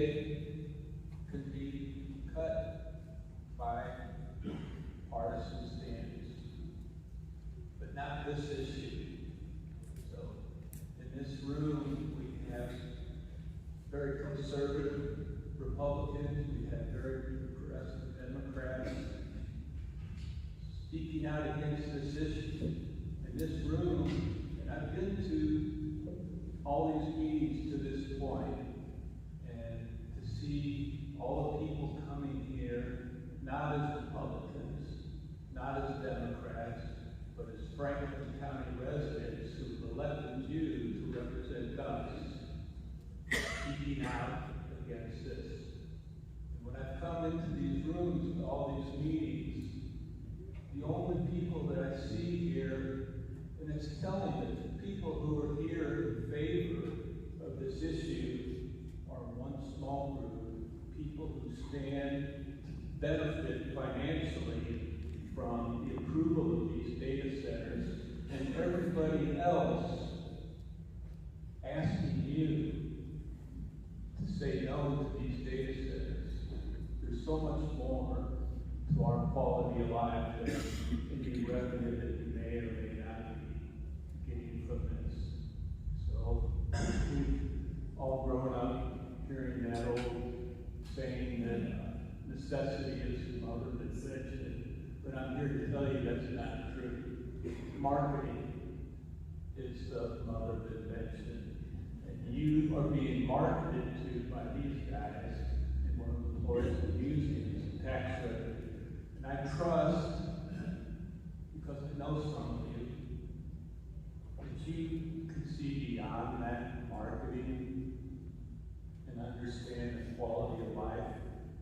could be cut by partisan standards, but not this issue. So, in this room, we have very conservative Republicans, we have very progressive Democrats speaking out against this issue. In this room, and I've been to all these meetings to this point, and to see all the people coming here, not as Republicans, not as Democrats, but as Franklin County residents who elected you to represent us, speaking out against this. And when I've come into these rooms, to all these meetings, the only people that I see here, and it's telling that the people who are here in favor of this issue are one small group, people who stand to benefit financially from the approval of these data centers, and everybody else asking you to say no to these data centers. There's so much more to our quality of life than any revenue that you may or may not be getting from this. So we've all grown up hearing that old saying that necessity is the mother of invention, but I'm here to tell you that's not true. Marketing is the mother of invention, and you are being marketed to by these guys, and one of the employees are using it as a tax revenue. And I trust, because I know some of you, that you can see beyond that marketing and understand the quality of life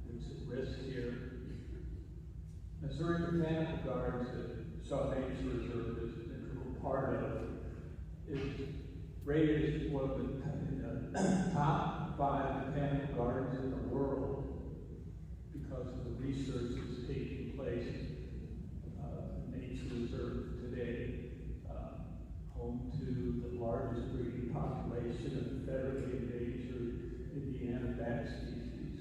that's at risk here. Missouri Botanical Gardens that Shaw Nature Reserve is an integral part of is rated as one of the top 5 botanical gardens in the world because of the research that's taking place in Nature Reserve today, home to the largest breeding population of federally endangered Indiana bat species.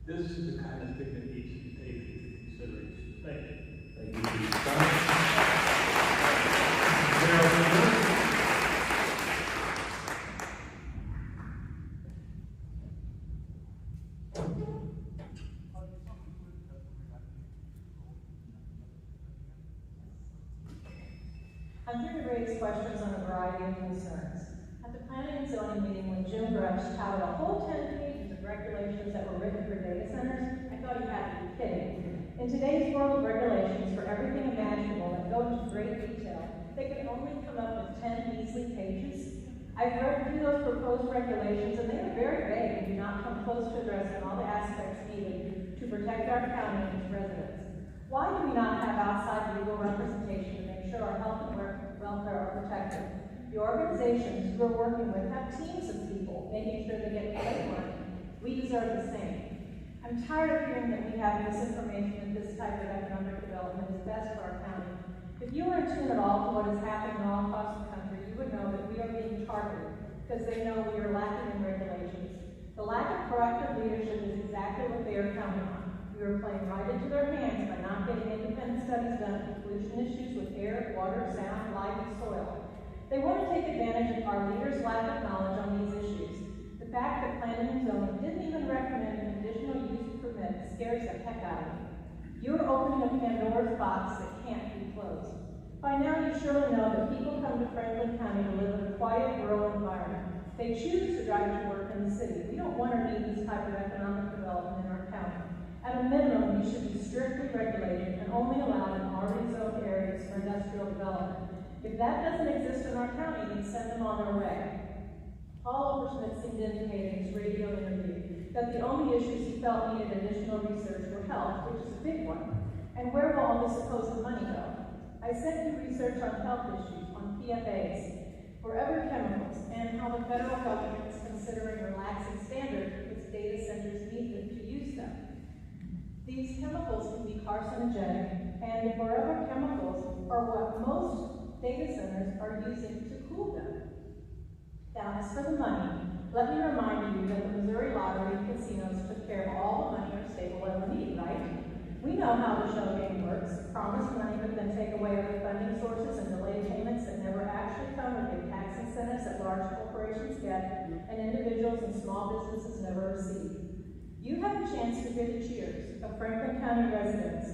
This is the kind of thing that needs to be taken into consideration. Thank you. Thank you. I'm here to raise questions on a variety of concerns. At the planning and zoning meeting when Jim Brush touted a whole 10 pages of regulations that were written for data centers, I thought he had to be kidding. In today's world of regulations for everything imaginable that go into great detail, they can only come up with 10 measly pages. I've read through those proposed regulations and they are very vague and do not come close to addressing all the aspects needed to protect our county and its residents. Why do we not have outside legal representation to make sure our health and welfare are protected? The organizations you are working with have teams of people making sure they get paid money. We deserve the same. I'm tired of hearing that we have misinformation and this type of economic development is best for our county. If you are in tune at all to what is happening all across the country, you would know that we are being targeted because they know we are lacking in regulations. The lack of proactive leadership is exactly what they are counting on. We are playing right into their hands by not getting independent studies done on pollution issues with air, water, sound, light, and soil. They want to take advantage of our leaders' lack of knowledge on these issues. The fact that planning and zoning didn't even recommend an additional use permit scares the heck out of me. You're opening a Pandora's box that can't be closed. By now, you surely know that people come to Franklin County to live in a quiet, rural environment. They choose to drive to work in the city. We don't want to need this type of economic development in our county. At a minimum, these should be strictly regulated and only allowed in already zoned areas for industrial development. If that doesn't exist in our county, then send them on their way. Paul Overschmidt seemed to indicate in his radio interview that the only issues he felt needed additional research were health, which is a big one. And where will all this supposed money go? I sent you research on health issues, on PFAS, forever chemicals, and how the federal government is considering relaxing standards because data centers need them to use them. These chemicals can be carcinogenic, and the forever chemicals are what most data centers are using to cool them. Now, as for the money, let me remind you that the Missouri Lottery and casinos took care of all the money our state will ever need, right? We know how the shell game works. Promise money, but then take away other funding sources and delay payments that never actually come or give tax incentives that large corporations get and individuals and small businesses never receive. You have a chance to hear the cheers of Franklin County residents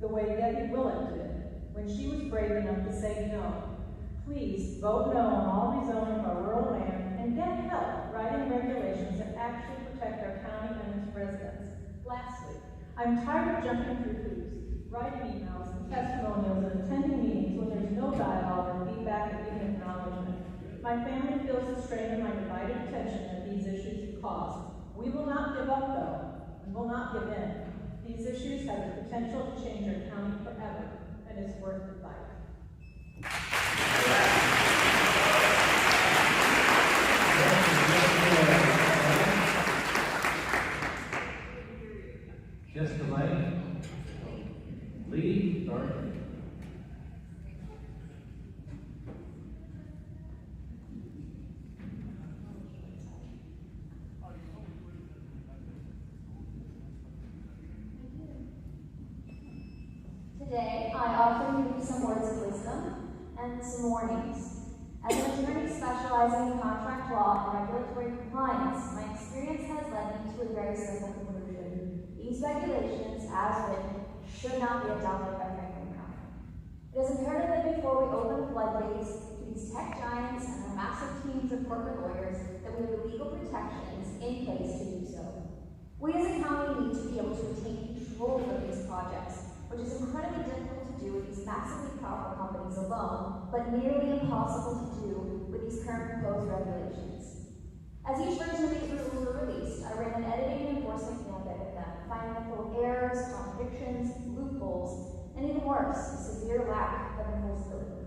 the way Debbie Willett did when she was brave enough to say no. Please vote no on all rezoning of our rural land and get help writing regulations that actually protect our county and its residents. Lastly, I'm tired of jumping through hoops, writing emails and testimonials and attending meetings when there's no dialogue or feedback or even acknowledgement. My family feels the strain of my divided attention that these issues have caused. We will not give up, though. We will not give in. These issues have the potential to change our county forever, and it's worth the fight. Just a minute. Lee, sorry. offer you some words of wisdom and some warnings. As an attorney specializing in contract law and regulatory compliance, my experience has led me to a very simple conclusion. These regulations, as written, should not be adopted by Franklin County. It is imperative that before we open the floodgates to these tech giants and their massive teams of corporate lawyers, that we have the legal protections in place to do so. We as a county need to be able to retain control of these projects, which is incredibly difficult to do with these massively powerful companies alone, but nearly impossible to do with these current proposed regulations. As each version of these rules were released, I ran an editing and enforcement gambit with them, finding them full of errors, contradictions, loopholes, and even worse, a severe lack of enforceability.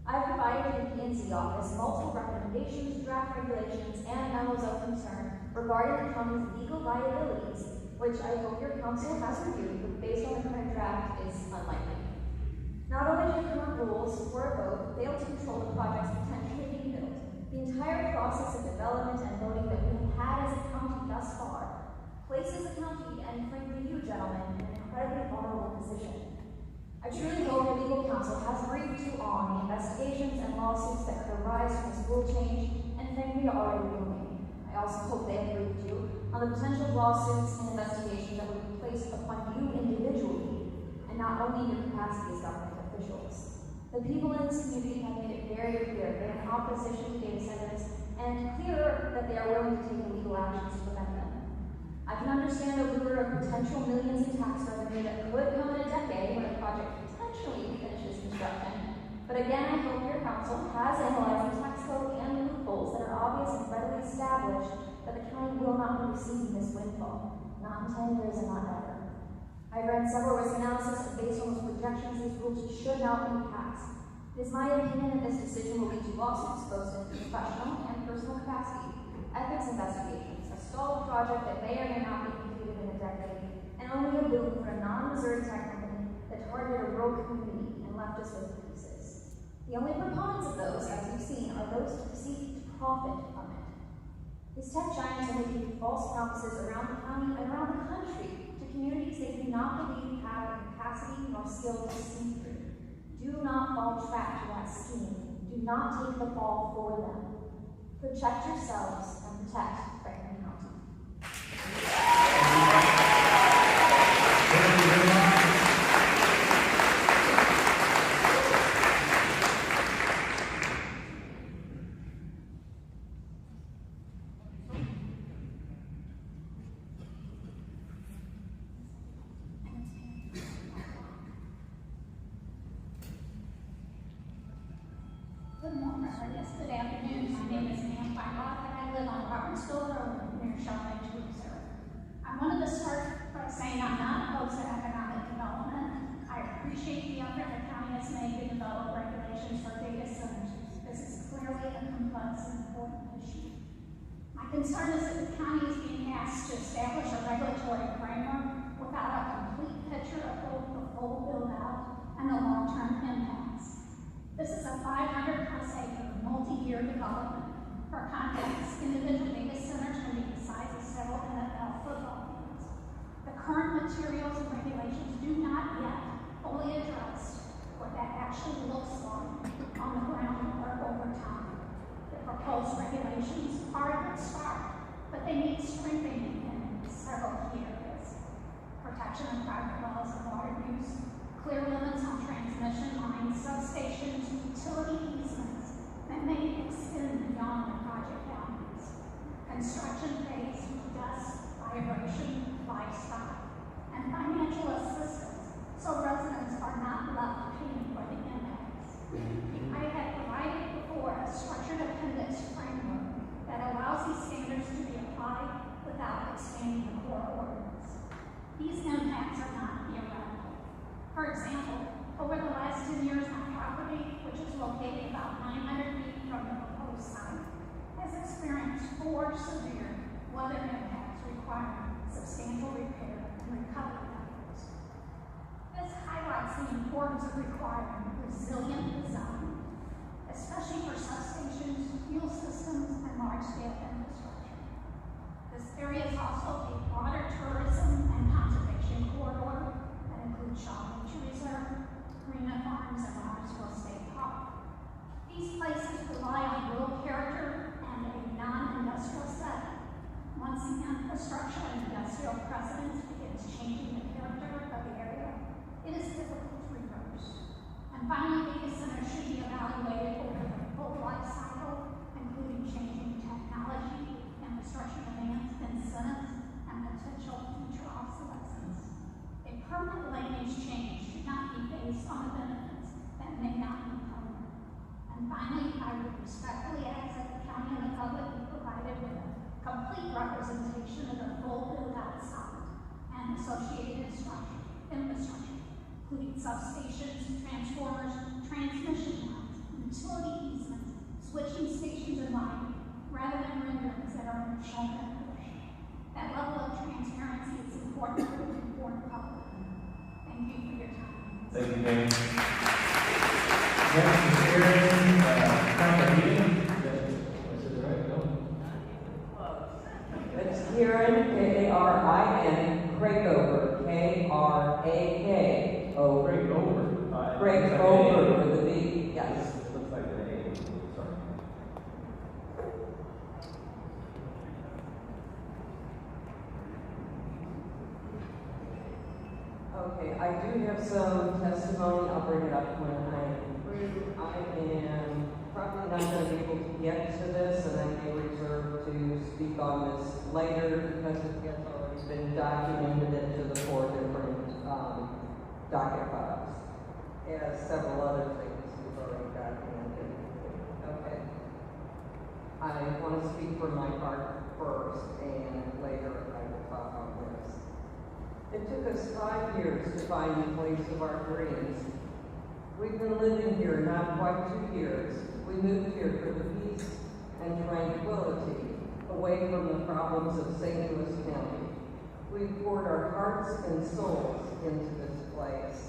I have provided to the P&Z office multiple recommendations, draft regulations, and memos of concern regarding the county's legal liabilities, which I hope your council has reviewed, but based on the current draft is unlikely. Not only do current rules for a vote fail to control the projects potentially being built, the entire process of development and voting that we have had as a county thus far places the county, and frankly you gentlemen, in an incredibly vulnerable position. I truly hope your legal counsel has briefed you on the investigations and lawsuits that could arise from this rule change, and frankly are already looming. I also hope they have briefed you on the potential lawsuits and investigations that would be placed upon you individually, and not only in your capacity as government officials. The people in this community have made it very clear they are in opposition to data centers, and clearer that they are willing to take the legal actions to prevent them. I can understand the lure of potential millions in tax revenue that could come in a decade when a project potentially finishes construction. But again, I hope your council has analyzed the tax code and loopholes that are obvious and readily established, but the county will not be receiving this windfall. Not in 10 years and not ever. I've read several risk analysis, and based on those projections, these rules should not be passed. It is my opinion that this decision will lead to lawsuits both in professional and personal capacity, ethics investigations, a stalled project that may or may not be completed in a decade, and only a boom for a non-Missouri tech company that targeted a rural community and left us with pieces. The only proponents of those, as you've seen, are those who seek to profit from it. These tech giants are making false promises around the county and around the country to communities they do not believe have the capacity nor skill to see through. Do not fall trap to that scheme. Do not take the fall for them. Protect yourselves and protect Franklin County. Good morning, or yes, good afternoon. My name is Nan Blacklock, and I live on Robertsville Road near Charlotte, Missouri. I wanted to start by saying I'm not opposed to economic development. I appreciate the effort the county has made to develop regulations for data centers. This is clearly a complex and important issue. My concern is that the county is being asked to establish a regulatory framework without a complete picture of both the full build-out and the long-term impacts. This is a 500-plus acre multi-year development. For context, individual data centers can be the size of several NFL football fields. The current materials and regulations do not yet fully address what that actually looks like on the ground or over time. The proposed regulations are a good start, but they need strengthening in several key areas. Protection of private wells and water use, clear limits on transmission lines, substations, utility easements that may extend beyond the project boundaries. Construction phase, dust, vibration, livestock, and financial assistance so residents are not left paying for the impacts. I had provided before a structured appendix framework that allows these standards to be applied without expanding the core ordinance. These impacts are not theoretical. For example, over the last 10 years, my property, which is located about 900 feet from the proposed site, has experienced 4 severe weather impacts requiring substantial repair and recovery efforts. This highlights the importance of requiring resilient design, especially for substations, fuel systems, and large-scale infrastructure. This area is also a broader tourism and conservation corridor that includes Shaw Nature Reserve, Green infrastructure and industrial precedents begins changing the character of the area, it is difficult to reverse. And finally, data centers should be evaluated over the full life cycle, including changing technology, infrastructure demands, incentives, and potential future obsolescence. A permanent land use change should not be based on the benefits that may not be permanent. And finally, I would respectfully ask that the county and the public be provided with a complete representation of the full build-out site and associated infrastructure, including substations, transformers, transmission lines, utility easements, switching stations, and lighting, rather than renderings that are shown at portion. That level of transparency is important for the important public. Thank you for your time. Thank you, Dan. Next is Karen Campagnini. It's Karen, K-A-R-I-N, Krakover, K-R-A-K. Oh, Krakover. Krakover with a V, yes. It looks like an A. Sorry. Okay, I do have some testimony. I'll bring it up when I am through. I am probably not going to be able to get to this, and I may reserve to speak on this later because it has already been documented into the 4 different docket files, as several other things we've already documented. Okay. I want to speak for my part first, and later I will talk on this. It took us 5 years to find the place of our dreams. We've been living here not quite 2 years. We moved here for the peace and tranquility, away from the problems of St. Louis County. We've poured our hearts and souls into this place.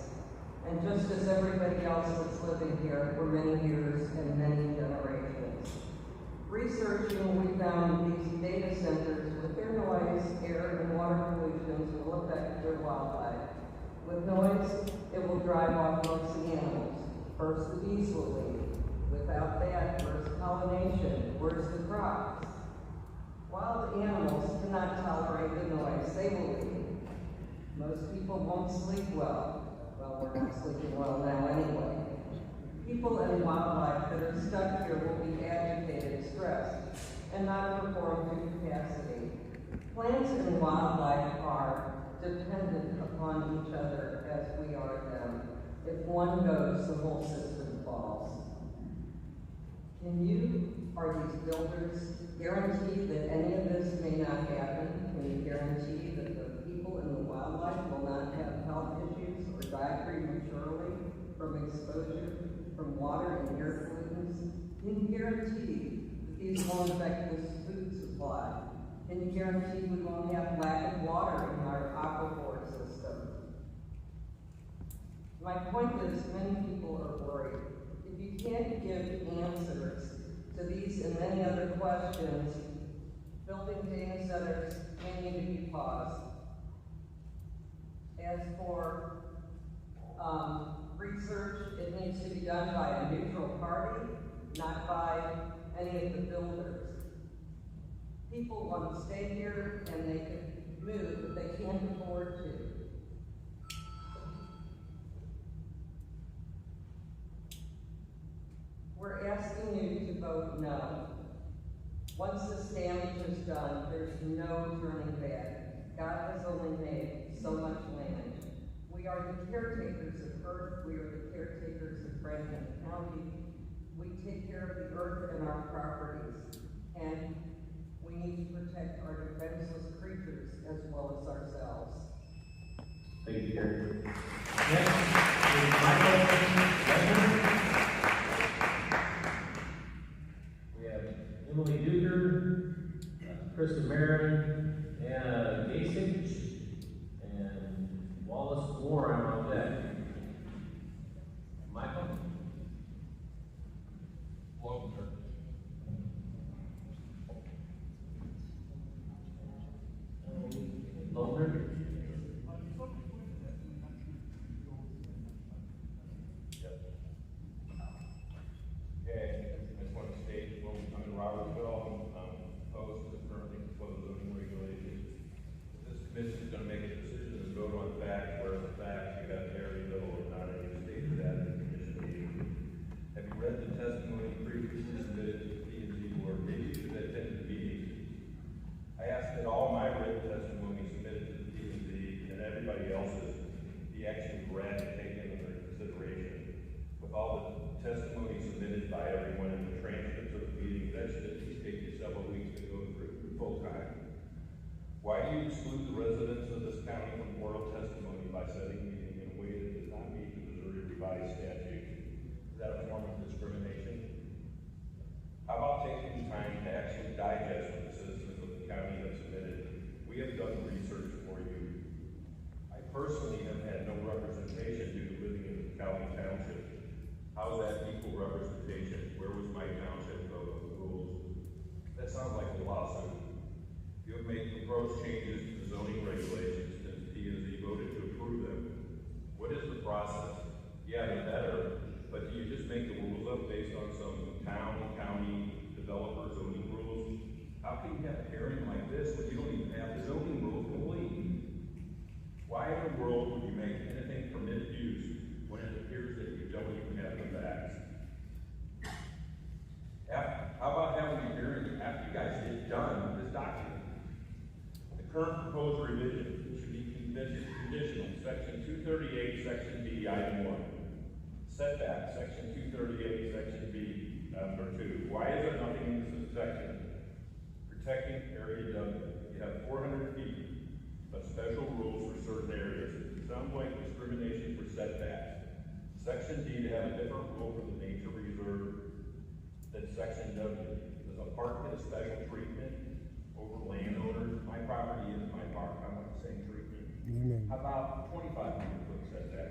And just as everybody else that's living here for many years and many generations. Researching, we found these data centers with their noise, air, and water pollutions will affect their wildlife. With noise, it will drive off most of the animals. First, the bees will leave. Without that, where's pollination? Where's the crops? Wild animals cannot tolerate the noise. They will leave. Most people won't sleep well. Well, we're not sleeping well now anyway. People and wildlife that are stuck here will be agitated, stressed, and not perform to capacity. Plants and wildlife are dependent upon each other as we are them. If one goes, the whole system falls. Can you, or these builders, guarantee that any of this may not happen? Can you guarantee that the people and the wildlife will not have health issues or die prematurely from exposure from water and air pollutants? Can you guarantee that these won't affect this food supply? Can you guarantee we won't have lack of water in our aquifer system? My point is, many people are worried. If you can't give answers to these and many other questions, building data centers may need to be paused. As for research, it needs to be done by a neutral party, not by any of the builders. People want to stay here and they can move, but they can't afford to. We're asking you to vote no. Once this damage is done, there's no turning back. God has only made so much land. We are the caretakers of earth. We are the caretakers of Franklin County. We take care of the earth and our properties. And we need to protect our defenseless creatures as well as ourselves. Thank you, Karen. Next is Michael. We have Emily Duker, Krista Marin, Anna Gasich, and Wallace Warren on deck. Michael? Welcome, sir. Lothar? Okay, I just want to state, I'm in Robertsville, I'm opposed to the currently proposed zoning regulations. personally have had no representation due to living in the county township. How is that equal representation? Where was my township of the rules? That sounds like a lawsuit. You have made proposed changes to the zoning regulations since P&Z voted to approve them. What is the process? Yeah, they're better, but do you just make the rules up based on some town, county, developer zoning rules? How can you have a hearing like this when you don't even have the zoning rules complete? Why in the world would you make anything permitted use when it appears that you don't even have the facts? How about having a hearing after you guys get done with this document? The current proposed revision should be conditional. Section 238, Section B, Item 1. Setback, Section 238, Section B, number 2. Why is there nothing in this section? Protecting area W. You have 400 feet of special rules for certain areas. It sounds like discrimination for setbacks. Section D to have a different rule for the nature reserve than Section W. Does a park get a special treatment over landowners? My property is my park. I want the same treatment. How about 25-foot setback?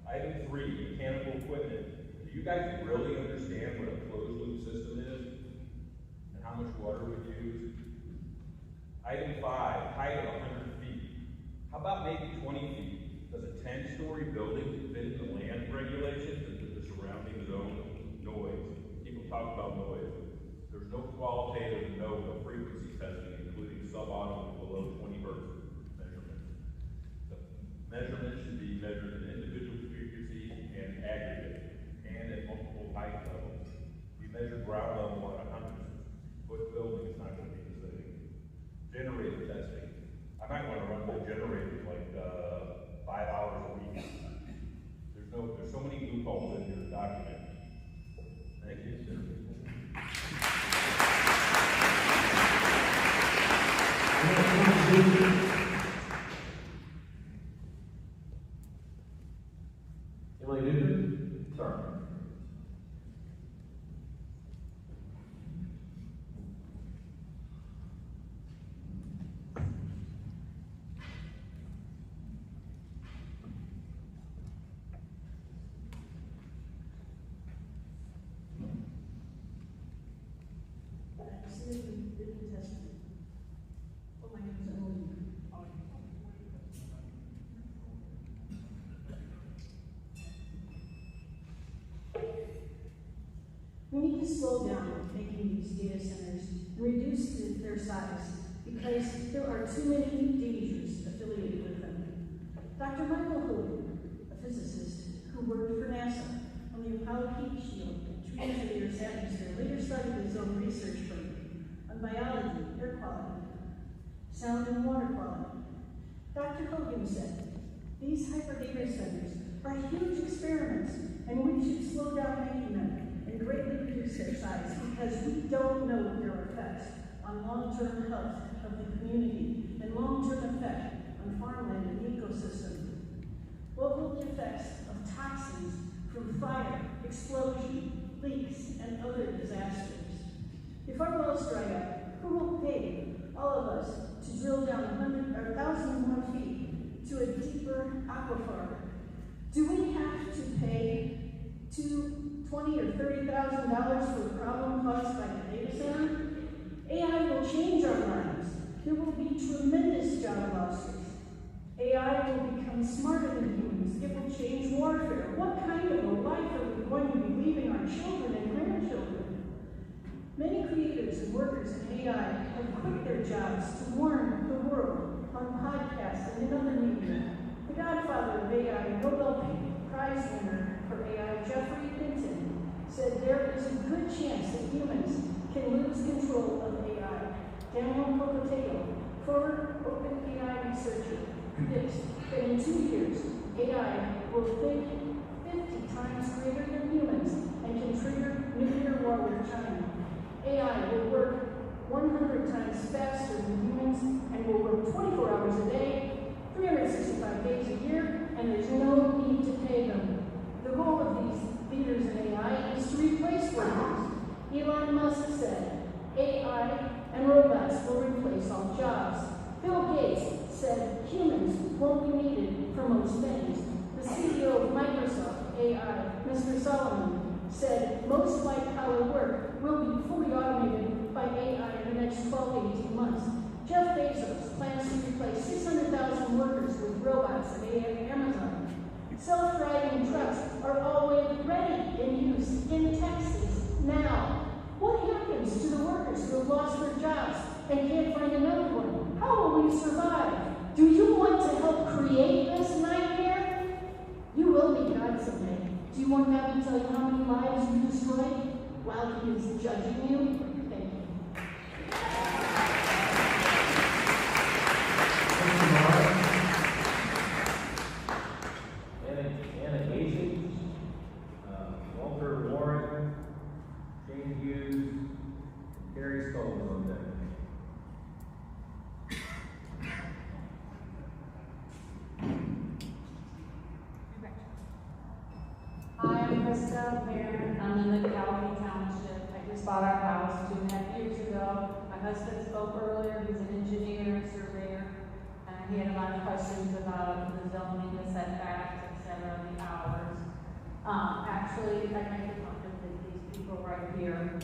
Item 3, mechanical equipment. Do you guys really understand what a closed loop system is? And how much water we use? Item 5, height of 100 feet. How about maybe 20 feet? Does a 10-story building fit in the land regulations and the surrounding zone? Noise. People talk about noise. There's no qualitative note of frequency testing, including subaudible below 20 hertz measurements. The measurements should be measured in individual frequencies and aggregate, and at multiple height levels. We measure ground level on a 100-foot building, it's not going to be the same. Generator testing. I might want to run my generator like 5 hours a week. There's so many loopholes in your document. Thank you, sir. Emily Newton? Sorry. We need to slow down making these data centers and reduce their size because there are too many dangers affiliated with them. Dr. Michael Hogan, a physicist who worked for NASA on the Apollo heat shield that treated the Earth's atmosphere, later started his own research program on biology, air quality, sound and water quality. Dr. Hogan said, these hyperdata centers are huge experiments and we should slow down making them and greatly reduce their size because we don't know their effects on long-term health of the community and long-term effect on farmland and the ecosystem. What will the effects of toxins from fire, explosion, leaks, and other disasters? If our wells dry up, who will pay all of us to drill down 1,000 more feet to a deeper aquifer? Do we have to pay $20,000 or $30,000 for a problem caused by the data center? AI will change our lives. There will be tremendous job losses. AI will become smarter than humans. It will change warfare. What kind of a life are we going to be leaving our children and grandchildren? Many creators and workers in AI have quit their jobs to warn the world on podcasts and in other media. The godfather of AI, Nobel Prize winner for AI, Geoffrey Hinton, said there is a good chance that humans can lose control of AI. Daniel Cocotello, former OpenAI researcher, predicts that in 2 years, AI will think 50 times greater than humans and can trigger nuclear war with China. AI will work 100 times faster than humans and will work 24 hours a day, 365 days a year, and there's no need to pay them. The goal of these leaders in AI is to replace workers. Elon Musk said, AI and robots will replace all jobs. Bill Gates said humans won't be needed for most things. The CEO of Microsoft AI, Mr. Solomon, said most white-collar work will be fully automated by AI in the next 12 to 18 months. Jeff Bezos plans to replace 600,000 workers with robots at Amazon. Self-driving trucks are already ready in use in Texas now. What happens to the workers who have lost their jobs and can't find another one? How will we survive? Do you want to help create this nightmare? You will be God someday. Do you want to have me tell you how many lives you destroyed while he is judging you? Thank you. Anna Casey, Walter Warren, Jane Hughes, and Carrie Scollin on deck. Hi, I'm Krista Mayer. I'm in the Calhoun Township. I just bought our house 2.5 years ago. My husband spoke earlier. He's an engineer, surveyor, and he had a lot of questions about the zoning, the setbacks, etc., the hours. Actually, I'd like to talk to these people right here.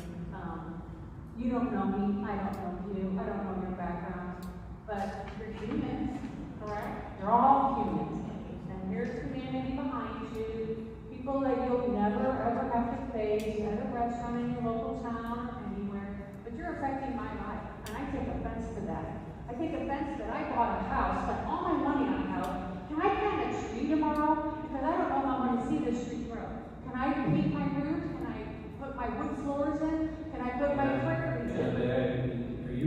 You don't know me. I don't know you. I don't know your background, but you're humans, correct? You're all humans, and here's humanity behind you. People that you'll never ever have to face at a restaurant in your local town or anywhere, but you're affecting my life, and I take offense to that. I take offense that I bought a house, spent all my money on a house. Can I plant a tree tomorrow? Because I don't know how I'm going to see this street grow. Can I paint my roof? Can I put my wood floors in? Can I put my brick in? Are you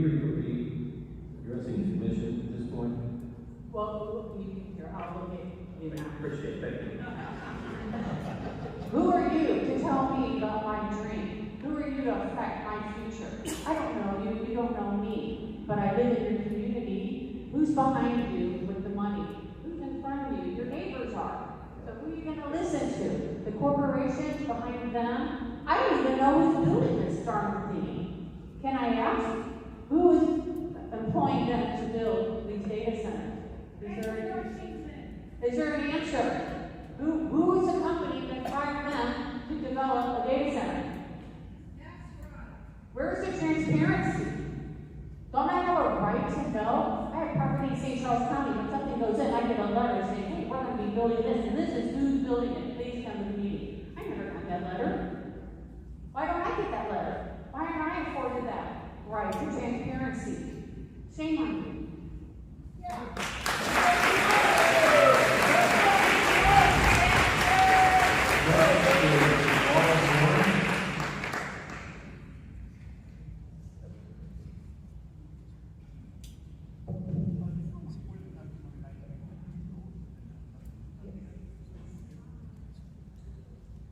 addressing the commission at this point? Well, I'll look at you now. Appreciate it, thank you. Who are you to tell me about my dream? Who are you to affect my future? I don't know you, you don't know me, but I live in your community. Who's behind you with the money? Who's in front of you? Your neighbors are. So who are you going to listen to? The corporations behind them? I don't even know who's building this darn thing. Can I ask? Who is employing them to build these data centers? Is there an answer? Who is the company that hired them to develop a data center? Where's the transparency? Don't I have a right to know? I have property in St. Charles County. When something goes in, I get a letter saying, hey, we're going to be building this, and this is who's building it. Please come to the meeting. I never got that letter. Why don't I get that letter? Why aren't I afforded that right to transparency? Shame on you.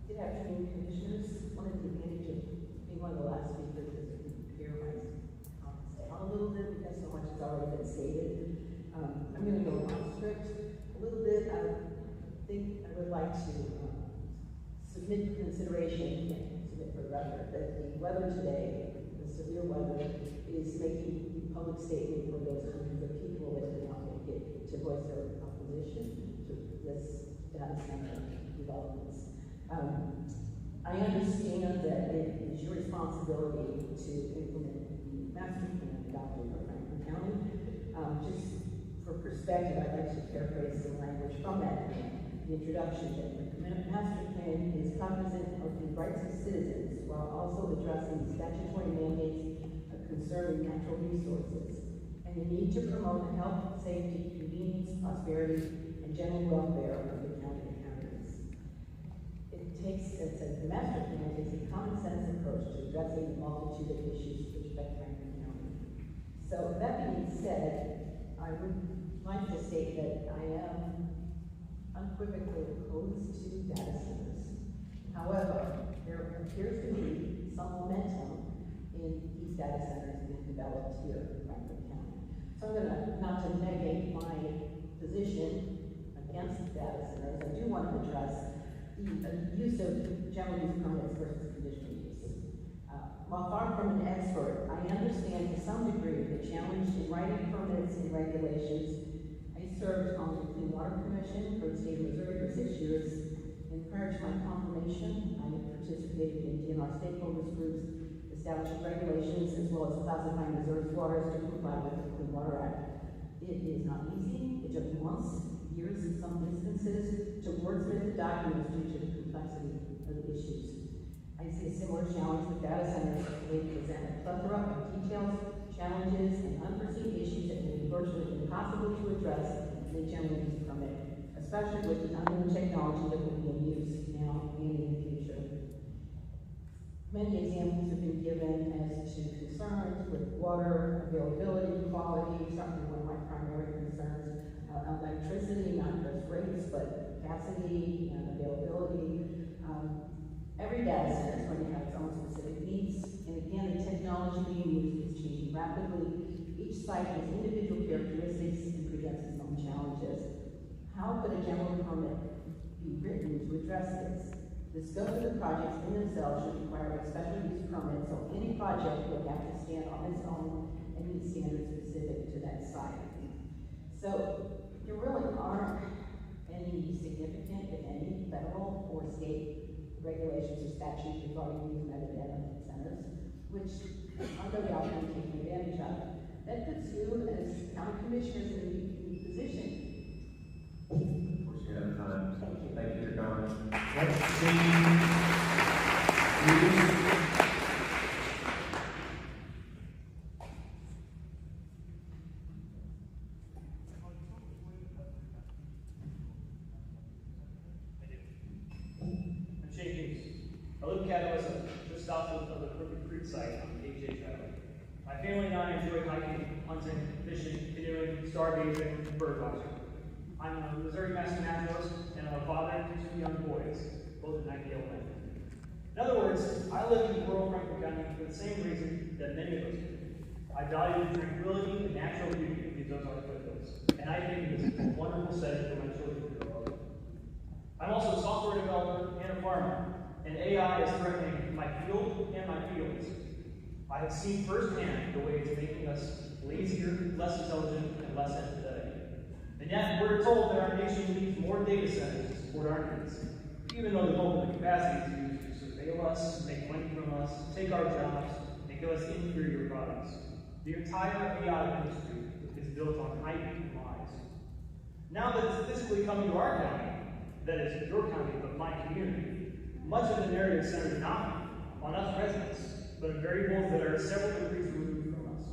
Good afternoon, commissioners. One of the advantages of being one of the last speakers is that you can hear my comments down a little bit because so much has already been stated. I'm going to go off script a little bit. I think I would like to submit for consideration, submit for the record, that the weather today, the severe weather, is making a public statement for those hundreds of people that did not make it to voice their opposition to this data center developments. I understand that it is your responsibility to implement the master plan adopted by Franklin County. Just for perspective, I'd like to paraphrase some language from that plan. The introduction that the master plan is cognizant of the rights of citizens while also addressing the statutory mandates concerning natural resources and the need to promote the health, safety, convenience, prosperity, and general welfare of the county inhabitants. It says the master plan takes a common sense approach to addressing the multitude of issues which affect Franklin County. So that being said, I would like to state that I am unequivocally opposed to data centers. However, there appears to be some momentum in these data centers being developed here in Franklin County. So I'm going to, not to negate my position against data centers, I do want to address the use of general use permits versus conditional use. While far from an expert, I understand to some degree the challenge in writing permits and regulations served on the Clean Water Commission for the state of Missouri for 6 years. And prior to my confirmation, I have participated in DNR stakeholders groups, establishing regulations as well as classifying Missouri's waters to comply with the Clean Water Act. It is not easy. It took months, years in some instances, to wordsmith the documents due to the complexity of the issues. I see a similar challenge with data centers. They present a plethora of details, challenges, and unforeseen issues that may be virtually impossible to address in a general use permit, especially with the unknown technology that will be in use now and in the future. Many examples have been given as to concerns with water availability, quality, certainly one of my primary concerns, electricity, not just rates, but capacity and availability. Every data center is going to have its own specific needs, and again, the technology being used is changing rapidly. Each site has individual characteristics and presents its own challenges. How could a general permit be written to address this? The scope of the projects in themselves should require a special use permit, so any project will have to stand on its own and meet standards specific to that site. So there really aren't any significant, if any, federal or state regulations or statutes regarding these metadata centers, which are no doubt going to take advantage of. That puts you as county commissioners in a unique position. Of course, you're out of time. Thank you. Thank you for coming. Let's see. I'm Shane Hughes. I live in Catalyst, just south of the Crooked Creek site on the HH Highway. My family and I enjoy hiking, hunting, fishing, canoeing, stargazing, and bird watching. I'm a Missouri master naturalist, and I'm a father to 2 young boys, both at 90 elementary. In other words, I live in rural Franklin County for the same reason that many of us do. I value the tranquility and natural beauty of these Ozark foothills, and I think this is a wonderful setting for my children to grow up. I'm also a software developer and a farmer, and AI is threatening my field and my fields. I have seen firsthand the way it's making us lazier, less intelligent, and less empathetic. And yet, we're told that our nation needs more data centers to support our needs, even though the hope and the capacity is used to surveil us, make money from us, take our jobs, and give us inferior products. The entire AI industry is built on hype and lies. Now that it's physically coming to our county, that is your county, but my community, much of the narrative centers not on us residents, but in variables that are several degrees removed from us.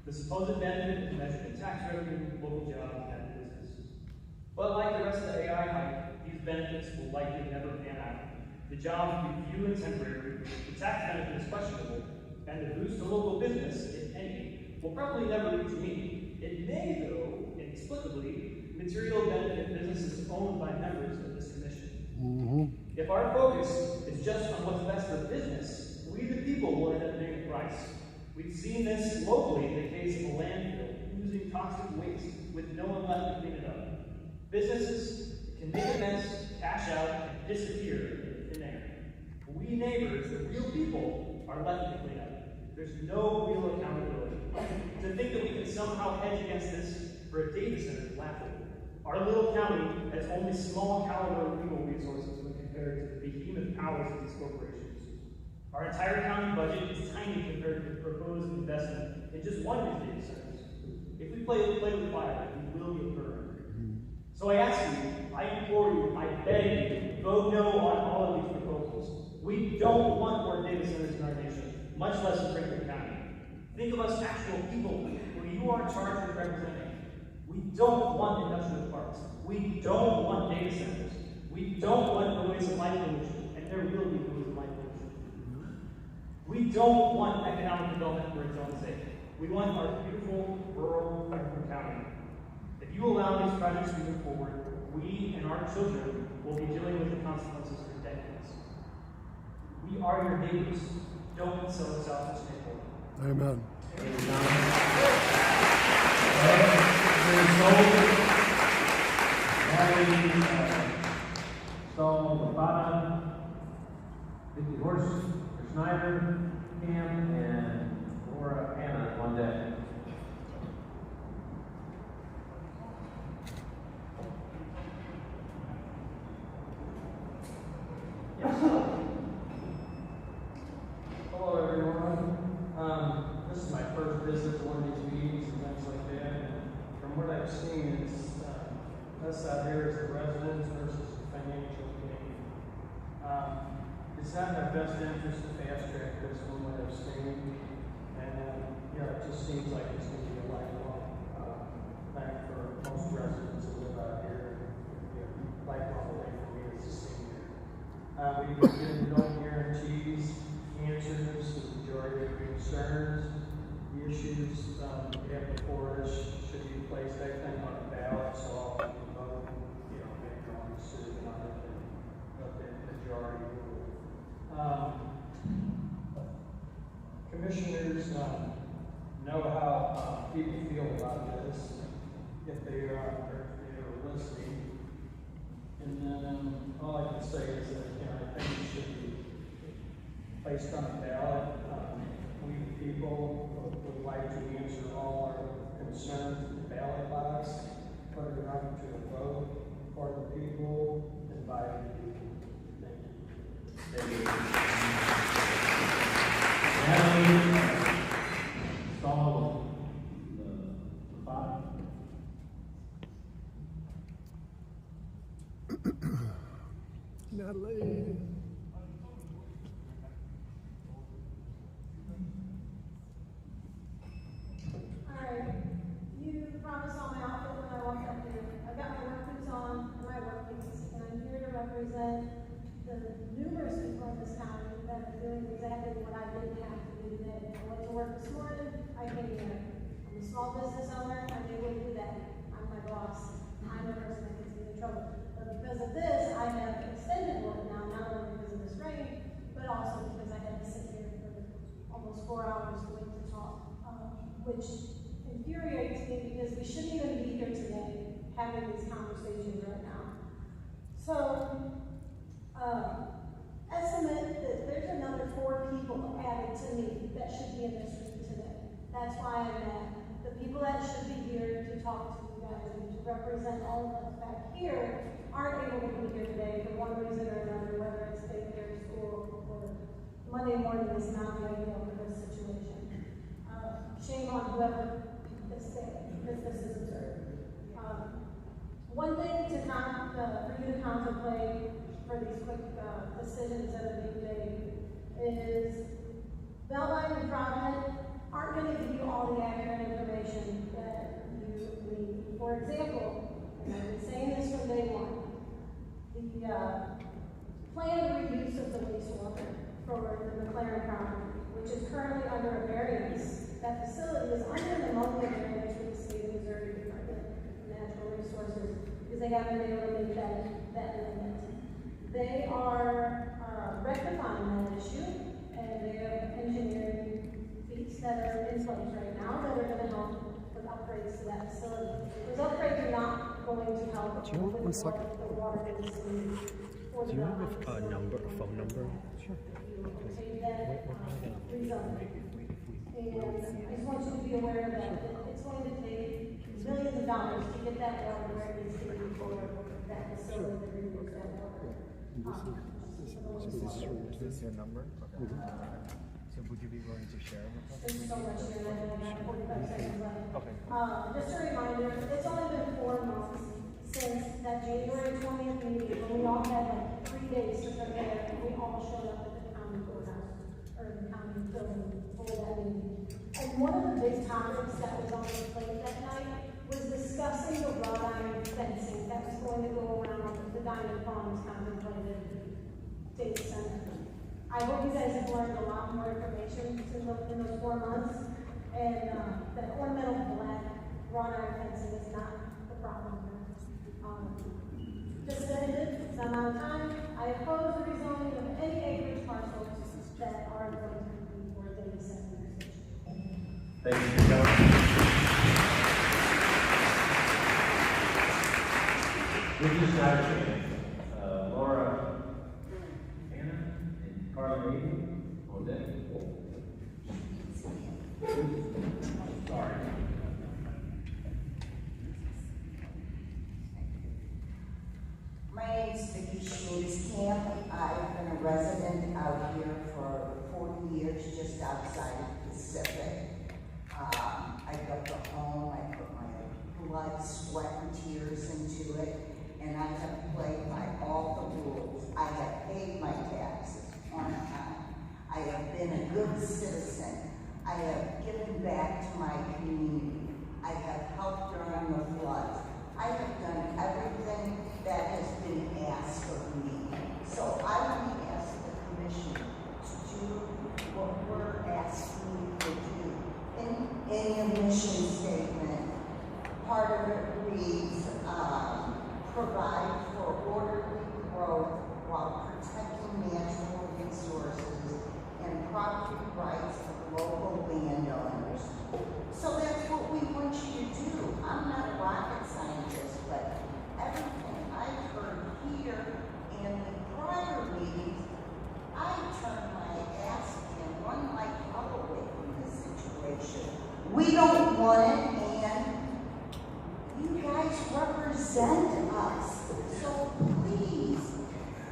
The supposed benefit is measured in tax revenue, local jobs, and business. But like the rest of the AI hype, these benefits will likely never pan out. The jobs will be few and temporary, the tax benefit is questionable, and the boost to local business, if any, will probably never reach me. It may, though, inexplicably, material benefit businesses owned by members of this commission. If our focus is just on what's best for business, we the people will end up paying the price. We've seen this locally in the case of a landfill oozing toxic waste with no one left to clean it up. Businesses can make a mess, cash out, and disappear in thin air. We neighbors, the real people, are left to clean up. There's no real accountability. To think that we can somehow hedge against this for a data center is laughable. Our little county has only small caliber legal resources when compared to the behemoth powers of these corporations. Our entire county budget is tiny compared to the proposed investment in just one of these data centers. If we play with fire, we will get burned. So I ask you, I implore you, I beg you, vote no on all of these proposals. We don't want more data centers in our nation, much less in Franklin County. Think of us actual people who you are charged with representing. We don't want industrial parks. We don't want data centers. We don't want noise and light pollution, and there will be noise and light pollution. We don't want economic development for its own sake. We want our beautiful rural Franklin County. If you allow these projects to move forward, we and our children will be dealing with the consequences for decades. We are your neighbors. Don't sell us out to snake oil. Amen. So, Bada, Vicki Horst, Schneider, Cam, and Laura Anna on deck. us out here as the residents versus the financial gain. It's not in our best interest to fast track this one with abstaining, and, it just seems like it's gonna be a lifelong, thing for most residents who live out here. Lifelong thing for me as a senior. We've been given no guarantees, answers to the majority of concerns. The issues, we have before us should be placed, I think, on a ballot, so all people vote, make their own decision on it, and let the majority rule. Commissioners, know how, people feel about this, if they are listening. And then, all I can say is that, I think it should be placed on a ballot. We, the people, would like to answer all our concerns in the ballot box, put it up to a vote for the people and by the people. Thank you. Natalie, install the five. Natalie. Alright, you promised on my outfit when I walked up here. I've got my work boots on and my work boots, and I'm here to represent the numerous people in this county that are doing exactly what I didn't have to do today. I went to work this morning, I came here. I'm a small business owner, I'm able to do that. I'm my boss. I'm the person that gets me in trouble. But because of this, I have extended work now, not only because of this rain, but also because I had to sit here for almost 4 hours to wait to talk, which infuriates me because we shouldn't even be here today having these conversations right now. So, estimate that there's another 4 people added to me that should be in this room today. That's why I'm at. The people that should be here to talk to you guys and to represent all of us back here aren't able to be here today for one reason or another, whether it's daycare, school, or Monday morning is not the ideal for this situation. Shame on whoever picked this day, because this is absurd. One thing to for you to contemplate for these quick decisions that are being made is Beltline and Provident aren't going to give you all the accurate information that you need. For example, and I've been saying this from day one, the planned reuse of the wastewater for the McLaren property, which is currently under a variance. That facility is under an ammonia variance for the state of Missouri Department of Natural Resources because they haven't been able to make that limit. They are rectifying that issue, and they have engineering feats that are in place right now that are going to help with upgrades to that facility. Those upgrades are not going to help Do you want one second? the water industry. Do you have a phone number? Sure. And I just want you to be aware that it's going to take millions of dollars to get that water where it needs to be for that facility to reuse that water. This is your number? Okay. So would you be willing to share with us? Thanks so much, Sharon. I only have 45 seconds left. Okay. Just a reminder, it's only been 4 months since that January 20th meeting when we all had like 3 days to prepare and we all showed up at the county courthouse or the county building for that meeting. And one of the big topics that was on the plate that night was discussing the wrought iron fencing that was going to go around the Diamond Farms contemplated data center. I hope you guys have learned a lot more information in those 4 months, and that ornamental black wrought iron fencing is not the problem. Just ended, because I'm out of time. I oppose the rezoning of any acreage parcels that are going to be for data center usage. Thank you, Mr. Kelly. We just got Laura, Anna, and Carla Reed on deck. Sorry. My name is Vicki Schmitz Camp. I've been a resident out here for 40 years, just outside of Pacific. I built a home, I put my blood, sweat, and tears into it, and I have played by all the rules. I have paid my taxes on time. I have been a good citizen. I have given back to my community. I have helped during the floods. I have done everything that has been asked of me. So I would ask the commission to do what we're asking you to do. In your mission statement, part of it reads, provide for orderly growth while protecting natural resources and property rights of local landowners. So that's what we want you to do. I'm not a rocket scientist, but everything I've heard here and the prior meetings, I turned my ass and run like hell away from this situation. We don't want it, and you guys represent us. So please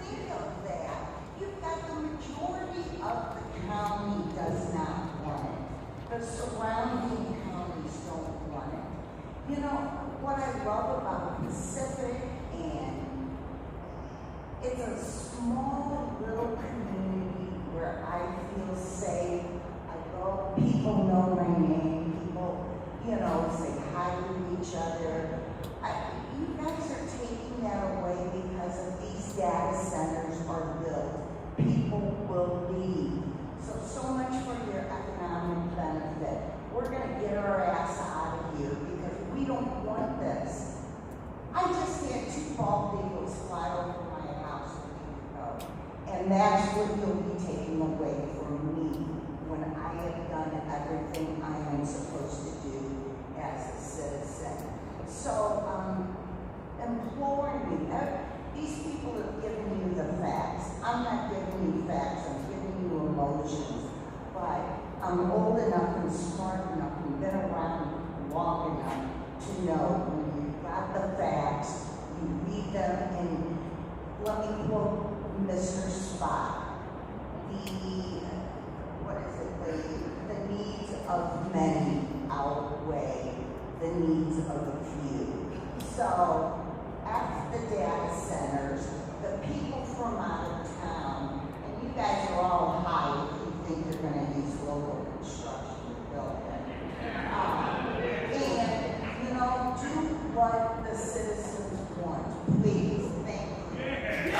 think of that. You've got the majority of the county does not want it. The surrounding counties don't want it. You know, what I love about Pacific, and it's a small little community where I feel safe. I go, people know my name, people, say hi to each other. You guys are taking that away because of these data centers are built. People will leave. So much for your economic benefit. We're gonna get our ass out of here because we don't want this. I just had 2 bald eagles fly over my house a week ago, and that's what you'll be taking away from me when I have done everything I am supposed to do as a citizen. So, imploring you, these people have given you the facts. I'm not giving you facts, I'm giving you emotions. But I'm old enough and smart enough and been around long enough to know when you've got the facts, you read them, and let me quote Mr. Spot. The needs of many outweigh the needs of a few. So, at the data centers, the people from out of town, and you guys are all high if you think you're going to use local construction to build it. And, do what the citizens want. Please, thank you.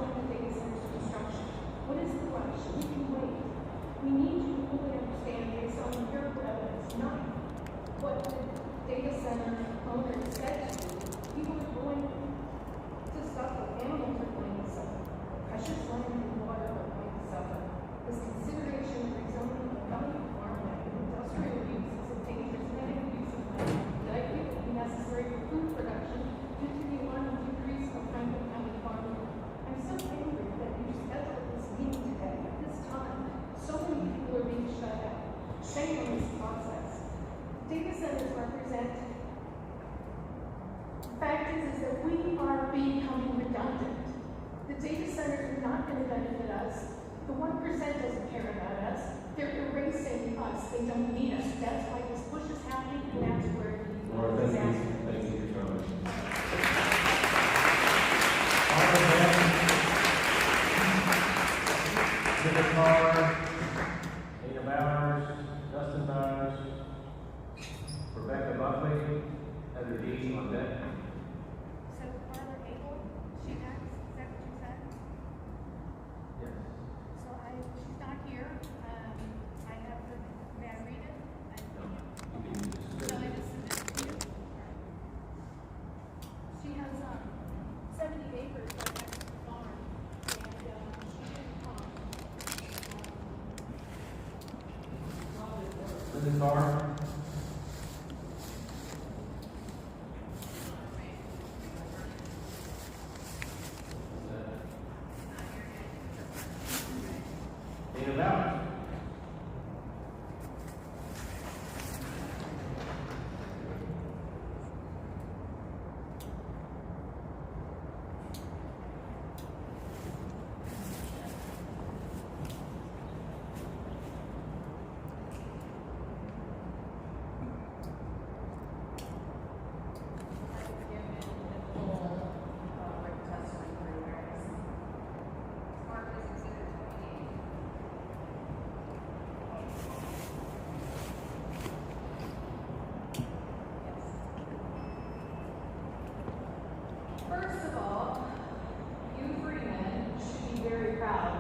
slowing the data center's construction. What is the rush? We can wait. We need you to fully understand based on empirical evidence, not what the data center owner said to you. People are going to suffer. Animals are going to suffer. Precious land and water are going to suffer. This consideration of rezoning of valuable farmland and industrial use is a dangerous negative use of land that I think will be necessary for food production due to the alarming decrease of Franklin County farming. I'm so angry that you scheduled this meeting today at this time. So many people are being shut out. Shame on this process. Data centers represent. The fact is that we are becoming redundant. The data centers are not going to benefit us. The 1% doesn't care about us. They're erasing us. They don't need us. That's why this push is happening, and that's where it leads to disaster. Thank you for coming. Jimmy Carr, Dana Bowers, Dustin Bowers, Rebecca Buckley, Heather Dees on deck. So Barbara Abel, she next, is that what you said? Yes. So she's not here, I have her, may I read it? No, you can just. So I just submit it to you? She has, 70 acres right next to the farm, and, she didn't come. Linda Carr. Dana Bowers. First of all, you Freemen should be very proud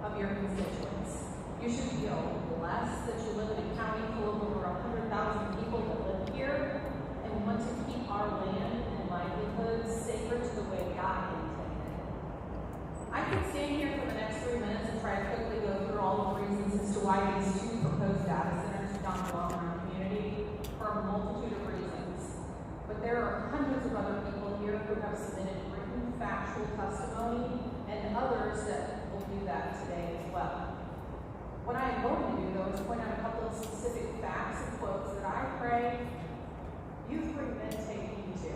of your constituents. You should feel blessed that you live in a county full of over 100,000 people that live here and want to keep our land and livelihoods sacred to the way God intended. I could stand here for the next 3 minutes and try to quickly go through all the reasons as to why these two proposed data centers do not belong in our community for a multitude of reasons. But there are hundreds of other people here who have submitted written factual testimony and others that will do that today as well. What I am going to do, though, is point out a couple of specific facts and quotes that I pray you Freemen take heed to.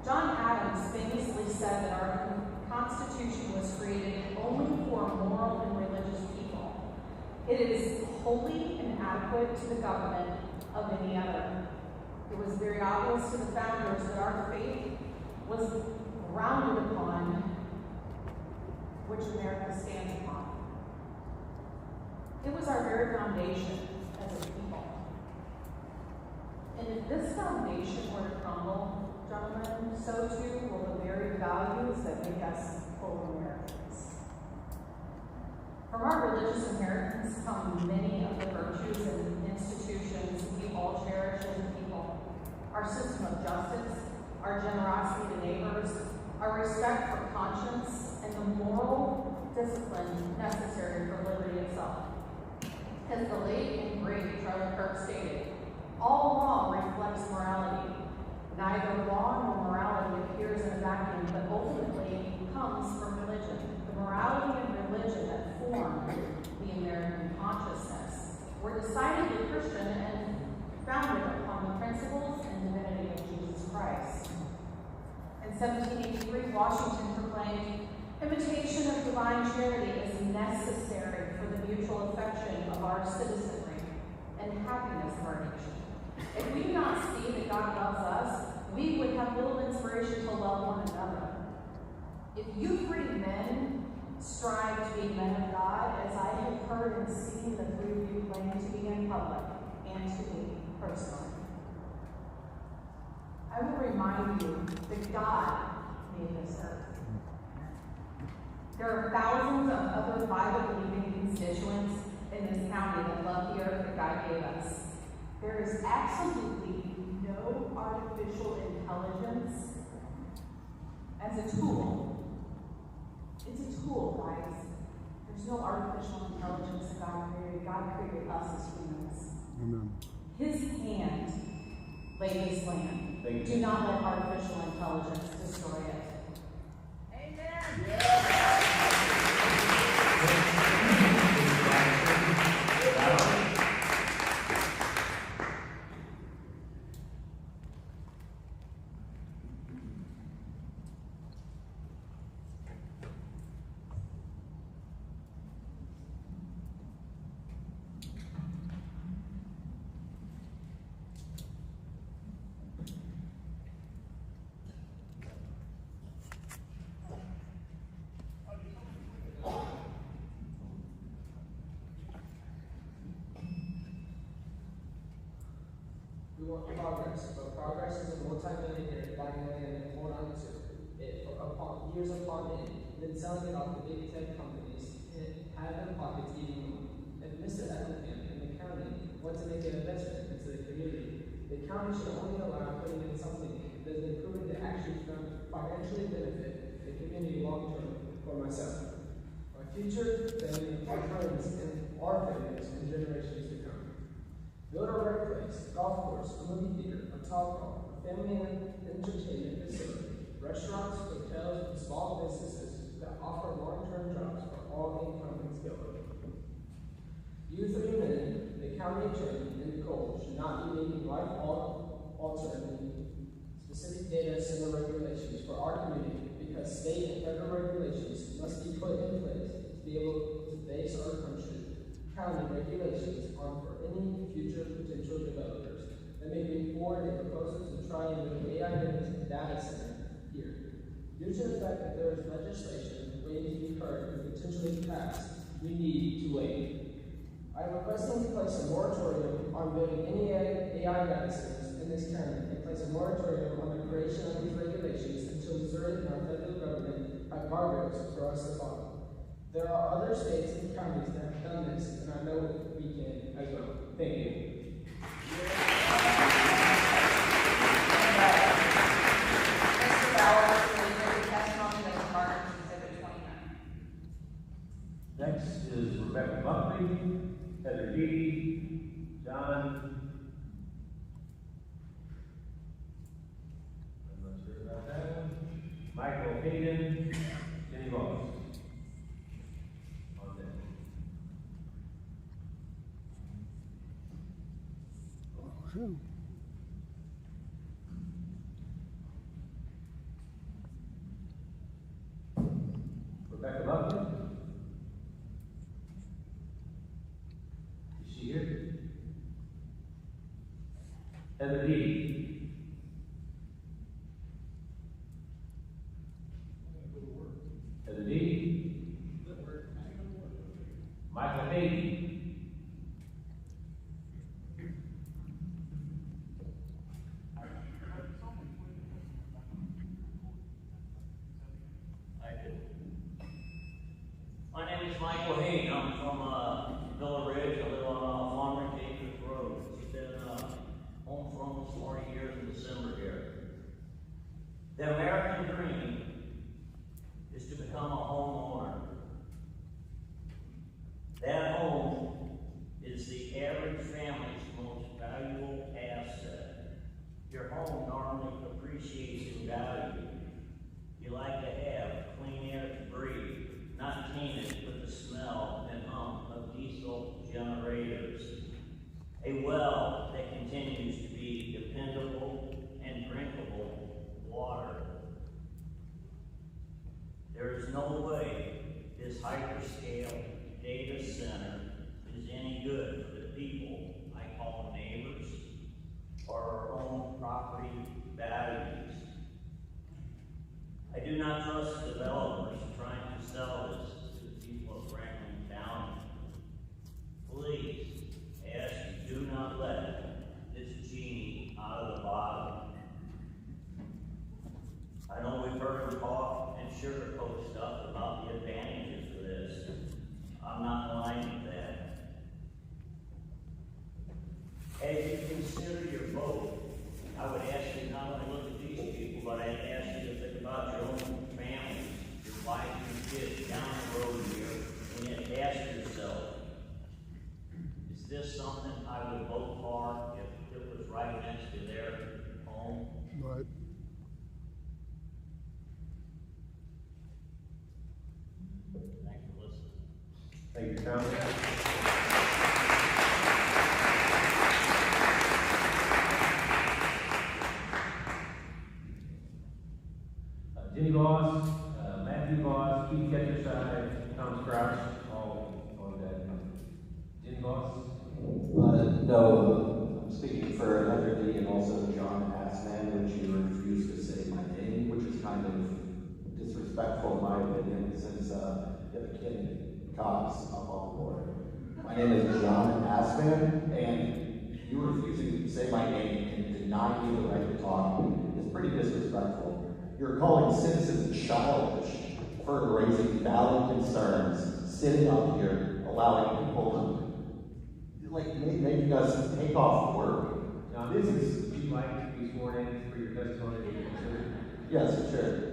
John Adams famously said that our Constitution was created only for moral and religious people. It is wholly inadequate to the government of any other. It was very obvious to the founders that our faith was grounded upon which America stands upon. It was our very foundation as a people. And if this foundation were to crumble, gentlemen, so too will the very values that make us full Americans. From our religious inheritance come many of the virtues and institutions we all cherish as a people. Our system of justice, our generosity to neighbors, our respect for conscience, and the moral discipline necessary for liberty itself. As the late and great Charlie Kirk stated, all law reflects morality. Neither law nor morality appears in a vacuum, but ultimately comes from religion. The morality and religion that form the American consciousness were decidedly Christian and founded upon the principles and divinity of Jesus Christ. In 1783, Washington proclaimed, "Imitation of divine charity is necessary for the mutual affection of our citizenry and happiness of our nation." If we do not see that God loves us, we would have little inspiration to love one another. If you Freemen strive to be men of God, as I have heard and seen the three of you claim to be in public, and to me personally, I will remind you that God made this earth. There are thousands of other Bible-believing constituents in this county that love the earth that God gave us. There is absolutely no artificial intelligence as a tool. It's a tool, guys. There's no artificial intelligence that God created. God created us as humans. Amen. His hand laid this land. Do not let artificial intelligence destroy it. We want progress, but progress is a multi-millionaire buying land and hold on to it for years upon end, then selling it off to big tech companies and have their pockets eating more. If Mr. Effingham and the county want to make an investment into the community, the county should only allow putting in something that has been proven to actually financially benefit the community long term for myself, my future family, my friends, and our families and generations to come. Build a rec place, golf course, a movie theater, a top golf, a family entertainment facility, restaurants, hotels, and small businesses that offer long-term jobs for all income and skill level. You three men, the county attorney, and Nicole should not be making life-altering specific data center regulations for our community because state and federal regulations must be put in place to be able to base our county regulations on for any future potential developers that may bring forward a proposal to try and build AI data center here. Due to the fact that there is legislation waiting to be heard and potentially passed, we need to wait. I am requesting to place a moratorium on building any AI data centers in this county and place a moratorium on the creation of these regulations until Missouri and our federal government have guardrails for us to follow. There are other states and counties that have done this, and I know we can as well. Thank you. Mr. Bauer, will you give your testimony that was marked in Exhibit 29? Next is Rebecca Buckley, Heather Dee, John. I'm not sure about that one. Michael Hayden, Jenny Ross. Rebecca Buckley. Is she here? Heather Dee. Heather Dee. Michael Hayden. My name is Michael Hayden. I'm from Villa Ridge. I live on Farmer Acres Road. It's been home for almost 40 years in December here. The American dream is to become a homeowner. That home is the average family's most valuable asset. Your home normally appreciates in value. You like to have clean air to breathe, not tainted with the smell and hum of diesel generators. A well that continues to be dependable and drinkable water. There is no way this hyperscale data center is any good for the people I call neighbors or our own property values. I do not trust developers trying to sell this to the people of Franklin County. Please, I ask you, do not let this genie out of the bottle. I know we've heard him talk and sugarcoat sugarcoat stuff about the advantages of this. I'm not in line with that. As you consider your vote, I would ask you not only look at these people, but I'd ask you to think about your own family, your wife, your kids down the road here, and then ask yourself, is this something I would vote for if it was right next to their home? Right. Thanks for listening. Thank you, Tom. Jenny Voss, Matthew Voss, Keith Ketcherside, Tom Crouch, all on that. Jenny Voss? No, I'm speaking for Heather D. and also John Assman, which you refused to say my name, which is kind of disrespectful in my opinion, since you have a kid Cox up on the board. My name is John Assman, and you refusing to say my name and denying me the right to talk is pretty disrespectful. You're calling citizens childish for raising valid concerns, sitting up here, allowing people to, like, maybe you guys take off work. Now, this is, would you like to be sworn in for your testimony? Yes, sure.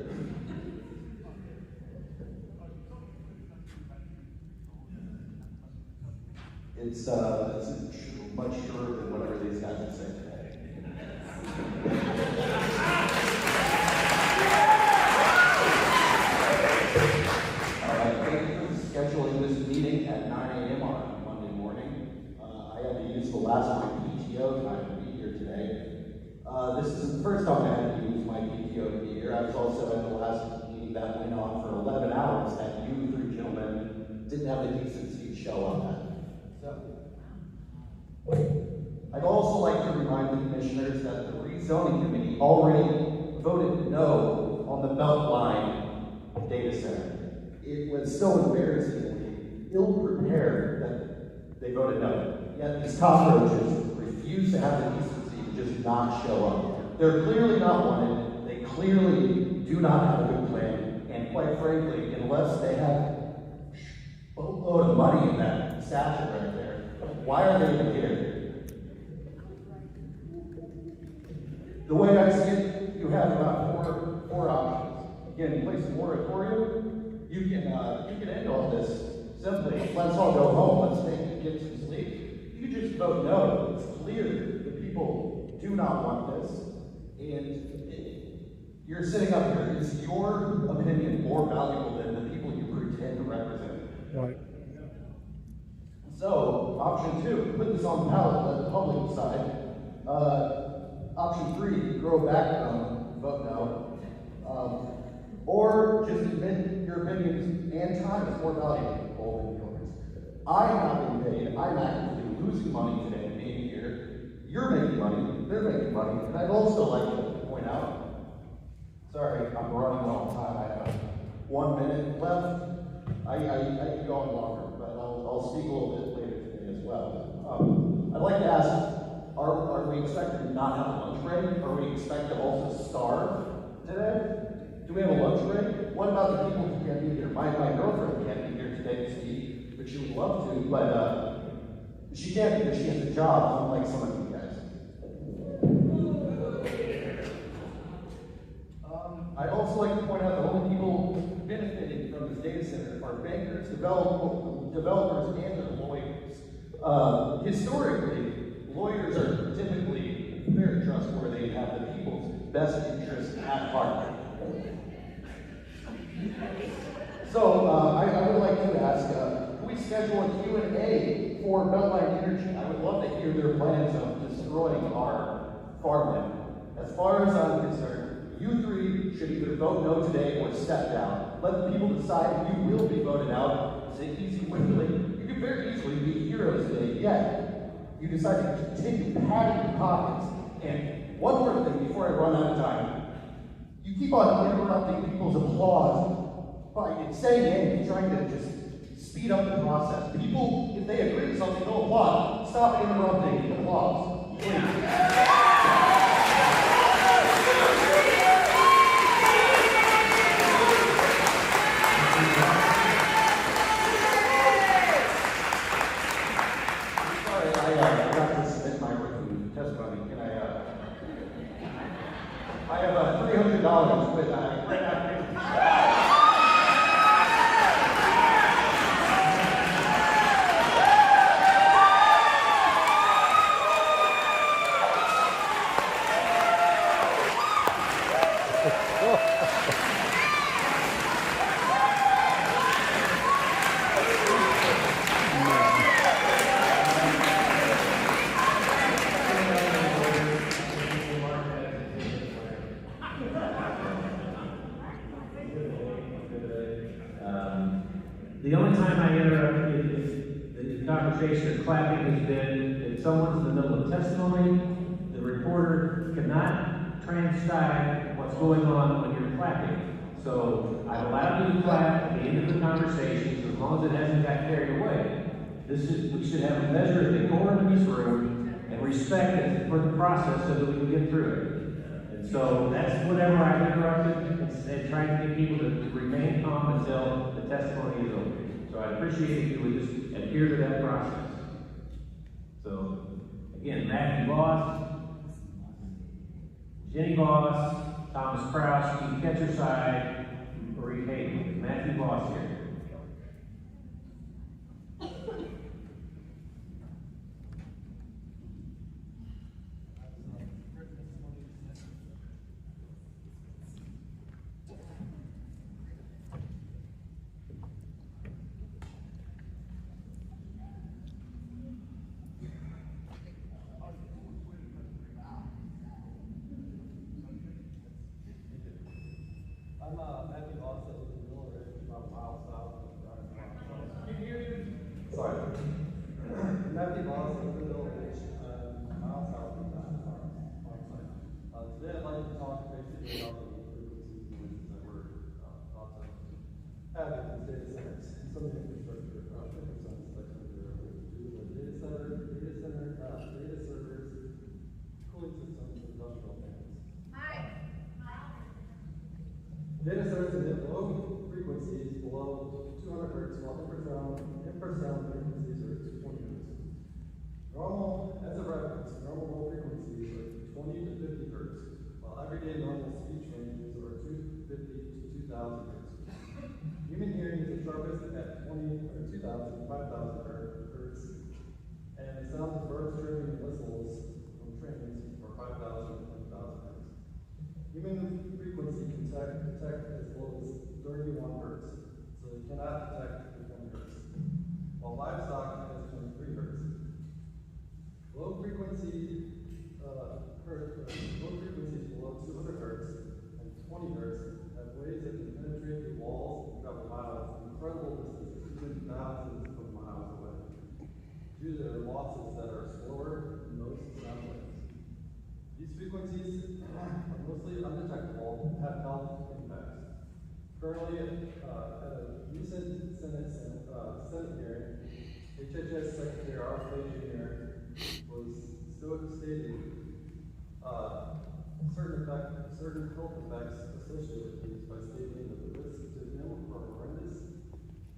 It's much shorter than whatever these guys have said today. Thank you for scheduling this meeting at 9 a.m. on Monday morning. I had to use the last of my PTO time to be here today. This is the first time I had to use my PTO to be here. I was also at the last meeting that went on for 11 hours that you three gentlemen didn't have the decency to show up at. I'd also like to remind the commissioners that the rezoning committee already voted no on the Beltline data center. It was so embarrassingly ill-prepared that they voted no. Yet these cockroaches refuse to have the decency to just not show up. They're clearly not wanted. They clearly do not have a good plan. And quite frankly, unless they have a boatload of money in that satchel right there, why are they even here? The way I see it, you have about four options. You can place a moratorium. You can end all this simply. Let's all go home. Let's get some sleep. You can just vote no. It's clear that people do not want this, and you're sitting up here. Is your opinion more valuable than the people you pretend to represent? Right. So, option 2, put this on the ballot, let the public decide. Option 3, grow back vote no. Or just admit your opinions and time is more valuable than yours. I'm not being paid. I'm actively losing money today being here. You're making money. They're making money. And I'd also like to point out, sorry, I'm running on time. I have 1 minute left. I could go on longer, but I'll speak a little bit later today as well. I'd like to ask, are we expected to not have a lunch break? Are we expected to also starve today? Do we have a lunch break? What about the people who can't be here? My girlfriend can't be here today to speak, but she would love to, but she can't because she has a job, unlike some of you guys. I'd also like to point out the only people benefiting from this data center are bankers, developers, and their lawyers. Historically, lawyers are typically very trustworthy and have the people's best interests at heart. So, I would like to ask, can we schedule a Q&A for Beltline Energy? I would love to hear their plans of destroying our farmland. As far as I'm concerned, you three should either vote no today or step down. Let the people decide who will be voted out. It's an easy win. You could very easily be heroes today, yet you decide to continue padding your pockets. And one more thing before I run out of time. You keep on interrupting people's applause by saying anything, trying to just speed up the process. People, if they agree with something, they'll applaud. Stop interrupting the applause, please. The only time I interrupt the conversation or clapping has been if someone's in the middle of testimony, the reporter cannot transcribe what's going on when you're clapping. So I've allowed you to clap at the end of the conversation, so as long as it hasn't got carried away. We should have a measure of decorum in this room and respect for the process so that we can get through it. And so that's whatever I've interrupted and trying to get people to remain calm until the testimony is over. So I appreciate if you would just adhere to that process. So again, Matthew Voss, Jenny Voss, Thomas Kraus, Keith Ketcherside, Marie Hayden. Matthew Voss here. I'm Matthew Voss, I live in Miller, about a mile south of Sorry. Matthew Voss, I live in Miller, a mile south of Today I'd like to talk basically about the frequencies and noises that we're thought to have in these data centers. Some of the infrastructure, different sense that could be related to the data servers, cooling systems, industrial fans. Data centers emit low frequencies below 200 hertz, while infrasound frequencies are 220 hertz. As a reference, normal low frequencies are 20 to 50 hertz, while everyday normal speech ranges are 250 to 2,000 hertz. Human hearing is the sharpest at 2,000 to 5,000 hertz, and the sounds of birds chirping and whistles from trains are 5,000 to 10,000 hertz. Human frequency can detect as low as 31 hertz, so they cannot detect the 20 hertz, while livestock has 23 hertz. Low frequencies below 200 hertz and 20 hertz have waves that can penetrate the walls and travel miles, incredible distances, even thousands of miles away, due to their losses that are slower than most sound waves. These frequencies are mostly undetectable and have health impacts. Currently, at a recent Senate hearing, HHS Secretary R.F. Jr. was still stating certain health effects associated with these by stating that the risks to him are horrendous.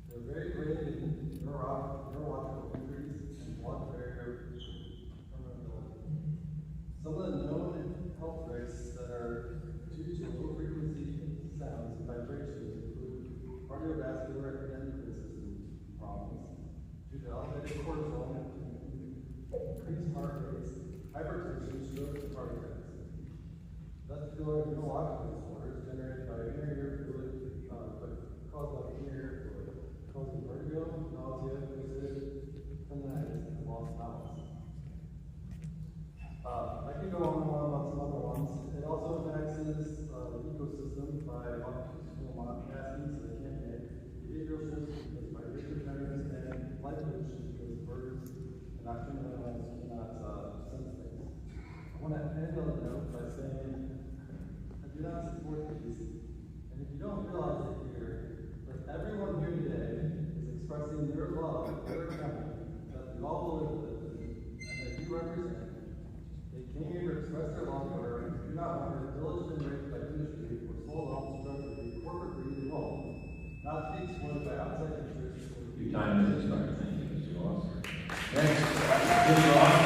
They're very grave in neurological injuries and blood barrier permeability. Some of the known health risks that are due to low frequency sounds and vibrations include cardiovascular and endocrine system problems due to elevated cortisol, increased heart rates, hypertension, strokes, and heart attacks. Vestibular and neurological disorders generated by inner ear fluid, caused by inner ear fluid, causing vertigo, nausea, lucid, tendinitis, and lost balance. I could go on and on about some other ones. It also impacts the ecosystem by masking, so they can't make behavioral shifts because migration patterns and light pollution because birds and nocturnal animals cannot sense things. I want to end on a note by saying I do not support these, and if you don't realize it here, but everyone here today is expressing their love for their county that we all live with and that you represent. They came here to express their love for her and do not want her pillaged and raped by industry or sold off to drudgery, corporate greed, and Rome, not to be exploited by outside interests. Your time has expired. Thank you, Mr. Ross. Next, Mr. Ross.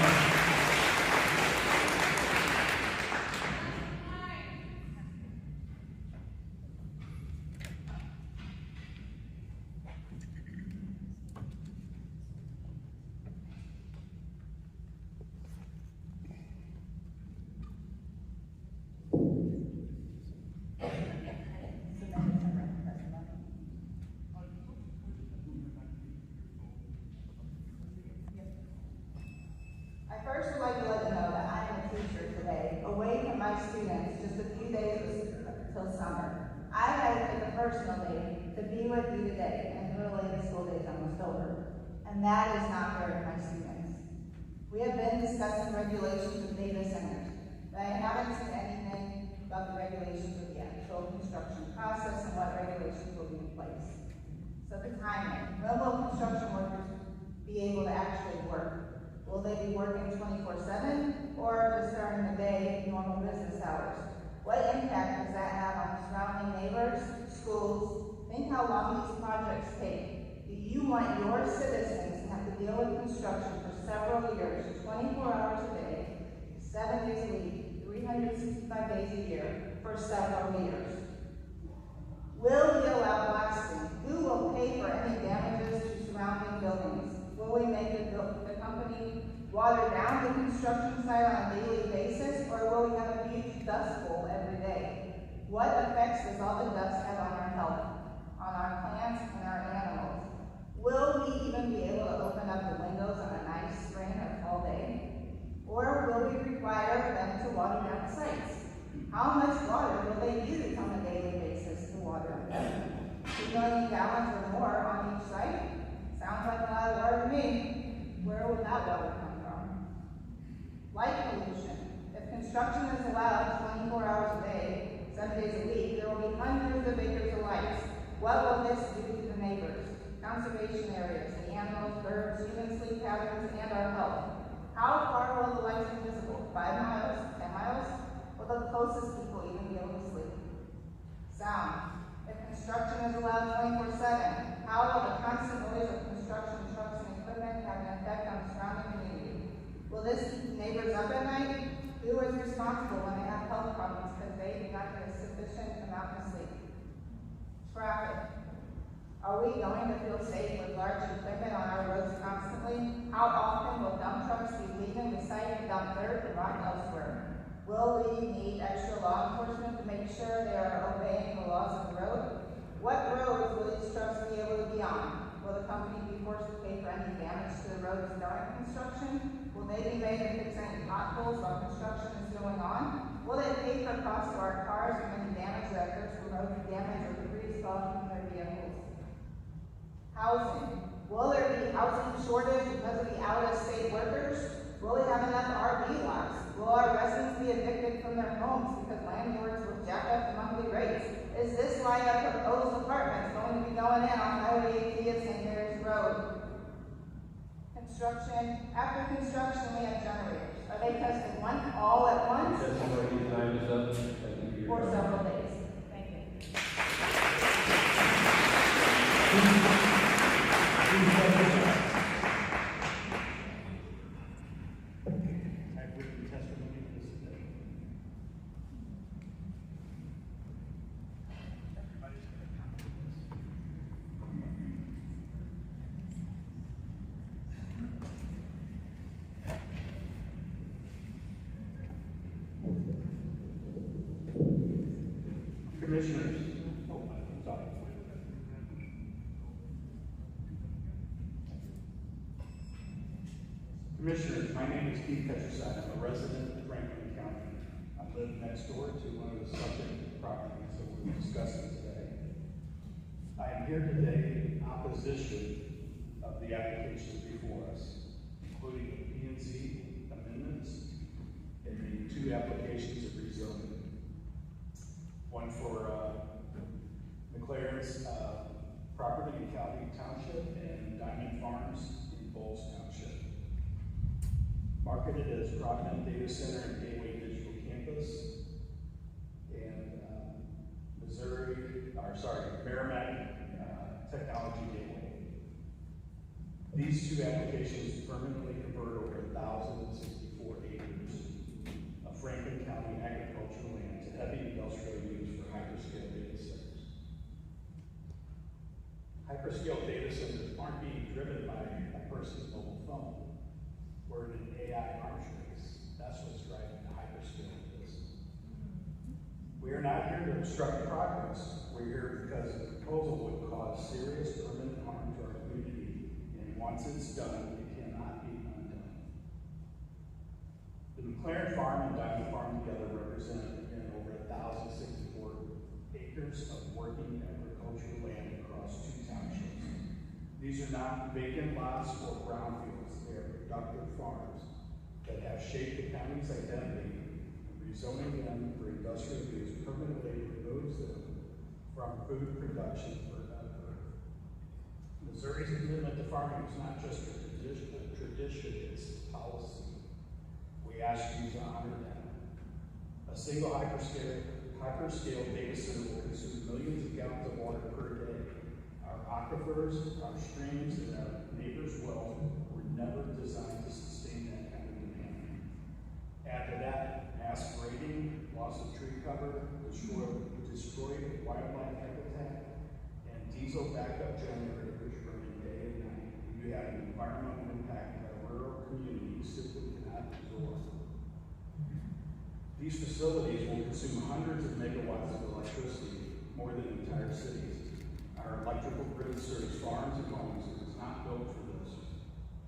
Till summer. I had to take a personal day to be with you today and to relay this and that is not fair to my students. We have been discussing regulations of data centers, but I haven't seen anything about the regulations of the actual construction process and what regulations will be in place. So the timing, when will construction workers be able to actually work? Will they be working 24/7 or just during the day, normal business hours? What impact does that have on surrounding neighbors, schools? Think how long these projects take. Do you want your citizens to have to deal with construction for several years, 24 hours a day, 7 days a week, 365 days a year, for several years? Will we allow blasting? Who will pay for any damages to surrounding buildings? Will we make the company water down the construction site on a daily basis, or will we have a huge dust bowl every day? What effects does all the dust have on our health, on our plants and our animals? Will we even be able to open up the windows on a nice spring or fall day? Or will we require them to water down sites? How much water will they use on a daily basis to water them? 2 million gallons or more on each site? Sounds like a lot of water to me. Where would that water come from? Light pollution. If construction is allowed 24 hours a day, 7 days a week, there will be hundreds of acres of lights. What will this do to the neighbors, conservation areas, the animals, birds, human sleep patterns, and our health? How far will the lights be visible? 5 miles? 10 miles? Will the closest people even be able to sleep? Sound. If construction is allowed 24/7, how will the constant noise of construction trucks and equipment have an effect on the surrounding community? Will this keep neighbors up at night? Who is responsible when they have health problems because they do not get a sufficient amount of sleep? Traffic. Are we going to feel safe with large equipment on our roads constantly? How often will dump trucks be leaving the site to dump dirt and rock elsewhere? Will we need extra law enforcement to make sure they are obeying the laws of the road? What roads will these trucks be able to be on? Will the company be forced to pay for any damage to the roads during construction? Will they be made to fix any potholes while construction is going on? Will they pay for costs to our cars and any damage that occurs from road damage or debris falling from their vehicles? Housing. Will there be housing shortage because of the out-of-state workers? Will we have enough RV lots? Will our residents be evicted from their homes because landlords will jack up the monthly rates? Is this why a proposed apartment is going to be going in on Highway 80 at St. Mary's Road? Construction. After construction, we have generators. Are they tested all at once? Time is up. Thank you. For several days. Thank you. I've written testimony to this today. Everybody's going to come to this. Commissioners. Oh, I'm sorry. Commissioners, my name is Keith Petroside. I'm a resident of Franklin County. I live next door to one of the subject properties that we're discussing today. I am here today in opposition of the applications before us, including the P&Z amendments and the 2 applications of rezoning. One for McLaren's property in Calhoun Township and Diamond Farms in Bowles Township. Marketed as Provident Data Center and Gateway Digital Campus, and Merrimack Technology Gateway. These 2 applications permanently convert over 1,064 acres of Franklin County agricultural land to heavy industrial use for hyperscale data centers. Hyperscale data centers aren't being driven by a person's mobile phone. We're in an AI arms race. That's what's driving the hyperscale business. We are not here to obstruct progress. We're here because the proposal would cause serious permanent harm to our community, and once it's done, it cannot be undone. The McLaren Farm and Diamond Farm together represent over 1,064 acres of working agricultural land across 2 townships. These These are not vacant lots or brownfields, they are productive farms that have shaped the county's identity. Rezoning them for industrial use permanently removes them from food production forever. Missouri's commitment to farming is not just a tradition, it's policy. We ask you to honor that. A single hyperscale data center will consume millions of gallons of water per day. Our aquifers, our streams, and our neighbors' wealth were never designed to sustain that kind of demand. Add to that mass grading, loss of tree cover, destroyed wildlife habitat, and diesel backup generators running day and night. You have an environmental impact that rural communities simply cannot absorb. These facilities will consume hundreds of megawatts of electricity, more than entire cities. Our electrical grid serves farms and homes and is not built for this.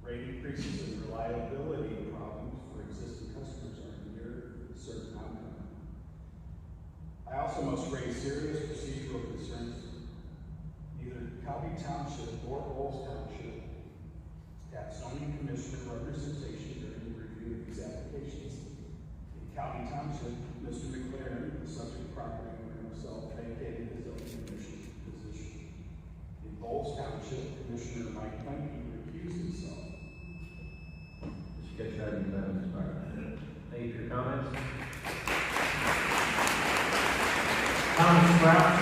Rate increases and reliability problems for existing customers are near certain outcome. I also must raise serious procedural concerns. Neither Calvi Township nor Bowles Township had zoning commissioner representation during the review of these applications. In Calvi Township, Mr. McLaren, the subject property owner himself, vacated his zoning commission position. In Bowles Township, Commissioner Mike Planky recused himself. Mr. Ketchum, you have expired. Thank you for your comments. Thomas Brown.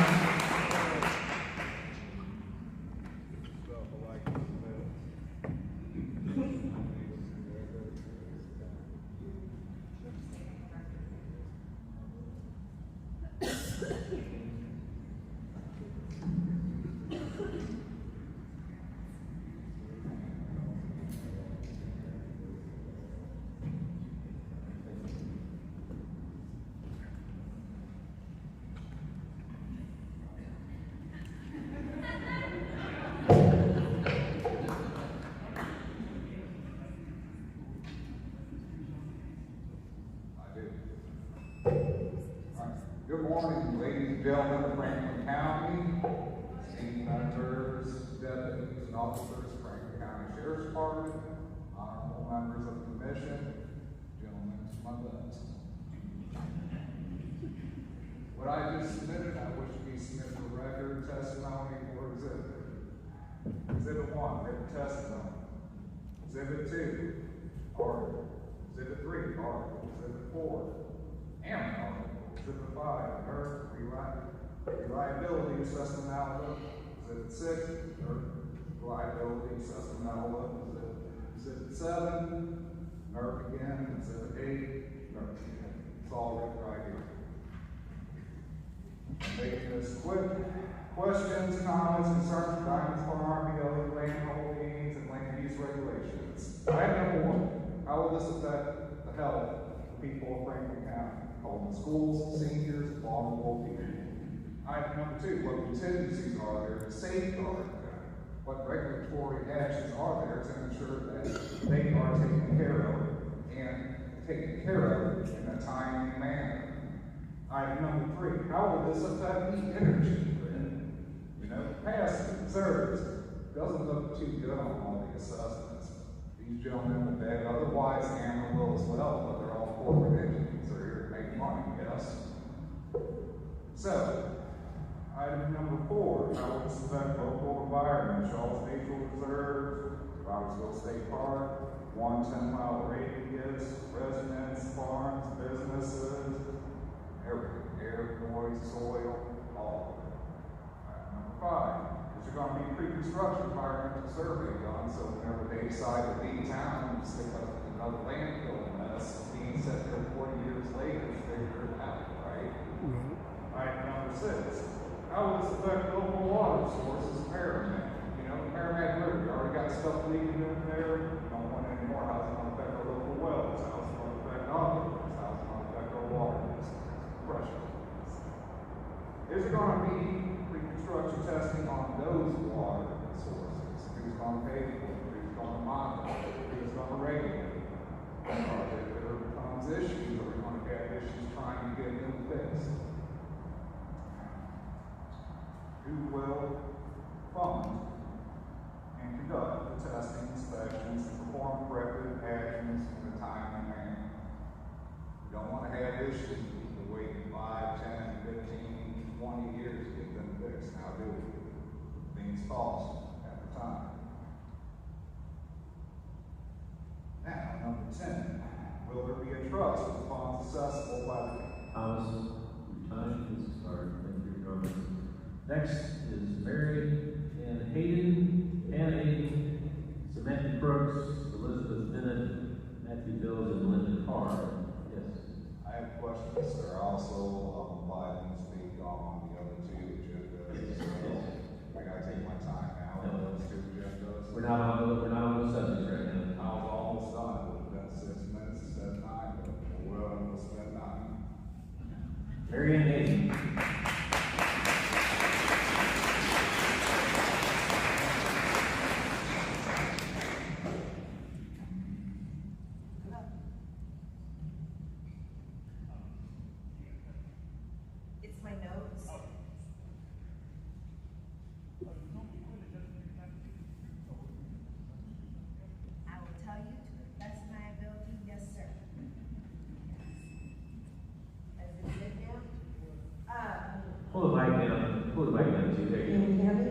Good morning, ladies and gentlemen of Franklin County, esteemed senators, deputies, and officers of Franklin County Sheriff's Department, honorable members of the commission, gentlemen to my left. What I just submitted, I wish to be submitted for record, testimony, or exhibit. Exhibit 1, written testimony. Exhibit 2, article. Exhibit 3, article. Exhibit 4, and article. Exhibit 5, earth reliability assessment outlook. Exhibit 6, earth reliability assessment outlook. Exhibit 7, NERC again. Exhibit 8, NERC again. It's all written right here. Making this quick. Questions, comments, concerns for Diamonds Farm, BLE land holdings, and land use regulations. Item number 1, how will this affect the health of the people of Franklin County? Home schools, seniors, and vulnerable people. Item number 2, what contingencies are there to safeguard them? What regulatory actions are there to ensure that they are taken care of and taken care of in a timely manner? Item number 3, how will this affect the energy grid? You know, past reserves doesn't look too good on all the assessments. These gentlemen will beg otherwise, and will as well, but they're all corporate entities. They're here to make money, yes? So, item number 4, how will this affect local environment? Shaw's Nature Reserve, Robertsville State Park, 1 10-mile radius, residents, farms, businesses, everything, air, noise, soil, all of it. Item number 5, is there going to be pre-construction environmental survey done, so whenever they decide to leave town and stick up another landfill mess, being set there 40 years later, figure it out, right? Item number 6, how will this affect local water sources, Merrimack? You know, Merrimack River, you already got stuff leaking in there, don't want any more. How's it going to affect our local wells? How's it going to affect our rivers? How's it going to affect our water pressure? Is there going to be pre-construction testing on those water sources? Who's going to pay for it? Who's going to monitor it? Who's going to regulate it? If there becomes issues, are we going to have issues trying to get them fixed? Who will fund and perform corrective actions in a timely manner. We don't want to have issues with people waiting 5, 10, 15, 20 years to get them fixed. Now do we? Things cost at the time. Now, number 10, will there be a trust with funds accessible by the Thomas, your time has expired. Thank you for your comments. Next is Mary Ann Hayden, Samantha Brooks, Elizabeth Bennett, Matthew Bills, and Linda Carr. Yes. I have questions, sir. Also, I can speak on the other two agendas. So I gotta take my time now on those two agendas. We're not on the subject right now. I was almost done. It would have been 6 minutes instead of 9, but we'll spend 9. Mary Ann Hayden. It's my notes. I will tell you to the best of my ability, yes, sir. As it is now. Pull the mic down. Pull the mic down too. There you Can you go. hear me?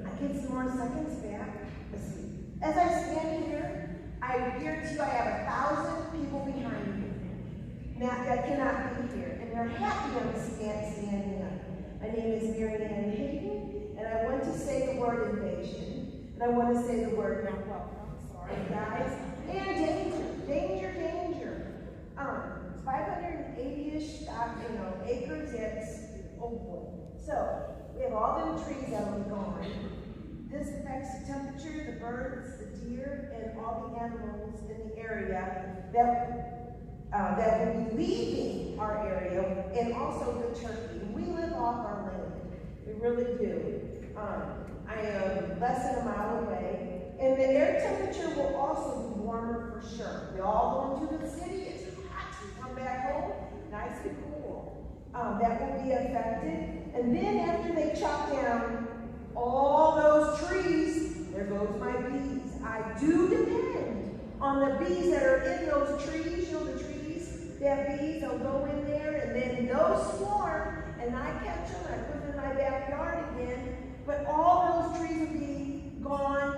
I get some more seconds back. Let's see. As I stand here, I guarantee you I have 1,000 people behind me that cannot be here, and they're happy I'm standing up. My name is Mary Ann Hayden, and I want to say the word invasion, and I want to say the word not welcome. Sorry, guys. And danger. 580-ish, acres. It's oh boy. So we have all them trees that are gone. This affects the temperature, the birds, the deer, and all the animals in the area that will be leaving our area, and also the turkey. We live off our land. We really do. I am less than a mile away, and the air temperature will also be warmer for sure. We all go into the city, it's hot. We come back home, nice and cool. That will be affected. And then after they chop down all those trees, there goes my bees. I do depend on the bees that are in those trees. You know the trees, that bees, they'll go in there and then those swarm, and I catch them, I put them in my backyard again, but all those trees will be gone.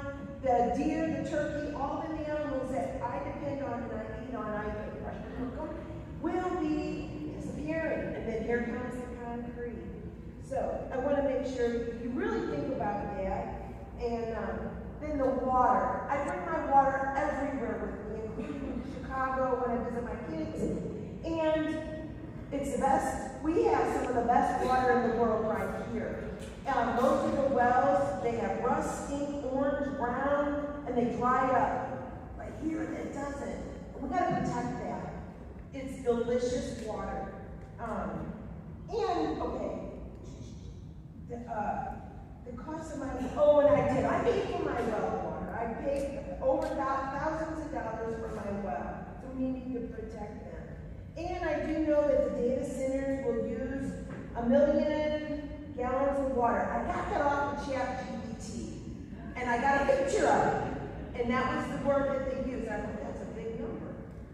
The deer, the turkey, all the animals that I depend on and I eat on, I get fresh and cook them, will be disappearing. And then here comes the concrete. So I want to make sure you really think about that. And then the water. I bring my water everywhere with me, including Chicago when I visit my kids. And it's the best. We have some of the best water in the world right here. Most of the wells, they have rust, stink, orange, brown, and they dry up. Right here, it doesn't. We got to protect that. It's delicious water. The cost of my, I paid for my well water. I paid over thousands of dollars for my well. So we need to protect them. And I do know that the data centers will use 1 million gallons of water. I got that off of ChatGPT, and I got a picture of it, and that was the word that they used. I thought that's a big number.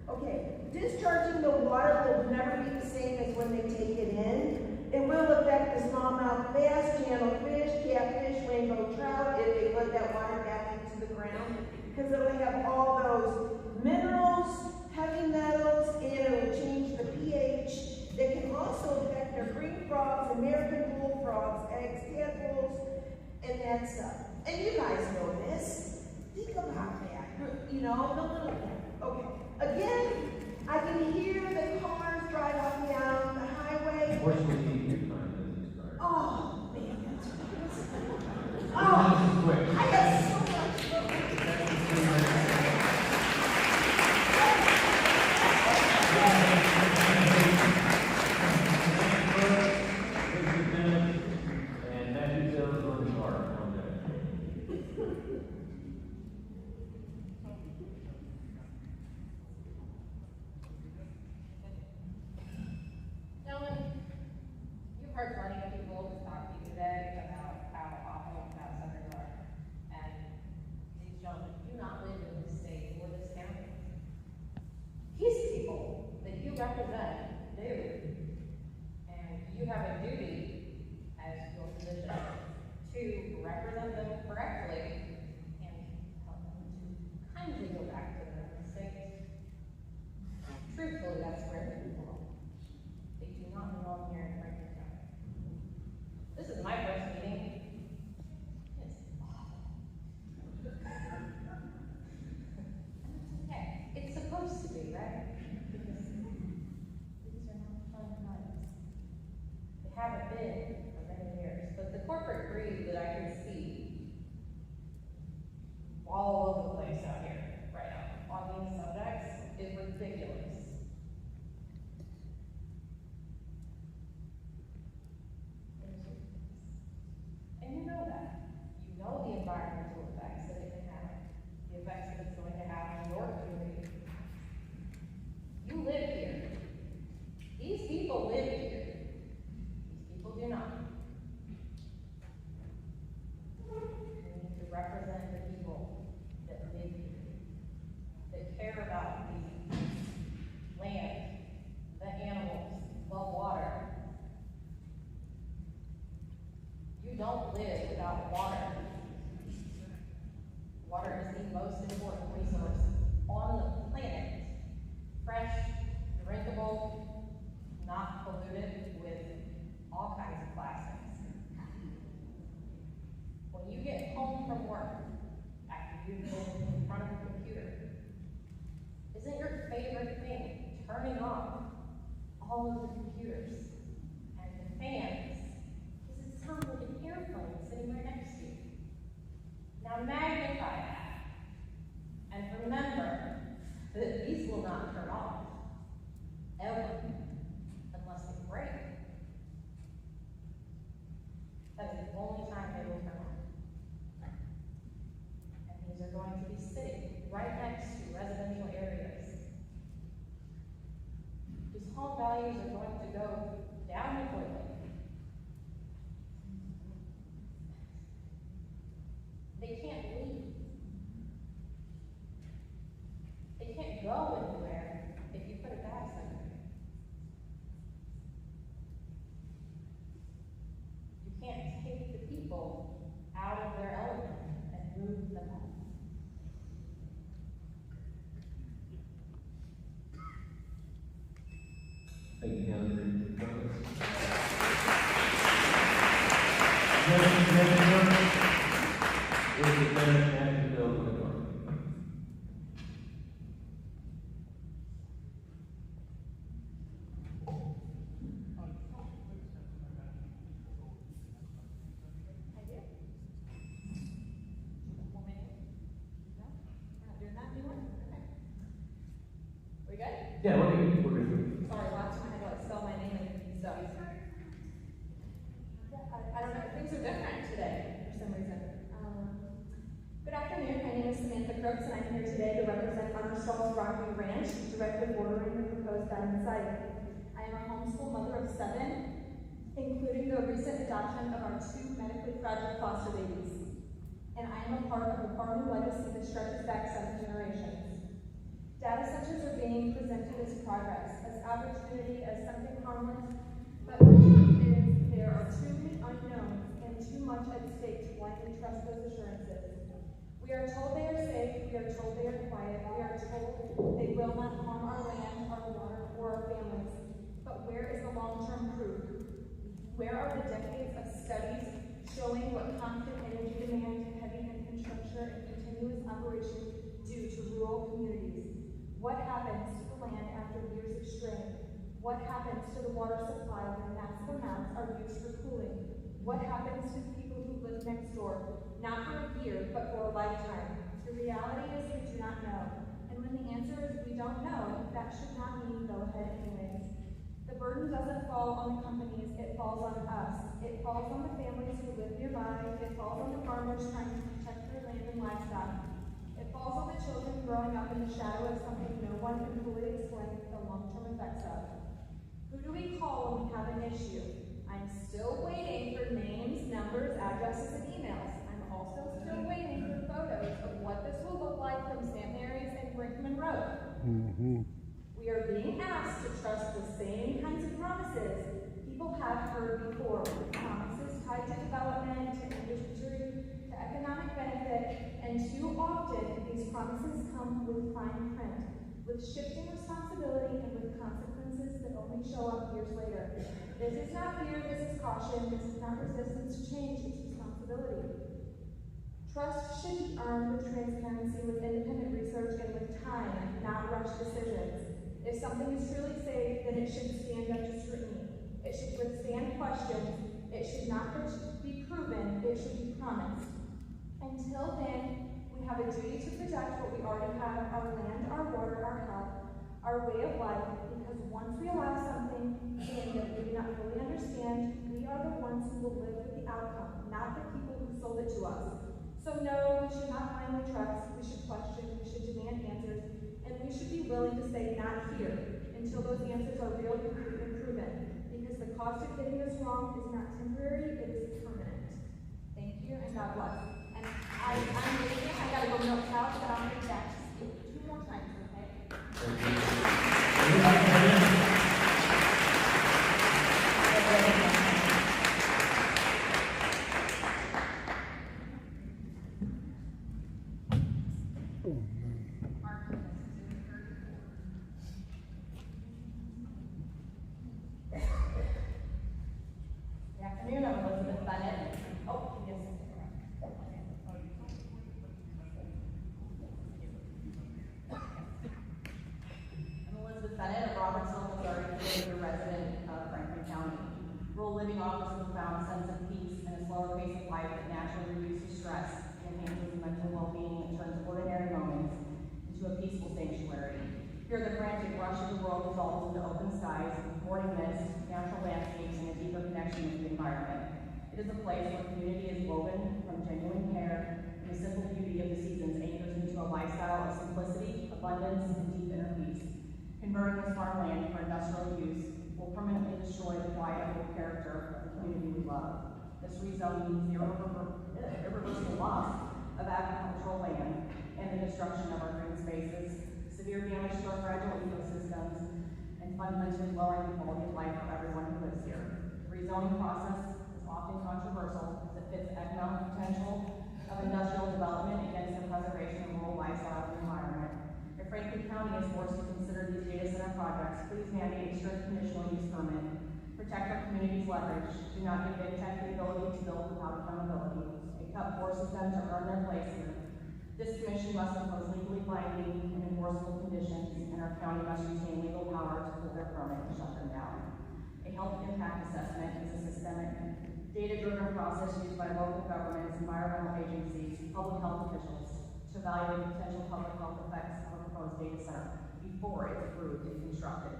Okay, discharging the water will never be the same as when they take it in. It will affect the smallmouth bass, channel fish, catfish, rainbow trout if they put that water back into the ground, because it'll have all those minerals, heavy metals, and it'll change the pH. It can also affect their green frogs, American bullfrogs, eggs, tadpoles, and that stuff. And you guys know this. Think about that. You know, the little thing. Okay. Again, I can hear the cars drive up and down the highway. Unfortunately, your time has expired. Oh, man, that's This oh, is quick. I have so much. And Matthew Bills on the card. correctly and help them to kindly go back to their mistakes. Truthfully, that's where they belong. They do not belong here in Franklin County. This is my first meeting. It's awful. Okay, it's supposed to be, right? Because these are not fun times. They haven't been for many years, but the corporate greed that I can see all over the place out here right now on these subjects is ridiculous. And you know that. You know the environmental effects that it can have, the effects that it's going to have on your community. You live here. These people live here. These people do not. We need to represent the people that live here, that care about the land, the animals, the water. You don't live without water. Water is the most important resource on the planet. Fresh, drinkable, not polluted with all kinds of plastics. When you get home from work, after you've been in front of a computer, isn't your favorite thing turning off all of the computers and the fans? Because it sounds like an airplane sitting right next to you. Now magnify that, and remember that these will not turn off, ever, unless they break. That is the only time they will turn on. And these are going to be sitting right next to residential areas. These home values are going to go down the toilet. They can't leave. They can't go anywhere if you put a bag somewhere. You can't take the people out of their element and move them on. Thank you, Hannah, for your comments. Is the Senate action bill to the floor? I do. Want me to? No? We're not doing that anymore? Okay. We good? Yeah, we're good. Sorry, last time I had to like spell my name and stuff. I don't know, things are different today for some reason. Good afternoon, my name is Samantha Crooks and I'm here today to represent Armstrong's Rockview Ranch, directly bordering the proposed diamond site. I am a homeschool mother of 7, including the recent adoption of our 2 medically fragile foster babies. And I am a part of a farming legacy that stretches back 7 generations. Data centers are being presented as progress, as opportunity, as something harmless, but the truth is there are too many unknowns and too much at stake to blindly trust those assurances. We are told they are safe, we are told they are quiet, we are told they will not harm our land, our water, or our families. But where is the long-term proof? Where are the decades of studies showing what constant energy demand, heavy infrastructure, and continuous operation do to rural communities? What happens to the land after years of strain? What happens to the water supply when massive amounts are used for cooling? What happens to the people who live next door, not for a year, but for a lifetime? The reality is we do not know. And when the answer is we don't know, that should not mean go ahead anyways. The burden doesn't fall on the companies, it falls on us. It falls on the families who live nearby, it falls on the farmers trying to protect their land and livestock. It falls on the children growing up in the shadow of something no one can fully explain the long-term effects of. Who do we call when we have an issue? I'm still waiting for names, numbers, addresses, and emails. I'm also still waiting for photos of what this will look like from St. Mary's and Brinkman Road. We are being asked to trust the same kinds of promises people have heard before. Promises tied to development, to industry, to economic promises come with fine print, with shifting responsibility and with consequences that only show up years later. This is not fear, this is caution, this is not resistance to change, it's responsibility. Trust should be earned with transparency, with independent research, and with time, not rush decisions. If something is truly safe, then it should stand up to scrutiny. It should withstand questions. It should not be proven, it should be promised. Until then, we have a duty to protect what we already have, our land, our water, our health, our way of life, because once we allow something in that we do not fully understand, we are the ones who will live with the outcome, not the people who sold it to us. So no, we should not blindly trust, we should question, we should demand answers, and we should be willing to say not here until those answers are real and proven. Because the cost of getting this wrong is not temporary, it is permanent. Thank you and God bless. And I'm leaving, I gotta go milk cows, but I'll be back to speak 2 more times, okay? Good afternoon, I'm Elizabeth Bennett. Oh, yes. I'm Elizabeth Bennett of Robertsville, Missouri, a resident of Franklin County. Rural living offers a profound sense of peace and a slower pace of life that naturally reduces stress and enhances mental well-being and turns ordinary moments into a peaceful sanctuary. Here, the frantic rush of the world dissolves into open skies, morning mist, natural landscapes, and a deeper connection with the environment. It is a place where community is woven from genuine care, and the simple beauty of the seasons anchors into a lifestyle of simplicity, abundance, and deep inner peace. Converting this farmland for industrial use will permanently destroy the quiet old character of the community we love. This rezoning means the irreversible loss of agricultural land and the destruction of our green spaces, severe damage to our fragile ecosystems, and fundamentally lowering the quality of life for everyone who lives here. The rezoning process is often controversial as it pits the economic potential of industrial development against the preservation of rural lifestyle and environment. If Franklin County is forced to consider these data center projects, please mandate a strict conditional use permit. Protect our community's leverage. Do not give big tech the ability to build without accountability. A cut forces them to earn their place here. This commission must impose legally binding and enforceable conditions, and our county must retain legal power to pull their permit and shut them down. A health impact assessment is a systemic, data-driven process used by local governments, environmental agencies, public health officials to evaluate potential public health effects of a proposed data center before it's approved and constructed.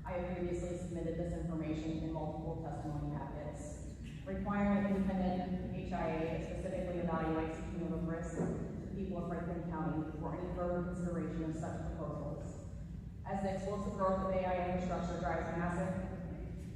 I have previously submitted this information in multiple testimony packets. Requiring an independent HIA that specifically evaluates the cumulative risk people of Franklin County for any further consideration of such proposals. As the explosive growth of AI infrastructure drives massive,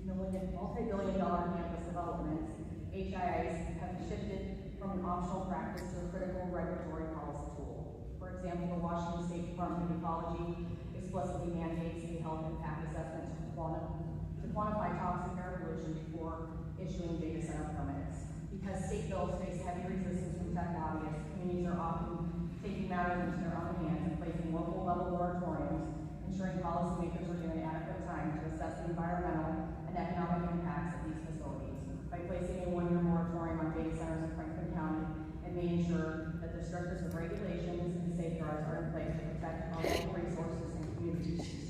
multi-billion-dollar campus developments, HIAs have shifted from an optional practice to a critical regulatory policy tool. For example, the Washington State Department of Ecology explicitly mandates a health impact assessment to quantify toxic air pollution before issuing data center permits. Because state bills face heavy resistance from tech lobbyists, communities are often taking matters into their own hands and placing local level moratoriums, ensuring policymakers are given adequate time to assess the environmental and economic impacts of these facilities. By placing a 1-year moratorium on data centers in Franklin County, it may ensure that the strictest of regulations and safeguards are in place to protect our local resources and communities should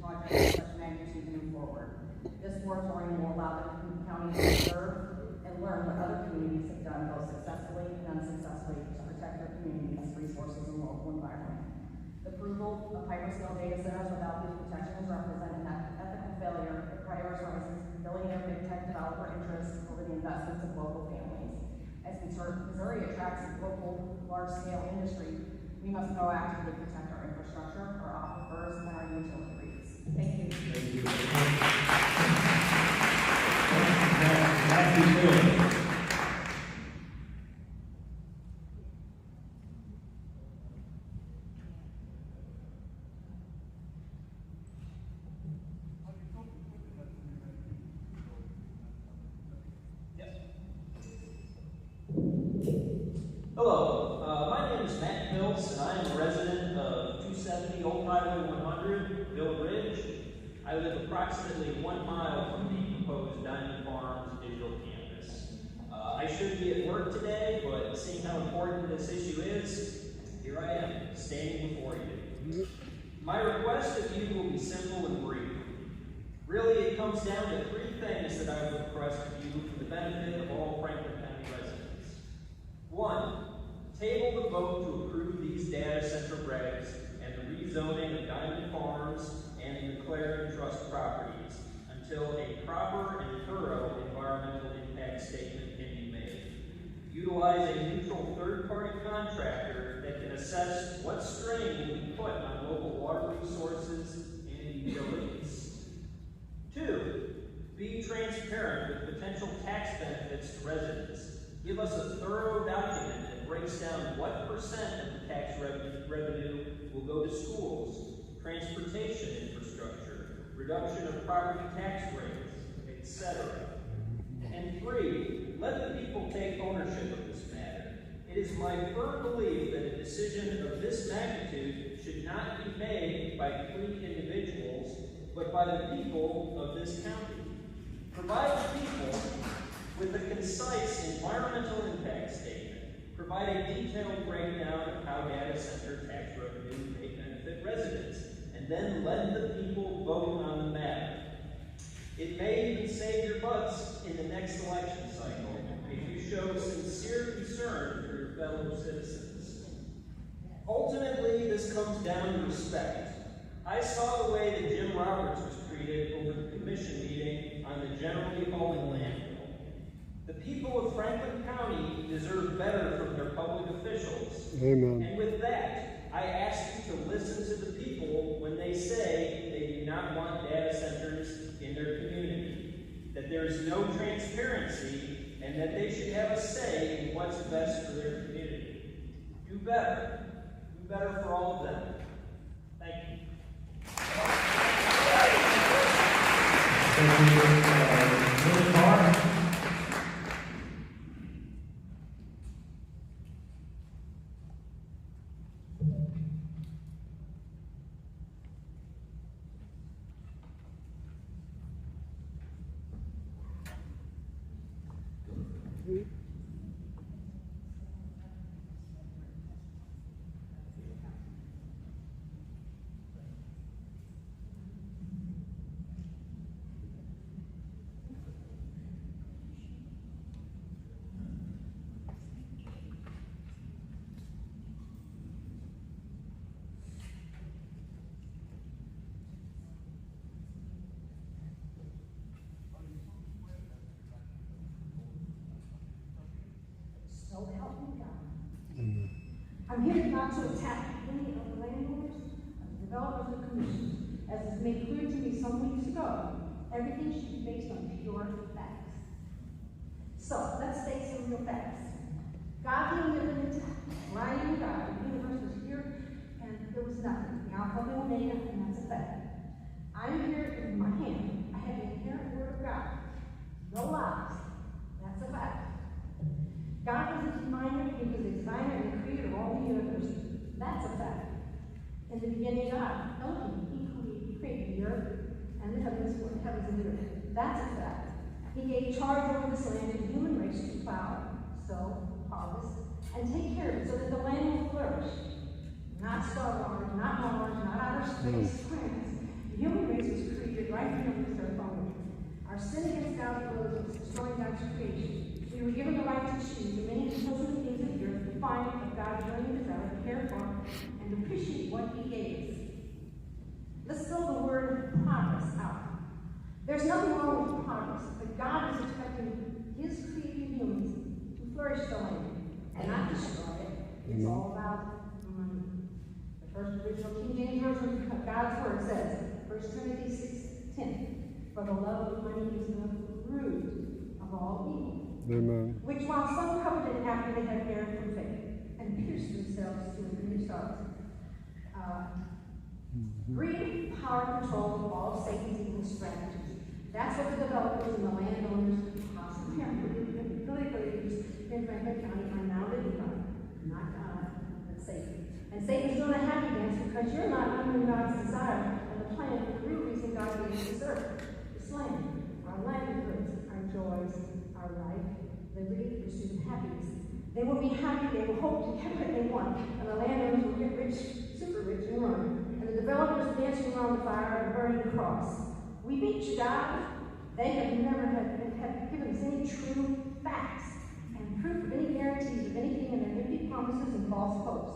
projects of such magnitude move forward. This moratorium will allow the county to observe and learn what other communities have done both successfully and unsuccessfully to protect their communities, resources, and local environment. The approval of hyperscale data centers without these protections represent an ethical failure that prioritizes billionaire big tech developer interests over the investments of local families. As Missouri attracts local large-scale industry, we must proactively protect our infrastructure, our aquifers, and our utilities. Thank you. Thank you. Hello, my name is is Matt Mills, and I am a resident of 270 Old Highway 100, Mill Ridge. I live approximately 1 mile from the proposed Diamond Farms digital campus. I should be at work today, but seeing how important this issue is, here I am, standing before you. My request of you will be simple and brief. Really, it comes down to 3 things that I would request of you for the benefit of all Franklin County residents. 1, table the vote to approve these data center regs and the rezoning of Diamond Farms and the McLaren Trust properties until a proper and thorough environmental impact statement can be made. Utilize a neutral third-party contractor that can assess what strain will be put on local water resources and utilities. 2, be transparent with potential tax benefits to residents. Give us a thorough document that breaks down what % of the tax revenue will go to schools, transportation infrastructure, reduction of property tax rates, etc. And 3, let the people take ownership of this matter. It is my firm belief that a decision of this magnitude should not be made by 3 individuals, but by the people of this county. Provide the people with a concise environmental impact statement. Provide a detailed breakdown of how data center tax revenue may benefit residents, and then let the people vote on the matter. It may even save your butts in the next election cycle if you show sincere concern for your fellow citizens. Ultimately, this comes down to respect. I saw the way that Jim Roberts was treated over the commission meeting on the generally hauling landfill. The people of Franklin County deserve better from their public officials. Amen. And with that, I ask you to listen to the people when they say they do not want data centers in their community, that there is no transparency, and that they should have a say in what's best for their community. Do better. Do better for all of them. Thank you. So help me God. I'm here not to attack any of the landlords, the developers, or commissioners. As was made clear to me some weeks ago, everything should be based on pure facts. So, let's state some real facts. God didn't live in a town. Ryan God, the universe was here, and there was nothing. The Alpha and Omega, and that's a fact. I'm here in my hand. I have the inherent word of God. No lies. That's a fact. God is a designer, he was a designer and the creator of all the universe. That's a fact. In the beginning, God, Elohim, he created the earth and the heavens and the earth. That's a fact. He gave charge over this land to the human race to plow, sow, harvest, and take care of it so that the land will flourish. Not Star Wars, not Mars, not outer space, planets. The human race was created right here on this earth only. Our sin against God arose was destroying God's creation. We were given the right to choose the many chosen things of the earth to find what God's willing desire to care for and appreciate what he gave us. Let's throw the word progress out. There's nothing wrong with progress, but God is expecting his created humans to flourish the land and not destroy it. It's all about money. The first original King James Version of God's word says, 1 Timothy 6:10, for the love of money is the root of all evil. Amen. Which while some coveted after they had erred from faith and pierced themselves to themselves. Greed, power, control of all of Satan's evil strategies. That's what the developers and the landowners, politically in Franklin County are now living by. Not God, but Satan. because you're not honoring God's desire and the plan for the real reason God gave us this earth, this land, our livelihoods, our joys, our life, liberty, pursuit of happiness. They will be happy, they will hope to get what they want, and the landowners will get rich, super rich, and run. And the developers dancing around the fire and burning the cross. We beat you, God. They have never have given us any true facts and proof of any guarantees of anything in their empty promises and false hopes.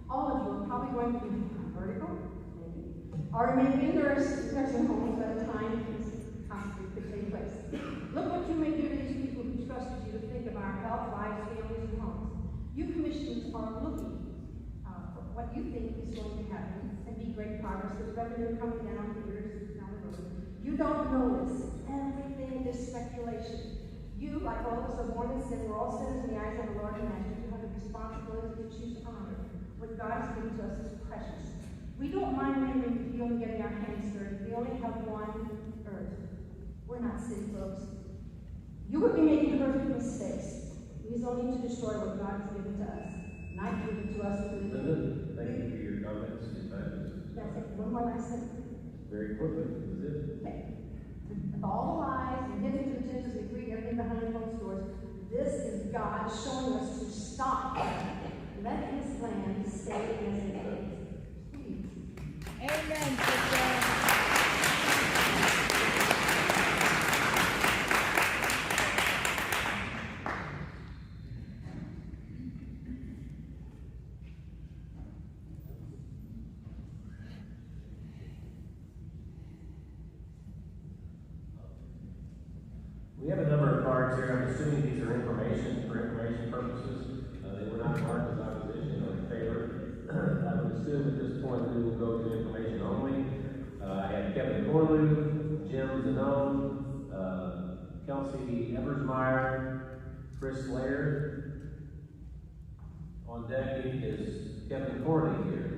All of you are probably going to be vertical, maybe, or maybe in nursing homes at a time possibly could take place. Look what you may do to these people who trusted you to think of our health, lives, families, and homes. You commissioners are looking for what you think is going to happen and be great progress with revenue coming down years down the road. You don't know this. Everything is speculation. You, like all of us, are born in sin. We're all sinners in the eyes of the Lord and Master. You have a responsibility to choose to honor what God has given to us is precious. We don't mind laboring to feel and getting our hands dirty. We only have one earth. We're not city folks. You would be making perfect mistakes. We don't need to destroy what God has given to us. Not give it to us to Linda, thank you for your comments. That's it. One more last thing. Very quickly, is it? Okay. With all the lies and giving to the Gentiles, we greet everything behind closed doors. This is God showing us to stop. Let his land stay as it is. Please. Amen, sister. We have a number of cards here. I'm assuming these are information for information purposes. They were not marked as opposition or in favor. I would assume at this point we will go to information only. I have Kevin Corlew, Jim Zanone, Kelsey Eversmeyer, Chris Laird. On deck is Kevin Corley here.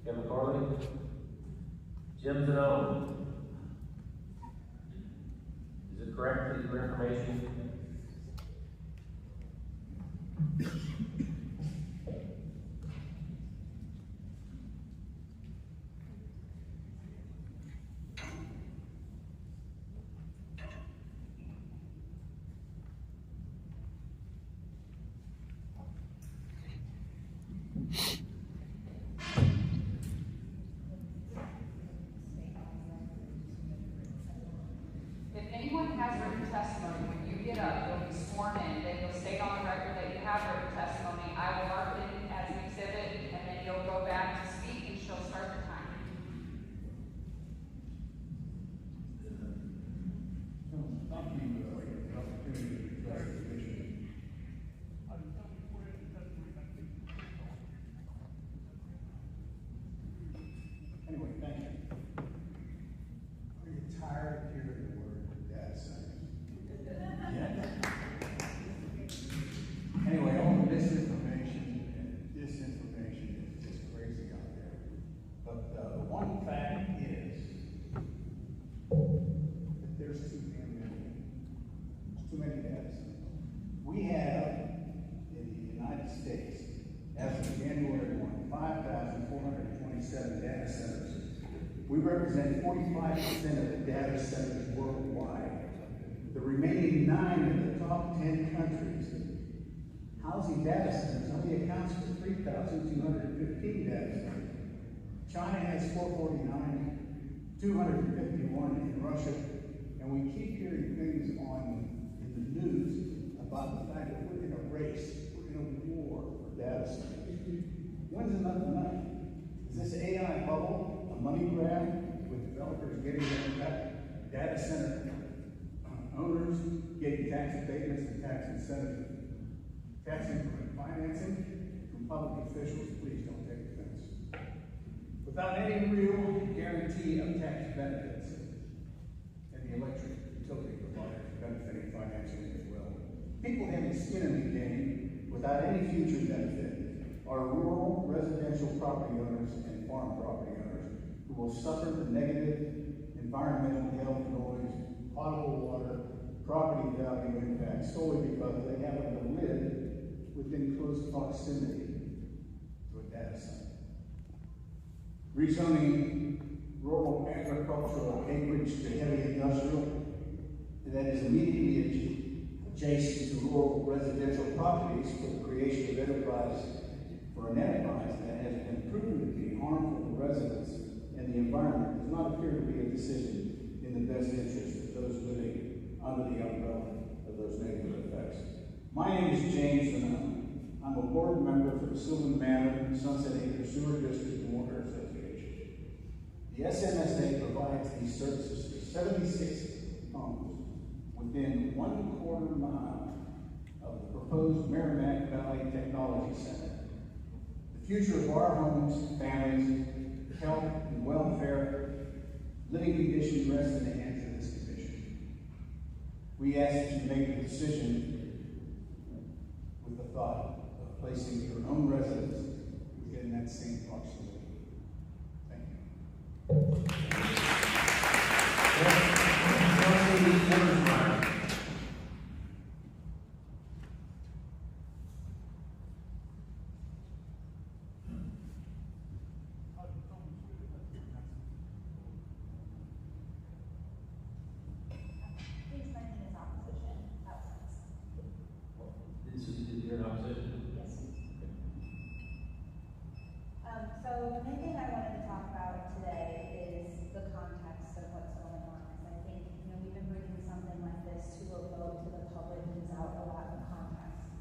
Kevin Corley, Jim Zanone. Is it correct that your information? If anyone has written testimony, when you get up, you'll be sworn in, then you'll state on the record that you have written testimony. I will mark it as an exhibit, and then you'll go back to speak, and she'll start the time. Anyway, thank you. Are you tired of hearing the word data centers? Yeah. Anyway, all the misinformation and disinformation is just crazy out there. But the one fact is that there's too many. There's too many data centers. We have in the United States, as of January 1, 5,427 data centers. We represent 45% of the data centers worldwide. The remaining 9 of the top 10 countries housing data centers only accounts for 3,215 data centers. China has 449, 251 in Russia, and we keep hearing things in the news about the fact that we're in a race, we're in a war for data centers. When's enough enough? Is this AI bubble a money grab with developers getting their data center owners getting tax abatements and tax incentives, tax increment financing from public officials? Please don't take offense. Without any real guarantee of tax benefits, and the electric utility providers benefiting financially as well. People having skin in the game without any future benefit are rural residential property owners and farm property owners who will suffer the negative environmental health noise, potable water, property value impact solely because they happen to live within close proximity to a data center. Rezoning rural agricultural acreage to heavy industrial that is immediately adjacent to rural residential properties for the creation of enterprise for an enterprise that has been proven to be harmful to residents and the environment does not appear to be a decision in the best interest of those living under the umbrella of those negative effects. My name is James, and I'm a board member for the Sylvan Manor Sunset Acres Sewer District and Water Association. The SMSA provides these services to 76 homes within 1/4 mile of the proposed Merrimack Valley Technology Center. The future of our homes, families, health and welfare, living conditions rest in the hands of this commission. We ask that you make the decision with the thought of placing your own residents within that same proximity. Thank you. So the main thing I wanted to talk about today is the context of what's going on. I think, we've been bringing something like this to a vote to the public without a lot of context.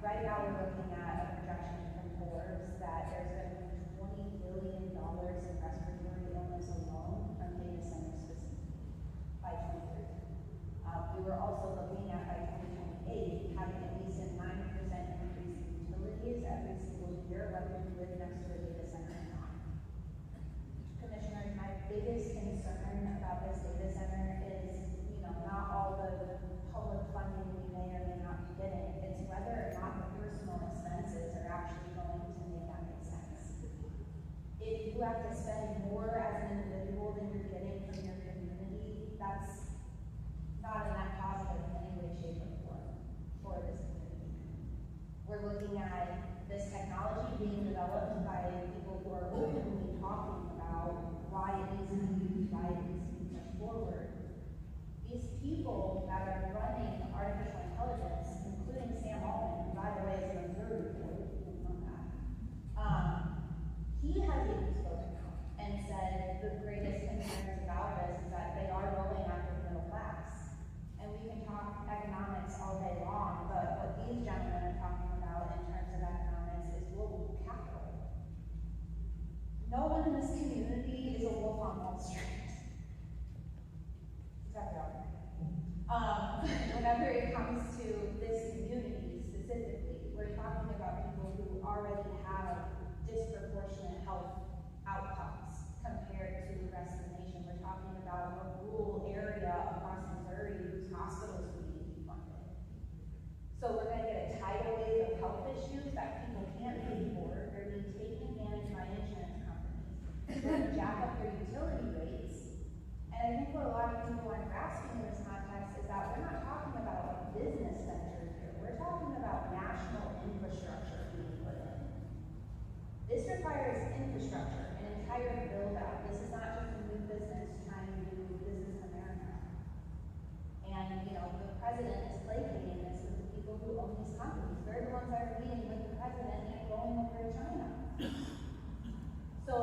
Right now we're looking at a projection from Forbes that there's going to be $20 billion in respiratory illness alone from data centers specifically by 2030. We were also looking at by 2028 having at least a 9% increase in utilities every single year, whether you live next to a data center or not. Commissioners, my biggest concern about this data center is, not all the public funding we may or may not be getting. It's whether or not the personal expenses are actually going to make that make sense. If you have to spend more as an individual than you're getting from your community, that's not a net positive in any way, shape, or form for this community. We're looking at this technology being developed by people who are openly talking about why it needs to be used, why it needs to be pushed forward. These people that are running artificial intelligence, including Sam Altman, who, by the way, is an observatory, if you didn't know that, he has even spoken out and said the greatest concerns about this is that they are going after the middle class. And we can talk economics all day long, but what these gentlemen are talking about in terms of economics is global capital. No one in this community is a wolf on Wall Street. Except for whenever it comes to this community specifically, we're talking about people who already have disproportionate health outcomes compared to the rest of the nation. We're talking about a rural area across Missouri whose hospitals are being defunded. So we're going to get a tidal wave of health issues that people can't pay for. They're being taken advantage by insurance companies. They're going to jack up their utility rates. And I think what a lot of people aren't grasping in this context is that we're not talking about a business venture here. We're talking about national infrastructure being put in. This requires infrastructure, an entire build-out. This is not just a new business trying to do business in America. And, the president is placating this with the people who own these companies. They're the ones that are meeting with the president and going over to China. So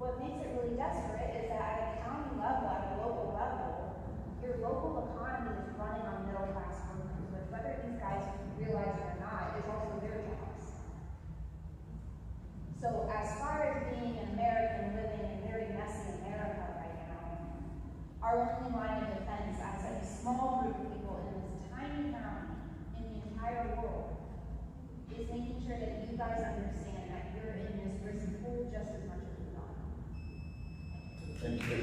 what makes it really desperate is that at a county level, at a local level, your local economy is running on middle class workers, which whether these guys realize it or not is also their jobs. So as far as being an American living in very messy America right now, our only line of defense as a small group of people in this tiny county in the entire world is making sure that you guys understand that you're in this risk pool just as much as we are. Thank you.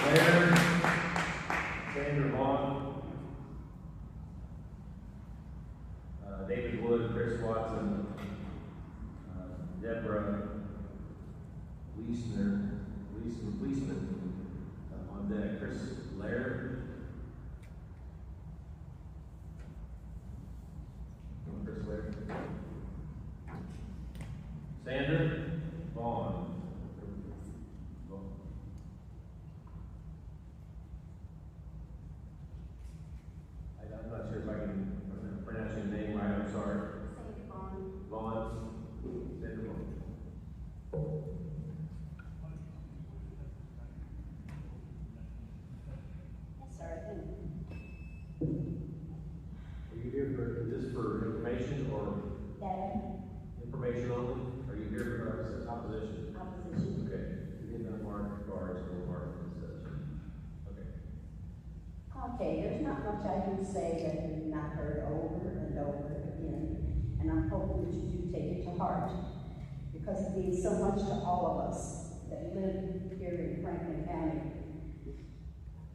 Claire, Sandra Vaughn, David Wood, Chris Watson, Deborah Leisman on deck, Chris Laird, start in. Are you here for, is this for information or Data, information only? Are you here for opposition? opposition. Okay, we did not mark cards, we'll mark and such. Okay. Okay, there's not much I can say that you've not heard over and over again, and I'm hoping that you do take it to heart, because it means so much to all of us that live here in Franklin County.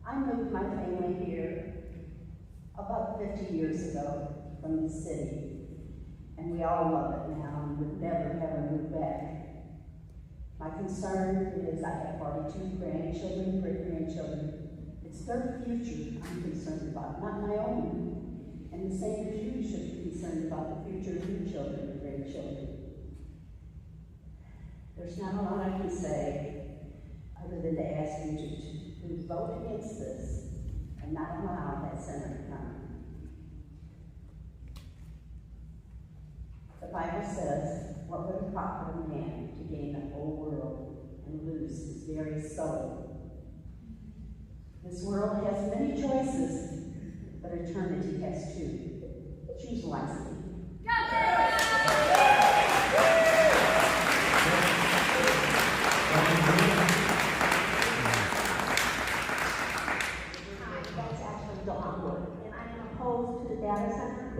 I moved my family here about 50 years ago from the city, and we all love it now and would never ever move back. My concern is I have 42 grandchildren, great-grandchildren. It's their future I'm concerned about, not my own. And the same as you should be concerned about the future of your children and grandchildren. There's not a lot I can say other than to ask you to vote against this and not allow that center to come. The Bible says, what would it profit a man to gain the whole world and lose his very soul? This world has many choices, but eternity has two. Choose wisely. Hi, that's actually Dawn Wood, and I am opposed to the data center.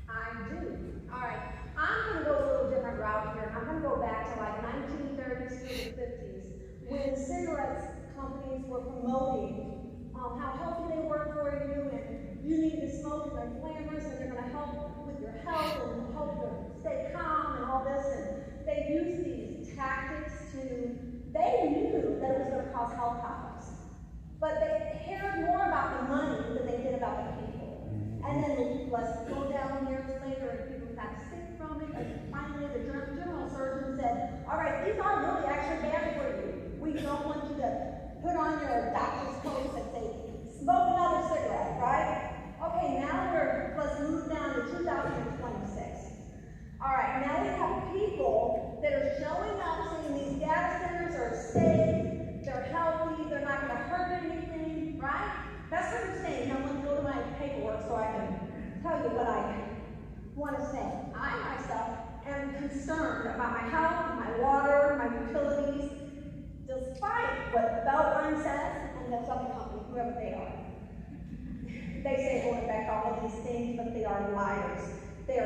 I do. All right. I'm going to go a little different route here. I'm going to go back to like 1930s to the 50s when cigarettes companies were promoting how healthy they were for you, and you need to smoke and they're flammers and they're going to help with your health and help you stay calm and all this. And they used these tactics they knew that it was going to cause health problems, but they cared more about the money than they did about the people. And then let's go down years later and people got sick from it, and finally the general surgeon said, all right, these are really actually bad for you. We don't want you to put on your doctor's coat and say, smoke another cigarette, right? Okay, now let's move down to 2026. All right, now we have people that are showing up saying these data centers are safe, they're healthy, they're not going to hurt anything, right? That's what they're saying. Now let's go to my paperwork so I can tell you what I want to say. I myself am concerned about my health, my water, my utilities, despite what Beltline says and the other company, whoever they are. They say going back all of these things, but they are liars. They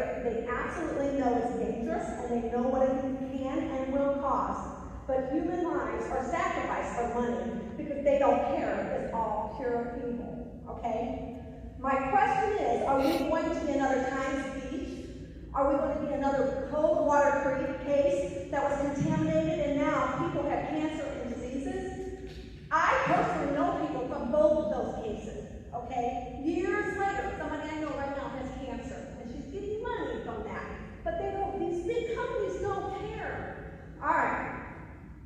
absolutely know it's dangerous, and they know what it can and will cost. But human lives are sacrificed for money because they don't care. It's all pure evil. Okay? My question is, are we going to be another Times Beach? Are we going to be another Coldwater Creek case that was contaminated and now people have cancer and diseases? I personally know people from both of those cases. Okay? Years later, somebody I know right now has cancer, and she's getting money from that. But these big companies don't care. All right.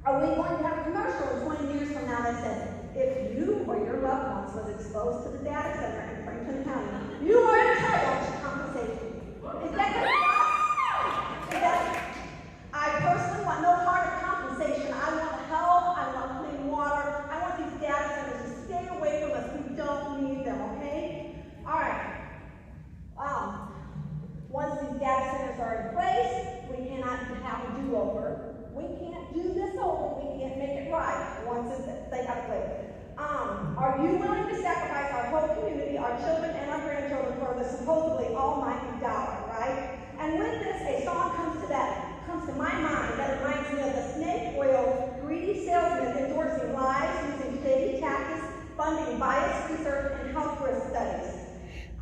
Are we going to have a commercial in 20 years from now that says, if you or your loved ones was exposed to the data center in Franklin County, you are entitled to compensation? Is that going to be I personally want no part of compensation. I want health, I want clean water, I want these data centers to stay away from us. We don't need them, okay? All right. Once these data centers are in place, we cannot have a do-over. We can't do this over, we can't make it right once they have it played. Are you willing to sacrifice our whole community, our children and our grandchildren for the supposedly almighty dollar, right? And with this, a song comes to my mind that reminds me of the snake oil greedy salesman endorsing lies, using shady tactics, funding biased research and health risk studies.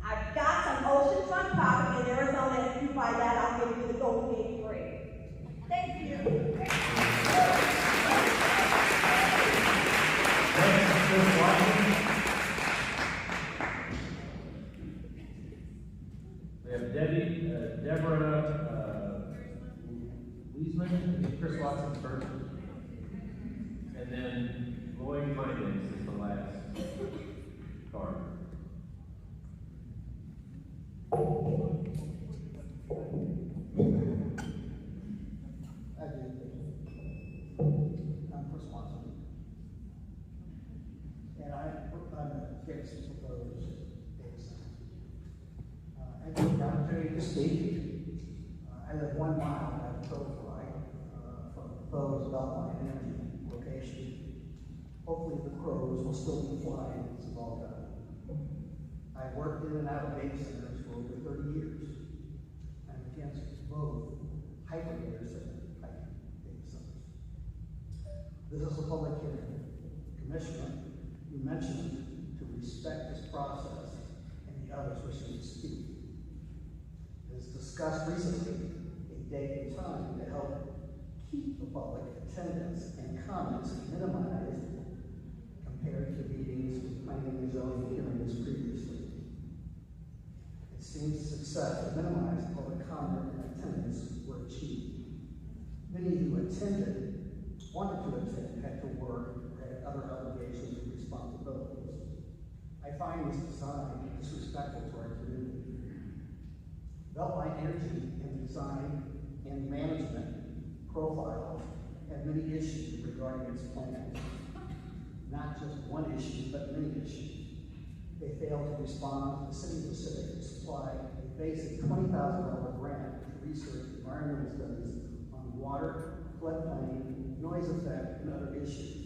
I've got some oceanfront property in Arizona. If you buy that, I'll give you the Golden Gate free. Thank you. We have Deborah Wiesman, Chris Watson first, and then Lloyd Finance is the last card. I'm Chris Watson. Hicks proposed data center. I took the opportunity to speak. I live 1 mile out of Crowfly from the proposed Beltline Energy location. Hopefully the crows will still be flying as it's all done. I've worked in and out of data centers for over 30 years. I'm against both hyper data centers and hyper data centers. This is a public hearing. Commissioner, you mentioned to respect this process and the others wishing to speak. It was discussed recently a date and time to help keep the public attendance and comments minimized compared to meetings with planning and zoning hearings previously. It seems success to minimize public comment and attendance were achieved. Many who wanted to attend, had to work or had other obligations and responsibilities. I find this design disrespectful to our community. Beltline Energy and design and management profile have many issues regarding its plans. Not just one issue, but many issues. They failed to respond to the City of Pacific to supply a basic $20,000 grant to research environmental studies on water, floodplain, noise effect, and other issues.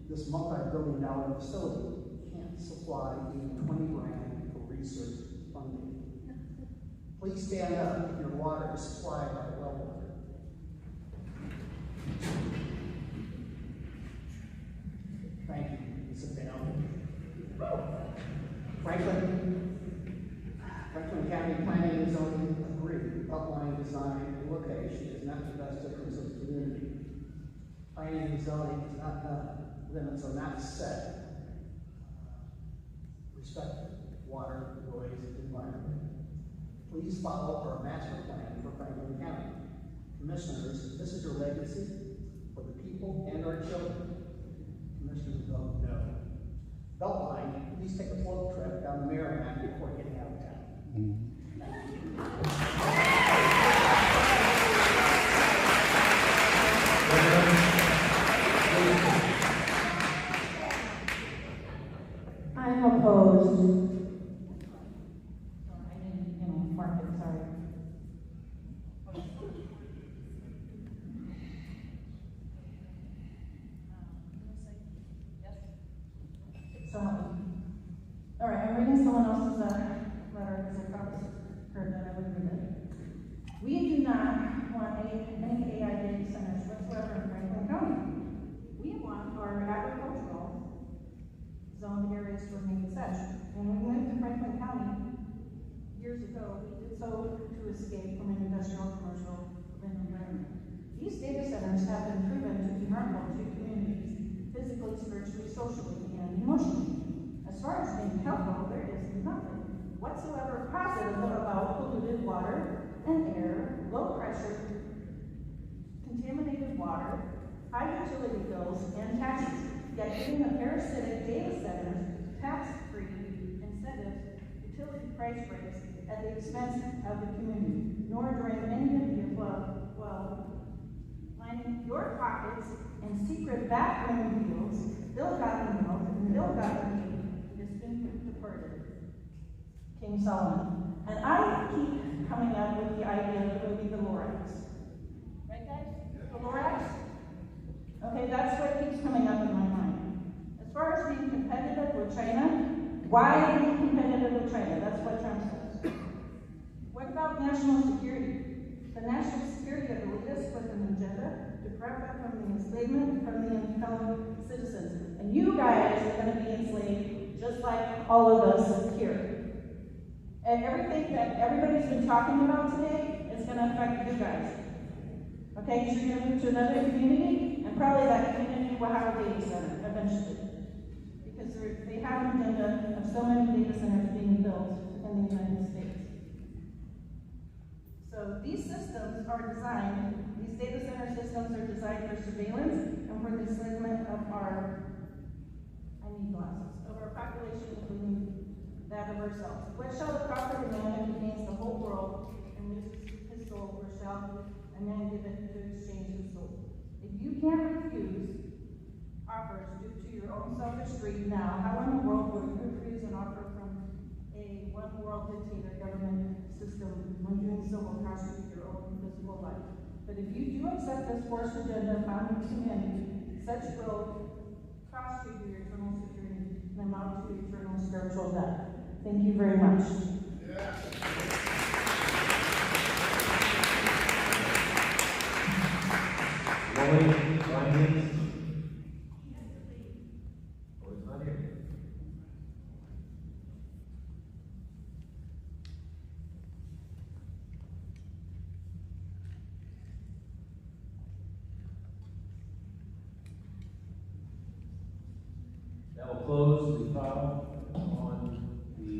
This multi-billion-dollar facility can't supply even 20 grand for research funding. Please stand up if your water is supplied by well water. Thank you. Sit down. Franklin County Planning and Zoning agree. Beltline design and location is not the best difference of the community. Planning and zoning is not done. Limits are not set. Respect water, noise, environment. Please follow our master plan for Franklin County. Commissioners, this is your legacy for the people and our children. Commissioners vote no. Beltline, please take a float trip down the Merrimack before getting out of town. I'm opposed. I didn't, mark it, sorry. So, all right, I'm reading someone else's letter because I probably heard that I would read it. We do not want any AI data centers whatsoever in Franklin County. We want our agricultural zoned areas to remain such. When we moved to Franklin County years ago, we did so to escape from an industrial commercial environment. These data centers have been proven to be harmful to communities, physically, spiritually, socially, and emotionally. As far as being helpful, there is nothing whatsoever positive about polluted water and air, low pressure, contaminated water, high utility bills, and taxes. Yet giving the parasitic data centers tax-free incentives, utility price breaks at the expense of the community, nor during any of the above, lining your pockets and secret backroom deals, Bill got the milk and Bill got the meat, has been departed. King Solomon. And I keep coming up with the idea that it would be the Lorax. Right, guys? The Lorax? Okay, that's what keeps coming up in my mind. As far as being competitive with China, why be competitive with China? That's what Trump says. What about national security? The national security of elitists with an agenda to prevent from the enslavement from the intelligent citizens. And you guys are going to be enslaved just like all of us here. And everything that everybody's been talking about today is going to affect you guys. Okay, so you're going to move to another community, and probably that community will have a data center eventually. Because they have an agenda of so many data centers being built in the United States. So these systems are designed, these data center systems are designed for surveillance and for the enslavement of our, I need glasses, of our population, including that of ourselves. What shall the prophet man who gains the whole world and loses his soul, or shall a man give it to exchange his soul? If you can't refuse offers due to your own selfish greed now, how in the world will you refuse an offer from a one world dictator government system when you civil prosecute your own physical life. But if you do accept this forced agenda found in humanity, such will cost you your eternal security and amount to eternal spiritual death. Thank you very much. That will close the file on the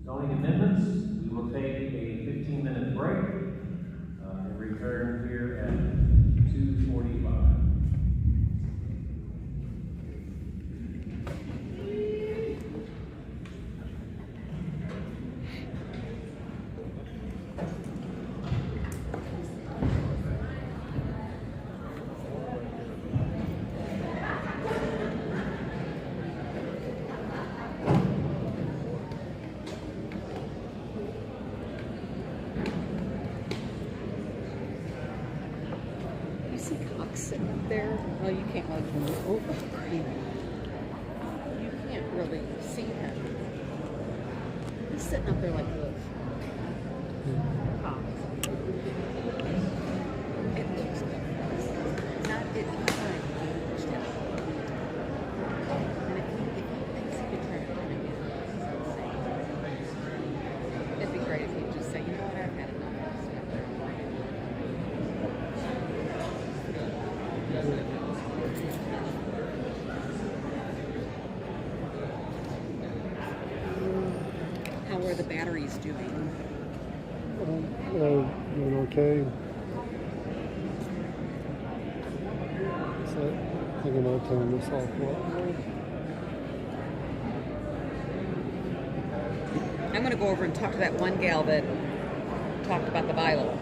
zoning amendments. We will take a 15-minute break and return here at 2:45. You see Cox sitting up there? Well, you can't really, oh, you can't really see him. He's sitting up there like this. Cox. It looks good. Not it. And if he thinks he could turn it on again, it'd be great if he'd just say, you know what, I've had enough. How are the batteries doing? Doing okay. So, I think I'll turn this off. I'm going to go over and talk to that one gal that talked about the Bible.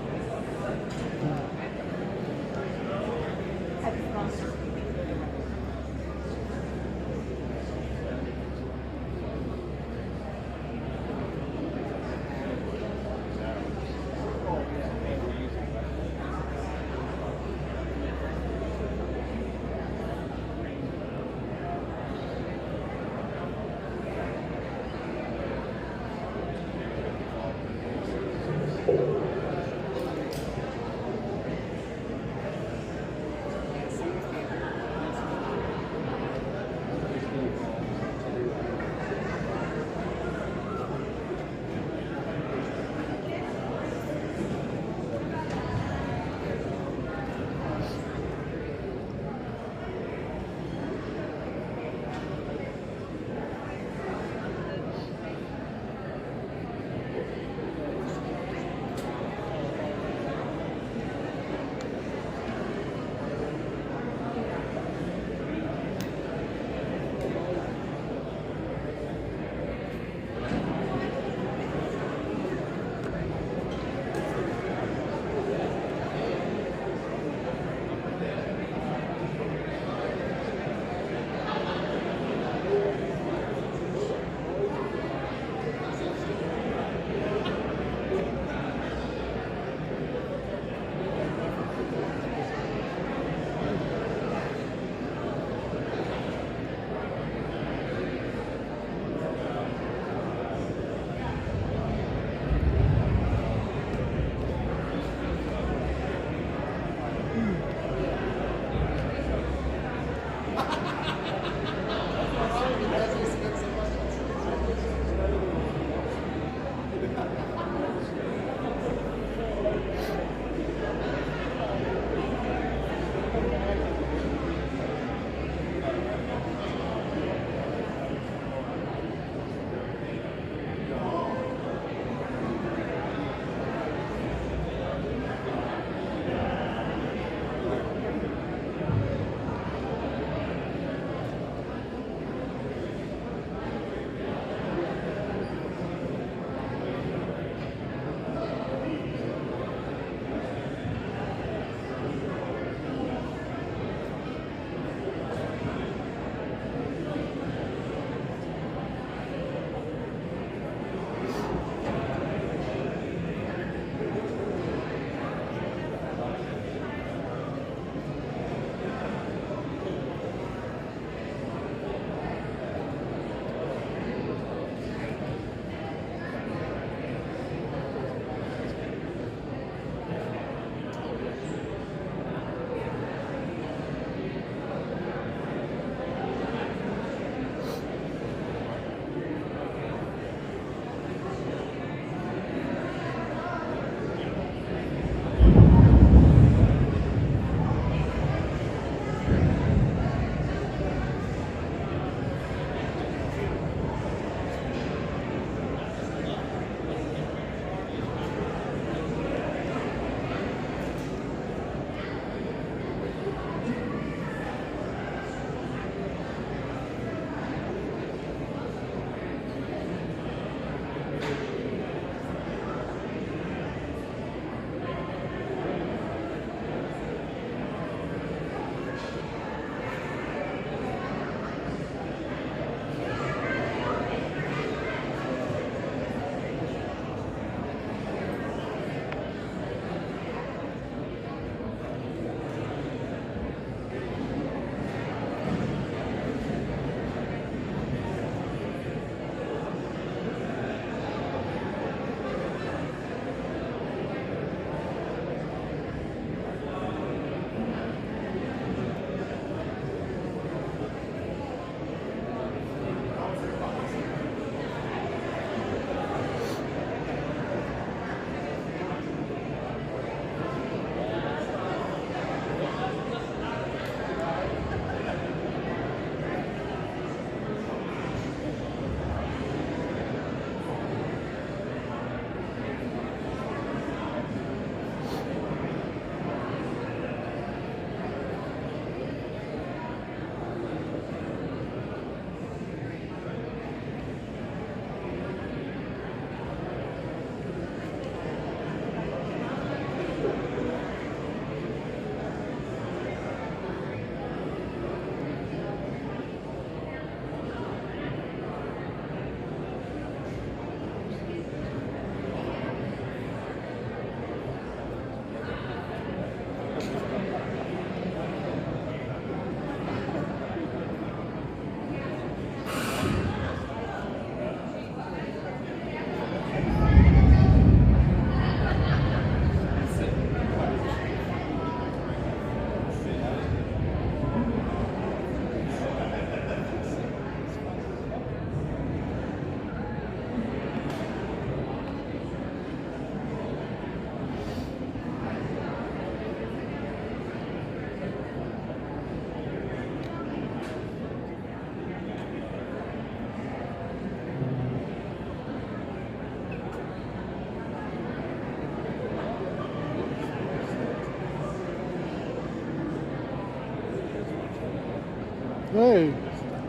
Hey,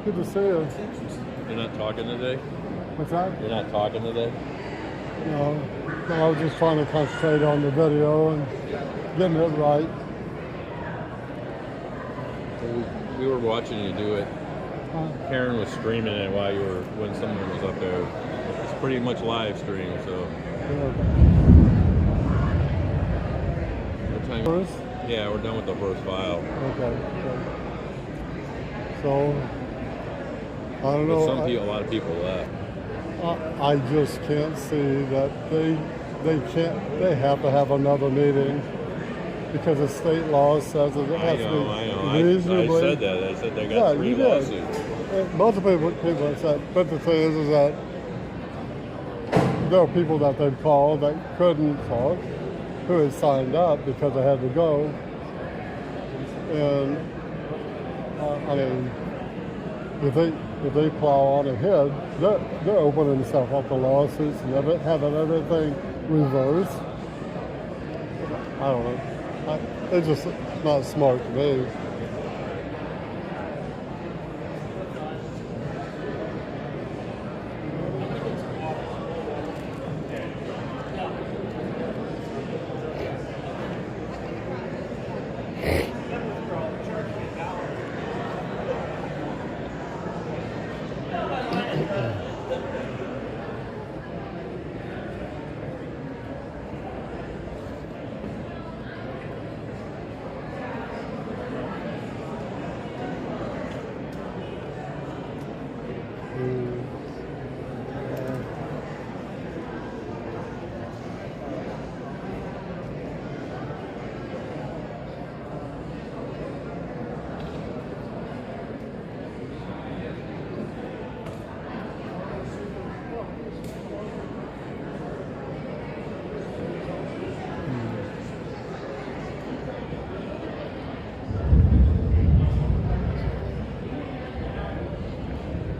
good to see you. You're not talking today? What's that? You're not talking today? No, I was just trying to concentrate on the video and getting it right. We were watching you do it. Karen was screaming it while when someone was up there. It's pretty much live stream, so. What time? First? Yeah, we're done with the first file. Okay. So, I don't know. But a lot of people left. I just can't see that they have to have another meeting because the state law says that it has to be reasonably. I said that. I said they got 3 lawsuits. Multiple people have said, but the thing is that there are people that they've called that couldn't talk, who had signed up because they had to go. And I mean, if they plow on ahead, they're opening themselves up to lawsuits and having everything reversed. I don't know. It's just not smart to me.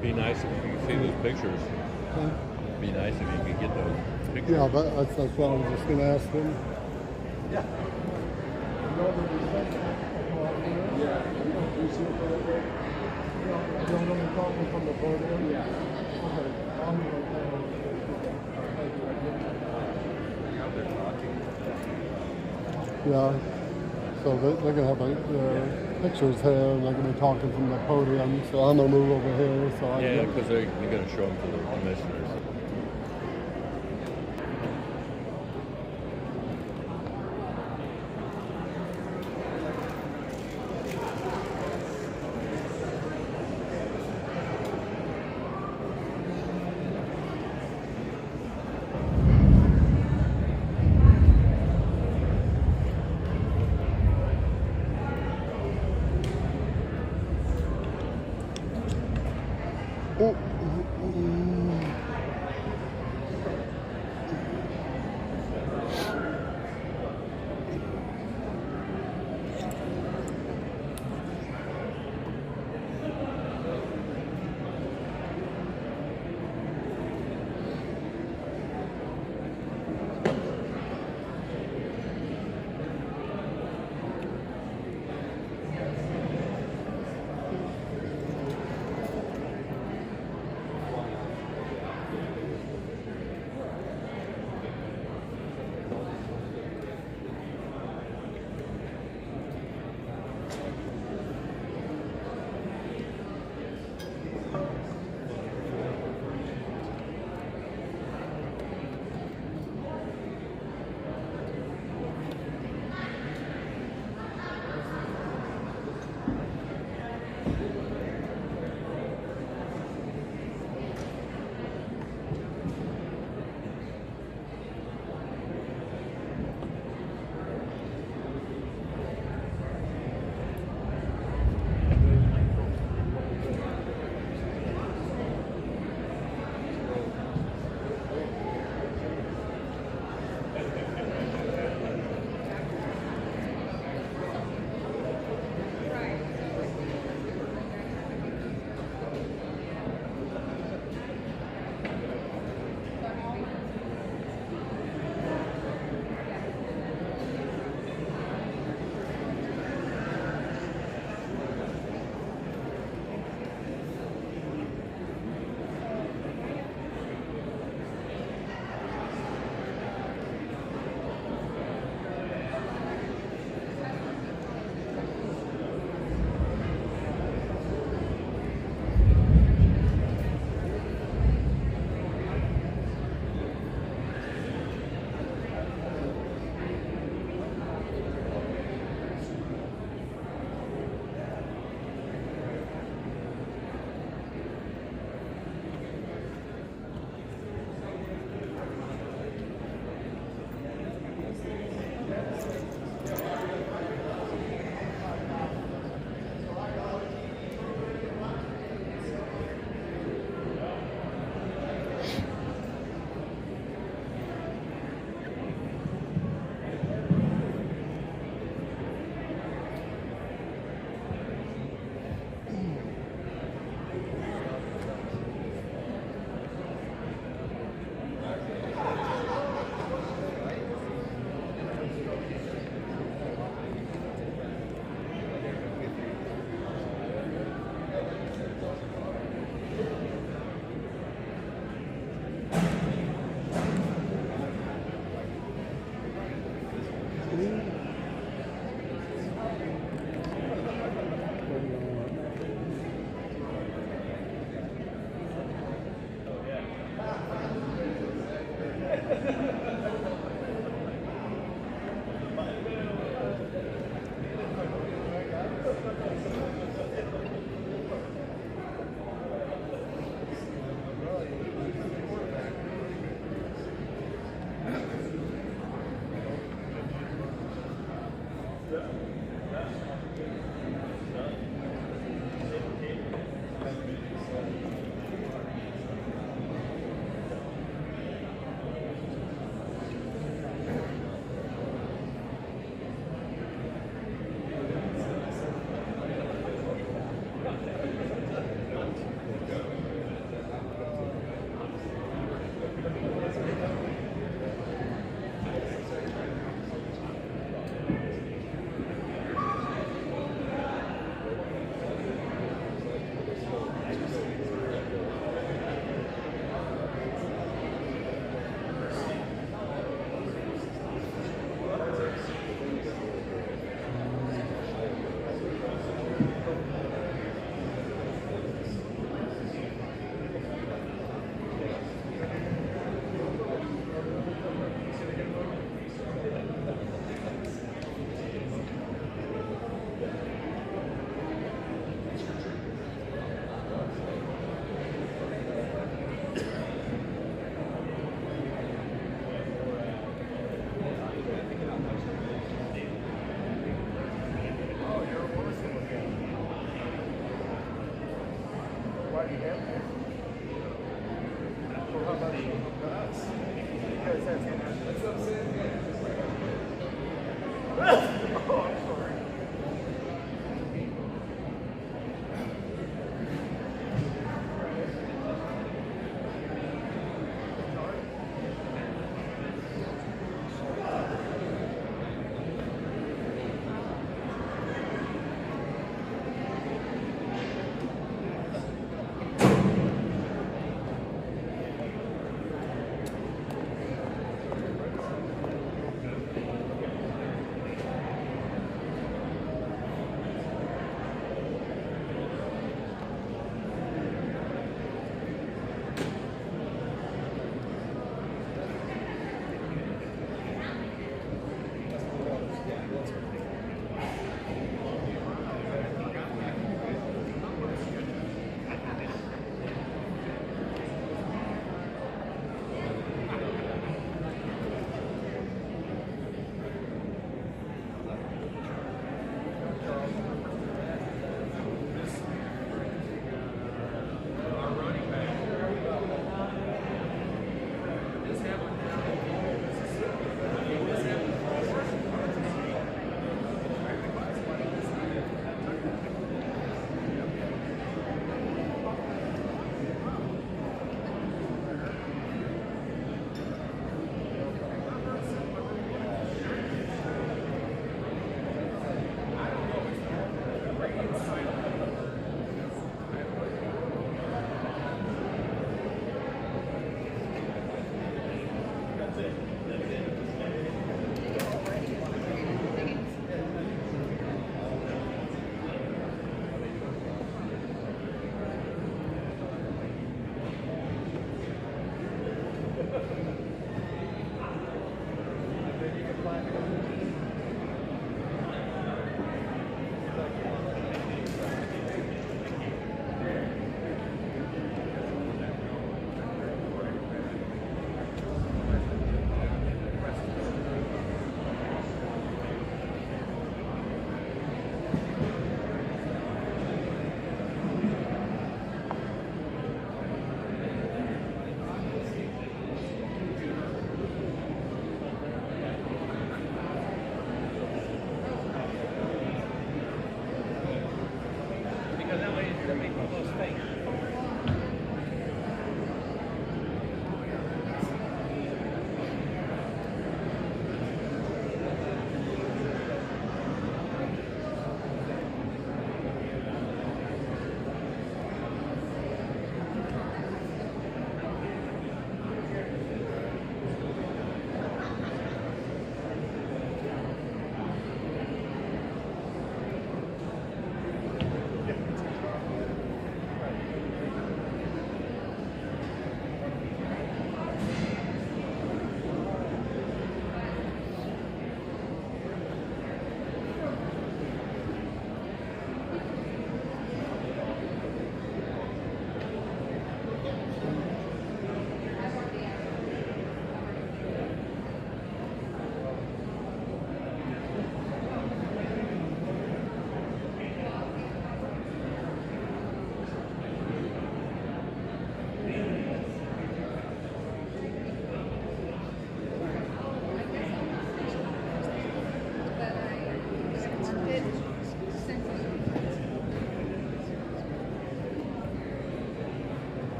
Be nice if you could see those pictures. Be nice if you could get those pictures. Yeah, that's what I was just going to ask him. Yeah. Yeah, so they're going to have pictures here and they're going to be talking from the podium, so I'm going to move over here. So Yeah, because they're going to show them to the commissioners. why do you have that? Well, how about us? Because that's what I'm saying. Oh, I'm sorry.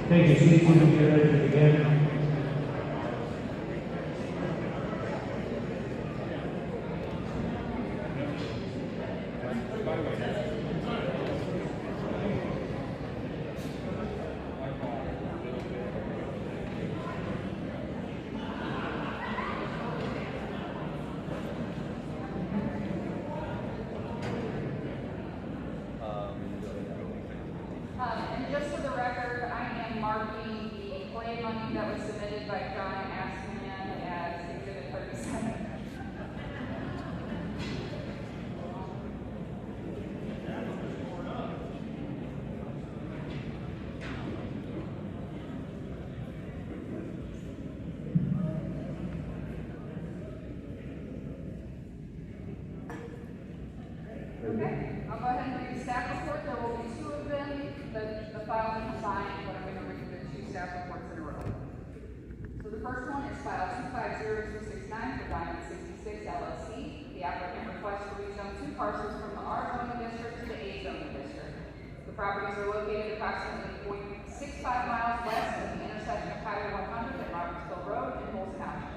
Thank you, Steve. We'll get ready to begin. And just for the record, I am marking the play money that was submitted by John Askelman as Exhibit 37. Okay, I'll go ahead and read the staff report. There will be two of them. The files are combined, but I'm going to read the two staff reports in a row. So the first one is file 250269 for Diamond 66 LLC. The applicant requests to rezone two parcels from the R zoning district to the A zoning district. The properties are located approximately 0.65 miles west of the intersection of Highway 100 and Robertsville Road in Bulls County.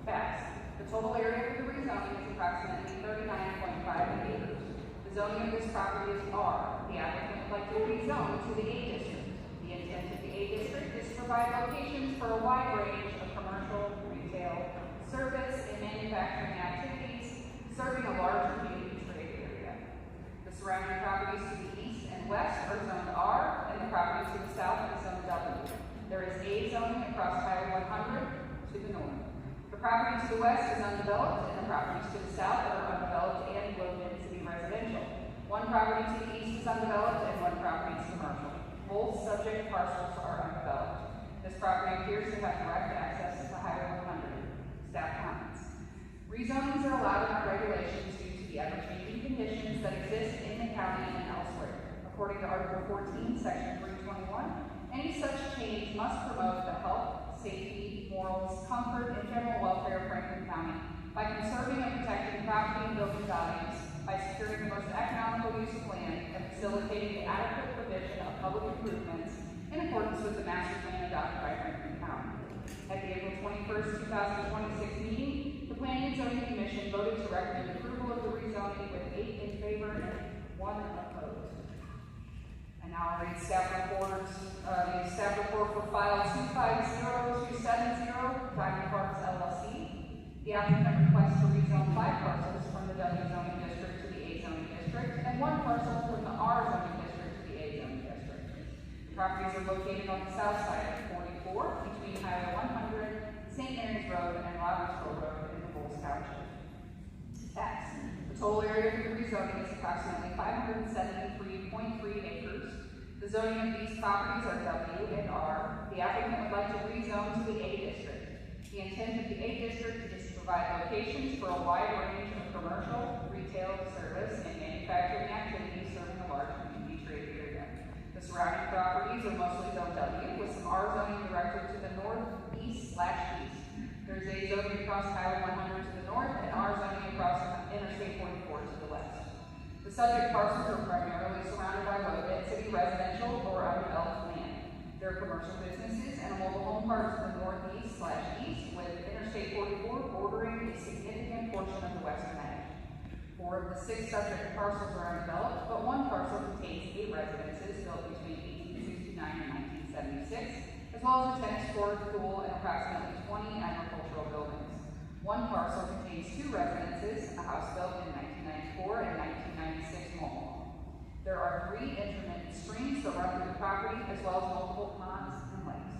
Facts. The total area for the rezoning is approximately 39.5 acres. The zoning of this property is R. The applicant would like to rezone to the A district. The intent of the A district is to provide locations for a wide range of commercial, retail, service, and manufacturing activities, serving a large community trade area. The surrounding properties to the east and west are zoned R, and the property to the south is zoned W. There is A zoning across Highway 100 to the north. The property to the west is undeveloped, and the properties to the south are undeveloped and located to be residential. One property to the east is undeveloped, and one property is commercial. Both subject parcels are undeveloped. This property appears to have direct access to Highway 100. Staff comments. Rezonings are allowed in our regulations due to the ever-changing conditions that exist in the county and elsewhere. According to Article 14, Section 321, any such change must promote the health, safety, morals, comfort, and general welfare of Franklin County by conserving and protecting property and building values, by securing the most economical use of land, and facilitating the adequate provision of public improvements in accordance with the master plan adopted by Franklin County. At the April 21st, 2026 meeting, the Planning and Zoning Commission voted to recommend approval of the rezoning with 8 in favor and 1 opposed. And now I'll read staff reports. The staff report for file 250270, Diamond Farms LLC. The applicant requests to rezone 5 parcels from the W zoning district to the A zoning district, and 1 parcel from the R zoning district to the A zoning district. The properties are located on the south side of 44, between Highway 100, St. Mary's Road, and Robertsville Road in the Bulls Township. X. The total area for the rezoning is approximately 573.3 acres. The zoning of these properties are W and R. The applicant would like to rezone to the A district. The intent of the A district is to provide locations for a wide range of commercial, retail, service, and manufacturing activities serving a large community trade area. The surrounding properties are mostly zone W, with some R zoning directed to the northeast/east. There is A zoning across Highway 100 to the north, and R zoning across Interstate 44 to the west. The subject parcels are primarily surrounded by low-density residential or undeveloped land. There are commercial businesses and a mobile home park to the northeast/east, with Interstate 44 bordering a significant portion of the western edge. 4 of the 6 subject parcels are undeveloped, but 1 parcel contains 8 residences built between 1869 and 1976, as well as a tennis court, pool, and approximately 20 agricultural buildings. 1 parcel contains 2 residences, a house built in 1994 and 1996 mobile home. There are 3 intermittent streams that run through the property, as well as multiple ponds and lakes.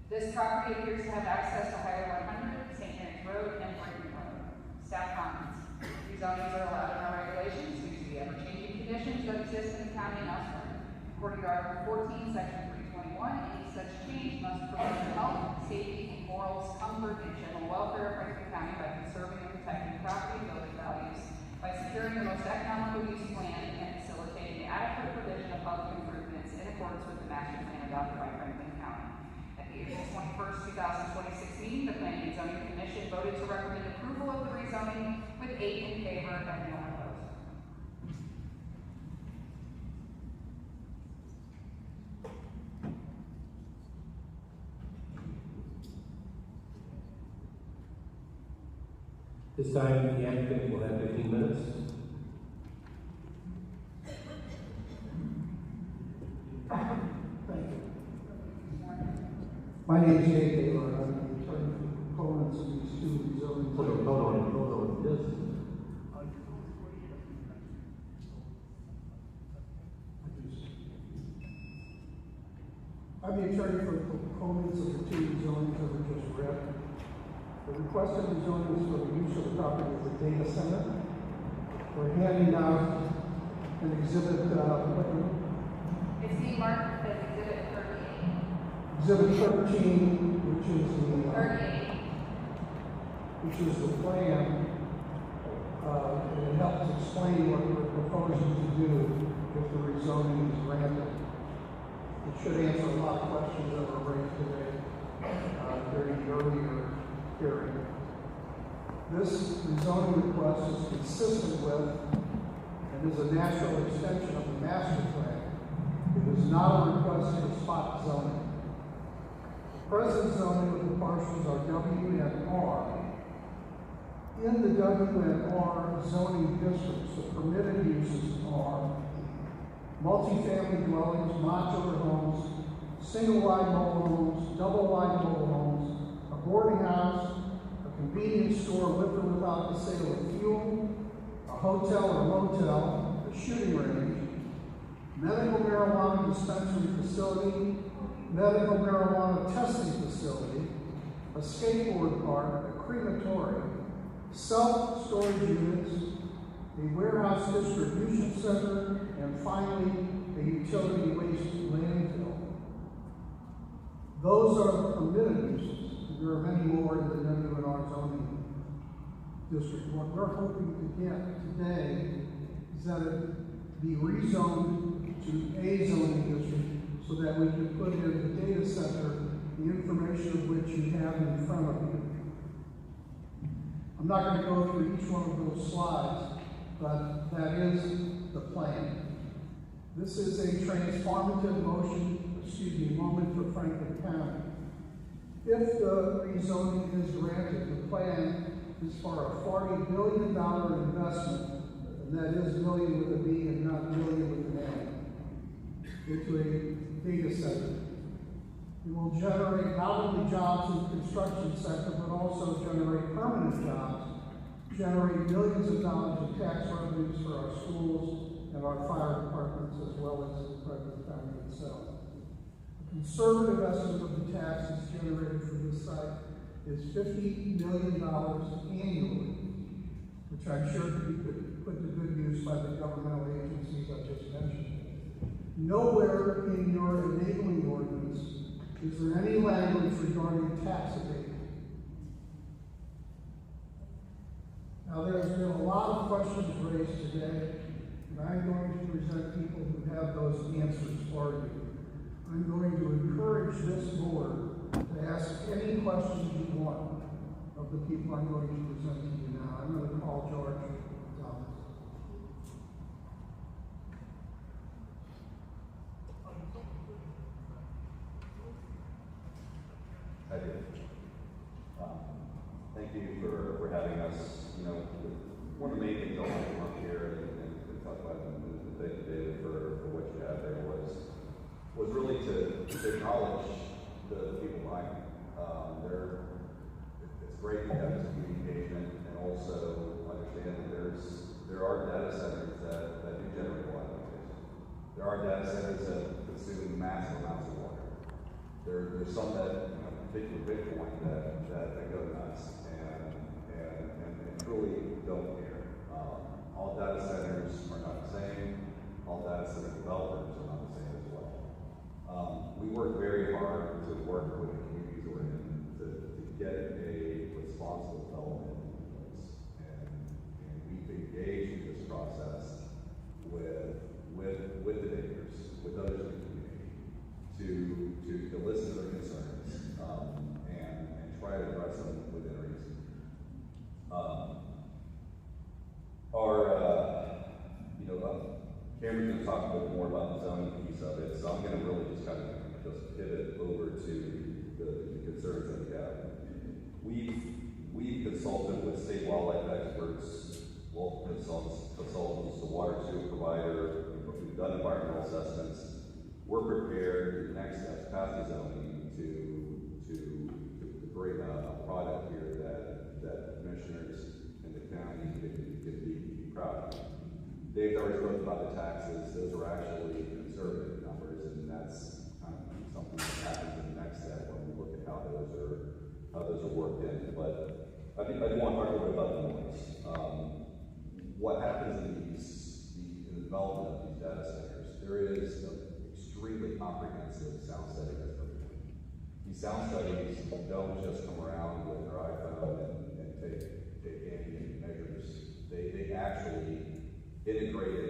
This property appears to have access to Highway 100, St. Mary's Road, and Brighton Road. Staff comments. Rezonings are allowed in our regulations due to the ever-changing conditions that exist in the county and elsewhere. According to Article 14, Section 321, any such change must promote the health, safety, morals, comfort, and general welfare of Franklin County by conserving and protecting property and building values, by securing the most economical use of land, and facilitating the adequate provision of public improvements in accordance with the master plan adopted by Franklin County. At the April 21st, 2026 meeting, the Planning and Zoning Commission voted to recommend approval of the rezoning with 8 in favor and 1 opposed. This time, the applicant will have 15 minutes. Thank you. My name is Jay Taylor, I'm the attorney for the proponents of these two zoning. Hold on. Yes. I'm the attorney for the proponents of the two zonings that were just read. The requested rezoning is for the use of the property as a data center. We're handing out an exhibit, It's being marked as exhibit 38. Exhibit 13, which is the 38. which is the plan, and it helps explain what we're proposing to do if the rezoning is granted. It should answer a lot of questions that were raised today during the earlier hearing. This rezoning request is consistent with and is a natural extension of the master plan. It is not a request for spot zoning. The present zoning of the parcels are W and R. In the W and R zoning districts, the permitted uses are multifamily dwellings, modular homes, single-wide mobile homes, double-wide mobile homes, a boarding house, a convenience store with or without the sale of fuel, a hotel or motel, a shooting range, medical marijuana dispensary facility, medical marijuana testing facility, a skateboard park, a crematorium, self-storage units, a warehouse distribution center, and finally, a utility waste landfill. Those are the permitted uses. There are many more in the W&R zoning district. What we're hoping to get today is that it be rezoned to a zoning district so that we can put in the data center, the information of which you have in front of you. I'm not going to go through each one of those slides, but that is the plan. This is a transformative moment for Franklin County. If the rezoning is granted, the plan is for a $40 billion investment, and that is billion with a B and not billion with an A, into a data center. It will generate not only jobs in the construction sector, but also generate permanent jobs, generate millions of dollars of tax revenues for our schools and our fire departments, as well as Franklin County itself. A conservative estimate of the taxes generated from this site is $50 million annually, which I'm sure could be put to good use by the governmental agencies I just mentioned. Nowhere in your enabling ordinance is there any language regarding tax abatement. Now, there's been a lot of questions raised today, and I'm going to present people who have those answers for you. I'm going to encourage this board to ask any questions you want of the people I'm going to present to you now. I'm going to call George Thomas. I do. Thank you for having us. You know, one of the main things I want to come up here and talk about and thank you, David, for what you had there was really to acknowledge the people behind me. It's great to have this community engagement and also understand that there are data centers that do generate a lot of noise. There are data centers that consume massive amounts of water. There's some that, you know, particularly Bitcoin that go nuts and truly don't care. All data centers are not the same. All data center developers are not the same as well. We work very hard to work with the communities we're in to get a responsible development in place. And we've engaged in this process with the neighbors, with others in the community, to listen to their concerns and try to address them within reason. Cameron's going to talk a bit more about the zoning piece of it, so I'm going to really just kind of pivot over to the concerns that we have. We've We consulted with state wildlife experts, local consultants, the water sewer provider, we've done environmental assessments. We're prepared, the next steps past the zoning, to bring a product here that commissioners and the county can be proud of. Dave's already spoke about the taxes. Those are actually conservative numbers, and that's kind of something that happens in the next step when we look at how those are worked in. But I think I do want to talk a little bit about the noise. What happens in the development of these data centers? There is an extremely comprehensive sound study that's performed. These sound studies don't just come around with their iPhone and take ambient measures. They actually integrate